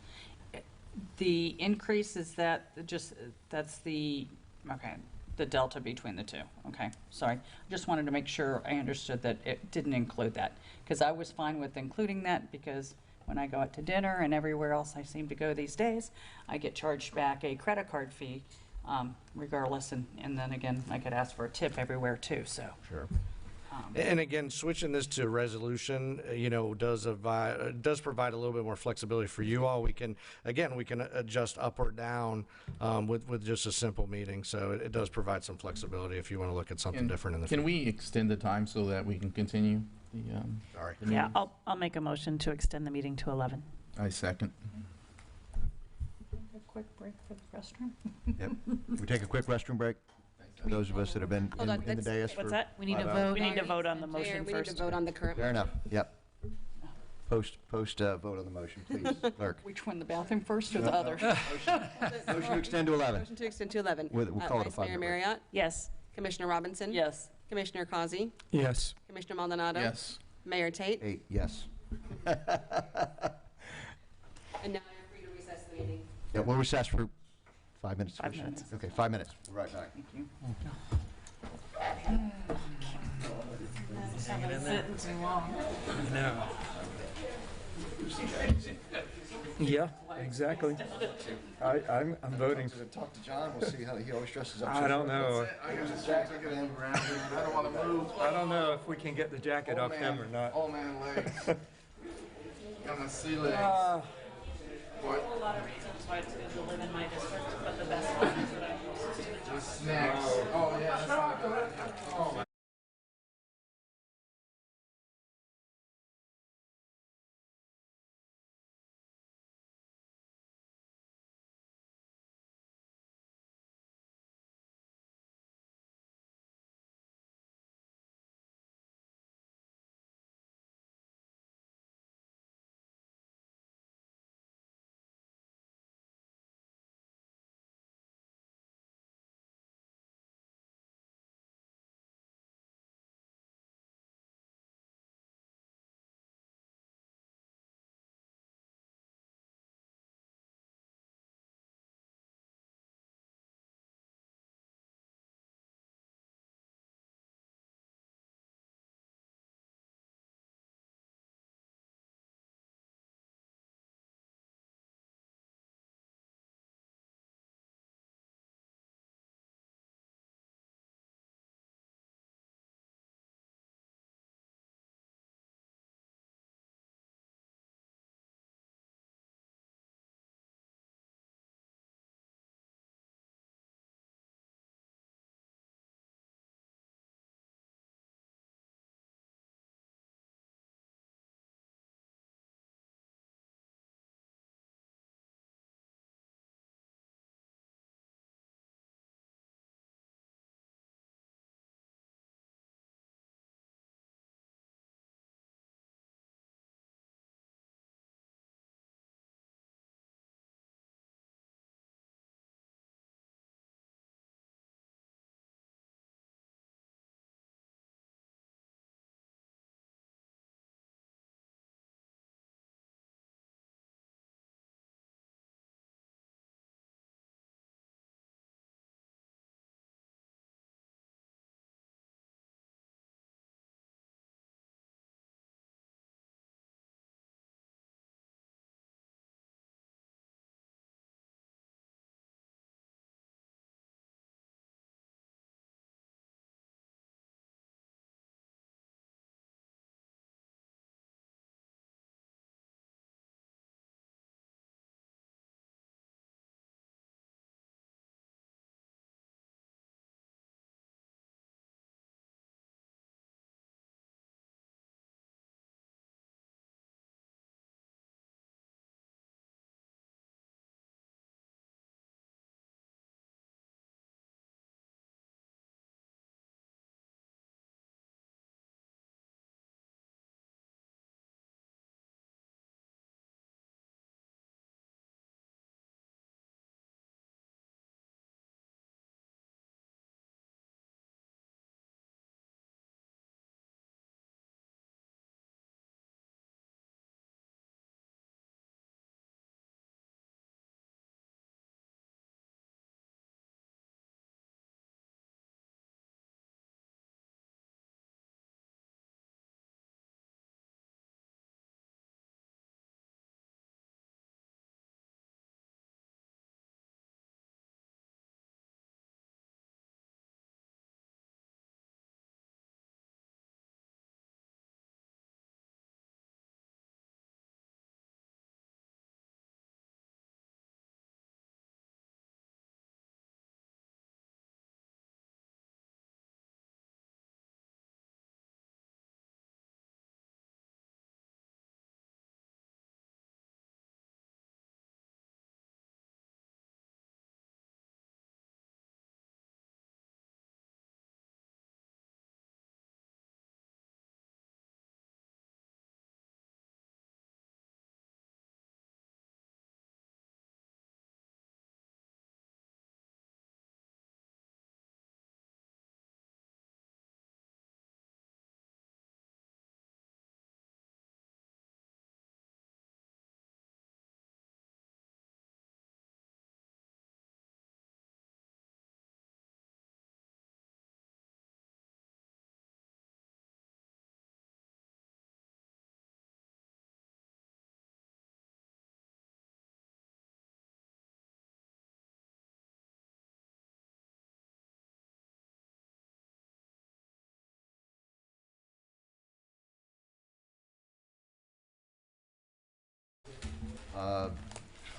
the increase is that's the delta between the 2. Okay, sorry. I just wanted to make sure I understood that it didn't include that, because I was fine with including that, because when I go out to dinner and everywhere else I seem to go these days, I get charged back a credit card fee regardless, and then again, I could ask for a tip everywhere too, so. Sure. And again, switching this to resolution, does provide a little bit more flexibility for you all. We can adjust up or down with just a simple meeting. So it does provide some flexibility if you want to look at something different in the future. Can we extend the time so that we can continue the Yeah, I'll make a motion to extend the meeting to 11. I second. Quick break for the restroom. Yep. We take a quick restroom break? For those of us that have been Hold on, in the dais for What's that? We need to 5 hours. vote. We need to vote on the Mayor, motion we need to first. vote on the current. Fair enough, yep. Post vote on the motion, please, clerk. Which one, the bathroom first or the other? Motion to extend to 11. Motion to extend to 11. We'll call it a Vice Mayor 5-minute break. Marriott, Yes. Commissioner Robinson. Yes. Commissioner Causey, Yes. Commissioner Maldonado. Yes. Mayor Tate. 8, yes. And now you're free to recess the meeting. Yeah, we'll recess for 5 minutes. 5 minutes. Okay, 5 minutes. We'll be right back. Thank you. Sitting too long. No. Yeah, exactly. I'm voting. Talk to John, we'll see how he always dresses up. I don't know. I got a jacket around here. I don't want to move. I don't know if we can get the jacket off him or not. Old man legs. Got my sea legs. A whole lot of reasons why it's good to live in my district, but the best one is that I'm closest to the job. Snacks. Oh, yeah, that's not good. Oh, my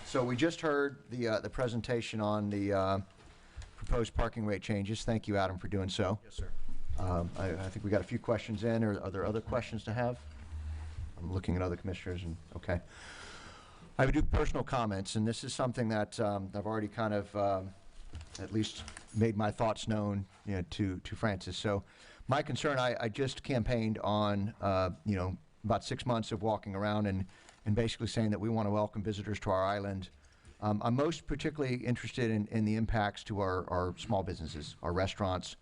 So we just heard the presentation on the proposed parking rate changes. Thank you, Adam, for doing so. Yes, sir. I think we got a few questions in. Are there other questions to have? I'm looking at other commissioners, and okay. I would do personal comments, and this is something that I've already kind of at least made my thoughts known, to Francis. So my concern, I just campaigned on, about 6 months of walking around and basically saying that we want to welcome visitors to our island. I'm most particularly interested in the impacts to our small businesses, our restaurants,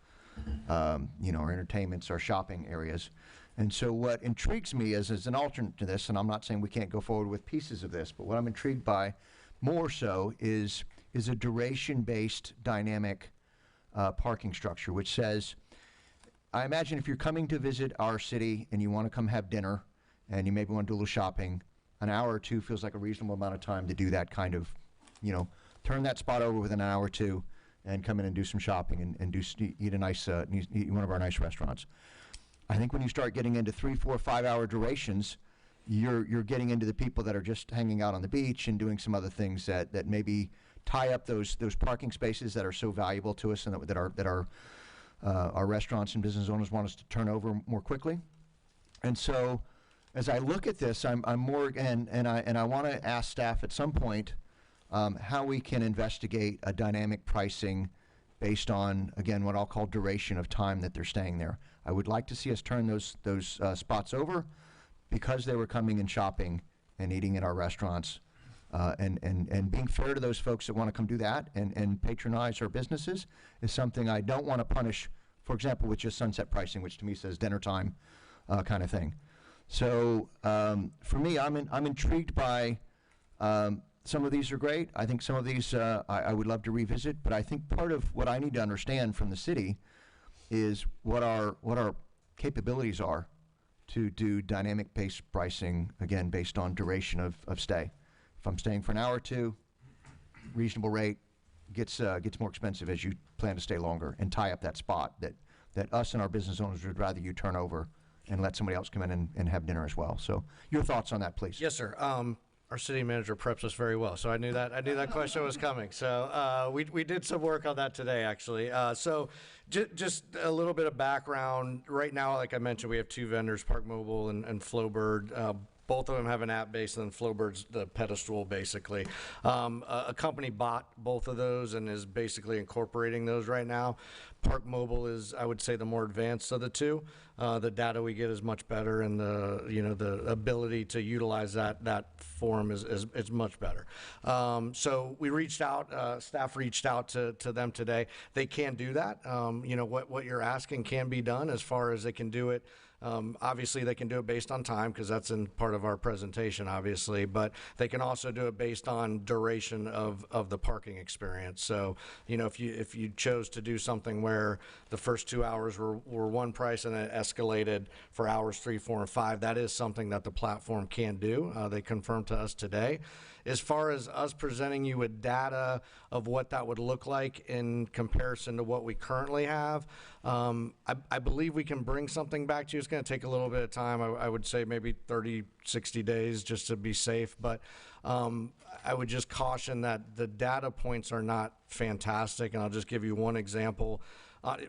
our entertainments, our shopping areas. And so what intrigues me is an alternate to this, and I'm not saying we can't go forward with pieces of this, but what I'm intrigued by more so is a duration-based dynamic parking structure, which says, I imagine if you're coming to visit our city and you want to come have dinner and you maybe want to do a little shopping, an hour or two feels like a reasonable amount of time to do that kind of, turn that spot over within an hour or two and come in and do some shopping and eat a nice, eat one of our nice restaurants. I think when you start getting into 3, 4, 5 hour durations, you're getting into the people that are just hanging out on the beach and doing some other things that maybe tie up those parking spaces that are so valuable to us and that our restaurants and business owners want us to turn over more quickly. And so, as I look at this, I'm more and I want to ask staff at some point how we can investigate a dynamic pricing based on, again, what I'll call duration of time that they're staying there. I would like to see us turn those spots over because they were coming and shopping and eating at our restaurants, and being fair to those folks that want to come do that and patronize our businesses is something I don't want to punish, for example, with just sunset pricing, which to me says dinner time kind of thing. So for me, I'm intrigued by some of these are great. I think some of these I would love to revisit, but I think part of what I need to understand from the city is what our capabilities are to do dynamic based pricing, again, based on duration of stay. If I'm staying for an hour or two, reasonable rate, gets more expensive as you plan to stay longer and tie up that spot that us and our business owners would rather you turn over and let somebody else come in and have dinner as well. So your thoughts on that, please. Yes, sir. Our city manager preps us very well, so I knew that question was coming. So we did some work on that today, actually. So just a little bit of background. Right now, like I mentioned, we have 2 vendors, Park Mobile and Flowbird. Both of them have an app based on Flowbird's the pedestal, basically. A company bought both of those and is basically incorporating those right now. Park Mobile is, I would say, the more advanced of the two. The data we get is much better, and the ability to utilize that form is much better. So we reached out, staff reached out to them today. They can do that. What you're asking can be done as far as they can do it. Obviously, they can do it based on time because that's in part of our presentation, obviously, but they can also do it based on duration of the parking experience. So, if you chose to do something where the first 2 hours were one price and it escalated for hours 3, 4, and 5, that is something that the platform can do. They confirmed to us today. As far as us presenting you with data of what that would look like in comparison to what we currently have, I believe we can bring something back to you. It's going to take a little bit of time. I would say maybe 30, 60 days just to be safe. But I would just caution that the data points are not fantastic. And I'll just give you one example.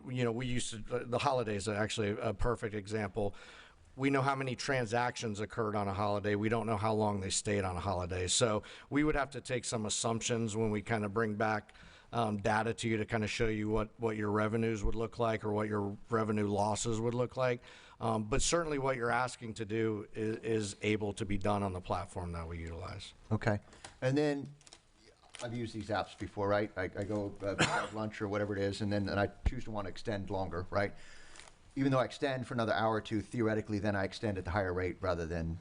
We used to, the holidays are actually a perfect example. We know how many transactions occurred on a holiday. We don't know how long they stayed on a holiday. So we would have to take some assumptions when we kind of bring back data to you to kind of show you what your revenues would look like or what your revenue losses would look like. But certainly what you're asking to do is able to be done on the platform that we utilize. Okay. And then I've used these apps before, right? I go have lunch or whatever it is, and I choose to want to extend longer, right? Even though I extend for another hour or two, theoretically, then I extend at the higher rate rather than,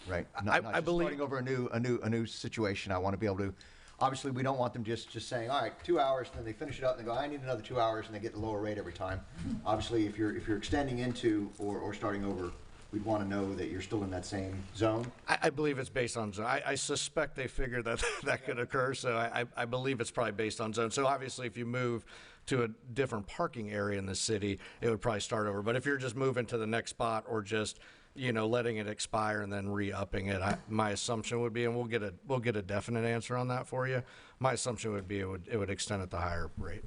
right? Not I believe starting over a new situation. I want to be able to. Obviously, we don't want them just saying, all right, 2 hours, and then they finish it up and they go, I need another 2 hours, and they get the lower rate every time. Obviously, if you're extending into or starting over, we'd want to know that you're still in that same zone. I believe it's based on zone. I suspect they figured that could occur, so I believe it's probably based on zone. So obviously, if you move to a different parking area in the city, it would probably start over. But if you're just moving to the next spot or just letting it expire and then re-upping it. My assumption would be, and we'll get a definite answer on that for you. My assumption would be it would extend at the higher rate.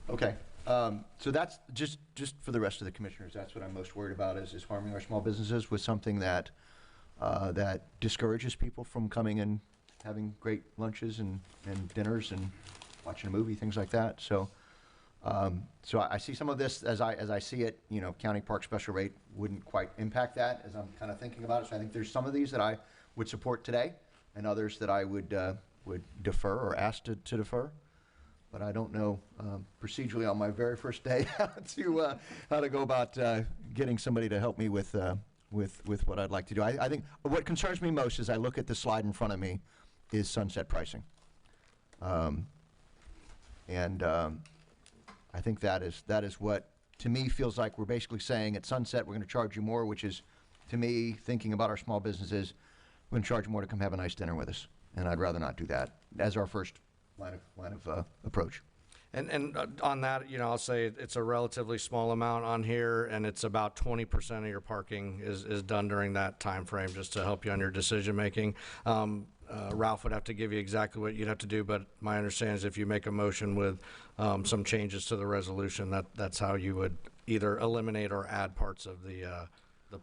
Okay. So that's just for the rest of the commissioners. That's what I'm most worried about is harming our small businesses with something that discourages people from coming and having great lunches and dinners and watching a movie, things like that. So I see some of this as I see it. County park special rate wouldn't quite impact that as I'm kind of thinking about it. So I think there's some of these that I would support today, and others that I would defer or ask to defer. But I don't know procedurally on my very first day how to go about getting somebody to help me with what I'd like to do. I think what concerns me most as I look at the slide in front of me is sunset pricing. I think that is what, to me, feels like we're basically saying at sunset we're going to charge you more, which is, to me, thinking about our small businesses, we're going to charge you more to come have a nice dinner with us. And I'd rather not do that as our first line of approach. And on that, I'll say it's a relatively small amount on here, and it's about 20% of your parking is done during that time frame, just to help you on your decision making. Ralph would have to give you exactly what you'd have to do, but my understanding is if you make a motion with some changes to the resolution, that's how you would either eliminate or add parts of the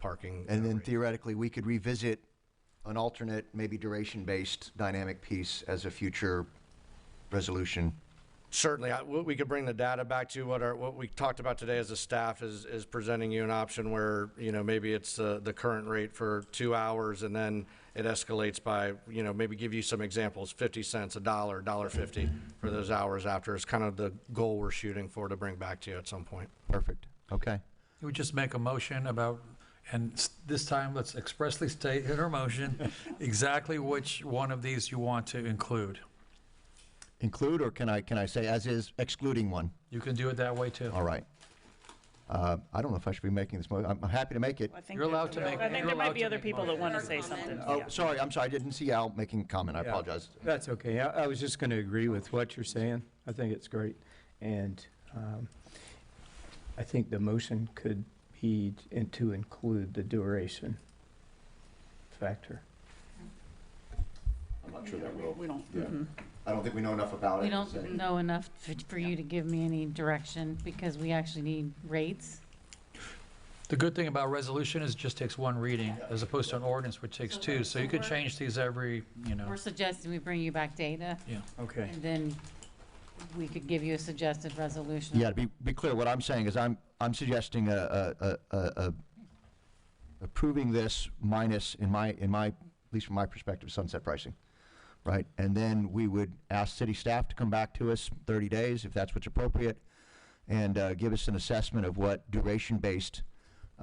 parking. And then theoretically, we could revisit an alternate, maybe duration-based dynamic piece as a future resolution. Certainly, we could bring the data back to what we talked about today as a staff is presenting you an option where, maybe it's the current rate for 2 hours and then it escalates by, maybe give you some examples, 50 cents, $1, $1.50 for those hours after is kind of the goal we're shooting for to bring back to you at some point. Perfect. Okay. You would just make a motion about, and this time let's expressly state in our motion exactly which one of these you want to include. Include, or can I say as is, excluding one? You can do it that way too. All right. I don't know if I should be making this motion. I'm happy to make it. You're allowed to make. I think there might be other people that want to say something. Oh, sorry. I'm sorry. I didn't see Al making a comment. I apologize. That's okay. I was just going to agree with what you're saying. I think it's great. And I think the motion could be to include the duration factor. I'm not sure that will. We don't. Yeah. Mm-hmm. I don't think we know enough about it. We don't know enough for you to give me any direction because we actually need rates. The good thing about resolution is it just takes one reading as opposed to an ordinance which takes two. So you could change these every, We're suggesting we bring you back data. Yeah. Okay. And then we could give you a suggested resolution. Yeah, to be clear, what I'm saying is I'm suggesting approving this minus, at least from my perspective, sunset pricing. Right, and then we would ask city staff to come back to us 30 days, if that's what's appropriate, and give us an assessment of what duration-based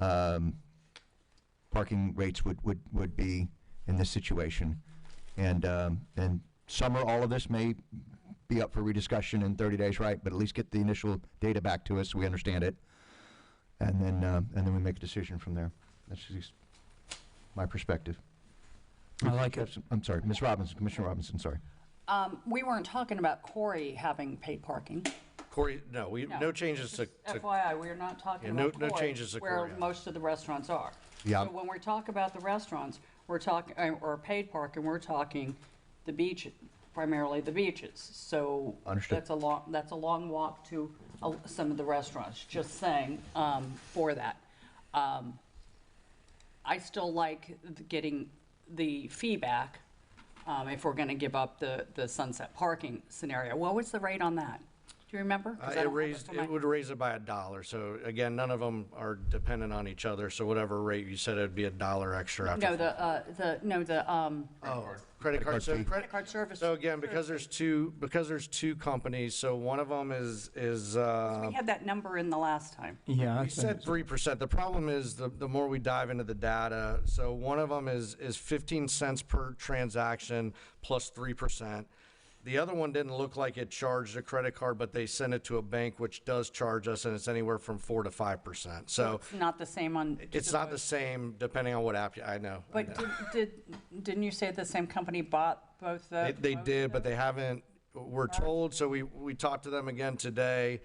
parking rates would be in this situation. And some or all of this may be up for rediscussion in 30 days, right? But at least get the initial data back to us so we understand it, and then we make a decision from there. That's at least my perspective. I like it. I'm sorry, Ms. Robinson, Commissioner Robinson, sorry. We weren't talking about Corey having paid parking. Corey, no changes to. FYI, we're not talking no about Corey, changes to where Corey. most of the restaurants are. Yeah. So when we talk about the restaurants, we're talking, or paid parking, we're talking the beach, primarily the beaches. So Understood. that's a long walk to some of the restaurants. Just saying for that. I still like getting the feedback if we're going to give up the sunset parking scenario. What was the rate on that? Do you remember? It would raise it by $1. So again, none of them are dependent on each other. So whatever rate you said, it'd be $1 extra after. Credit card fee. Credit card service. So again, because there's two companies, so one of them is we had that number in the last time. Yeah. we said 3%. The problem is the more we dive into the data, so one of them is 15 cents per transaction plus 3%. The other one didn't look like it charged a credit card, but they sent it to a bank, which does charge us, and it's anywhere from 4 to 5%. So it's not the same on. It's not the same depending on what app I know. But didn't you say the same company bought both the? They did, but they haven't. We're told. So we talked to them again today.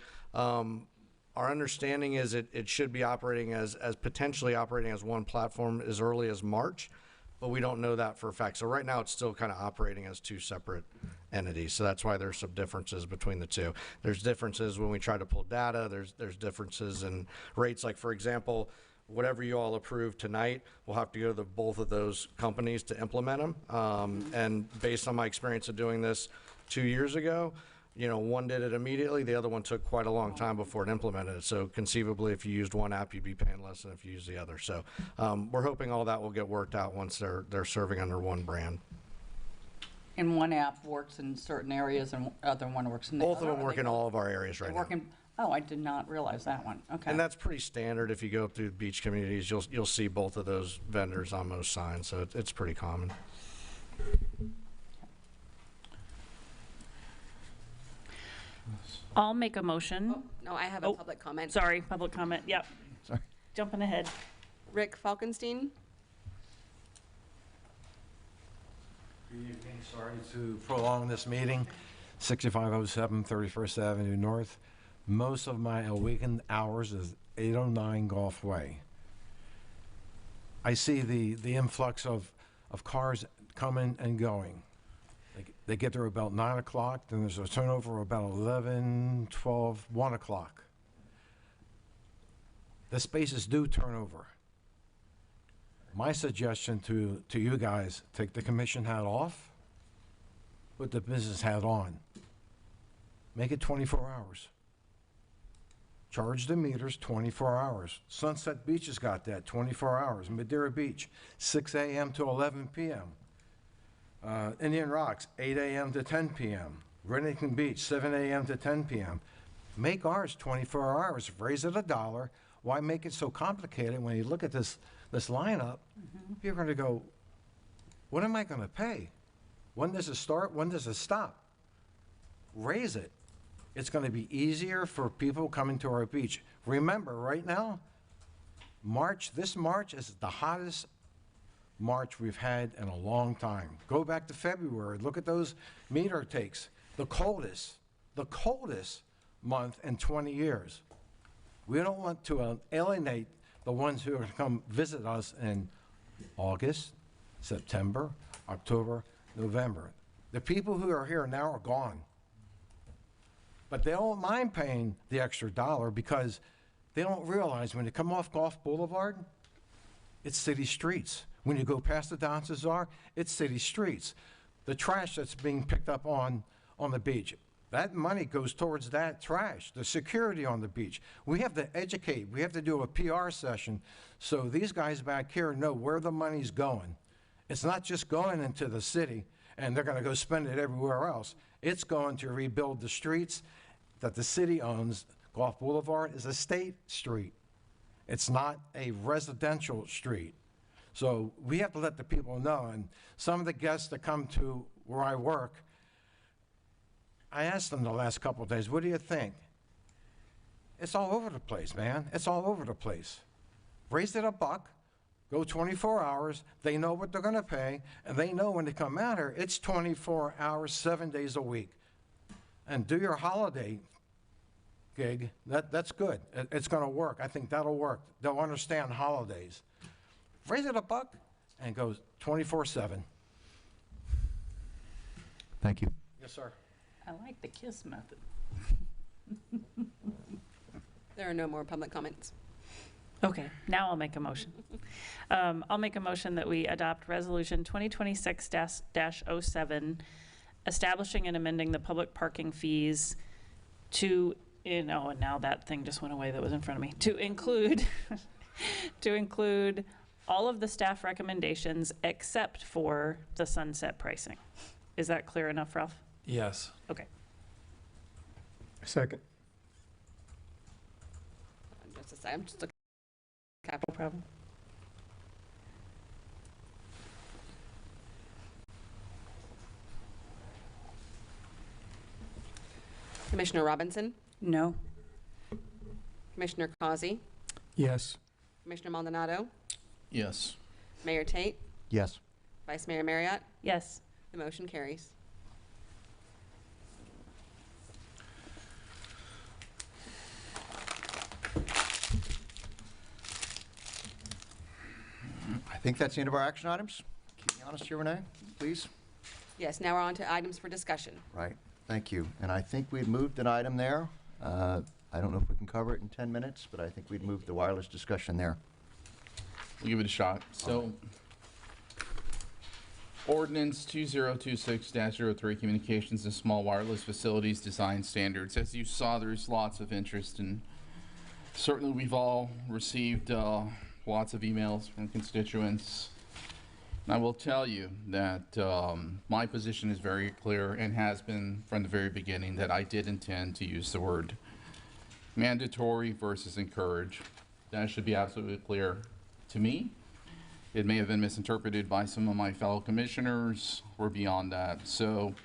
Our understanding is it should be operating as potentially operating as one platform as early as March, but we don't know that for a fact. So right now it's still kind of operating as two separate entities. So that's why there's some differences between the two. There's differences when we try to pull data. There's differences in rates. Like, for example, whatever you all approve tonight, we'll have to go to both of those companies to implement them. And based on my experience of doing this 2 years ago, you know, one did it immediately, the other one took quite a long time before it implemented it. So conceivably, if you used one app, you'd be paying less than if you used the other. So we're hoping all that will get worked out once they're serving under one brand. And one app works in certain areas and other one works in the other? Both of them work in all of our areas right now. Oh, I did not realize that one. Okay. And that's pretty standard. If you go up through beach communities, you'll see both of those vendors on most signs. So it's pretty common. I'll make a motion. Oh, no, I have a public comment. Sorry, public comment. Yep. Sorry. Jumping ahead. Rick Falkenstein. Good evening. Sorry to prolong this meeting. 6507 31st Avenue North. Most of my weekend hours is 809 Gulf Way. I see the influx of cars coming and going. They get there about 9 o'clock, then there's a turnover about 11, 12, 1 o'clock. The spaces do turn over. My suggestion to you guys, take the commission hat off, put the business hat on. Make it 24 hours. Charge the meters 24 hours. Sunset Beach has got that, 24 hours. Madeira Beach, 6 a.m. to 11 p.m. Indian Rocks, 8 a.m. to 10 p.m. Reddington Beach, 7 a.m. to 10 p.m. Make ours 24 hours. Raise it $1. Why make it so complicated? When you look at this lineup, you're going to go, what am I going to pay? When does it start? When does it stop? Raise it. It's going to be easier for people coming to our beach. Remember, right now, this March is the hottest March we've had in a long time. Go back to February. Look at those meter takes. The coldest month in 20 years. We don't want to alienate the ones who are going to come visit us in August, September, October, November. The people who are here now are gone. But they don't mind paying the extra $1 because they don't realize when you come off Gulf Boulevard, it's city streets. When you go past the Don Cesar, it's city streets. The trash that's being picked up on the beach, that money goes towards that trash, the security on the beach. We have to educate. We have to do a PR session so these guys back here know where the money's going. It's not just going into the city and they're going to go spend it everywhere else. It's going to rebuild the streets that the city owns. Gulf Boulevard is a state street. It's not a residential street. So we have to let the people know. And some of the guests that come to where I work, I asked them the last couple of days, what do you think? It's all over the place, man. It's all over the place. Raise it $1, go 24 hours. They know what they're going to pay, and they know when they come out here, it's 24 hours, 7 days a week. And do your holiday gig. That's good. It's going to work. I think that'll work. They'll understand holidays. Raise it $1 and go 24/7. Thank you. Yes, sir. I like the KISS method. There are no more public comments. Okay, now I'll make a motion. I'll make a motion that we adopt Resolution 2026-07, establishing and amending the public parking fees to, and now that thing just went away that was in front of me, to include all of the staff recommendations except for the sunset pricing. Is that clear enough, Ralph? Yes. Okay. Second. Just a second. I'm just looking at capital problem. Commissioner Robinson? No. Commissioner Causey? Yes. Commissioner Maldonado? Yes. Mayor Tate? Yes. Vice Mayor Marriott? Yes. The motion carries. think that's the end of our action items. Keep me honest here, Renee, please. Yes, now we're on to items for discussion. Right, thank you. And I think we'd moved an item there. I don't know if we can cover it in 10 minutes, but I think we'd moved the wireless discussion there. We'll give it a shot. So, Ordinance 2026-03, Communications and Small Wireless Facilities Design Standards. As you saw, there's lots of interest, and certainly we've all received lots of emails from constituents. And I will tell you that my position is very clear and has been from the very beginning that I did intend to use the word mandatory versus encourage. That should be absolutely clear to me. It may have been misinterpreted by some of my fellow commissioners or beyond that. So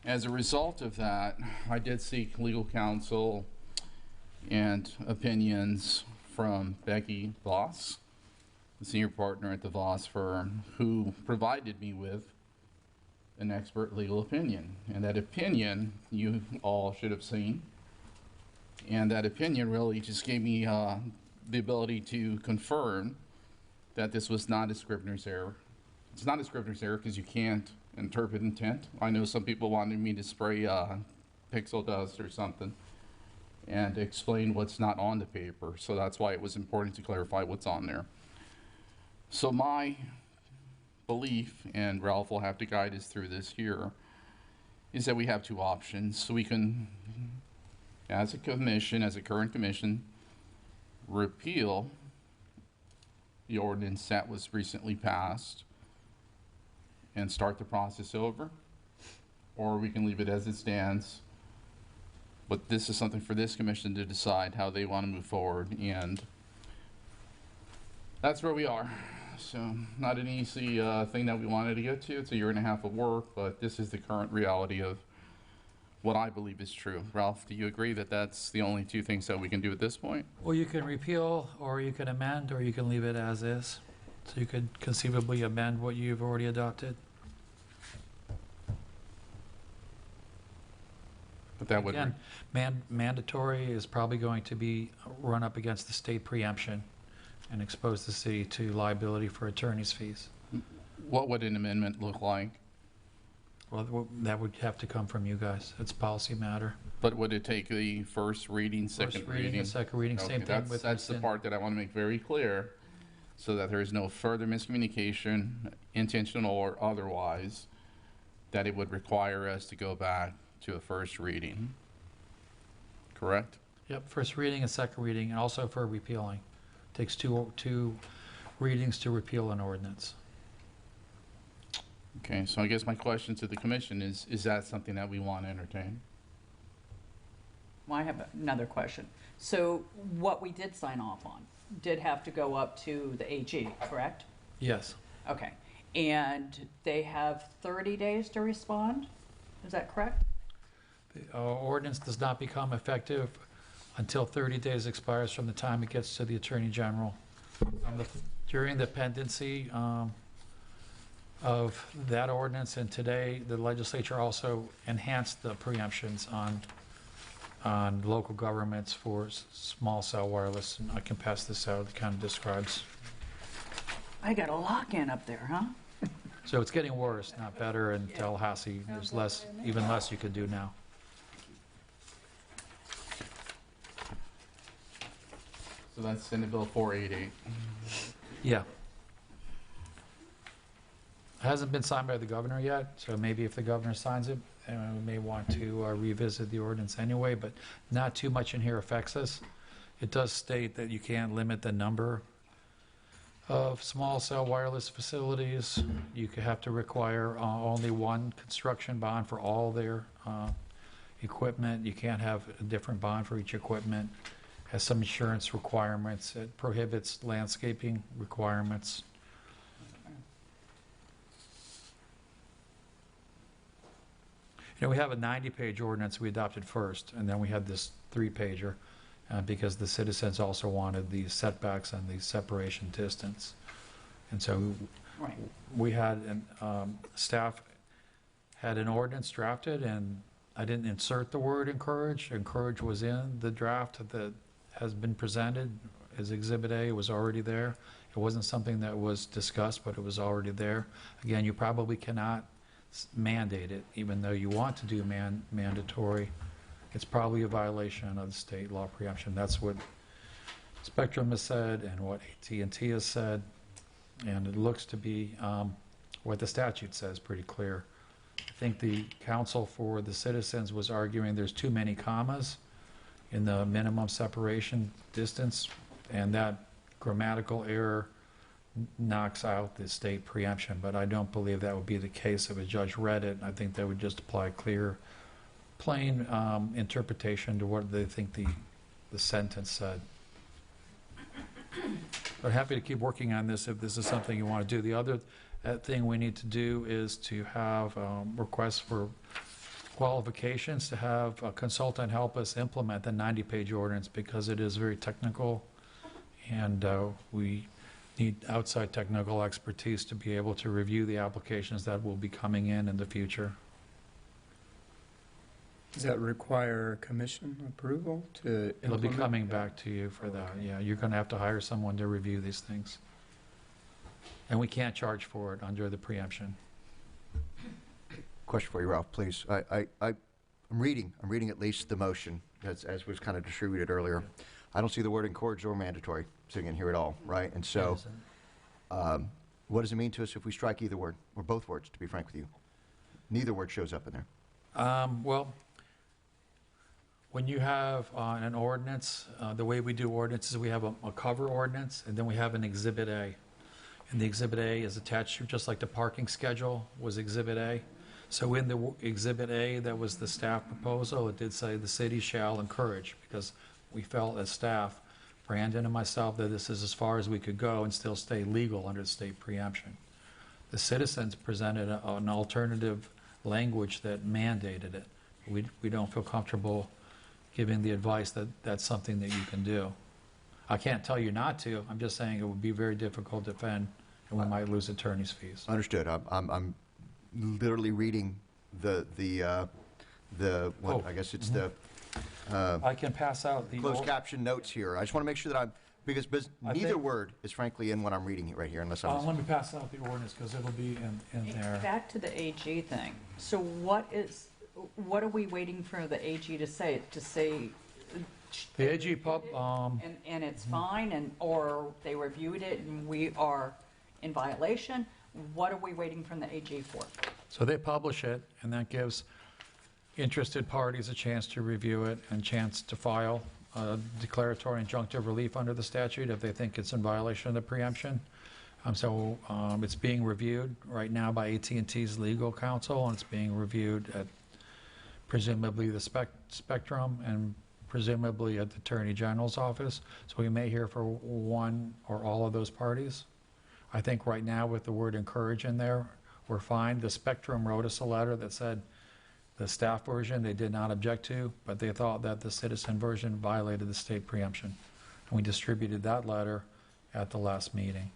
as a result of that, I did seek legal counsel and opinions from Becky Voss, the senior partner at the Voss firm, who provided me with an expert legal opinion. And that opinion you all should have seen. And that opinion really just gave me the ability to confirm that this was not a Scrivener's error. It's not a Scrivener's error because you can't interpret intent. I know some people wanted me to spray pixel dust or something and explain what's not on the paper. So that's why it was important to clarify what's on there. So my belief, and Ralph will have to guide us through this here, is that we have two options. So we can, as a commission, as a current commission, repeal the ordinance that was recently passed and start the process over, or we can leave it as it stands. But this is something for this commission to decide how they want to move forward, and that's where we are. So not an easy thing that we wanted to get to. It's a year and a half of work, but this is the current reality of what I believe is true. Ralph, do you agree that that's the only two things that we can do at this point? Well, you can repeal, or you can amend, or you can leave it as is. So you could conceivably amend what you've already adopted. But that would... Again, mandatory is probably going to be run up against the state preemption and expose the city to liability for attorney's fees. What would an amendment look like? Well, that would have to come from you guys. It's a policy matter. But would it take the first reading, second reading? And second reading, Okay, same thing with... That's the part that I want to make very clear, so that there is no further miscommunication, intentional or otherwise, that it would require us to go back to a first reading. Correct? Yep, first reading and second reading, and also for repealing. Takes two readings to repeal an ordinance. Okay, so I guess my question to the commission is that something that we want to entertain? Well, I have another question. So what we did sign off on did have to go up to the AG, correct? Yes. Okay. And they have 30 days to respond? Is that correct? The ordinance does not become effective until 30 days expires from the time it gets to the Attorney General. During the pendency of that ordinance, and today the legislature also enhanced the preemptions on local governments for small cell wireless, and I can pass this out. It kind of describes. I got a lock-in up there, huh? So it's getting worse, not better. In Tallahassee, there's less, even less you can do now. So that's Senate Bill 488. Yeah. It hasn't been signed by the governor yet, so maybe if the governor signs it, we may want to revisit the ordinance anyway, but not too much in here affects us. It does state that you can't limit the number of small cell wireless facilities. You could have to require only one construction bond for all their equipment. You can't have a different bond for each equipment. Has some insurance requirements. It prohibits landscaping requirements. You know, we have a 90-page ordinance we adopted first, and then we had this 3-pager because the citizens also wanted the setbacks and the separation distance. And so right. We had, staff had an ordinance drafted, and I didn't insert the word encourage. Encourage was in the draft that has been presented is Exhibit A. It was already there. It wasn't something that was discussed, but it was already there. Again, you probably cannot mandate it, even though you want to do mandatory. It's probably a violation of the state law preemption. That's what Spectrum has said and what AT&T has said, and it looks to be what the statute says pretty clear. I think the counsel for the citizens was arguing there's too many commas in the minimum separation distance, and that grammatical error knocks out the state preemption, but I don't believe that would be the case if a judge read it. I think that would just apply clear, plain interpretation to what they think the sentence said. But happy to keep working on this if this is something you want to do. The other thing we need to do is to have requests for qualifications to have a consultant help us implement the 90-page ordinance, because it is very technical, and we need outside technical expertise to be able to review the applications that will be coming in the future. Does that require commission approval to It'll be implement? coming back to you for that. Yeah, you're going to have to hire someone to review these things. And we can't charge for it under the preemption. Question for you, Ralph, please. I'm reading at least the motion as was kind of distributed earlier. I don't see the word encourage or mandatory sitting in here at all, right? And so, what does it mean to us if we strike either word, or both words, to be frank with you? Neither word shows up in there. Well, when you have an ordinance, the way we do ordinances, we have a cover ordinance, and then we have an Exhibit A. And the Exhibit A is attached to, just like the parking schedule was Exhibit A. So in the Exhibit A, that was the staff proposal, it did say the city shall encourage, because we felt as staff, Brandon and myself, that this is as far as we could go and still stay legal under state preemption. The citizens presented an alternative language that mandated it. We don't feel comfortable giving the advice that that's something that you can do. I can't tell you not to. I'm just saying it would be very difficult to defend, and we might lose attorney's fees. Understood. I'm literally reading the what, I guess it's the I can pass out the closed caption notes here. I just want to make sure that I'm, because neither word is frankly in what I'm reading right here, unless I'm. Let me pass out the ordinance, because it'll be in there. Back to the AG thing. So what are we waiting for the AG to say? The AG and it's fine, or they reviewed it and we are in violation? What are we waiting from the AG for? So they publish it, and that gives interested parties a chance to review it and chance to file declaratory injunctive relief under the statute if they think it's in violation of the preemption. So it's being reviewed right now by AT&T's legal counsel, and it's being reviewed at presumably the Spectrum and presumably at the Attorney General's office. So we may hear for one or all of those parties. I think right now with the word encourage in there, we're fine. The Spectrum wrote us a letter that said the staff version they did not object to, but they thought that the citizen version violated the state preemption. And we distributed that letter at the last meeting.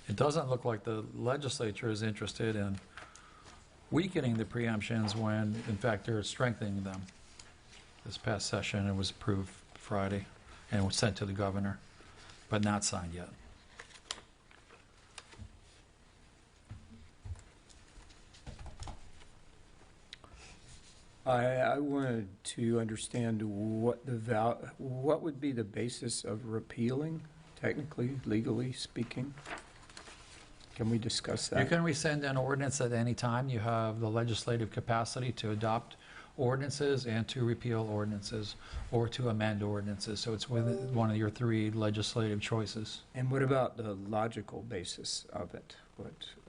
It doesn't look like the legislature is interested in weakening the preemptions when, in fact, they're strengthening them. This past session, it was approved Friday, and it was sent to the governor, but not signed yet. I wanted to understand what would be the basis of repealing, technically, legally speaking. Can we discuss that? You can rescind an ordinance at any time. You have the legislative capacity to adopt ordinances and to repeal ordinances or to amend ordinances. So it's within one of your three legislative choices. And what about the logical basis of it?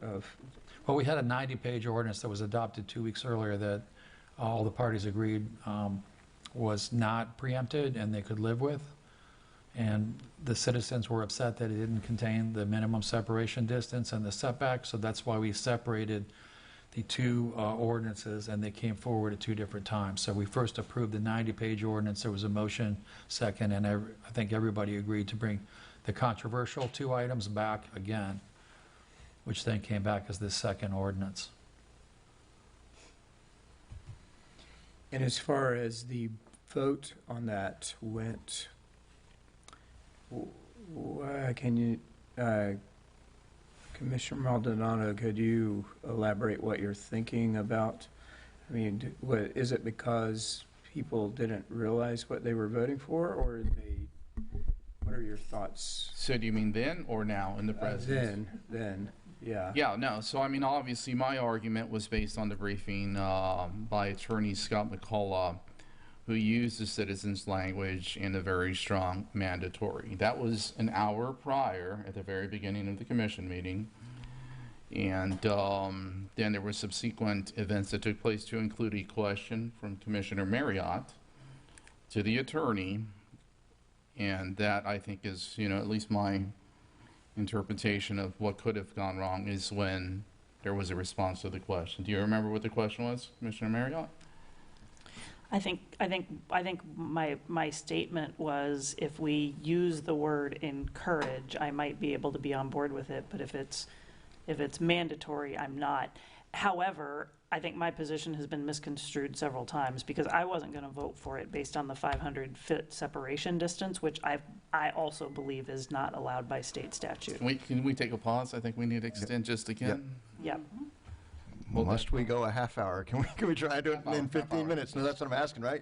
Well, we had a 90-page ordinance that was adopted 2 weeks earlier that all the parties agreed was not preempted and they could live with. And the citizens were upset that it didn't contain the minimum separation distance and the setback, so that's why we separated the two ordinances, and they came forward at 2 different times. So we first approved the 90-page ordinance. There was a motion second, and I think everybody agreed to bring the controversial 2 items back again, which then came back as this second ordinance. And as far as the vote on that went, can you, Commissioner Maldonado, could you elaborate what you're thinking about? I mean, is it because people didn't realize what they were voting for, or what are your thoughts? So do you mean then or now in the present? Then, yeah. Yeah, no. So, I mean, obviously, my argument was based on the briefing by attorney Scott McCullough, who used the citizens' language in a very strong mandatory. That was an hour prior at the very beginning of the commission meeting. And then there were subsequent events that took place to include a question from Commissioner Marriott to the attorney. And that, I think, is, you know, at least my interpretation of what could have gone wrong is when there was a response to the question. Do you remember what the question was, Commissioner Marriott? I think my statement was, if we use the word encourage, I might be able to be on board with it, but if it's mandatory, I'm not. However, I think my position has been misconstrued several times, because I wasn't going to vote for it based on the 500-foot separation distance, which I also believe is not allowed by state statute. Can we take a pause? I think we need to extend just again. Yep. Well, must we go a half hour? Can we try to do it in 15 minutes? No, that's what I'm asking, right?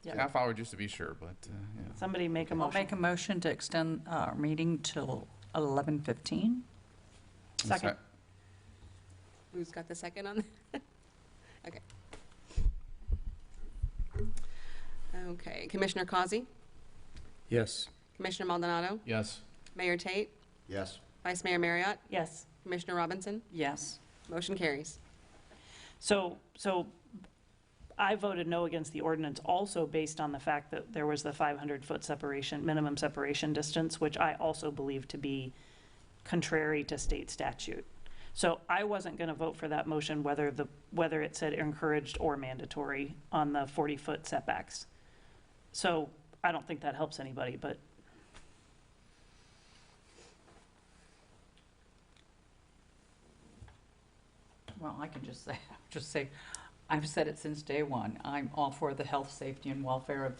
Yeah. Half hour just to be sure, but yeah. Somebody make a I'll motion. make a motion to extend our meeting till 11:15. Second. Who's got the second on that? Okay. Okay, Commissioner Causey, Yes. Commissioner Maldonado, Yes. Mayor Tate, Yes. Vice Mayor Marriott, Yes. Commissioner Robinson, Yes. motion carries. So I voted no against the ordinance also based on the fact that there was the 500-foot separation, minimum separation distance, which I also believe to be contrary to state statute. So I wasn't going to vote for that motion whether it said encouraged or mandatory on the 40-foot setbacks. So I don't think that helps anybody, but Well, I can just say, I've said it since day one. I'm all for the health, safety, and welfare of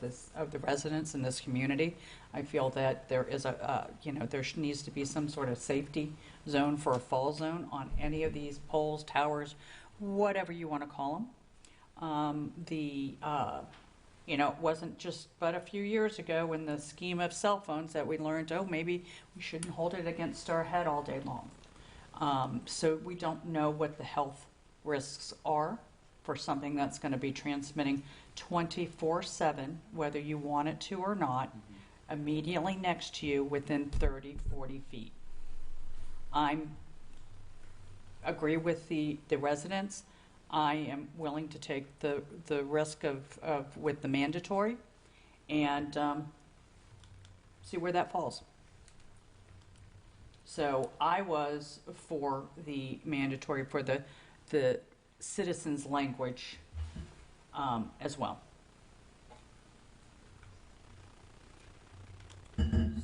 the residents in this community. I feel that there is there needs to be some sort of safety zone for a fall zone on any of these poles, towers, whatever you want to call them. It wasn't just but a few years ago in the scheme of cell phones that we learned, maybe we shouldn't hold it against our head all day long. So we don't know what the health risks are for something that's going to be transmitting 24/7, whether you want it to or not, immediately next to you within 30, 40 feet. I agree with the residents. I am willing to take the risk with the mandatory and see where that falls. So I was for the mandatory, for the citizens' language as well.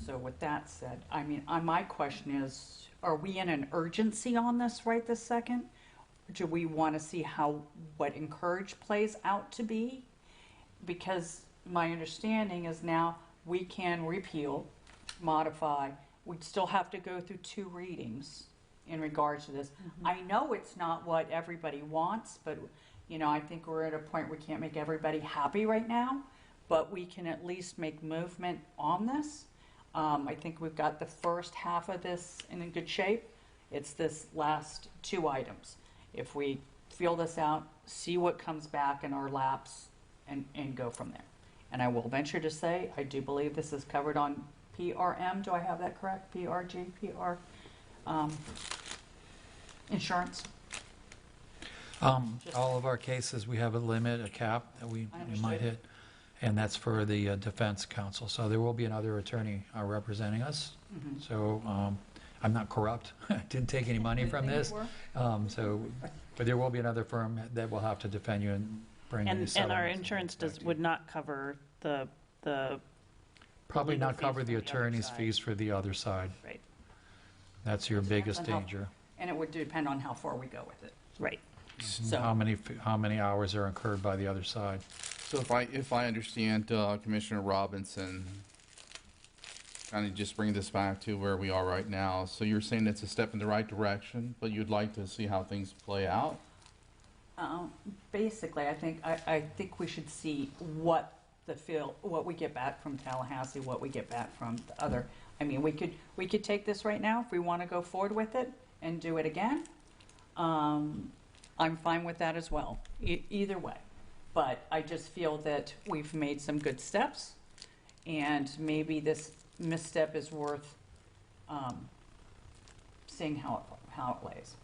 So with that said, I mean, my question is, are we in an urgency on this right this second? Do we want to see what encourage plays out to be? Because my understanding is now we can repeal, modify. We'd still have to go through 2 readings in regards to this. I know it's not what everybody wants, but I think we're at a point where we can't make everybody happy right now, but we can at least make movement on this. I think we've got the first half of this in good shape. It's this last 2 items. If we feel this out, see what comes back in our laps, and go from there. And I will venture to say, I do believe this is covered on PRM. Do I have that correct? PRG, PR, insurance? All of our cases, we have a limit, a cap that we might hit, and that's for the defense counsel. So there will be another attorney representing us. So I'm not corrupt. I didn't take any money from this. So But there will be another firm that will have to defend you and bring any And our settlements. insurance would not cover the Probably legal not cover fees the for the other attorney's side. fees for the other side. Right. That's your biggest on how- danger. And it would depend on how far we go with it. Right. So- How many hours are incurred by the other side? So if I understand Commissioner Robinson, kind of just bring this back to where we are right now. So you're saying it's a step in the right direction, but you'd like to see how things play out? Basically, I think we should see what we get back from Tallahassee, what we get back from the other. I mean, we could take this right now if we want to go forward with it and do it again. I'm fine with that as well, either way. But I just feel that we've made some good steps, and maybe this misstep is worth seeing how it lays.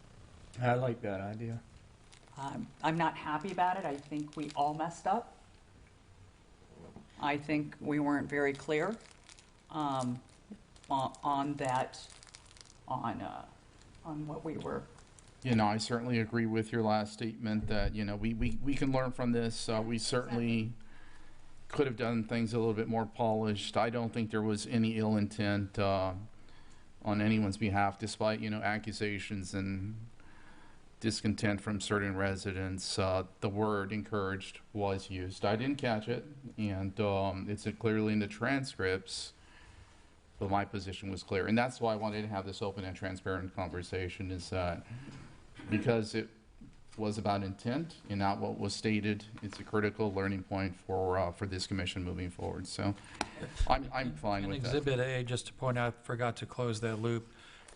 I like that idea. I'm not happy about it. I think we all messed up. I think we weren't very clear on that, on what we were. You know, I certainly agree with your last statement that, you know, we can learn from this. We certainly could have done things a little bit more polished. I don't think there was any ill intent on anyone's behalf, despite, you know, accusations and discontent from certain residents. The word encouraged was used. I didn't catch it, and it's clearly in the transcripts, but my position was clear. And that's why I wanted to have this open and transparent conversation, is that because it was about intent and not what was stated, it's a critical learning point for this commission moving forward. So I'm fine In with that. Exhibit A, just to point out, forgot to close that loop,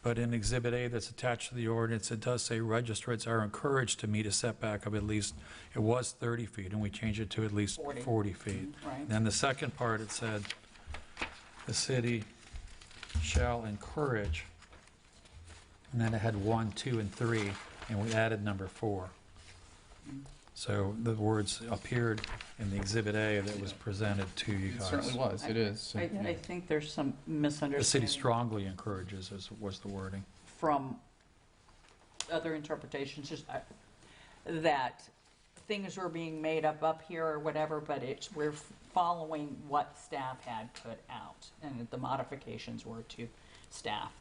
but in Exhibit A that's attached to the ordinance, it does say registrants are encouraged to meet a setback of at least, it was 30 feet, and we changed it to at least 40 feet. Right. Then the second part, it said, the city shall encourage, and then it had 1, 2, and 3, and we added number 4. So the words appeared in the Exhibit A that was presented to you It guys. certainly was. It is. I think there's some misunderstanding. The city strongly encourages, was the wording. From other interpretations, just that things were being made up here or whatever, but we're following what staff had put out, and the modifications were to staff.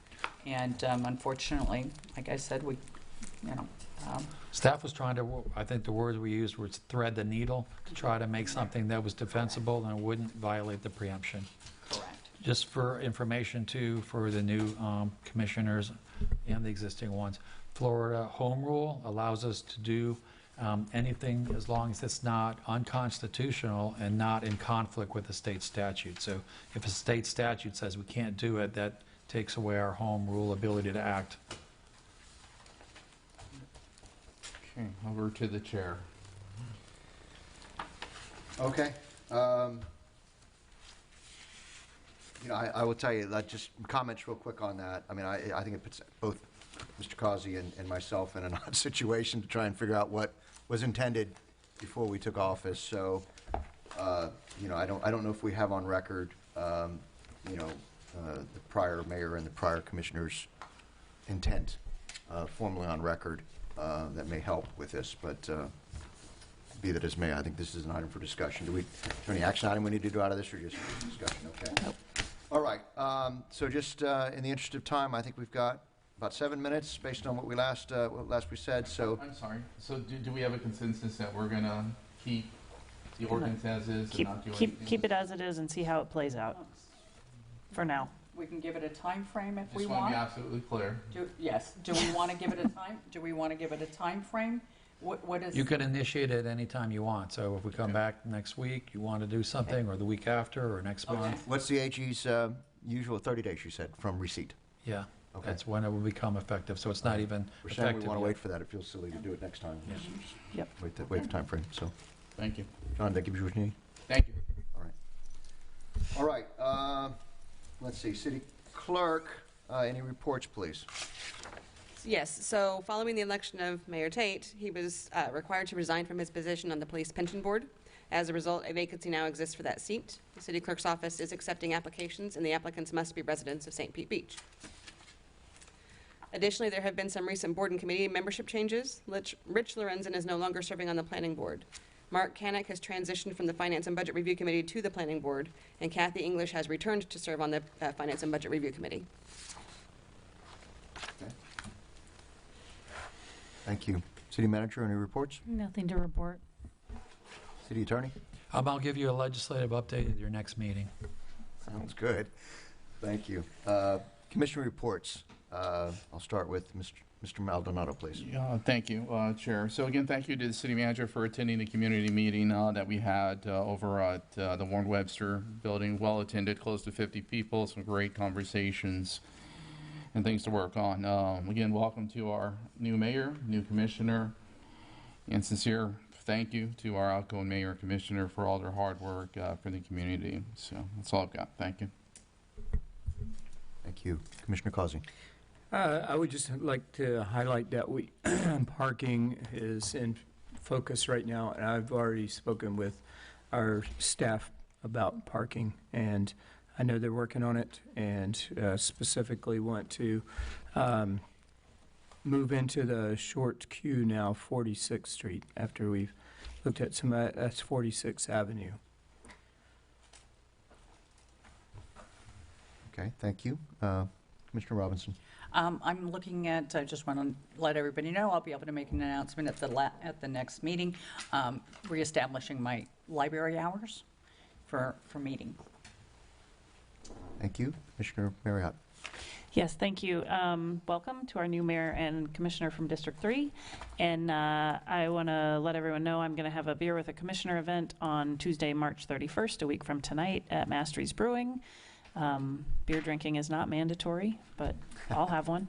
And unfortunately, like I said, Staff was trying to, I think the words we used were thread the needle to try to make something that was defensible and wouldn't violate the preemption. Correct. Just for information too, for the new commissioners and the existing ones, Florida home rule allows us to do anything as long as it's not unconstitutional and not in conflict with the state statute. So if a state statute says we can't do it, that takes away our home rule ability to act. Okay, over to the chair. Okay. You know, I will tell you, just comments real quick on that. I mean, I think it puts both Mr. Causey and myself in an odd situation to try and figure out what was intended before we took office. So, you know, I don't know if we have on record, you know, the prior mayor and the prior commissioner's intent formally on record. That may help with this, but be that as may, I think this is an item for discussion. Is there any action item we need to do out of this, or just discussion? Okay. Nope. All right. So just in the interest of time, I think we've got about 7 minutes based on what we last we said. So I'm sorry. So do we have a consensus that we're going to keep the ordinance as is and not do anything? Keep it as it is and see how it plays out for now. we can give it a time frame if we Just want want. to be absolutely clear. Yes. Do we want to give it a time? Do we want to give it a time frame? What is? You can initiate it anytime you want. So if we come back next week, you want to do something, or the week after, or next month. What's the AG's usual 30 days, you said, from receipt? Yeah. Okay. That's when it will become effective. So it's not even We're saying effective we want to yet. wait for that. It feels silly to do it next time. Yes. Yep. Wait the time frame. So, thank you, John. That gives you what you need. Thank you. All right. Let's see. City Clerk, any reports, please? Yes, so following the election of Mayor Tate, he was required to resign from his position on the Police Pension Board. As a result, a vacancy now exists for that seat. The City Clerk's office is accepting applications, and the applicants must be residents of St. Pete Beach. Additionally, there have been some recent board and committee membership changes. Rich Lorenzen is no longer serving on the planning board. Mark Kanek has transitioned from the Finance and Budget Review Committee to the planning board, and Kathy English has returned to serve on the Finance and Budget Review Committee. Okay. Thank you. City Manager, any reports? Nothing to report. City Attorney? I'll give you a legislative update at your next meeting. Sounds good. Thank you. Commissioner reports. I'll start with Mr. Maldonado, please. Yeah, thank you, Chair. So again, thank you to the City Manager for attending the community meeting that we had over at the Warren Webster building. Well attended, close to 50 people, some great conversations and things to work on. Again, welcome to our new mayor, new commissioner, and sincere thank you to our outgoing mayor and commissioner for all their hard work for the community. So that's all I've got. Thank you. Thank you. Commissioner Causey. I would just like to highlight that parking is in focus right now, and I've already spoken with our staff about parking, and I know they're working on it, and specifically want to move into the short queue now, 46th Street, after we've looked at some, that's 46th Avenue. Okay, thank you. Commissioner Robinson. I'm looking at, I just want to let everybody know, I'll be able to make an announcement at the next meeting, reestablishing my library hours for meeting. Thank you. Commissioner Marriott. Yes, thank you. Welcome to our new mayor and commissioner from District 3. And I want to let everyone know I'm going to have a Beer with a Commissioner event on Tuesday, March 31st, a week from tonight at Mastery's Brewing. Beer drinking is not mandatory, but I'll have one.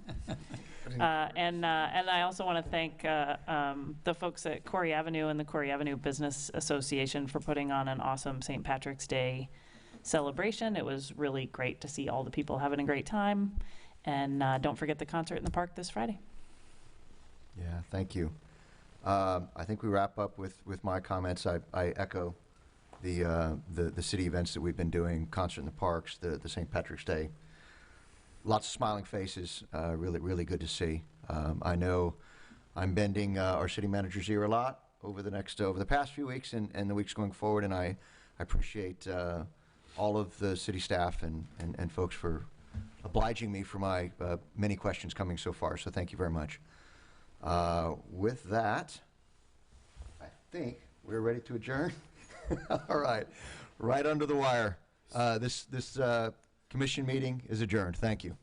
And I also want to thank the folks at Corey Avenue and the Corey Avenue Business Association for putting on an awesome St. Patrick's Day celebration. It was really great to see all the people having a great time. And don't forget the concert in the park this Friday. Yeah, thank you. I think we wrap up with my comments. I echo the city events that we've been doing, concert in the parks, the St. Patrick's Day. Lots of smiling faces, really good to see. I know I'm bending our city manager's ear a lot over the past few weeks and the weeks going forward, and I appreciate all of the city staff and folks for obliging me for my many questions coming so far, so thank you very much. With that, I think we're ready to adjourn. All right, right under the wire. This commission meeting is adjourned. Thank you.